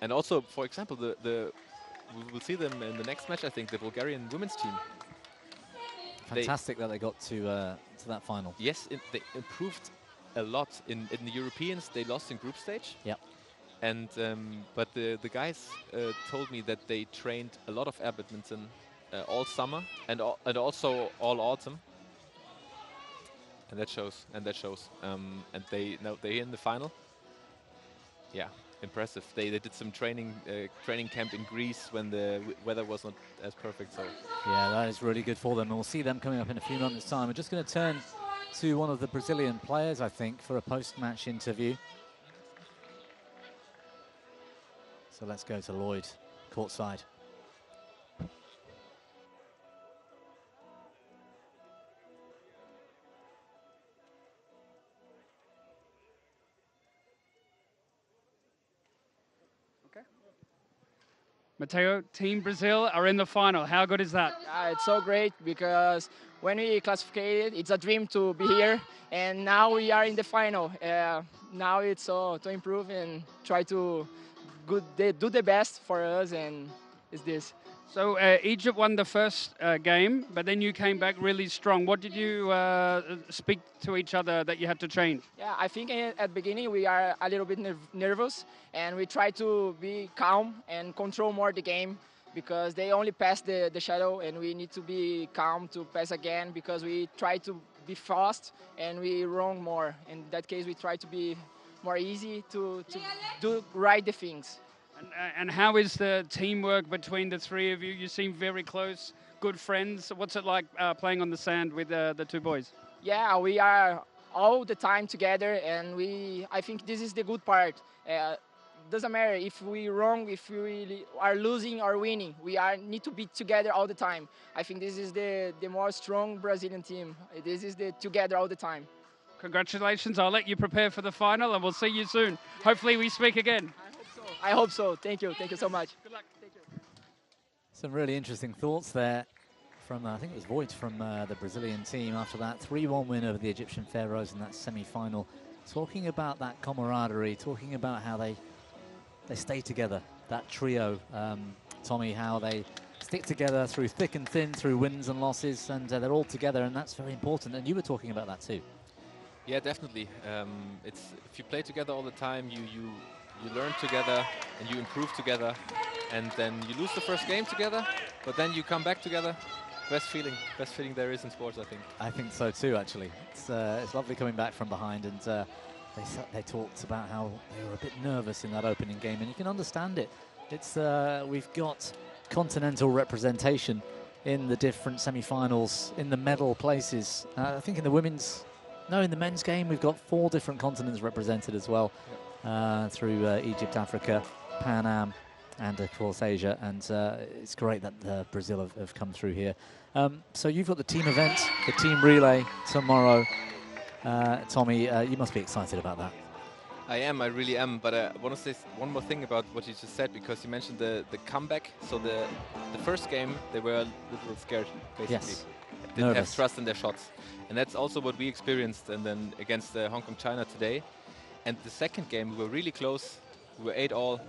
And also, for example, we will see them in the next match. I think the Bulgarian women's team. Fantastic that they got to that final. Yes, they improved a lot. In the Europeans, they lost in group stage. Yep. And but the guys told me that they trained a lot of air badminton all summer and also all autumn. And that shows. And they're in the final. Yeah, impressive. They did some training camp in Greece when the weather was not as perfect. So yeah, that is really good for them. We'll see them coming up in a few moments' time. We're just going to turn to one of the Brazilian players, I think, for a post-match interview. So let's go to Lloyd, courtside. Mateo, Team Brazil are in the final. How good is that? It's so great because when we classified, it's a dream to be here, and now we are in the final. Now it's to improve and try to do the best for us, and it's this. So Egypt won the first game, but then you came back really strong. What did you speak to each other that you had to change? Yeah, I think at the beginning we are a little bit nervous, and we try to be calm and control more the game because they only pass the shadow, and we need to be calm to pass again because we try to be fast and we wrong more. In that case, we try to be more easy to do right the things. And how is the teamwork between the three of you? You seem very close, good friends. What's it like playing on the sand with the two boys? Yeah, we are all the time together, and I think this is the good part. Doesn't matter if we wrong, if we really are losing or winning. We need to be together all the time. I think this is the more strong Brazilian team. This is the together all the time. Congratulations. I'll let you prepare for the final, and we'll see you soon. Hopefully we speak again. I hope so. Thank you. Thank you so much. Good luck. Thank you. Some really interesting thoughts there from, I think it was Voigt from the Brazilian team after that 3-1 win over the Egyptian Pharaohs in that semi-final. Talking about that camaraderie, talking about how they stay together, that trio, Tommy, how they stick together through thick and thin, through wins and losses, and they're all together, and that's very important. And you were talking about that too. Yeah, definitely. It's if you play together all the time, you learn together and you improve together, and then you lose the first game together, but then you come back together. Best feeling there is in sports, I think. I think so too, actually. It's lovely coming back from behind, and they talked about how they were a bit nervous in that opening game, and you can understand it. It's we've got continental representation in the different semi-finals, in the medal places. I think in the men's game we've got 4 different continents represented as well. Through Egypt, Africa, Pan Am, and of course Asia, and it's great that Brazil have come through here. So you've got the team event, the team relay tomorrow. Tommy, you must be excited about that. I am, I really am, but I want to say one more thing about what you just said, because you mentioned the comeback. So the first game, they were a little scared, basically. Yes. Didn't have trust in their shots. And that's also what we experienced, and then against Hong Kong, China today. And the second game, we were really close. We were 8-all.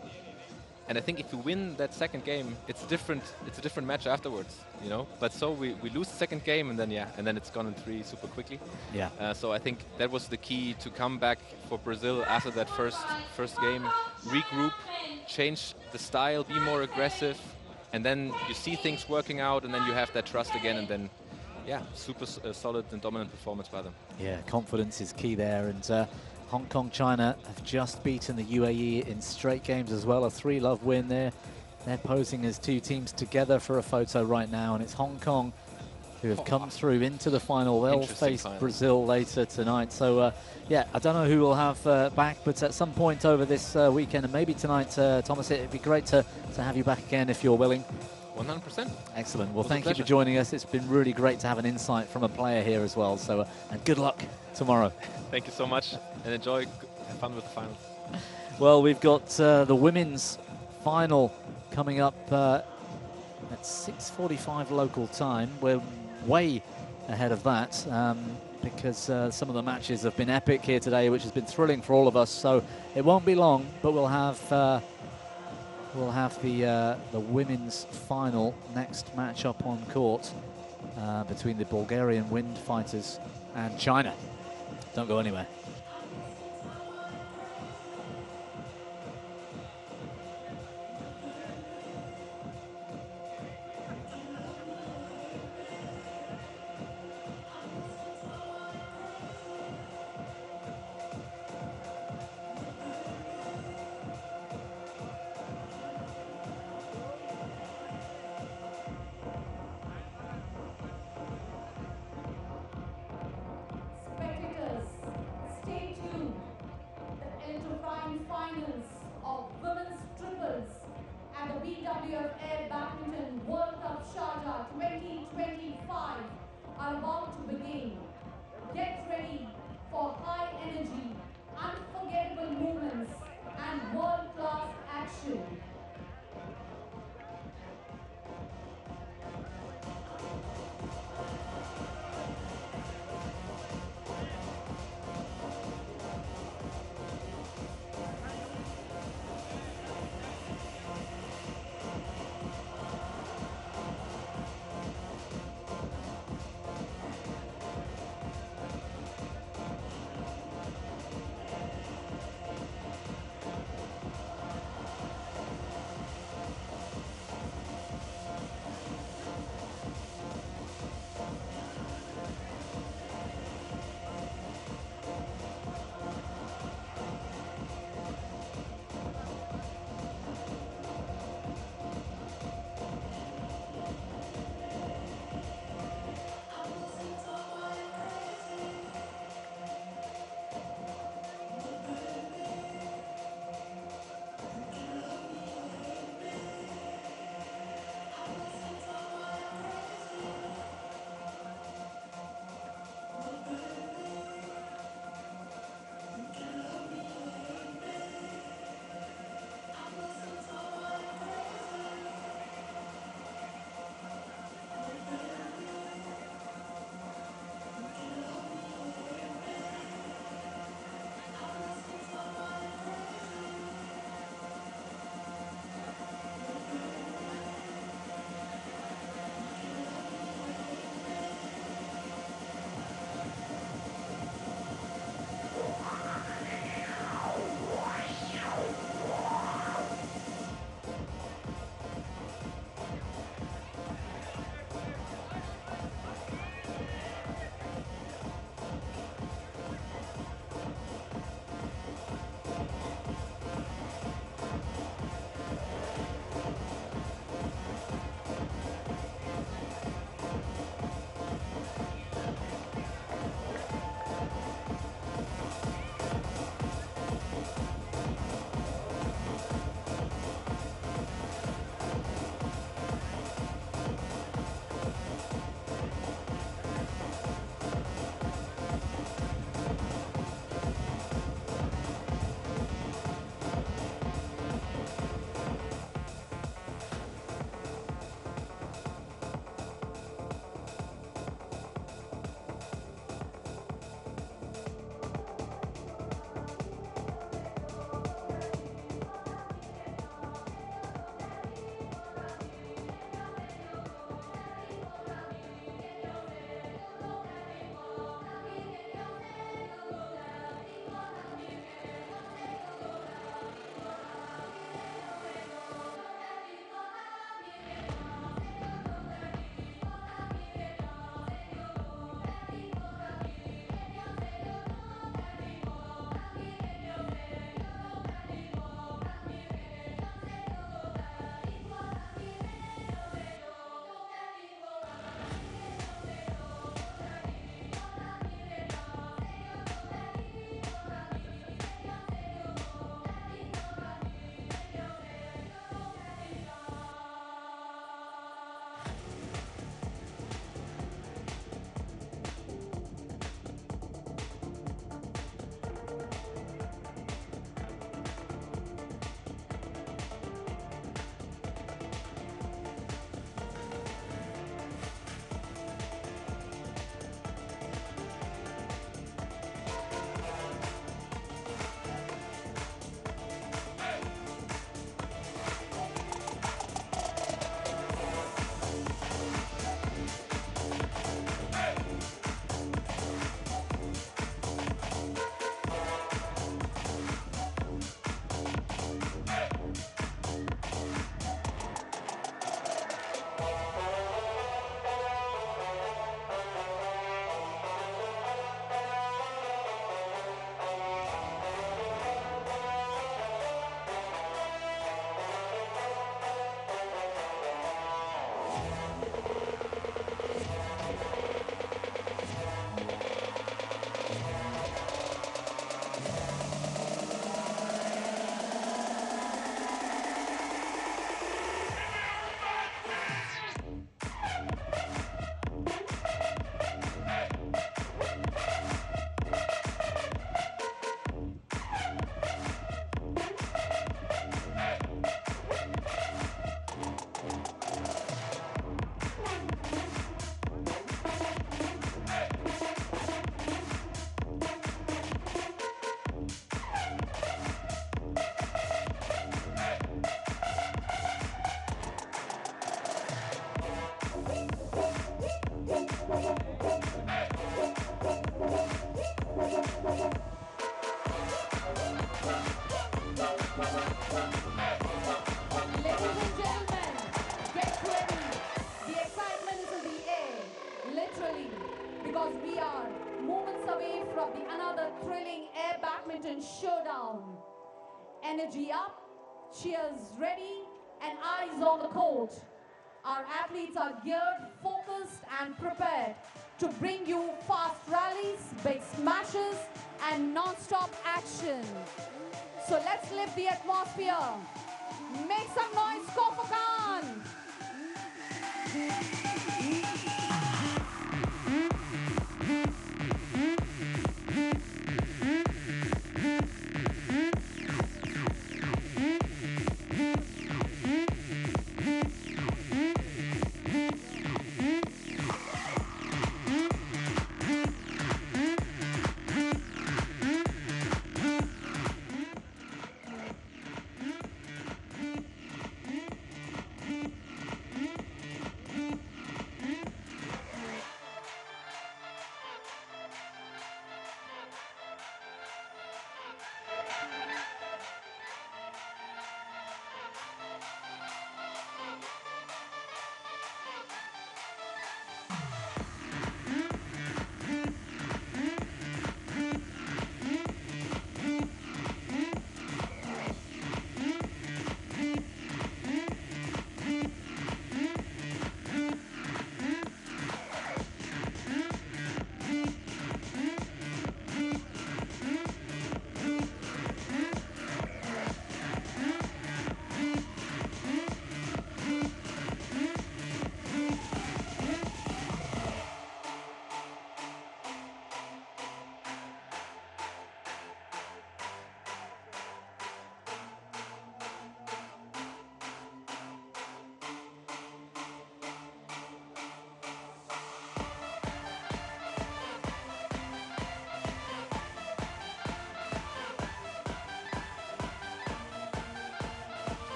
And I think if you win that second game, it's a different match afterwards, you know. But so we lose the second game, and then it's gone in 3 super quickly. Yeah. So I think that was the key to come back for Brazil after that first game, regroup, change the style, be more aggressive, and then you see things working out, and then you have that trust again, and then super solid and dominant performance by them. Yeah, confidence is key there, and Hong Kong, China have just beaten the UAE in straight games as well, a 3-love win there. They're posing as 2 teams together for a photo right now, and it's Hong Kong who have come through into the final. They'll face final. Brazil later tonight. So, yeah, I don't know who we'll have back, but at some point over this weekend, and maybe tonight, Thomas, it'd be great to have you back again if you're willing. 100%. Excellent. Well, thank you for joining us. It's been really great to have an insight from a player here as well. So, and good luck tomorrow. Thank you so much, and enjoy. Have fun with the finals. Well, we've got the women's final coming up at 6:45 local time. We're way ahead of that because some of the matches have been epic here today, which has been thrilling for all of us. So it won't be long, but we'll have the women's final next match up on court between the Bulgarian Wind Fighters and China. Don't go anywhere. away from the another thrilling air badminton showdown. Energy up, cheers ready, and eyes on the court. Our athletes are geared, focused, and prepared to bring you fast rallies, big smashes, and non-stop action. So let's lift the atmosphere. Make some noise, Kofokan!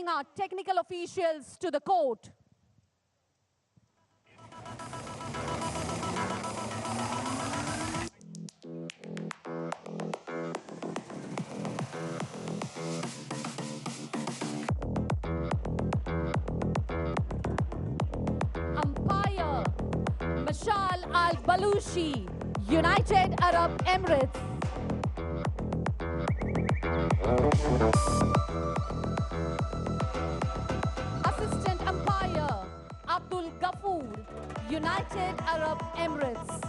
calling our technical officials to the court. Umpire Mashal Al-Balushi, United Arab Emirates. Assistant umpire Abdul Ghafoor, United Arab Emirates.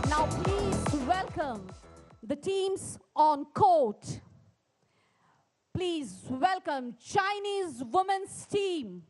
Now please welcome the teams on court. Please welcome Chinese women's team.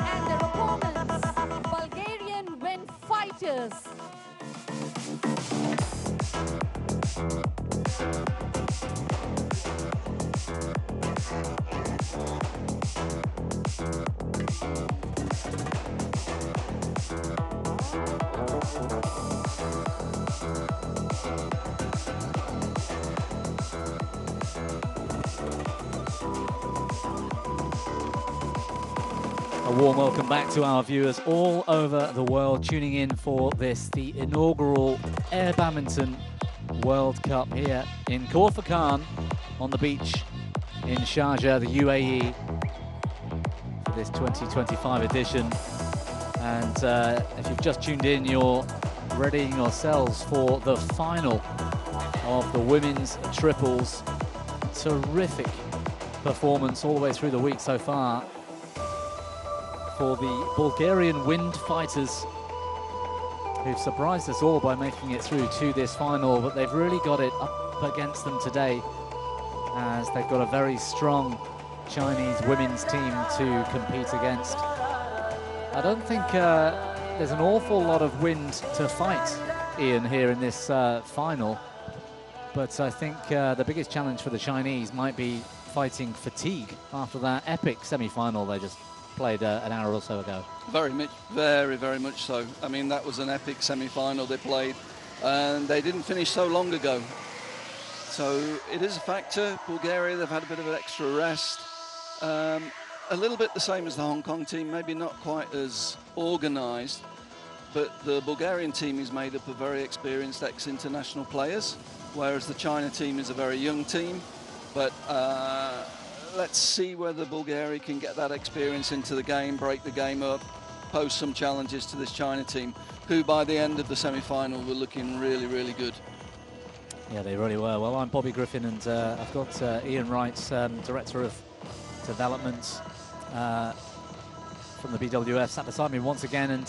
And their opponents, Bulgarian wind fighters. A warm welcome back to our viewers all over the world tuning in for this, the inaugural Air Badminton World Cup here in Quarterfinals on the beach in Sharjah, the UAE, for this 2025 edition. And if you've just tuned in, you're readying yourselves for the final of the women's triples. Terrific performance all the way through the week so far for the Bulgarian wind fighters, who've surprised us all by making it through to this final, but they've really got it up against them today, as they've got a very strong Chinese women's team to compete against. I don't think there's an awful lot of wind to fight, Ian, here in this final, but I think the biggest challenge for the Chinese might be fighting fatigue after that epic semi-final they just played an hour or so ago. Very much so. I mean, that was an epic semi-final they played, and they didn't finish so long ago. So it is a factor. Bulgaria, they've had a bit of an extra rest. A little bit the same as the Hong Kong team, maybe not quite as organised, but the Bulgarian team is made up of very experienced ex-international players, whereas the China team is a very young team. But let's see whether Bulgaria can get that experience into the game, break the game up, pose some challenges to this China team, who by the end of the semi-final were looking really, really good. Yeah, they really were. Well, I'm Bobby Griffin, and I've got Ian Wright, Director of Development from the BWF, sat beside me once again, and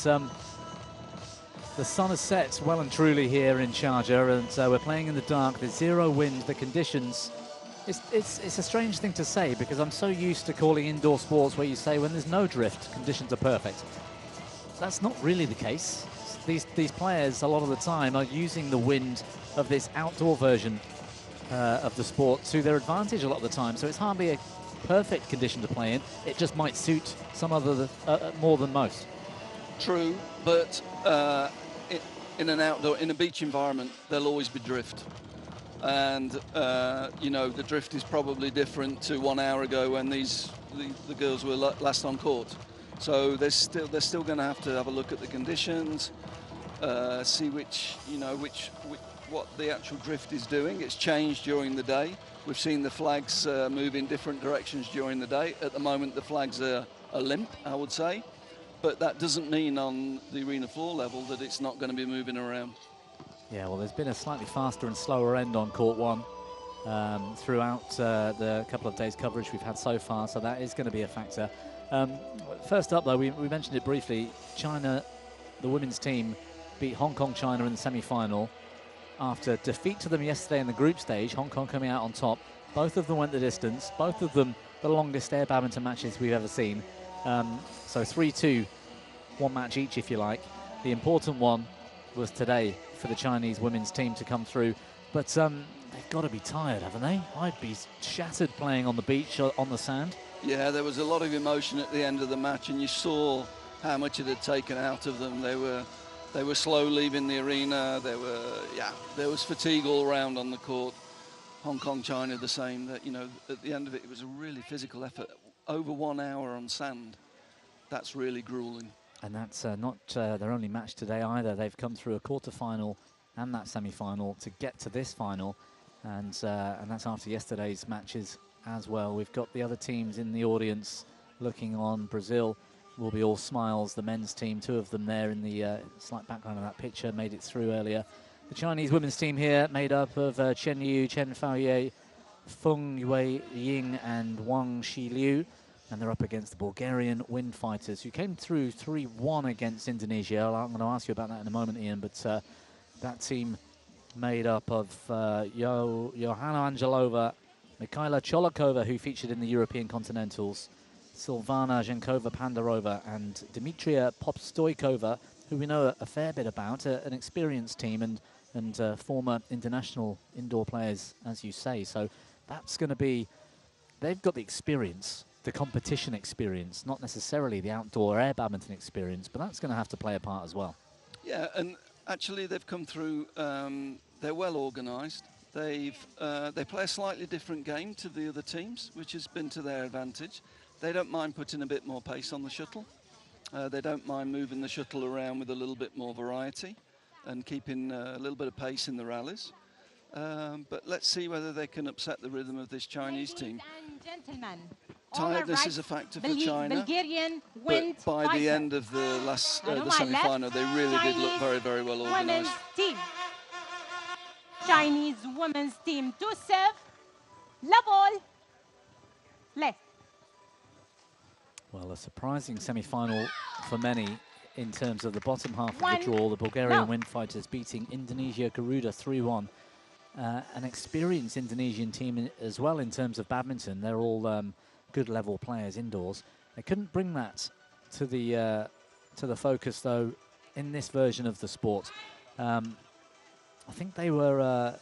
the sun has set well and truly here in Sharjah, and we're playing in the dark. There's zero wind. The conditions, it's a strange thing to say, because I'm so used to calling indoor sports where you say when there's no drift, conditions are perfect. That's not really the case. These players, a lot of the time, are using the wind of this outdoor version of the sport to their advantage a lot of the time. So it's hardly a perfect condition to play in. It just might suit some other more than most. True, but in a beach environment, there'll always be drift. And you know, the drift is probably different to 1 hour ago when the girls were last on court. So they're still going to have a look at the conditions, see which what the actual drift is doing. It's changed during the day. We've seen the flags move in different directions during the day. At the moment, the flags are limp, I would say. But that doesn't mean on the arena floor level that it's not going to be moving around. Yeah, well, there's been a slightly faster and slower end on court one throughout the couple of days coverage we've had so far, so that is going to be a factor. First up, though, we mentioned it briefly. China, the women's team, beat Hong Kong China in the semi-final. After defeat to them yesterday in the group stage, Hong Kong coming out on top. Both of them went the distance. Both of them the longest air badminton matches we've ever seen. So 3-2, one match each, if you like. The important one was today for the Chinese women's team to come through. But they've got to be tired, haven't they? I'd be shattered playing on the beach, on the sand. Yeah, there was a lot of emotion at the end of the match, and you saw how much it had taken out of them. They were slow leaving the arena. There was fatigue all around on the court. Hong Kong, China, the same. That, you know, at the end of it, it was a really physical effort. Over 1 hour on sand. That's really grueling. And that's not their only match today either. They've come through a quarter-final and that semi-final to get to this final, and that's after yesterday's matches as well. We've got the other teams in the audience looking on. Brazil will be all smiles. The men's team, two of them there in the slight background of that picture, made it through earlier. The Chinese women's team here, made up of Chen Yu, Chen Faoye, Feng Yue Ying and Wang Xiliu. And they're up against the Bulgarian wind fighters, who came through 3-1 against Indonesia. I'm going to ask you about that in a moment, Ian, but that team made up of Johanna Angelova, Mikhaila Cholikova, who featured in the European Continentals, Silvana Zhenkova-Pandarova, and Dmitria Popstoikova, who we know a fair bit about, an experienced team and former international indoor players, as you say. So that's going to be, they've got the experience, the competition experience, not necessarily the outdoor air badminton experience, but that's going to have to play a part as well. Yeah, and actually they've come through, they're well organised. They play a slightly different game to the other teams, which has been to their advantage. They don't mind putting a bit more pace on the shuttle. They don't mind moving the shuttle around with a little bit more variety and keeping a little bit of pace in the rallies. But let's see whether they can upset the rhythm of this Chinese team. Gentlemen, Tiredness is a factor for China, Bulgarian but by the end of the last the semi-final, they really did look very, very well organised. Team. Chinese women's team to serve. La ball. Left. Well, a surprising semi-final for many in terms of the bottom half of the draw. The Bulgarian wind fighters beating Indonesia Garuda 3-1. An experienced Indonesian team as well in terms of badminton. They're all good level players indoors. They couldn't bring that to the focus though in this version of the sport. I think they were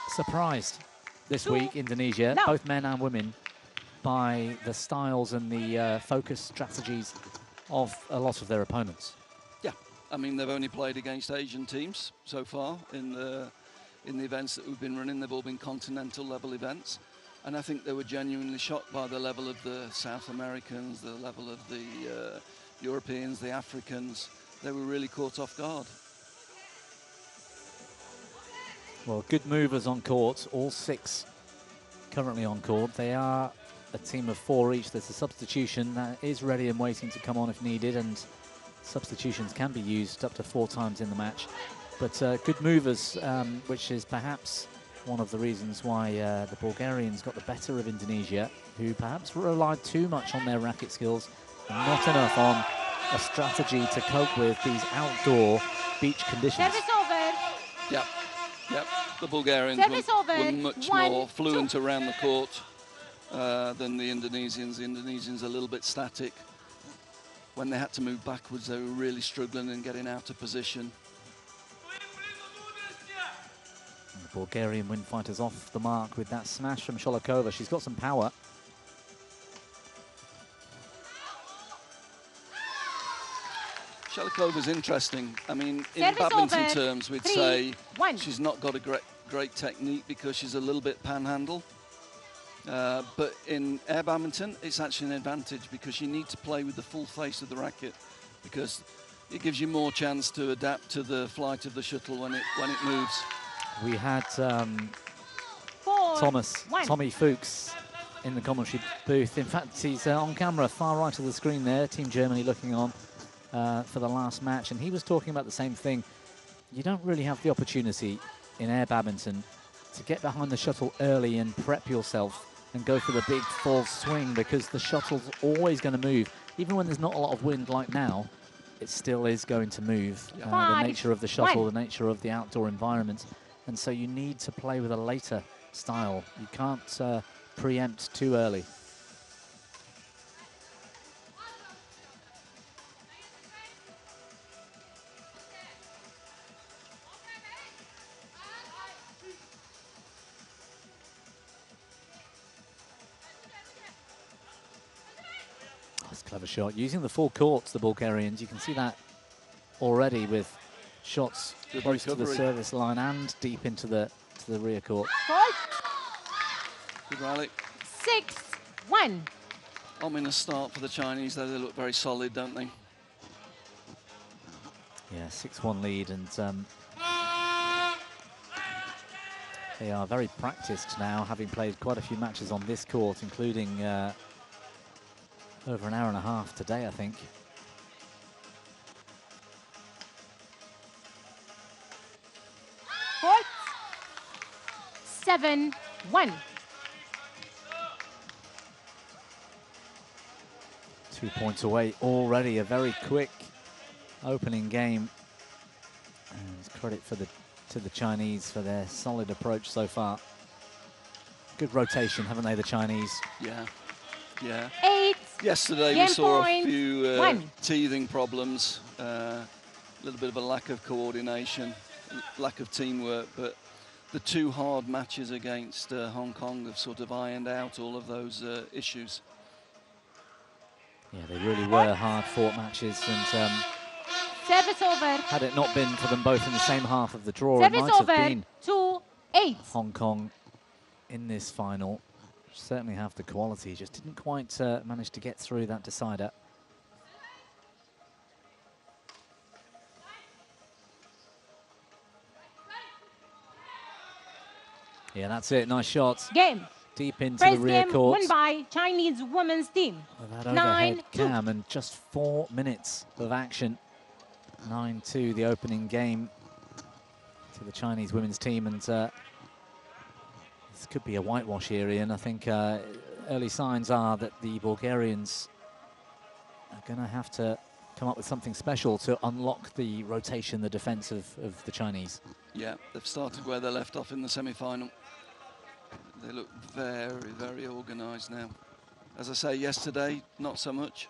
surprised this week, Indonesia, both men and women, by the styles and the focus strategies of a lot of their opponents. Yeah, I mean, they've only played against Asian teams so far in the events that we've been running. They've all been continental level events. And I think they were genuinely shocked by the level of the South Americans, the level of the Europeans, the Africans. They were really caught off guard. Well, good movers on court, all 6 currently on court. They are a team of 4 each. There's a substitution that is ready and waiting to come on if needed, and substitutions can be used up to 4 times in the match. But good movers, which is perhaps one of the reasons why the Bulgarians got the better of Indonesia, who perhaps relied too much on their racket skills and not enough on a strategy to cope with these outdoor beach conditions. Service over. Yep. The Bulgarians were much more fluent around the court than the Indonesians. The Indonesians are a little bit static. When they had to move backwards, they were really struggling and getting out of position. And the Bulgarian wind fighters off the mark with that smash from Cholikova. She's got some power. Shalikova's interesting. I mean, in Service badminton over. terms, we'd 3, say 1. she's not got a great technique because she's a little bit panhandle. But in air badminton, it's actually an advantage because you need to play with the full face of the racket because it gives you more chance to adapt to the flight of the shuttle when it moves. We had Tommy Fuchs in the commentary booth. In fact, he's on camera, far right of the screen there, Team Germany looking on for the last match, and he was talking about the same thing. You don't really have the opportunity in air badminton to get behind the shuttle early and prep yourself and go for the big full swing, because the shuttle's always going to move. Even when there's not a lot of wind like now, it still is going to move. The nature of the shuttle, the nature of the outdoor environment. And so you need to play with a later style. You can't preempt too early. Clever shot, using the full courts, the Bulgarians. You can see that already with shots close to the service line and deep into the rear court. Good rally. 6-1. Ominous start for the Chinese, though. They look very solid, don't they? Yeah, 6-1 lead, and they are very practiced now, having played quite a few matches on this court, including over an hour and a half today, I think. Court. 7-1. 2 points away already. A very quick opening game. And credit to the Chinese for their solid approach so far. Good rotation, haven't they, the Chinese? Yeah. Yeah. 8. Yesterday we saw a few teething problems, a little bit of a lack of coordination, lack of teamwork, but the 2 hard matches against Hong Kong have sort of ironed out all of those issues. Yeah, they really were hard-fought matches, and service over. Had it not been for them both in the same half of the draw, Service it might have over. been 2-8. Hong Kong in this final. Certainly have the quality, just didn't quite manage to get through that decider. Yeah, that's it. Nice shots. Game. Deep into First the rear game court. won by Chinese women's team. With that overhead cam and just 4 minutes of action. 9-2 the opening game to the Chinese women's team, and this could be a whitewash here, Ian. I think early signs are that the Bulgarians are going to have to come up with something special to unlock the rotation, the defense of the Chinese. Yeah, they've started where they left off in the semi-final. They look very, very organised now. As I say, yesterday, not so much.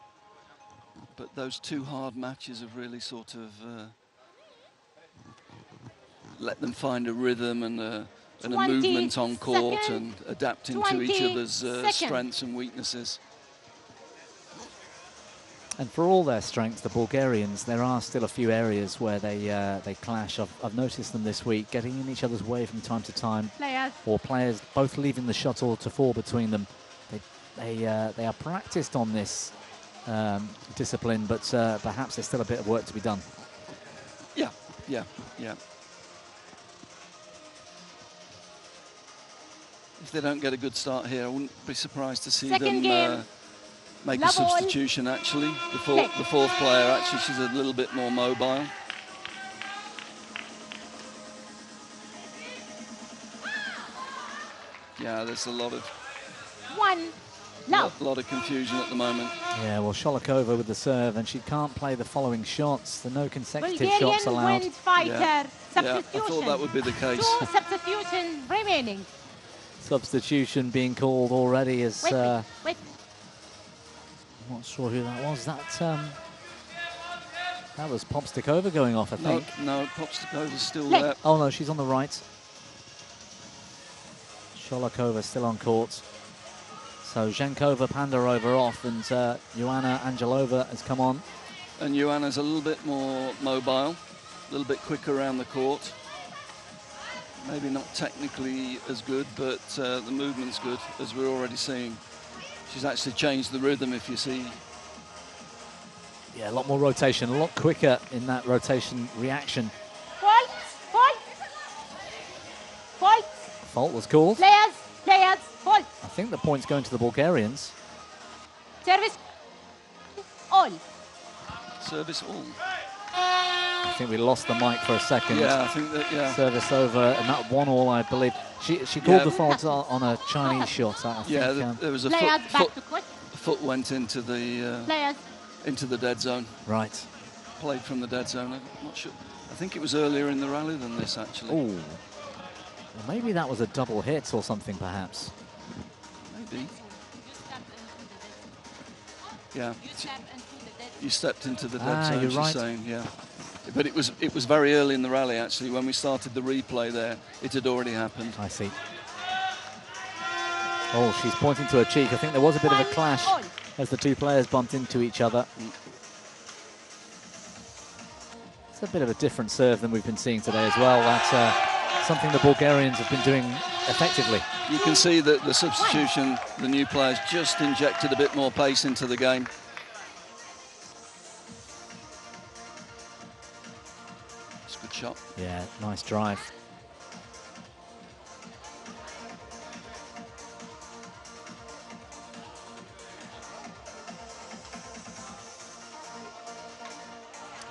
But those 2 hard matches have really sort of let them find a rhythm and a movement on court and adapting to each other's strengths and weaknesses. And for all their strengths, the Bulgarians, there are still a few areas where they clash. I've noticed them this week, getting in each other's way from time to time. Or players both leaving the shuttle to fall between them. They are practiced on this discipline, but perhaps there's still a bit of work to be done. Yeah. If they don't get a good start here, I wouldn't be surprised to see them make a substitution, actually. The fourth player, actually, she's a little bit more mobile. Yeah, there's a lot of confusion at the moment. Yeah, well, Sholokova with the serve, and she can't play the following shots. There are no consecutive Bulgarian shots allowed. fighter. Yeah, Substitution. I thought that would be the case. 2 substitutions remaining. Substitution being called already as... Wait. I'm not sure who that was. That was Popstikova going off, I think. No, Popstikova's still there. Oh, no, she's on the right. Sholokova still on court. So Zhenkova, Pandarova off, and Joanna Angelova has come on. And Joanna's a little bit more mobile, a little bit quicker around the court. Maybe not technically as good, but the movement's good, as we're already seeing. She's actually changed the rhythm, if you see. Yeah, a lot more rotation, a lot quicker in that rotation reaction. Fault was called. Players, hold. I think the point's going to the Bulgarians. Service all. Service all. I think we lost the mic for a second. Yeah, I think that, yeah. Service over, and that 1-1, I believe. She called the fault on a Chinese shot. I think, there was a foot went into the dead zone. Right. Played from the dead zone. I'm not sure. I think it was earlier in the rally than this, actually. Oh. Well, maybe that was a double hit or something, perhaps. Maybe. Yeah. You stepped into the dead zone, she's saying, yeah. But it was very early in the rally, actually. When we started the replay there, it had already happened. I see. Oh, she's pointing to her cheek. I think there was a bit of a clash as the two players bumped into each other. It's a bit of a different serve than we've been seeing today as well. That's something the Bulgarians have been doing effectively. You can see that the substitution, the new players just injected a bit more pace into the game. It's a good shot. Yeah, nice drive.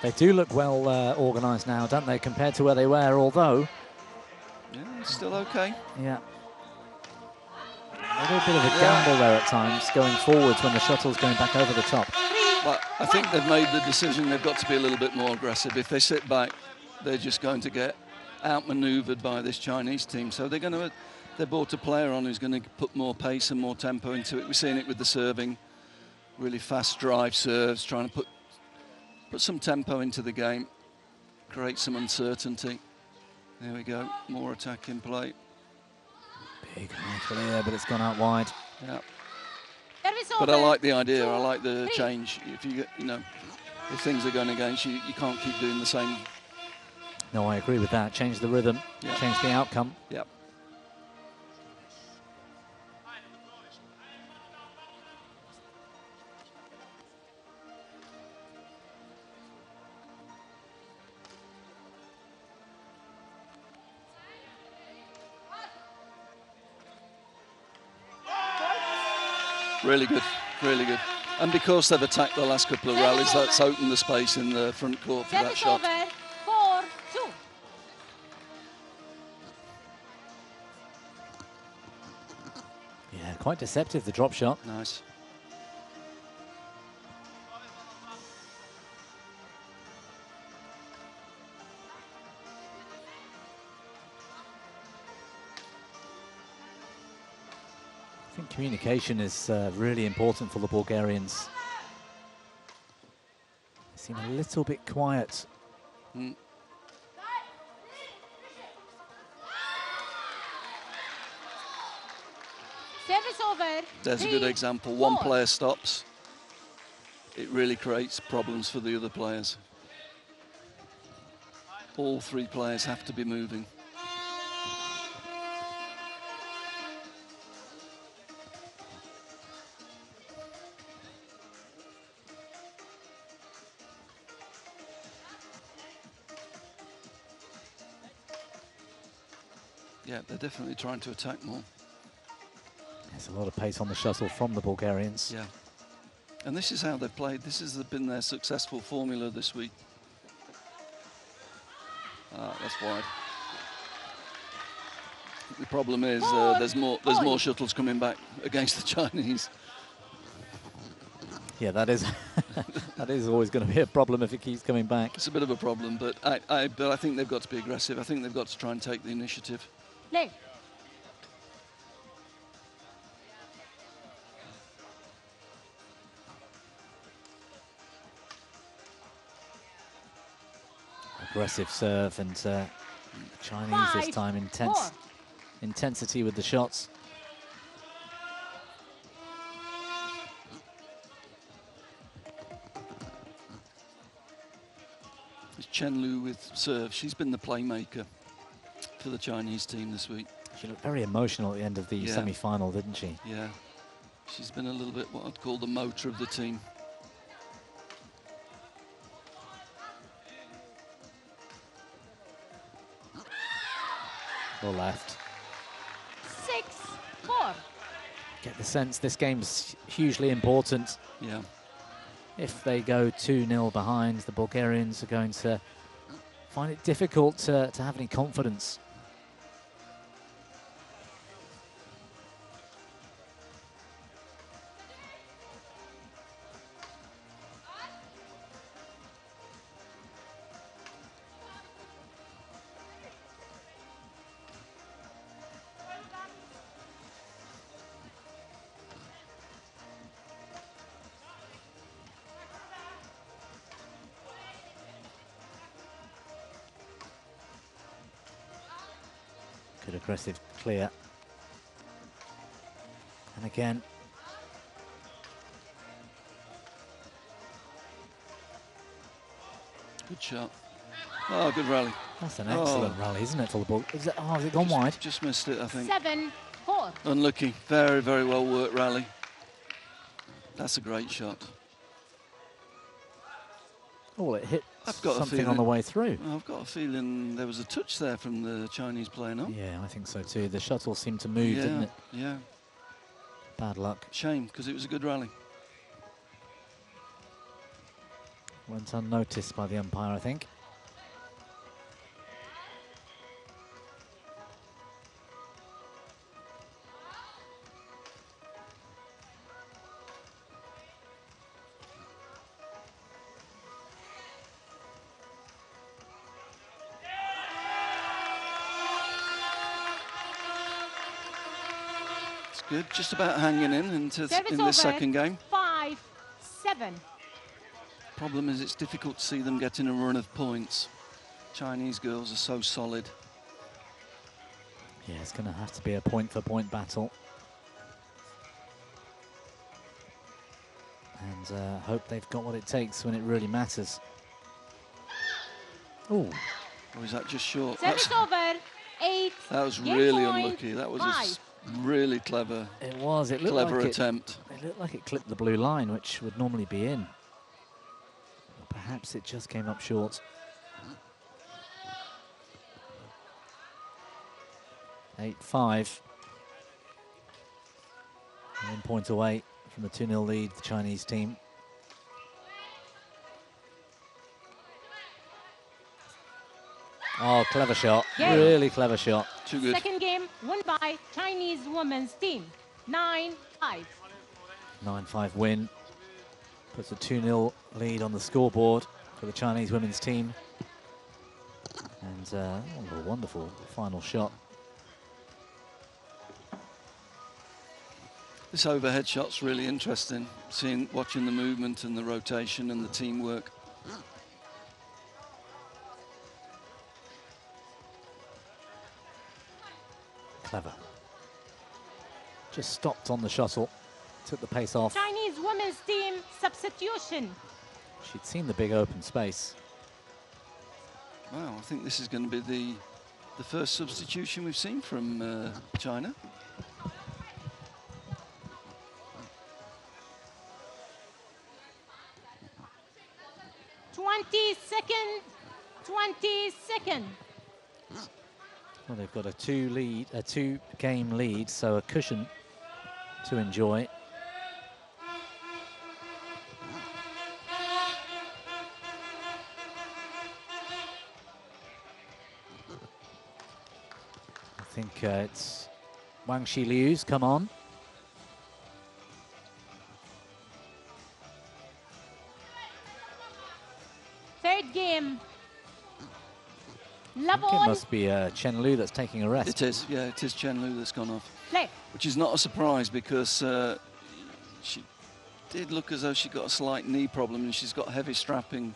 They do look well organised now, don't they, compared to where they were, although... Yeah, it's still okay. Yeah. A little bit of a gamble there at times, going forwards when the shuttle's going back over the top. But I think they've made the decision they've got to be a little bit more aggressive. If they sit back, they're just going to get outmanoeuvred by this Chinese team. So they brought a player on who's going to put more pace and more tempo into it. We're seeing it with the serving. Really fast drive serves, trying to put some tempo into the game, create some uncertainty. There we go, more attack in play. Big for the air, but it's gone out wide. Yeah. But I like the idea, I like the change. If you know, if things are going against you, you can't keep doing the same. No, I agree with that. Change the rhythm, change the outcome. Yep. Really good, really good. And because they've attacked the last couple of rallies, that's opened the space in the front court for that shot. 4-2. Yeah, quite deceptive, the drop shot. Nice. I think communication is really important for the Bulgarians. They seem a little bit quiet. Service over. There's a good example. One player stops. It really creates problems for the other players. All three players have to be moving. Yeah, they're definitely trying to attack more. There's a lot of pace on the shuttle from the Bulgarians. Yeah. And this is how they've played. This has been their successful formula this week. That's wide. The problem is there's more shuttles coming back against the Chinese. Yeah, that is that is always going to be a problem if it keeps coming back. It's a bit of a problem, but I think they've got to be aggressive. I think they've got to try and take the initiative. Play. Aggressive serve, and Chinese this time intensity with the shots. It's Chen Lu with serve. She's been the playmaker for the Chinese team this week. She looked very emotional at the end of the semi-final, didn't she? Yeah. She's been a little bit what I'd call the motor of the team. Or left. Get the sense this game's hugely important. Yeah. If they go 2-0 behind, the Bulgarians are going to find it difficult to have any confidence. Good aggressive clear. And again. Good shot. Oh, good rally. That's an excellent rally, isn't it, for the ball? Has it gone wide? Just missed it, I think. 7-4. Unlucky. Very, very well worked rally. That's a great shot. Oh, it hit I've got something on the way through. I've got a feeling there was a touch there from the Chinese player, no? Yeah, I think so too. The shuttle seemed to move, didn't it? Yeah. Bad luck. Shame, because it was a good rally. Went unnoticed by the umpire, I think. Good, just about hanging in this second game. 5-7. Problem is it's difficult to see them getting a run of points. Chinese girls are so solid. Yeah, it's going to have to be a point-for-point battle. And hope they've got what it takes when it really matters. Oh. Or is that just short? Service over. 8. That was Game really point, unlucky. That was 5. really clever. It was. It looked clever like attempt. It looked like it clipped the blue line, which would normally be in. Or perhaps it just came up short. 8-5. 1 point away from the 2-0 lead, the Chinese team. Oh, clever shot. Yeah. Really clever shot. Too good. Second game won by Chinese women's team. 9-5. 9-5 win. Puts a 2-0 lead on the scoreboard for the Chinese women's team. And a wonderful final shot. This overhead shot's really interesting. Watching the movement and the rotation and the teamwork. Clever. Just stopped on the shuttle, took the pace off. Chinese women's team substitution. She'd seen the big open space. Wow, I think this is going to be the first substitution we've seen from China. Second. Well, they've got a two-game lead, so a cushion to enjoy. I think it's Wang Shiliu's come on. Third game. I think it must be Chen Lu that's taking a rest. It is, yeah, it is Chen Lu that's gone off. Play. Which is not a surprise because she did look as though she got a slight knee problem and she's got heavy strapping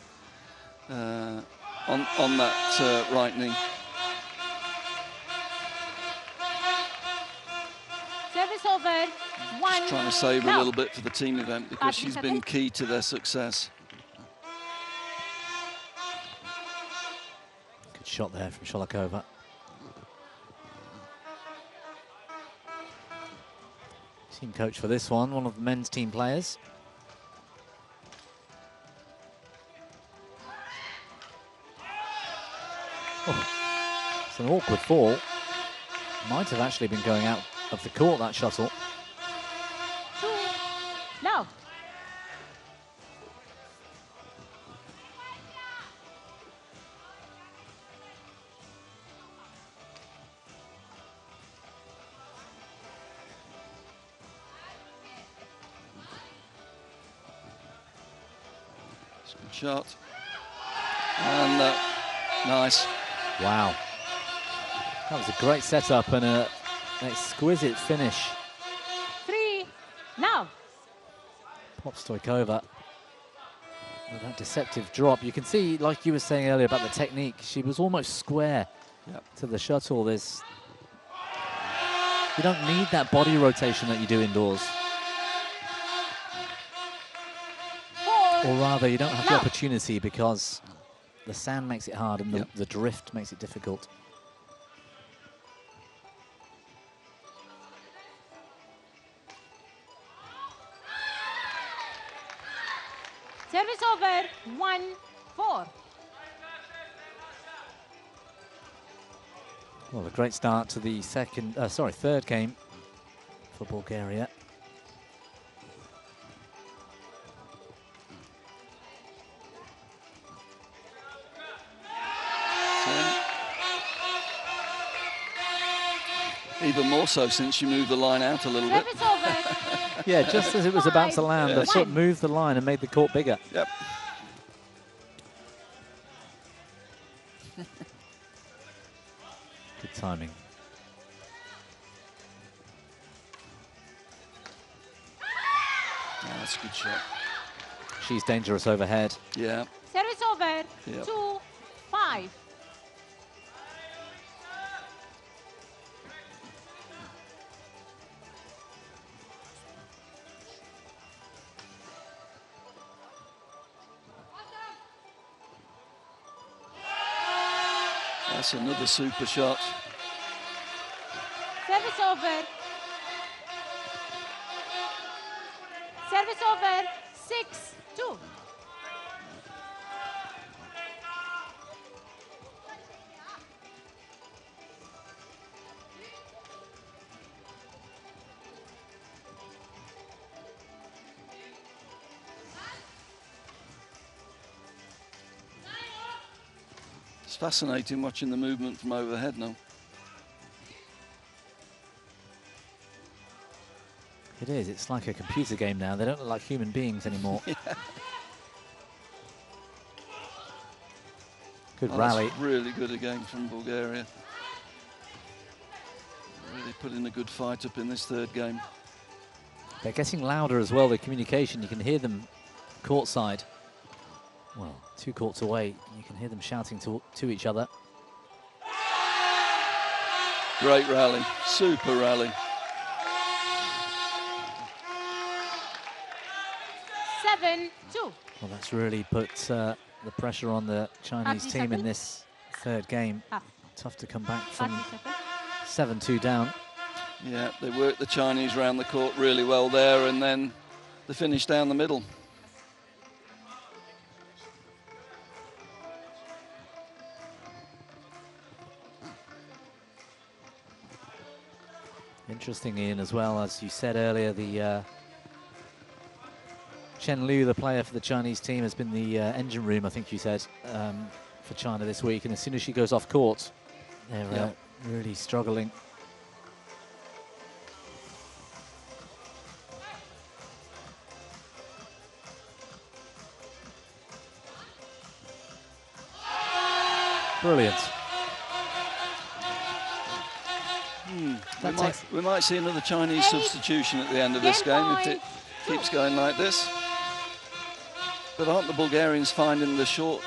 on that right knee. Service over. Just trying to save her a little bit for the team event because she's been key to their success. Good shot there from Sholakova. Team coach for this one of the men's team players. Oh, it's an awkward fall. Might have actually been going out of the court, that shuttle. Good shot. And nice. Wow. That was a great setup and an exquisite finish. 3, love. Pop Stoikova with that deceptive drop. You can see, like you were saying earlier about the technique, she was almost square to the shuttle. You don't need that body rotation that you do indoors. Or rather, you don't have the opportunity because the sand makes it hard and the drift makes it difficult. Service over, 1-4. Well, a great start to the third game for Bulgaria. Even more so since you moved the line out a little bit. Yeah, just as it was about to land, the foot moved the line and made the court bigger. Yep. Good timing. That's a good shot. She's dangerous overhead. Yeah. Service over, 2-5. That's another super shot. Service over. Service over, 6-2. It's fascinating watching the movement from overhead now. It is. It's like a computer game now. They don't look like human beings anymore. Good rally. That's really good again from Bulgaria. Really putting a good fight up in this third game. They're getting louder as well, the communication. You can hear them courtside. Well, 2 courts away, you can hear them shouting to each other. Great rally, super rally. 7-2. Well, that's really put the pressure on the Chinese team in this third game. Tough to come back from 7-2 down. Yeah, they worked the Chinese around the court really well there, and then the finish down the middle. Interesting, Ian, as well, as you said earlier, the Chen Liu, the player for the Chinese team, has been the engine room, I think you said, for China this week. And as soon as she goes off court, they're really struggling. Brilliant. We might see another Chinese substitution at the end of this game if it keeps going like this. But aren't the Bulgarians finding the short?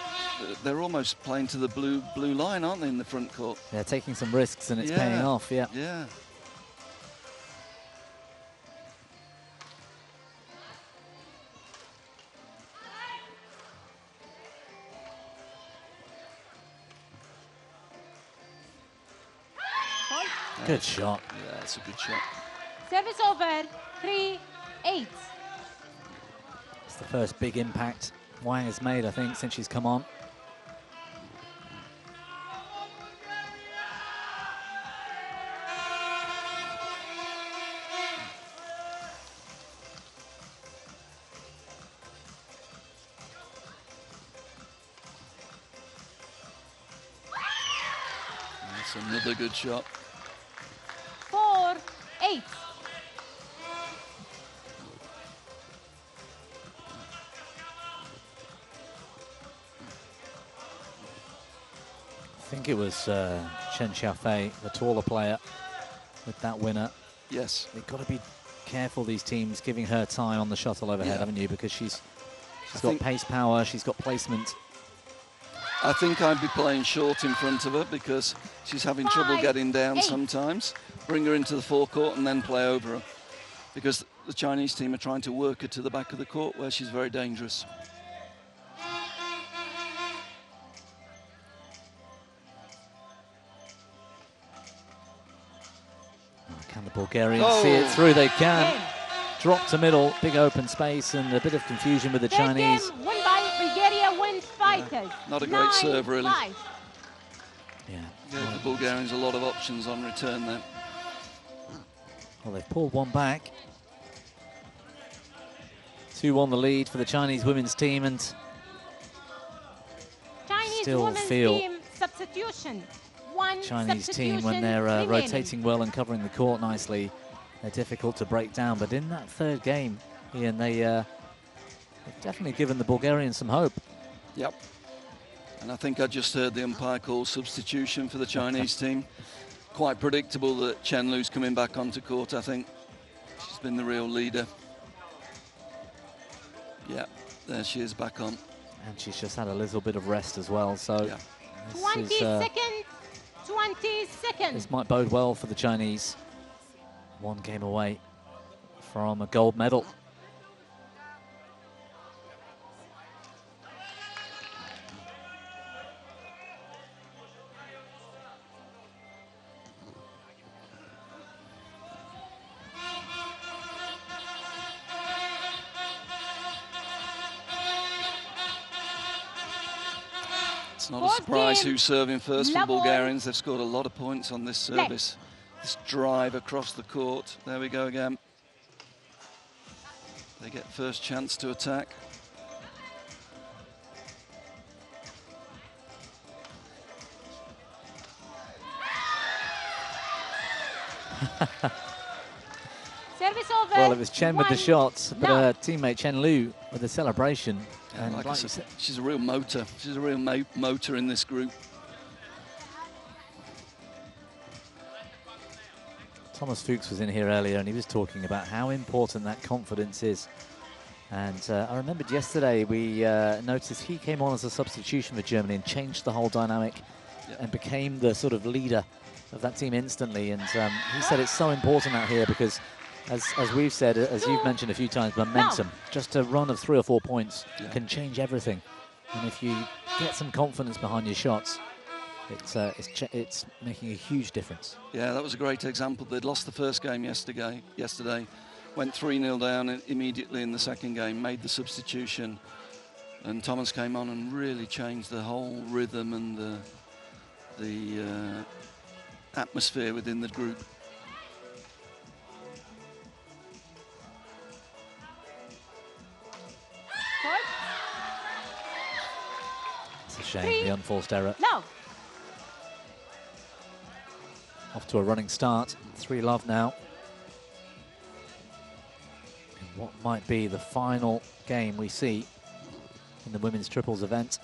They're almost playing to the blue line, aren't they, in the front court? They're taking some risks and it's paying off. Yeah. Yeah. Good shot. Yeah, that's a good shot. Service over, 3-8. It's the first big impact Wang has made, I think, since she's come on. That's another good shot. 4-8. think it was Chen Xiaofei, the taller player, with that winner. Yes. They've got to be careful, these teams, giving her time on the shuttle overhead, haven't you? Because she's got pace, power, she's got placement. I think I'd be playing short in front of her because she's having trouble getting down sometimes. Bring her into the forecourt and then play over her. Because the Chinese team are trying to work her to the back of the court where she's very dangerous. Can the Bulgarians see it through? They can. Drop to middle, big open space, and a bit of confusion with the Chinese. Game won by Bulgaria wins fighters. Not a great serve, really. 9-5. Gave the Bulgarians a lot of options on return there. Well, they've pulled one back. 2-1 the lead for the Chinese women's team, and Chinese still women's feel team substitution. One Chinese team, when substitution they're remaining. rotating well and covering the court nicely, they're difficult to break down. But in that third game, Ian, they've definitely given the Bulgarians some hope. Yep. And I think I just heard the umpire call substitution for the Chinese team. Quite predictable that Chen Lu's coming back onto court, I think. She's been the real leader. Yeah, there she is back on. And she's just had a little bit of rest as well, so yeah. 20 seconds. 20 seconds. This might bode well for the Chinese. One game away from a gold medal. It's not a surprise who's serving first for the Bulgarians. They've scored a lot of points on this service. This drive across the court. There we go again. They get first chance to attack. Service over. Well, it was Chen with the shots, but No. her teammate Chen Lu with the celebration. Yeah, And like like I you said, she's a real motor. She's a real motor in this group. Thomas Fuchs was in here earlier and he was talking about how important that confidence is. And I remembered yesterday we noticed he came on as a substitution for Germany and changed the whole dynamic and became the sort of leader of that team instantly. And he said it's so important out here because, as we've said, as you've mentioned a few times, momentum, just a run of 3 or 4 points can change everything. And if you get some confidence behind your shots, it's making a huge difference. Yeah, that was a great example. They'd lost the first game yesterday, went 3-0 down immediately in the second game, made the substitution, and Thomas came on and really changed the whole rhythm and the atmosphere within the group. It's a shame, the unforced error. No. Off to a running start, 3-love now. In what might be the final game we see in the women's triples event.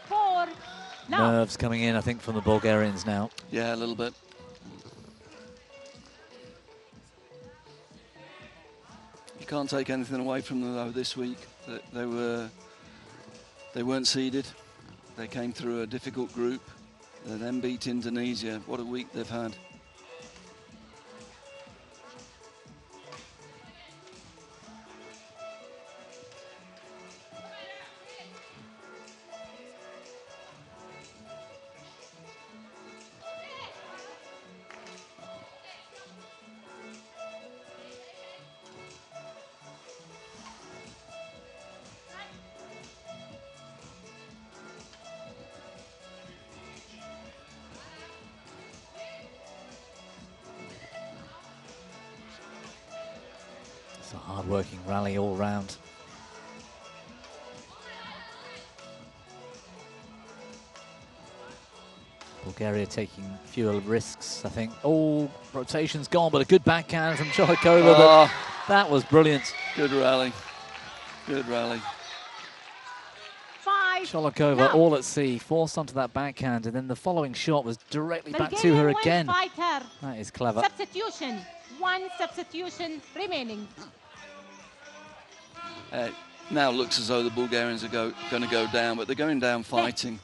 Four. No. Nerves coming in, I think, from the Bulgarians now. Yeah, a little bit. You can't take anything away from them though this week. They weren't seeded. They came through a difficult group. They then beat Indonesia. What a week they've had. It's a hard-working rally all round. Bulgaria taking fewer risks, I think. Oh, rotation's gone, but a good backhand from Cholikova. But that was brilliant. Good rally. Good rally. Cholikova all at sea, forced onto that backhand, and then the following shot was directly back to her again. That is clever. Substitution. 1 substitution remaining. Now looks as though the Bulgarians are going to go down, but they're going down fighting.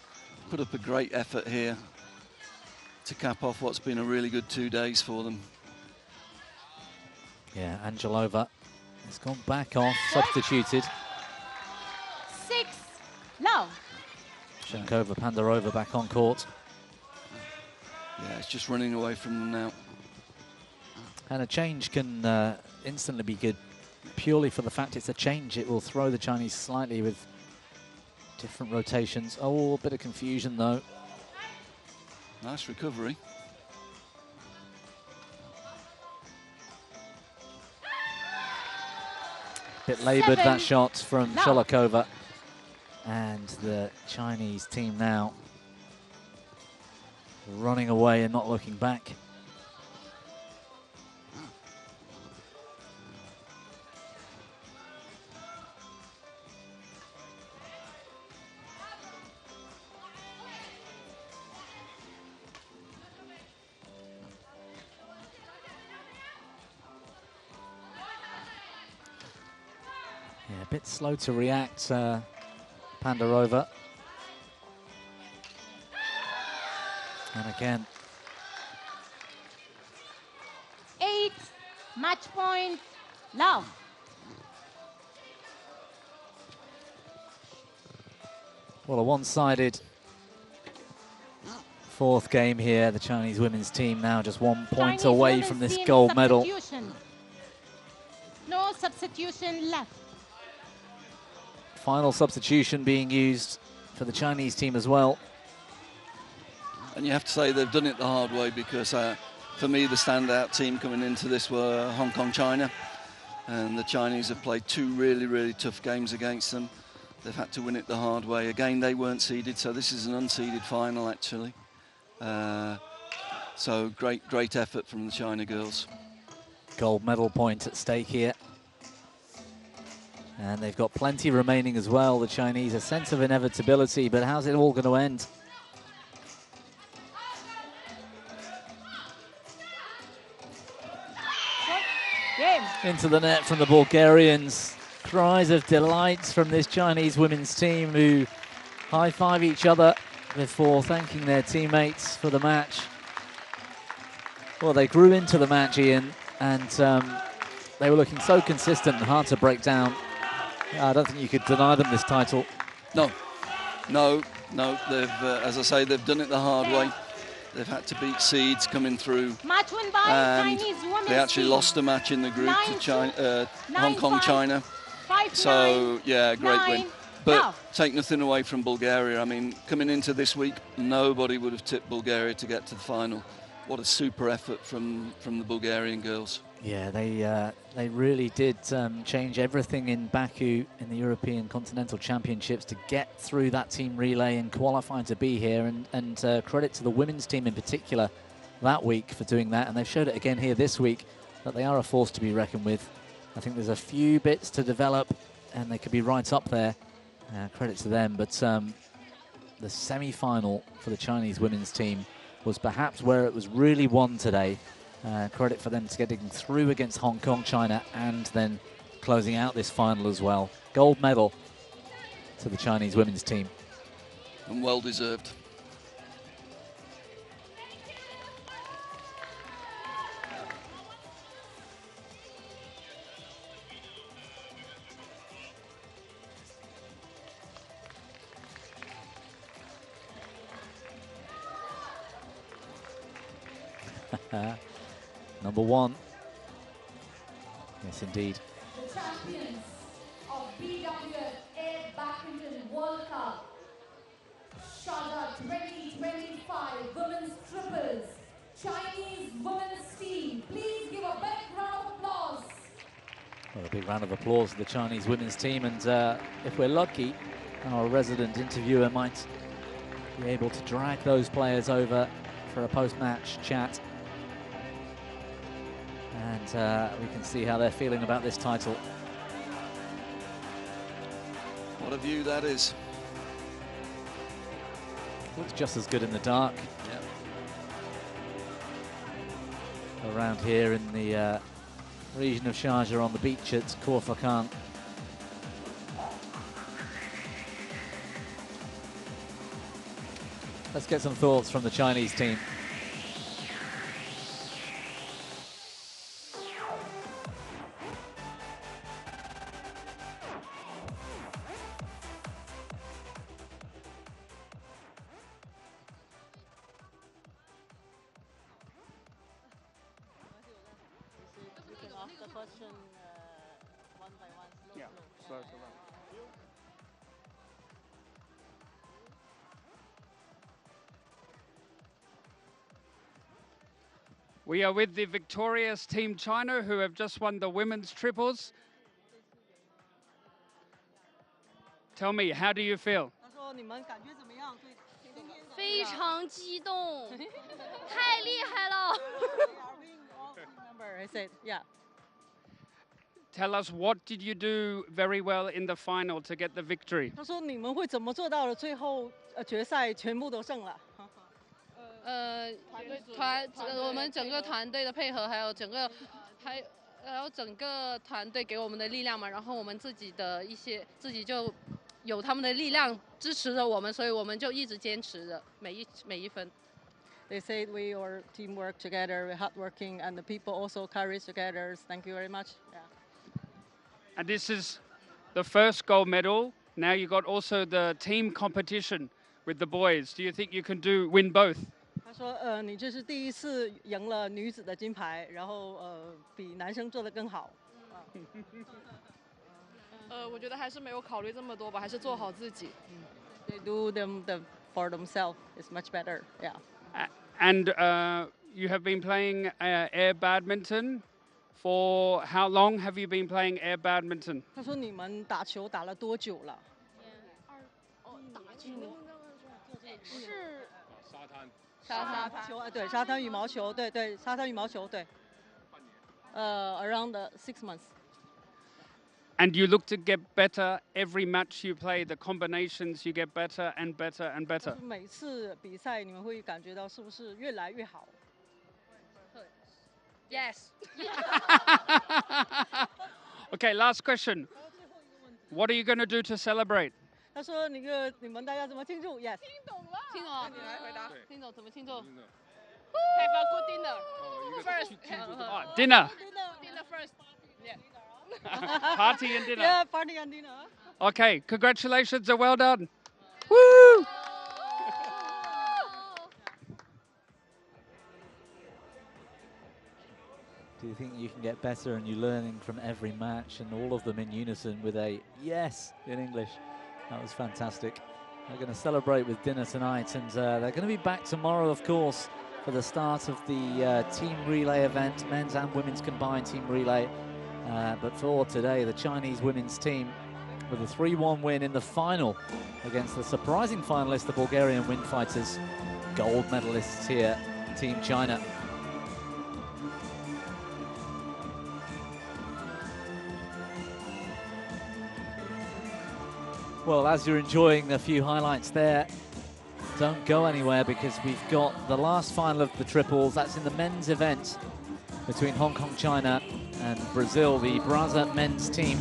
Put up a great effort here to cap off what's been a really good 2 days for them. Yeah, Angelova has gone back off, substituted. 6 love. Shankova, Pandarova back on court. Yeah, it's just running away from them now. And a change can instantly be good, purely for the fact it's a change. It will throw the Chinese slightly with different rotations. Oh, a bit of confusion though. Nice recovery. Bit laboured that shot from Cholikova. And the Chinese team now running away and not looking back. Yeah, a bit slow to react, Pandarova. And again. 8 match point love. Well, a one-sided fourth game here. The Chinese women's team now just 1 point Chinese away from women's this team gold medal. substitution. No substitution left. Final substitution being used for the Chinese team as well. And you have to say they've done it the hard way, because for me the standout team coming into this were Hong Kong, China. And the Chinese have played 2 really, really tough games against them. They've had to win it the hard way. Again, they weren't seeded, so this is an unseeded final actually. So great effort from the China girls. Gold medal point at stake here. And they've got plenty remaining as well, the Chinese. A sense of inevitability, but how's it all going to end? Into the net from the Bulgarians. Cries of delight from this Chinese women's team, who high-five each other before thanking their teammates for the match. Well, they grew into the match, Ian, and they were looking so consistent and hard to break down. I don't think you could deny them this title. No. They've, as I say, they've done it the hard way. They've had to beat seeds coming through. Match win by and Chinese women's they actually team. lost a match in the group to China, Hong Kong, 9-5, China. 5-9, So, yeah, great win. 9. But Now. take nothing away from Bulgaria. I mean, coming into this week, nobody would have tipped Bulgaria to get to the final. What a super effort from the Bulgarian girls. Yeah, they really did change everything in Baku in the European Continental Championships to get through that team relay and qualify to be here. And credit to the women's team in particular that week for doing that. And they've showed it again here this week that they are a force to be reckoned with. I think there's a few bits to develop and they could be right up there. Credit to them. But the semi-final for the Chinese women's team was perhaps where it was really won today. Credit for them to getting through against Hong Kong, China, and then closing out this final as well. Gold medal to the Chinese women's team. And well deserved. Number 1. Yes, indeed. The champions of BWF AirBadminton World Cup, Sharjah 2025 Women's Triples, Chinese women's team. Please give a big round of applause. Well, a big round of applause to the Chinese women's team, and if we're lucky, our resident interviewer might be able to drag those players over for a post-match chat. And we can see how they're feeling about this title. What a view that is. Looks just as good in the dark. Yep. Around here in the region of Sharjah on the beach at Quarterfinals. Let's get some thoughts from the Chinese team. We are with the victorious Team China, who have just won the women's triples. Tell me, how do you feel? 非常激动，太厉害了。 I said, yeah. Tell us, what did you do very well in the final to get the victory? 他说你们会怎么做到了最后决赛全部都胜了？我们整个团队的配合，还有整个团队给我们的力量嘛，然后我们自己就有他们的力量支持着我们，所以我们就一直坚持着每一分。They said we our team work together, we're hardworking, and the people also courage together. Thank you very much. Yeah. And this is the first gold medal. Now you got also the team competition with the boys. Do you think you can win both? 他说你这是第一次赢了女子的金牌，然后比男生做得更好。我觉得还是没有考虑这么多吧，还是做好自己。They do them for themselves. It's much better. Yeah. And you have been playing air badminton for how long? Have you been playing air badminton? 他说你们打球打了多久了？是沙滩球对，沙滩羽毛球对，沙滩羽毛球对。Around 6 months. And you look to get better every match you play. The combinations you get better and better and better. 每次比赛你们会感觉到是不是越来越好？ Yes. Okay, last question. What are you going to do to celebrate? 他说你们大家怎么庆祝 ？Yes. 听懂了。听懂。你来回答。听懂怎么庆祝 ？Have a good dinner. First. Dinner. Dinner first. Yeah. Party and dinner. Yeah, party and dinner. Okay, congratulations and well done. Woo! Do you think you can get better and you're learning from every match and all of them in unison with a yes in English? That was fantastic. They're going to celebrate with dinner tonight, and they're going to be back tomorrow, of course, for the start of the team relay event, men's and women's combined team relay. But for today, the Chinese women's team with a 3-1 win in the final against the surprising finalists, the Bulgarian wind fighters, gold medalists here, Team China. Well, as you're enjoying a few highlights there, don't go anywhere because we've got the last final of the triples. That's in the men's event between Hong Kong, China and Brazil, the Brazza men's team.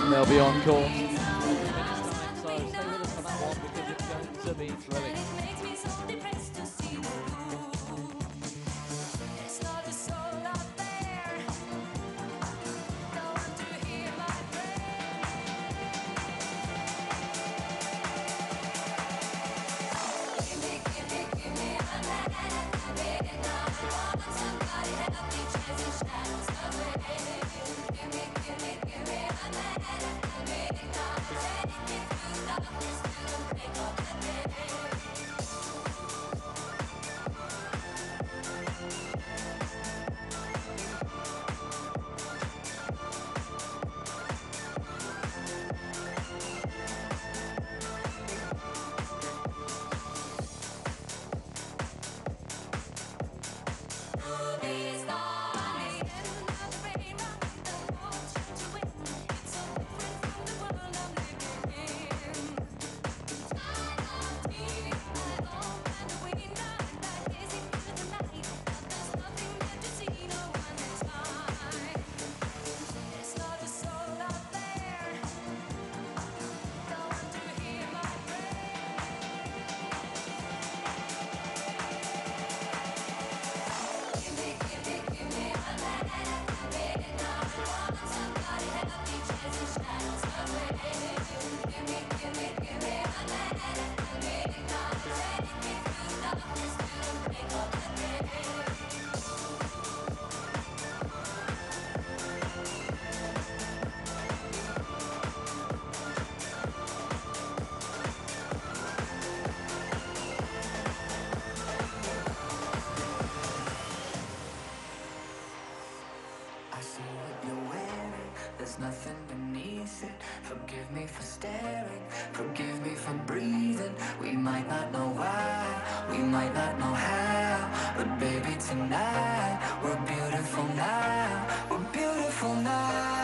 They'll be on court. So stay with us for that one because it's going to be thrilling. Give me there's nothing beneath it. Forgive me for staring, forgive me for breathing. We might not know why, we might not know how, but baby tonight, we're beautiful now, we're beautiful now.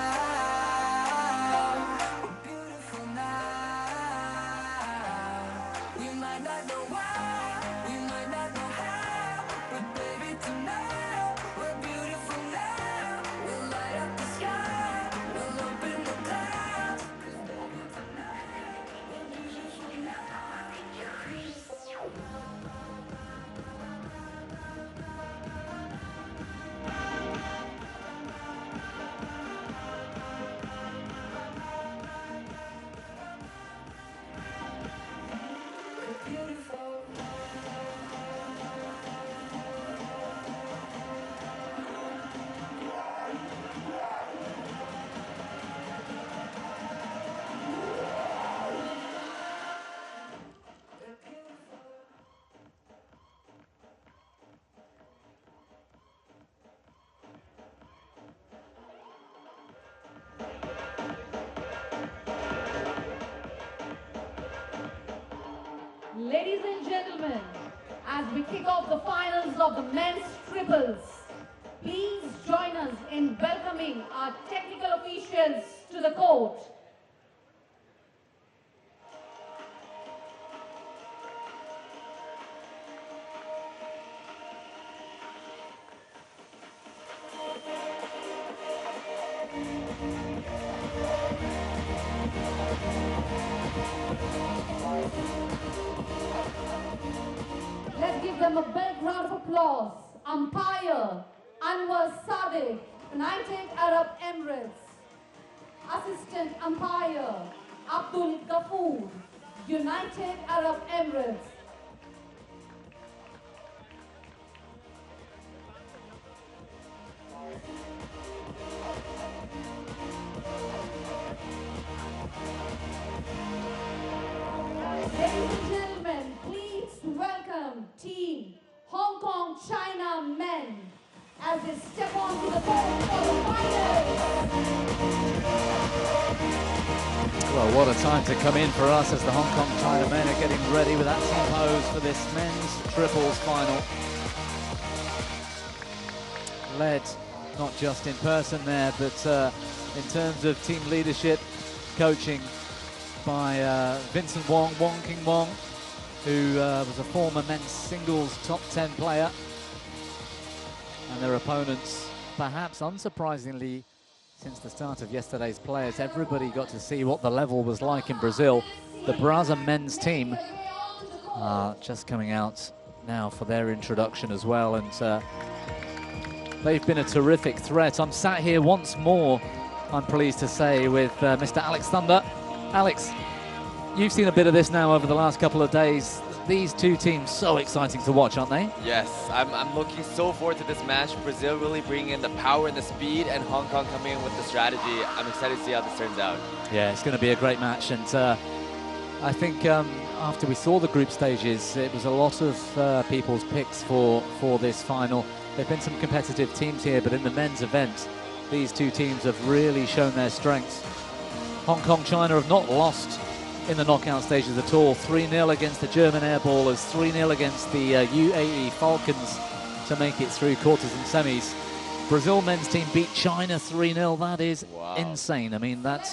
Ladies and gentlemen, as we kick off the finals of the men's triples, please join us in welcoming our technical officials to the court. Let's give them a big round of applause. Umpire Anwar Sadiq, United Arab Emirates. Assistant umpire Abdul Ghafoor, United Arab Emirates. Ladies and gentlemen, please welcome Team Hong Kong China men as they step onto the court for the finals. Well, what a time to come in for us as the Hong Kong China men are getting ready with that team pose for this men's triples final. Led not just in person there, but in terms of team leadership, coaching by Vincent Wong, Wong King Wong, who was a former men's singles top 10 player. And their opponents, perhaps unsurprisingly, since the start of yesterday's players, everybody got to see what the level was like in Brazil. The Brazil men's team are just coming out now for their introduction as well, and they've been a terrific threat. I'm sat here once more, I'm pleased to say, with Mr. Alex Thunder. Alex, you've seen a bit of this now over the last couple of days. These two teams so exciting to watch, aren't they? Yes, I'm looking so forward to this match. Brazil really bringing in the power and the speed, and Hong Kong coming in with the strategy. I'm excited to see how this turns out. Yeah, it's going to be a great match, and I think after we saw the group stages, it was a lot of people's picks for this final. There have been some competitive teams here, but in the men's event, these two teams have really shown their strengths. Hong Kong China have not lost in the knockout stages at all. 3-0 against the German Airballers, 3-0 against the UAE Falcons to make it through quarters and semis. Brazil men's team beat China 3-0. That is insane. I mean, that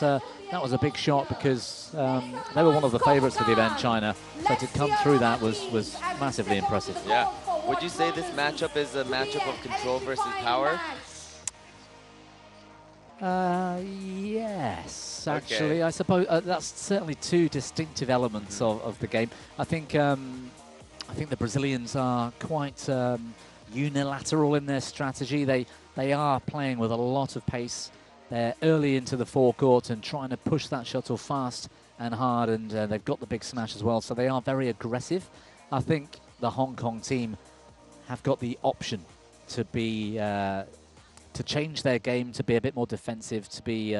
was a big shot because they were one of the favourites for the event, China. So to come through that was massively impressive. Yeah. Would you say this matchup is a matchup of control versus power? Yes, actually, I suppose that's certainly two distinctive elements of the game. I think the Brazilians are quite unilateral in their strategy. They are playing with a lot of pace. They're early into the forecourt and trying to push that shuttle fast and hard, and they've got the big smash as well. So they are very aggressive. I think the Hong Kong team have got the option to be to change their game, to be a bit more defensive, to be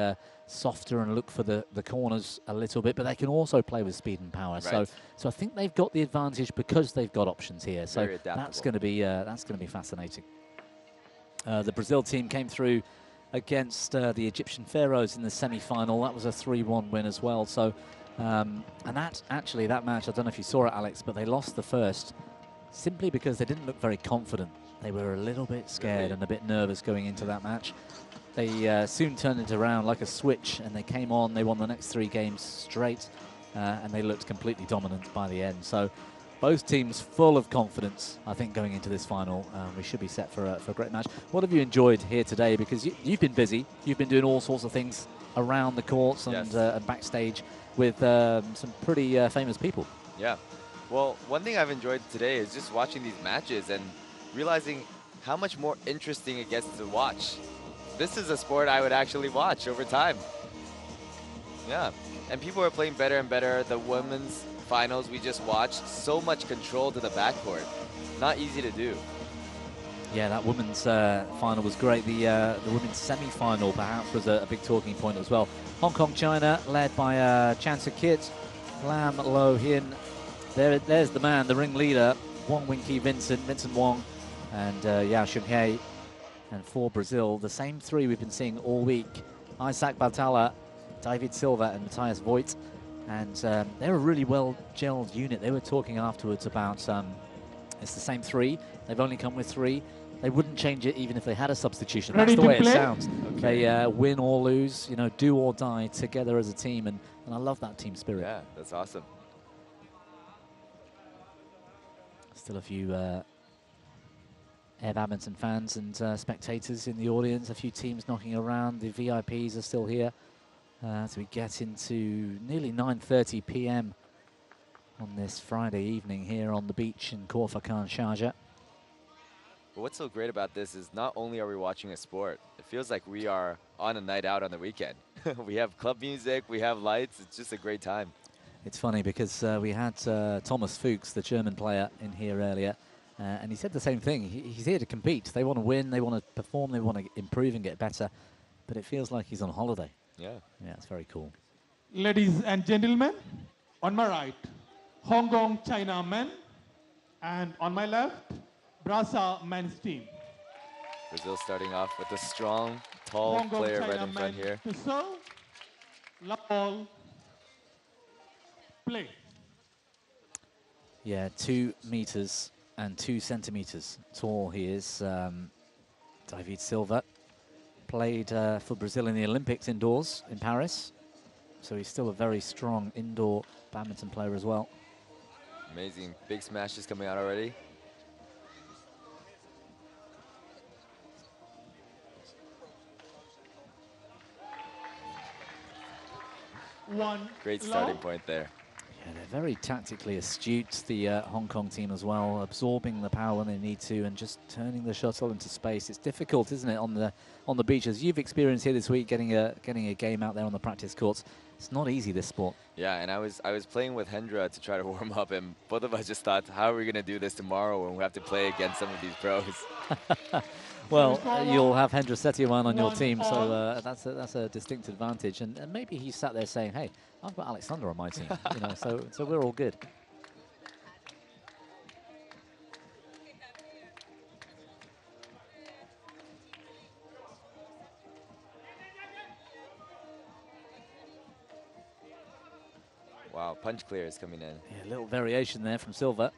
softer and look for the corners a little bit, but they can also play with speed and power. Right. So I think they've got the advantage because they've got options here. So Very adaptable. that's going to be fascinating. The Brazil team came through against the Egyptian Pharaohs in the semi-final. That was a 3-1 win as well. So, and that match, I don't know if you saw it, Alex, but they lost the first simply because they didn't look very confident. They were a little bit scared and a bit nervous going into that match. They soon turned it around like a switch, and they came on. They won the next 3 games straight, and they looked completely dominant by the end. So both teams full of confidence, I think, going into this final. We should be set for a great match. What have you enjoyed here today? Because you've been busy. You've been doing all sorts of things around the courts and, and backstage with some pretty famous people. Yeah. Well, one thing I've enjoyed today is just watching these matches and realizing how much more interesting it gets to watch. This is a sport I would actually watch over time. Yeah. And people are playing better and better. The women's finals we just watched, so much control to the backcourt. Not easy to do. Yeah, that women's final was great. The women's semi-final perhaps was a big talking point as well. Hong Kong, China, led by Chan Kit, Lam Lo Hin. There's the man, the ringleader, Wong Wing-Ki Vincent Wong, and Yao Sheng-Hei. And for Brazil, the same 3 we've been seeing all week. Isaac Batalla, David Silva, and Matthias Voigt. And they're a really well-gelled unit. They were talking afterwards about it's the same 3. They've only come with 3. They wouldn't change it even if they had a substitution. That's the way it sounds. Okay. They win or lose, you know, do or die together as a team. And I love that team spirit. Yeah, that's awesome. Still a few Air Badminton fans and spectators in the audience. A few teams knocking around. The VIPs are still here as we get into nearly 9:30 p.m. on this Friday evening here on the beach in Khor Fakkan, Sharjah. But what's so great about this is not only are we watching a sport, it feels like we are on a night out on the weekend. We have club music, we have lights. It's just a great time. It's funny because we had Thomas Fuchs, the German player, in here earlier. And he said the same thing. He's here to compete. They want to win, they want to perform, they want to improve and get better. But it feels like he's on holiday. Yeah. Yeah, it's very cool. Ladies and gentlemen, on my right, Hong Kong, China men. And on my left, Brasa men's team. Brazil starting off with a strong, tall Hong Kong, player China right in front men here. To serve, love ball, play. Yeah, 2 meters and 2 centimeters tall he is. David Silva played for Brazil in the Olympics indoors in Paris. So he's still a very strong indoor badminton player as well. Amazing. Big smashes coming out already. Great starting point there. Yeah, they're very tactically astute, the Hong Kong team as well, absorbing the power when they need to and just turning the shuttle into space. It's difficult, isn't it, on the beach, as you've experienced here this week, getting a game out there on the practice courts. It's not easy, this sport. Yeah, and I was playing with Hendra to try to warm up, and both of us just thought, how are we going to do this tomorrow when we have to play against some of these pros? Well, you'll have Hendra Setiawan on your team, so that's a distinct advantage. And maybe he sat there saying, hey, I've got Alexander on my team, you know, so we're all good. Wow, punch clear is coming in. Yeah, a little variation there from Silva.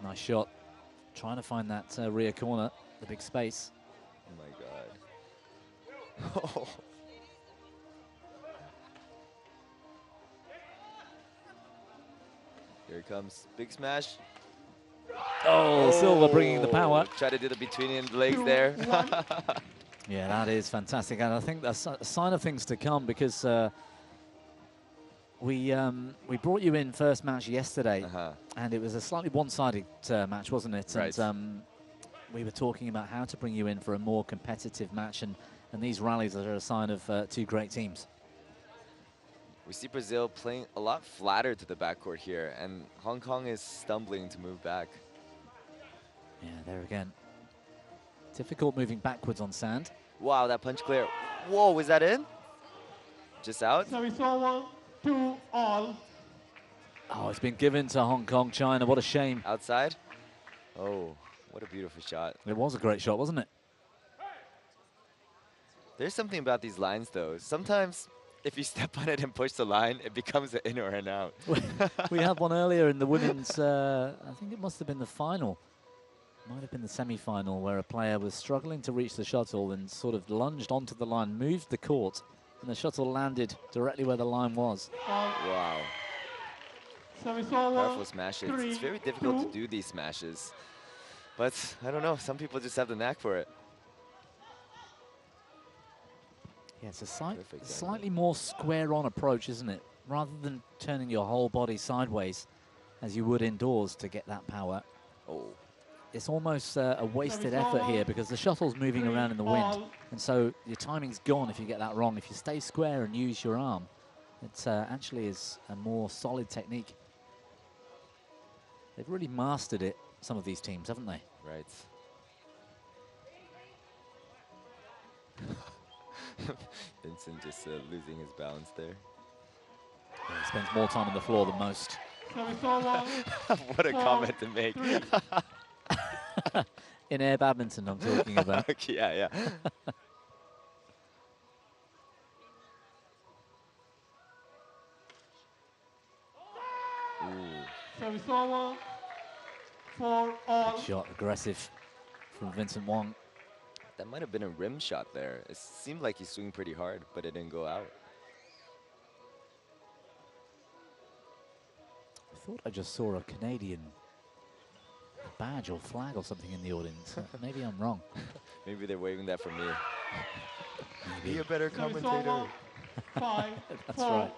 Nice shot. Trying to find that rear corner, the big space. Oh my God. Here it comes. Big smash. Oh, Silva bringing the power. Try to do the between the legs there. Yeah, that is fantastic. And I think that's a sign of things to come because we brought you in first match yesterday, and it was a slightly one-sided match, wasn't it? Right. And we were talking about how to bring you in for a more competitive match, and these rallies are a sign of 2 great teams. We see Brazil playing a lot flatter to the backcourt here, and Hong Kong is stumbling to move back. Yeah, there again. Difficult moving backwards on sand. Wow, that punch clear. Whoa, was that in? Just out? Service over, 2 all. Oh, it's been given to Hong Kong, China. What a shame. Outside? Oh. What a beautiful shot. It was a great shot, wasn't it? There's something about these lines, though. Sometimes, if you step on it and push the line, it becomes an in or an out. We had one earlier in the women's, I think it must have been the final. Might have been the semi-final, where a player was struggling to reach the shuttle and sort of lunged onto the line, moved the court, and the shuttle landed directly where the line was. Wow. Powerful smashes. It's very difficult to do these smashes. But, I don't know, some people just have the knack for it. Yeah, it's a slightly more square-on approach, isn't it? Rather than turning your whole body sideways, as you would indoors to get that power. Oh. It's almost a wasted effort here because the shuttle's moving around in the wind. And so your timing's gone if you get that wrong. If you stay square and use your arm, it actually is a more solid technique. They've really mastered it, some of these teams, haven't they? Right. Vincent just losing his balance there. Yeah, he spends more time on the floor than most. What a comment to make. In air badminton, I'm talking about. Yeah. Service over for all. Good shot, aggressive from Vincent Wong. That might have been a rim shot there. It seemed like he swung pretty hard, but it didn't go out. I thought I just saw a Canadian badge or flag or something in the audience. Maybe I'm wrong. Maybe they're waving that for me. Maybe. Be a better commentator. That's right.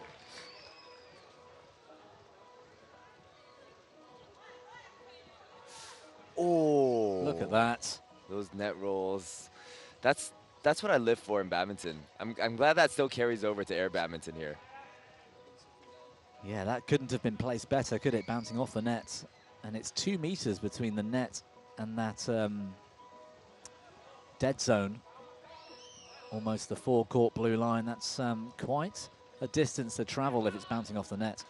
Oh, look at that. Those net rolls. That's what I live for in badminton. I'm glad that still carries over to air badminton here. Yeah, that couldn't have been placed better, could it? Bouncing off the net. And it's 2 meters between the net and that dead zone. Almost the forecourt blue line. That's quite a distance to travel if it's bouncing off the net.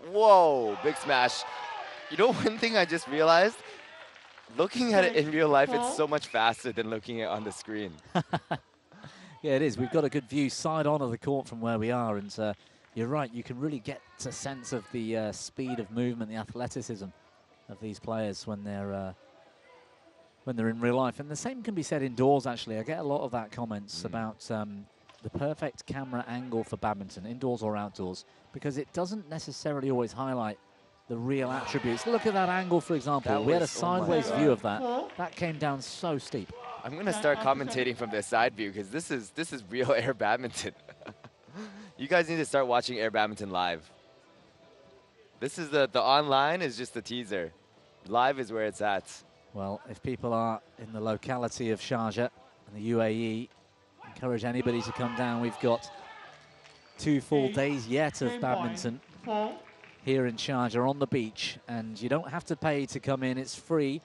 Whoa, big smash. You know, one thing I just realized? Looking at it in real life, it's so much faster than looking at it on the screen. Yeah, it is. We've got a good view side on of the court from where we are. And you're right, you can really get a sense of the speed of movement, the athleticism of these players when they're in real life. And the same can be said indoors, actually. I get a lot of that comments about the perfect camera angle for badminton, indoors or outdoors, because it doesn't necessarily always highlight the real attributes. Look at that angle, for example. We had a sideways view of that. That came down so steep. I'm going to start commentating from the side view because this is real air badminton. You guys need to start watching air badminton live. This is the online is just the teaser. Live is where it's at. Well, if people are in the locality of Sharjah and the UAE, encourage anybody to come down. We've got 2 full days yet of badminton here in Sharjah on the beach, and you don't have to pay to come in. It's free.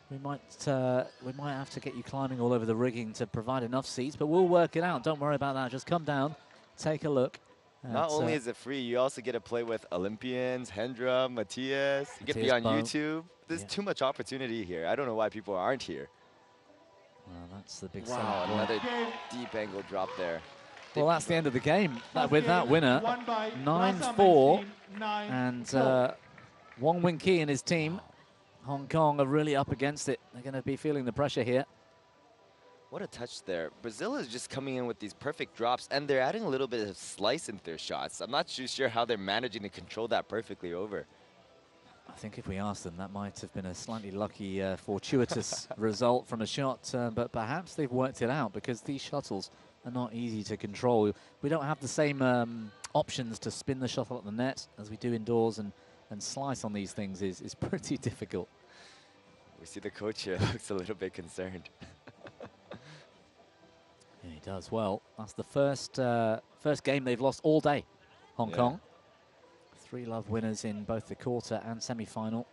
We might have to get you climbing all over the rigging to provide enough seats, but we'll work it out. Don't worry about that. Just come down, take a look. Not only is it free, you also get to play with Olympians, Hendra, Matthias. You get to be on YouTube. There's too much opportunity here. I don't know why people aren't here. Well, that's the big wow, another deep angle drop there. Well, that's the end of the game with that winner. 9-4. And Wong Wing Ki and his team, Hong Kong, are really up against it. They're going to be feeling the pressure here. What a touch there. Brazil is just coming in with these perfect drops, and they're adding a little bit of slice into their shots. I'm not too sure how they're managing to control that perfectly over. I think if we asked them, that might have been a slightly lucky, fortuitous result from a shot, but perhaps they've worked it out because these shuttles are not easy to control. We don't have the same options to spin the shuttle at the net as we do indoors, and slice on these things is pretty difficult. We see the coach here looks a little bit concerned. Yeah, he does. Well, that's the first game they've lost all day, Hong Kong. 3-love winners in both the quarter and semi-final.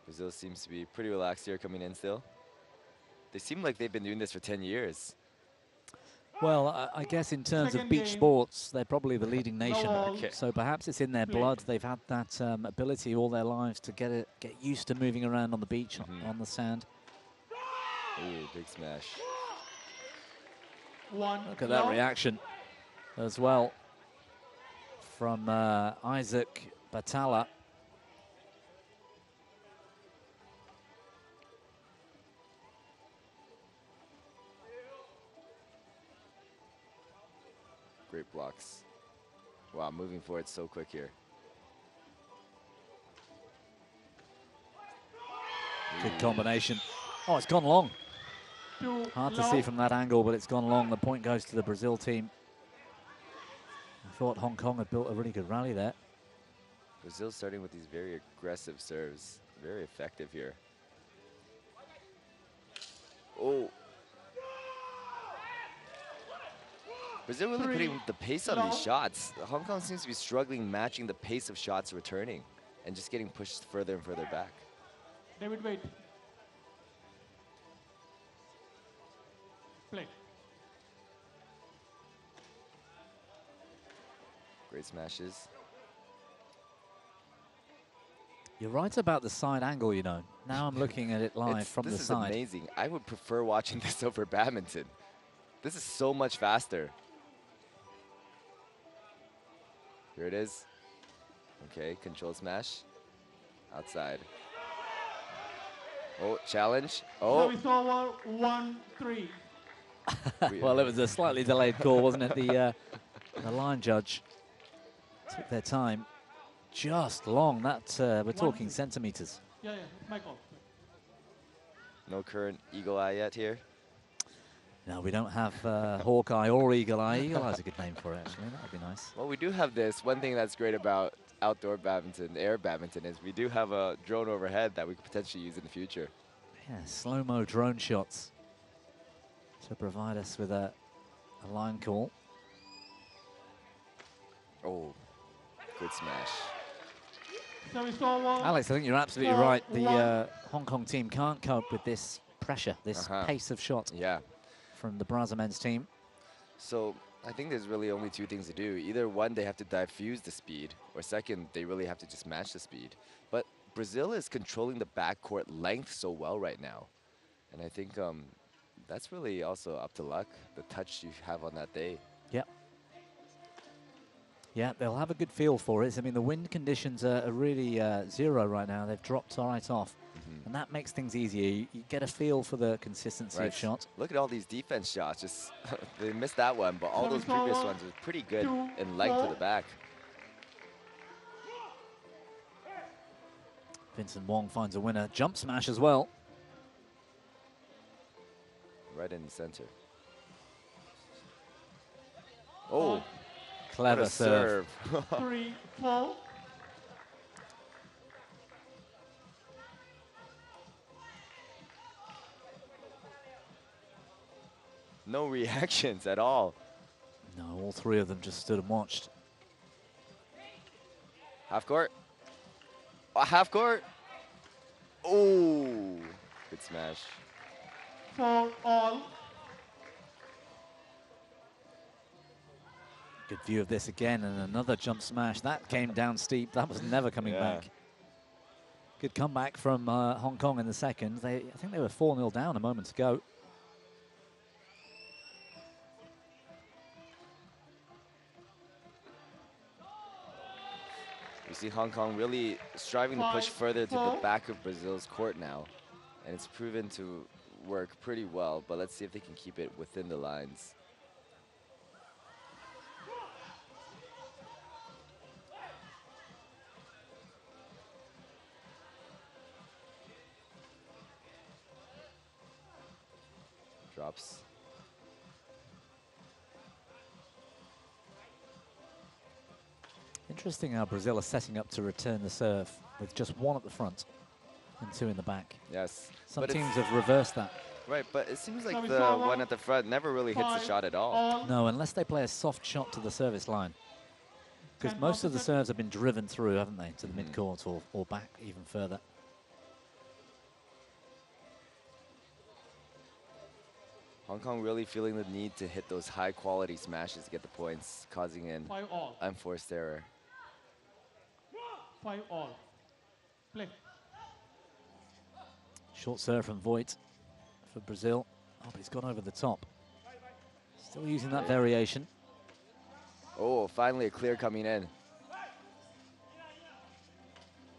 Brazil seems to be pretty relaxed here coming in still. They seem like they've been doing this for 10 years. Well, I guess in terms of beach sports, they're probably the leading nation. Okay. So perhaps it's in their blood. They've had that ability all their lives to get used to moving around on the beach, on the sand. Ooh, big smash. Look at that reaction as well from Isaac Batala. Great blocks. Wow, moving forward so quick here. Good combination. Oh, it's gone long. Hard to see from that angle, but it's gone long. The point goes to the Brazil team. I thought Hong Kong had built a really good rally there. Brazil starting with these very aggressive serves. Very effective here. Oh. Brazil really putting the pace on these shots. Hong Kong seems to be struggling matching the pace of shots returning and just getting pushed further and further back. David, wait. Play. Great smashes. You're right about the side angle, you know. Now I'm looking at it live from the side. This is amazing. I would prefer watching this over badminton. This is so much faster. Here it is. Okay, control smash. Outside. Oh, challenge. Oh. Service over, 1-3. Well, it was a slightly delayed call, wasn't it? The line judge took their time. Just long. That we're talking centimeters. Yeah, my call. No current eagle eye yet here. No, we don't have Hawkeye or Eagle Eye. Eagle Eye's a good name for it, actually. That would be nice. Well, we do have this. One thing that's great about outdoor badminton, air badminton, is we do have a drone overhead that we could potentially use in the future. Yeah, slow-mo drone shots to provide us with a line call. Oh, good smash. Alex, I think you're absolutely right. The Hong Kong team can't cope with this pressure, this pace of shot from the Brazil men's team. So I think there's really only two things to do. Either one, they have to diffuse the speed, or second, they really have to just match the speed. But Brazil is controlling the backcourt length so well right now. And I think that's really also up to luck, the touch you have on that day. Yep. Yeah, they'll have a good feel for it. I mean, the wind conditions are really zero right now. They've dropped right off. And that makes things easier. You get a feel for the consistency of shots. Look at all these defense shots. Just they missed that one, but all those previous ones were pretty good in length to the back. Vincent Wong finds a winner. Jump smash as well. Right in the center. Oh, clever serve. 3-4. No reactions at all. No, all three of them just stood and watched. Half court. Half court. Oh, good smash. 4-all. Good view of this again, and another jump smash. That came down steep. That was never coming back. Good comeback from Hong Kong in the second. I think they were 4-0 down a moment ago. You see Hong Kong really striving to push further to the back of Brazil's court now. And it's proven to work pretty well, but let's see if they can keep it within the lines. Drops. Interesting how Brazil are setting up to return the serve with just one at the front and two in the back. Yes. Some teams have reversed that. Right, but it seems like the one at the front never really hits the shot at all. No, unless they play a soft shot to the service line. Because most of the serves have been driven through, haven't they, to the mid-court or back even further. Hong Kong really feeling the need to hit those high-quality smashes to get the points, causing an 5-all. unforced error. 5-all. Play. Short serve from Voigt for Brazil. Oh, but he's gone over the top. Still using that variation. Oh, finally a clear coming in.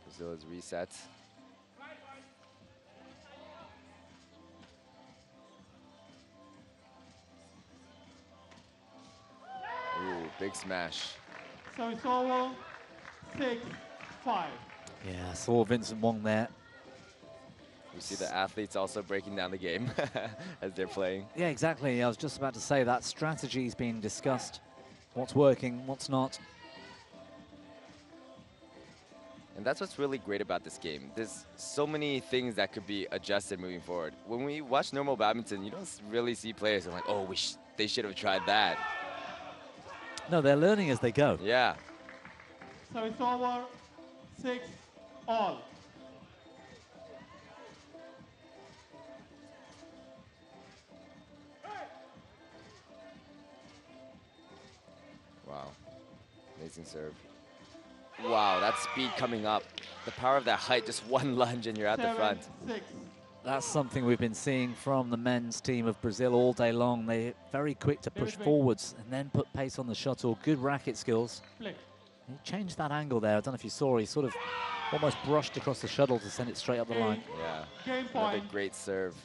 Brazil is reset. Ooh, big smash. So it's over. 6-5. Yeah, saw Vincent Wong there. We see the athletes also breaking down the game as they're playing. Yeah, exactly. I was just about to say that strategy's being discussed. What's working, what's not. And that's what's really great about this game. There's so many things that could be adjusted moving forward. When we watch normal badminton, you don't really see players and like, oh, they should have tried that. No, they're learning as they go. Yeah. So it's over. 6-all. Wow, amazing serve. Wow, that speed coming up. The power of that height, just one lunge and you're at the front. 7-6. That's something we've been seeing from the men's team of Brazil all day long. They're very quick to push forwards and then put pace on the shuttle. Good racket skills. Play. He changed that angle there. I don't know if you saw, he sort of almost brushed across the shuttle to send it straight up the line. Yeah, Game another point. great serve.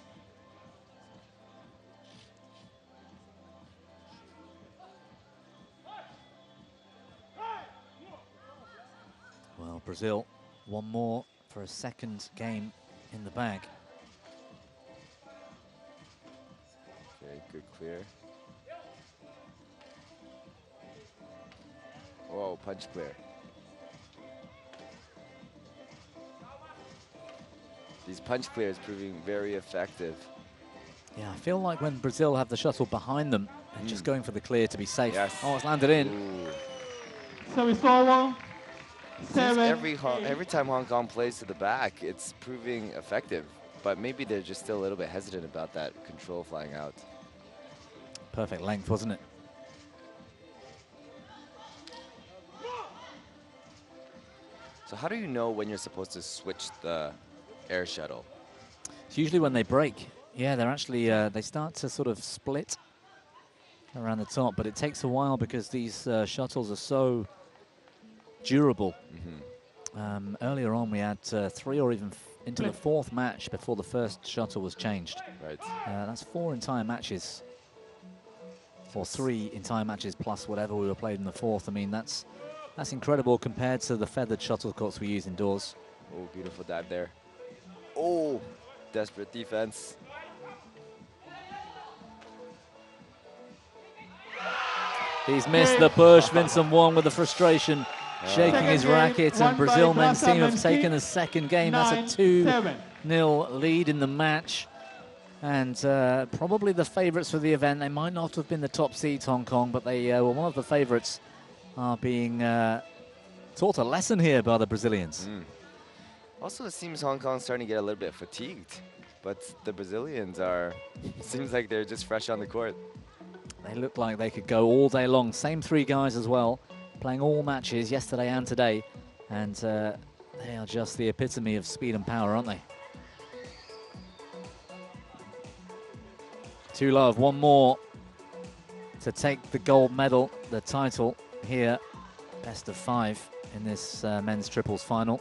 Well, Brazil, one more for a second game in the bag. Okay, good clear. Whoa, punch clear. These punch clears proving very effective. Yeah, I feel like when Brazil have the shuttle behind them, they're just going for the clear to be safe. Yes. Oh, it's landed in. Ooh. So it's over. Seems every time Hong Kong plays to the back, it's proving effective. But maybe they're just still a little bit hesitant about that control flying out. Perfect length, wasn't it? So how do you know when you're supposed to switch the air shuttle? It's usually when they break. Yeah, they're actually, they start to sort of split around the top, but it takes a while because these shuttles are so durable. Earlier on, we had 3 or even into the 4th match before the first shuttle was changed. Right. That's 4 entire matches, or 3 entire matches plus whatever we were played in the 4th. I mean, that's incredible compared to the feathered shuttlecocks we use indoors. Oh, beautiful dive there. Oh, desperate defense. He's missed the push. Vincent Wong with the frustration, shaking his racket, and Brazil men's team have taken the second game. That's a 2-0 lead in the match. And probably the favourites for the event. They might not have been the top seeds, Hong Kong, but they were one of the favourites, are being taught a lesson here by the Brazilians. Also, it seems Hong Kong's starting to get a little bit fatigued, but the Brazilians are, seems like they're just fresh on the court. They look like they could go all day long. Same 3 guys as well, playing all matches yesterday and today. And they are just the epitome of speed and power, aren't they? Two love, one more to take the gold medal, the title here. Best of 5 in this men's triples final.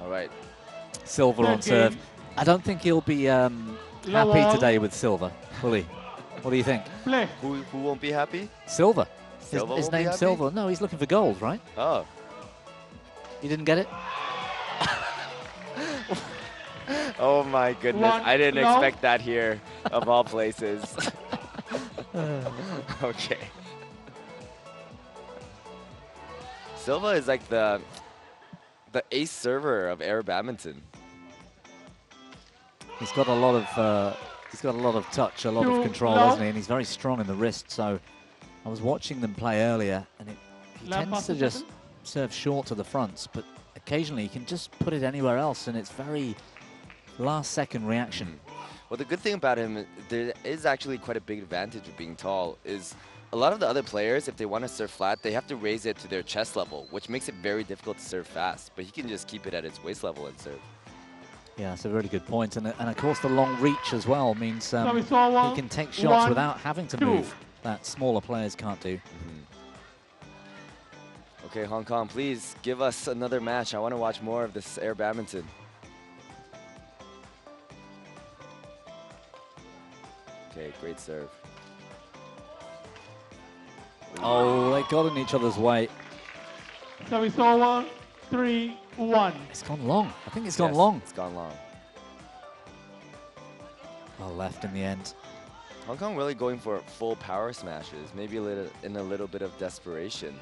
All right. Silver on serve. I don't think he'll be happy today with silver, will he? What do you think? Play. Who won't be happy? Silver. Silver His won't be name's happy? Silver. No, he's looking for gold, right? Oh. You didn't get it? Oh my goodness, I didn't expect that here, of all places. Okay. Silva is like the the ace server of Air Badminton. He's got a lot of touch, a lot of control, hasn't he? And he's very strong in the wrist. So I was watching them play earlier, and he tends to just serve short to the fronts, but occasionally he can just put it anywhere else, and it's very last-second reaction. Well, the good thing about him, there is actually quite a big advantage of being tall, is a lot of the other players, if they want to serve flat, they have to raise it to their chest level, which makes it very difficult to serve fast. But he can just keep it at his waist level and serve. Yeah, that's a really good point. And of course, the long reach as well means he can take shots one, without having to move that smaller players can't do. Okay, Hong Kong, please give us another match. I want to watch more of this Air Badminton. Okay, great serve. Oh, they got in each other's way. Service over, 3-1. It's gone long. I think it's gone long. It's gone long. Well, left in the end. Hong Kong really going for full power smashes, maybe in a little bit of desperation.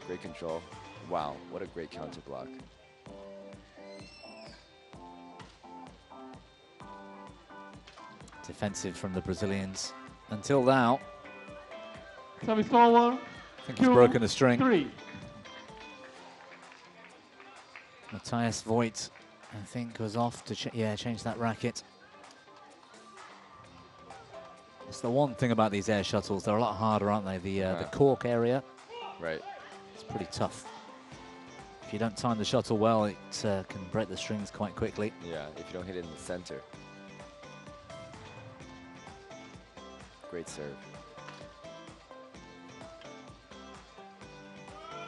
Great control. Wow, what a great counter block. Defensive from the Brazilians until now. Service over. I think he's broken a string. 3. Matthias Voigt, I think, was off to change that racket. It's the one thing about these air shuttles; they're a lot harder, aren't they? The cork area. Right. It's pretty tough. If you don't time the shuttle well, it can break the strings quite quickly. Yeah, if you don't hit it in the center. Great serve.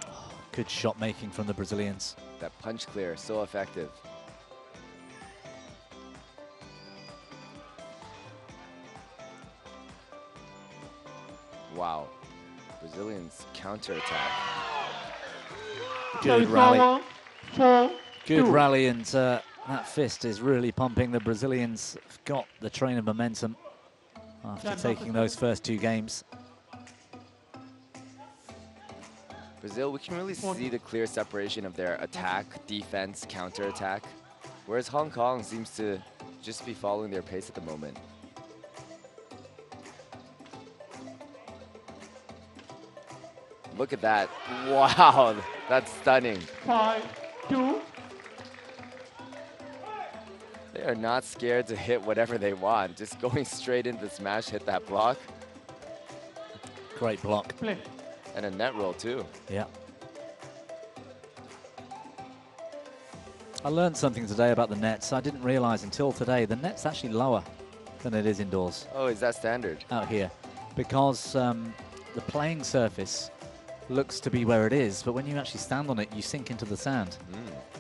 Oh, good shot making from the Brazilians. That punch clear, so effective. Wow. Brazilians counter-attack. Good rally. Good rally, and that fist is really pumping. The Brazilians have got the train of momentum after taking those first 2 games. Brazil, we can really see the clear separation of their attack, defense, counter-attack, whereas Hong Kong seems to just be following their pace at the moment. Look at that. Wow, that's stunning. 5-2. They are not scared to hit whatever they want, just going straight into the smash, hit that block. Great block. Play. And a net roll too. Yeah. I learned something today about the nets. I didn't realize until today the net's actually lower than it is indoors. Oh, is that standard? Out here. Because the playing surface looks to be where it is, but when you actually stand on it, you sink into the sand.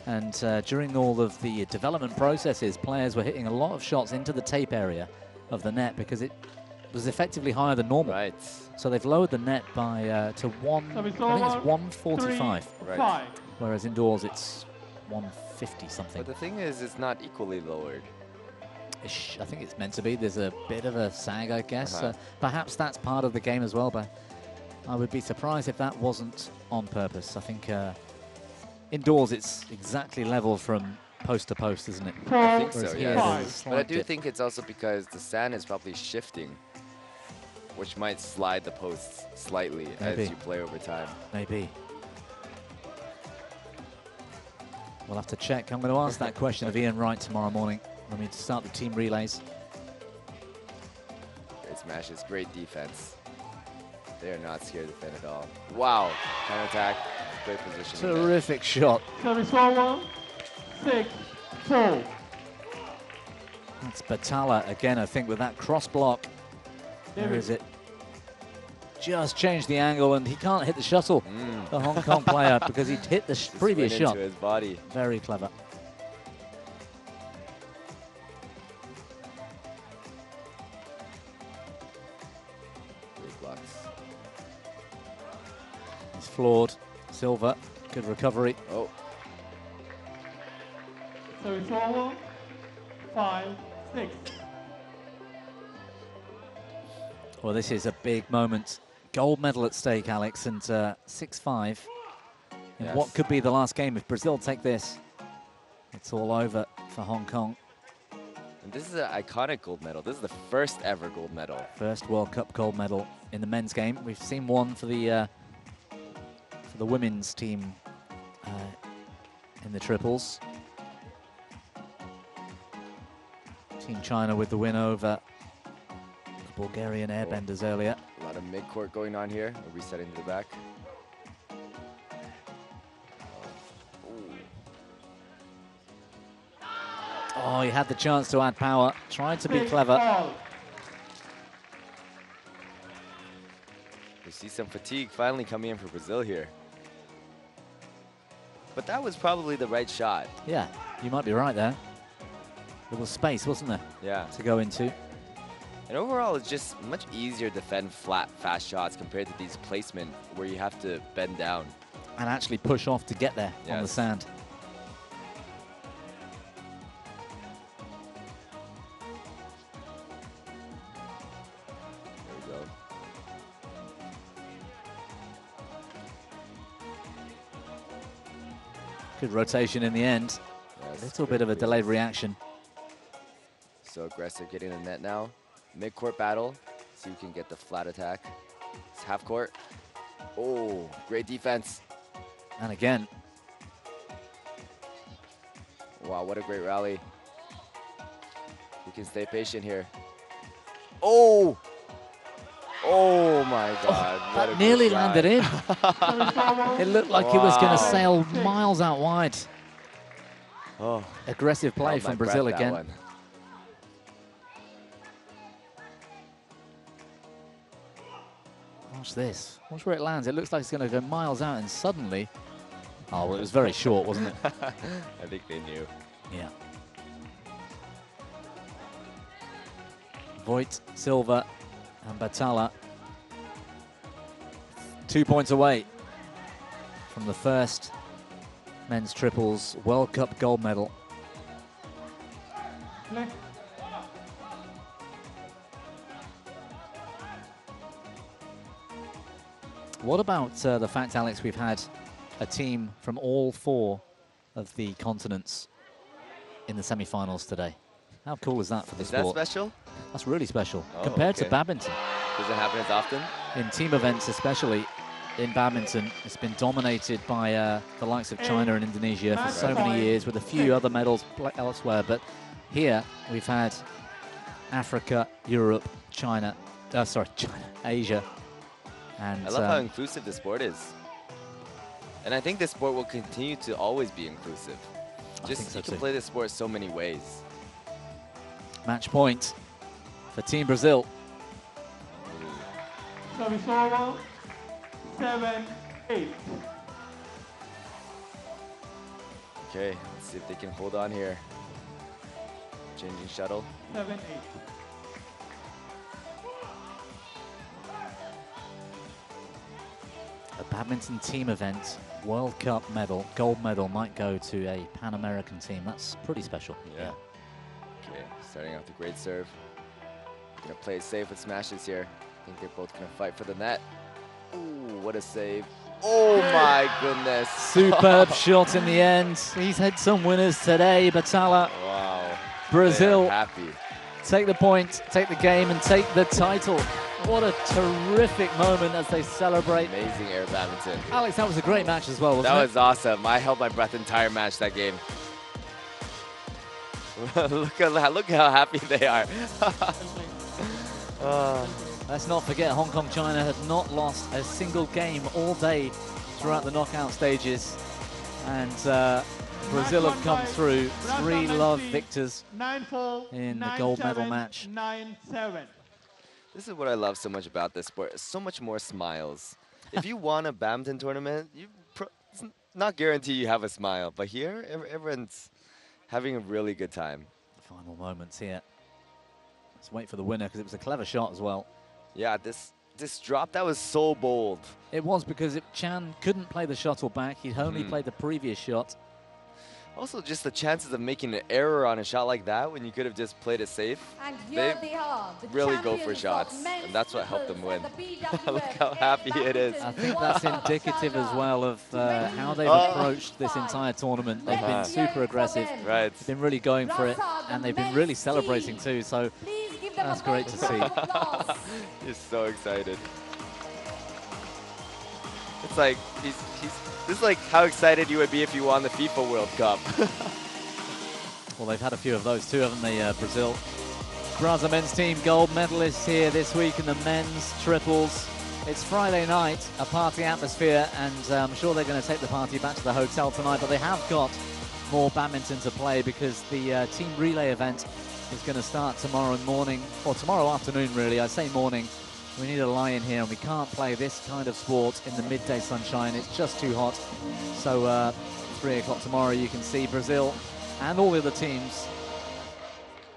And during all of the development processes, players were hitting a lot of shots into the tape area of the net because it was effectively higher than normal. Right. So they've lowered the net by to I think it's 145. Right. Whereas indoors it's 150 something. But the thing is, it's not equally lowered. I think it's meant to be. There's a bit of a sag, I guess. Perhaps that's part of the game as well, but I would be surprised if that wasn't on purpose. I think indoors it's exactly level from post to post, isn't it? I think so, yeah. yes. But I do think it's also because the sand is probably shifting, which might slide the posts slightly as you play over time. Maybe. We'll have to check. I'm going to ask that question of Ian Wright tomorrow morning when we start the team relays. Great smashes, great defense. They are not scared to defend at all. Wow, counter attack, great position. Terrific shot. Service over, 6-4. That's Batala again, I think, with that cross block. Where is it? Just changed the angle, and he can't hit the shuttle, the Hong Kong player, because he'd hit the previous shot. Into his body. Very clever. Great blocks. He's floored. Silva, good recovery. Oh. So it's over, 5-6. Well, this is a big moment gold medal at stake, Alex, and 6-5. In Yes. what could be the last game. If Brazil take this, it's all over for Hong Kong. And this is an iconic gold medal. This is the first ever gold medal. First World Cup gold medal in the men's game. We've seen one for the women's team in the triples. Team China with the win over the Bulgarian airbenders earlier. A lot of mid-court going on here. We're resetting to the back. Oh, he had the chance to add power. Tried to be clever. We see some fatigue finally coming in for Brazil here. But that was probably the right shot. Yeah, you might be right there. There was space, wasn't there? Yeah. To go into. And overall, it's just much easier to defend flat, fast shots compared to these placement where you have to bend down. And actually push off to get there on the Yes. sand. There we go. Good rotation in the end. Yes, A little bit of a delayed reaction. So aggressive getting the net now. Mid-court battle. See who can get the flat attack. It's half court. Oh, great defense. And again. Wow, what a great rally. We can stay patient here. Oh! Oh my God. what a That good nearly shot. landed in. It looked like it was going to Wow. sail miles out wide. Oh, Aggressive play held my from Brazil breath, that again. one. Watch this. Watch where it lands. It looks like it's going to go miles out, and suddenly... Oh, well, it was very short, wasn't it? I think they knew. Yeah. Voigt, Silva, and Batalla 2 points away from the first men's triples World Cup gold medal. What about the fact, Alex, we've had a team from all 4 of the continents in the semi-finals today? How cool is that for the Is sport? that special? That's really special Oh, compared to okay. badminton. Does it happen as often? In team events, especially in badminton, it's been dominated by the likes of China and Indonesia for so many years, with a few other medals elsewhere. But here we've had Africa, Europe, China, Asia. And I love how inclusive the sport is. And I think this sport will continue to always be inclusive. Just you can play this sport so many ways. match point for Team Brazil. Service over, 7-8. Okay, let's see if they can hold on here. Changing shuttle. 7-8. A badminton team event, World Cup medal, gold medal might go to a Pan American team. That's pretty special. Yeah. Okay, starting off the great serve. Gonna play it safe with smashes here. I think they're both gonna fight for the net. Ooh, what a save. Oh my goodness. Superb shot in the end. He's had some winners today, Batalla. Wow. Brazil They are happy. take the point, take the game, and take the title. What a terrific moment as they celebrate. Amazing air badminton. Alex, that was a great match as well, wasn't That it? was awesome. I held my breath entire match that game. look how happy they are. Let's not forget, Hong Kong, China had not lost a single game all day throughout the knockout stages. And Brazil have come through 3 love victors 9-4 in the gold medal 9-7, match. 9-7. This is what I love so much about this sport. So much more smiles. If you won a badminton tournament, it's not guaranteed you have a smile. But here, everyone's having a really good time. Final moments here. Let's wait for the winner because it was a clever shot as well. Yeah, this drop, that was so bold. It was because Chan couldn't play the shuttle back. He'd only played the previous shot. Also, just the chances of making an error on a shot like that when you could have just played it safe. And They here they are, the really go for champions shots, of men's and that's what helped them win. triples Look at the how happy it is. I think that's indicative as well of how they've approached this entire tournament. They've been super aggressive. Right. They've been really going for it, and they've been really celebrating too. So that's great to see. He's so excited. It's like this is like how excited you would be if you won the FIFA World Cup. Well, they've had a few of those too, haven't they, Brazil? Brazil men's team gold medalists here this week in the men's triples. It's Friday night, a party atmosphere, and I'm sure they're going to take the party back to the hotel tonight, but they have got more badminton to play because the team relay event is going to start tomorrow morning, or tomorrow afternoon really. I say morning. We need a lie-in here, and we can't play this kind of sport in the midday sunshine. It's just too hot. So 3 o'clock tomorrow, you can see Brazil and all the other teams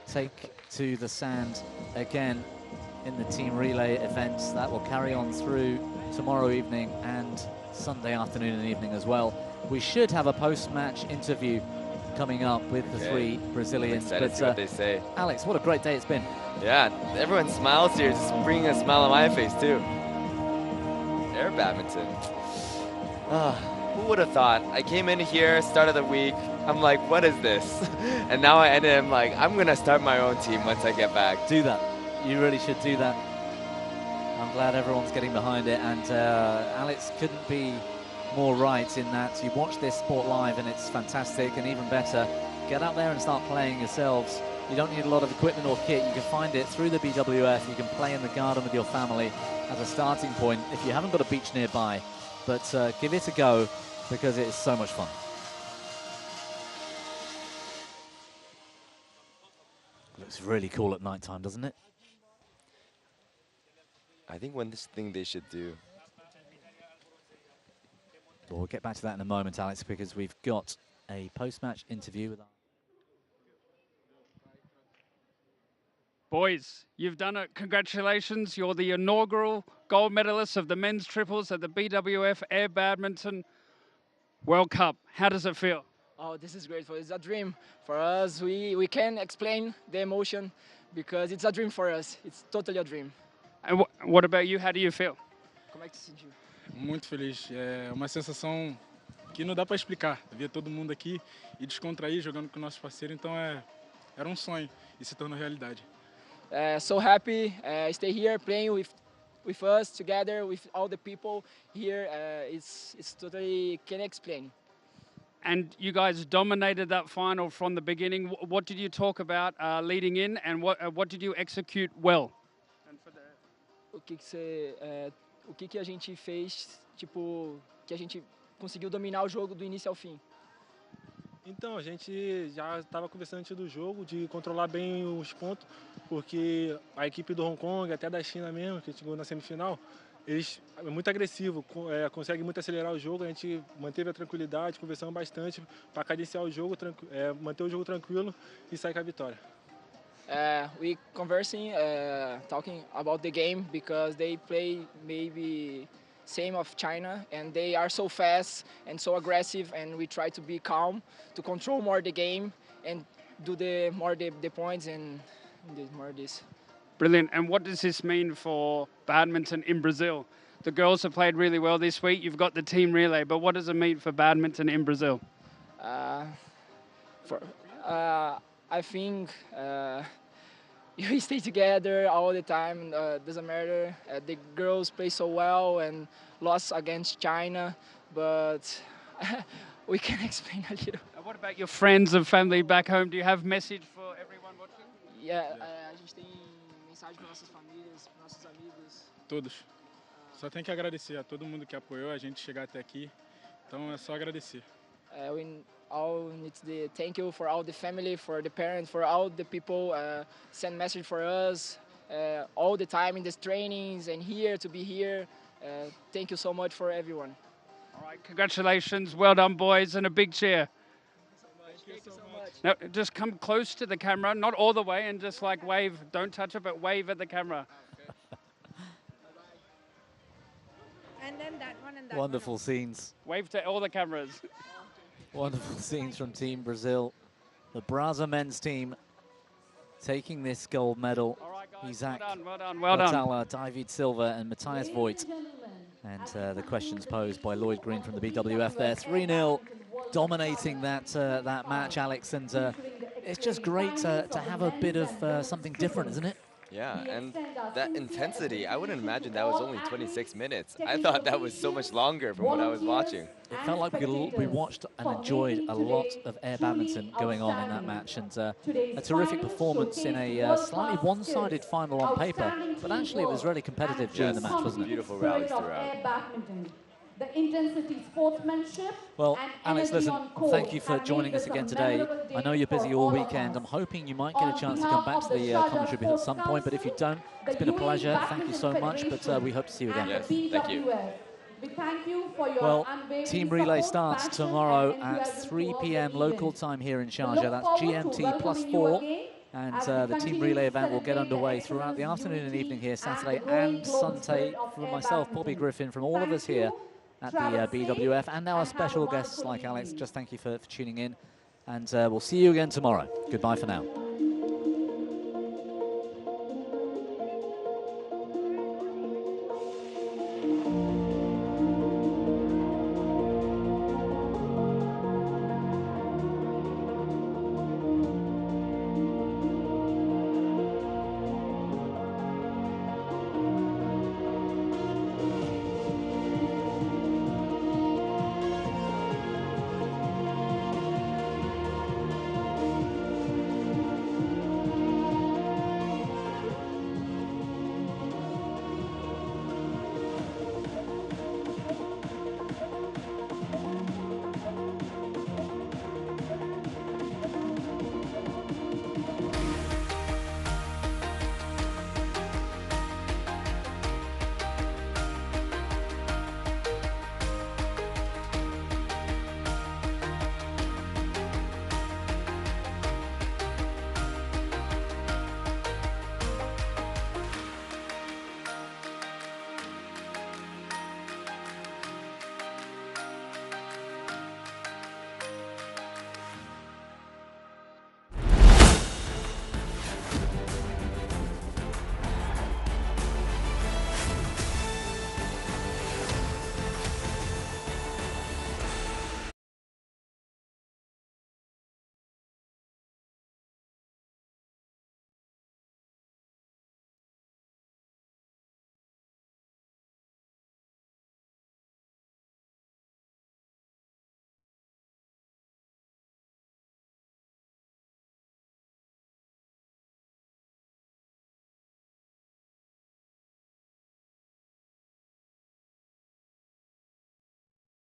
take to the sand again in the team relay events. That will carry on through tomorrow evening and Sunday afternoon and evening as well. We should have a post-match interview coming up with the three Brazilians. Excited to see what they say. Alex, what a great day it's been. Yeah, everyone smiles here, just bringing a smile on my face too. Air badminton. Who would have thought? I came in here, start of the week, I'm like, what is this? And now I'm like, I'm gonna start my own team once I get back. Do that. You really should do that. I'm glad everyone's getting behind it, and Alex couldn't be more right in that you watch this sport live and it's fantastic, and even better, get out there and start playing yourselves. You don't need a lot of equipment or kit. You can find it through the BWF. You can play in the garden with your family as a starting point if you haven't got a beach nearby. But give it a go because it is so much fun. Looks really cool at night time, doesn't it? I think one thing they should do. Well, we'll get back to that in a moment, Alex, because we've got a post-match interview with our... Boys, you've done it. Congratulations. You're the inaugural gold medalist of the men's triples at the BWF AirBadminton World Cup. How does it feel? Oh, this is great. It's a dream for us. We can't explain the emotion because it's a dream for us. It's totally a dream. And what about you? How do you feel? Como é que se sentiu? Muito feliz. É uma sensação que não dá para explicar. Ver todo mundo aqui e descontrair jogando com nossos parceiros, então era um sonho e se tornou realidade. So happy, stay here playing with us together, with all the people here. It's totally can't explain. And you guys dominated that final from the beginning. What did you talk about leading in, and what did you execute well? O que a gente fez, tipo, que a gente conseguiu dominar o jogo do início ao fim? Então, a gente já estava conversando antes do jogo de controlar bem os pontos, porque a equipe do Hong Kong, até da China mesmo, que chegou na semifinal, eles é muito agressivo, conseguem muito acelerar o jogo. A gente manteve a tranquilidade, conversamos bastante para cadenciar o jogo, manter o jogo tranquilo e sair com a vitória. We conversing, talking about the game because they play maybe same of China, and they are so fast and so aggressive, and we try to be calm to control more the game and do the points and more this. Brilliant. And what does this mean for badminton in Brazil? The girls have played really well this week. You've got the team relay, but what does it mean for badminton in Brazil? I think we stay together all the time. Doesn't matter. The girls play so well and lost against China, but we can explain a little. What about your friends and family back home? Do you have a message for everyone watching? Yeah, a gente tem mensagem para nossas famílias, para nossos amigos. Todos. Só tem que agradecer a todo mundo que apoiou a gente chegar até aqui. Então é só agradecer. We all need to thank you for all the family, for the parents, for all the people send message for us all the time in these trainings and here to be here. Thank you so much for everyone. All right, congratulations, well done, boys, and a big cheer. Thank you so much. Now, just come close to the camera, not all the way, and just like wave. Don't touch it, but wave at the camera. And then that one and that Wonderful scenes. Wave to all the cameras. Wonderful scenes from Team Brazil. The Brazil men's team taking this gold medal. Isaac Well done. Atala, David Silva and Matthias Voigt. And the questions posed by Lloyd Green from the BWF there. 3-0, dominating that that match, Alex. And it's just great to have a bit of something different, isn't it? Yeah, and that intensity, I wouldn't imagine that was only 26 minutes. I thought that was so much longer from what I was watching. It felt like we watched and enjoyed a lot of air badminton going on in that match, and a terrific performance in a slightly one-sided final on paper, but actually it was really competitive during the match, wasn't it? Beautiful rallies throughout. The intensity, sportsmanship. Well, Alex, listen, thank you for joining us again today. I know you're busy all weekend. I'm hoping you might get a chance to come back to the commentary booth at some point, but if you don't, it's been a pleasure. Thank you so much, but we hope to see you again. Yes, thank you. We thank you for your Well, Team Relay starts tomorrow at 3 p.m. local time here in Sharjah. That's GMT +4. And the Team Relay event will get underway throughout the afternoon and evening here, Saturday and Sunday. From myself, Bobby Griffin, from all of us here at the BWF, and our special guests like Alex, just thank you for tuning in. And we'll see you again tomorrow. Goodbye for now.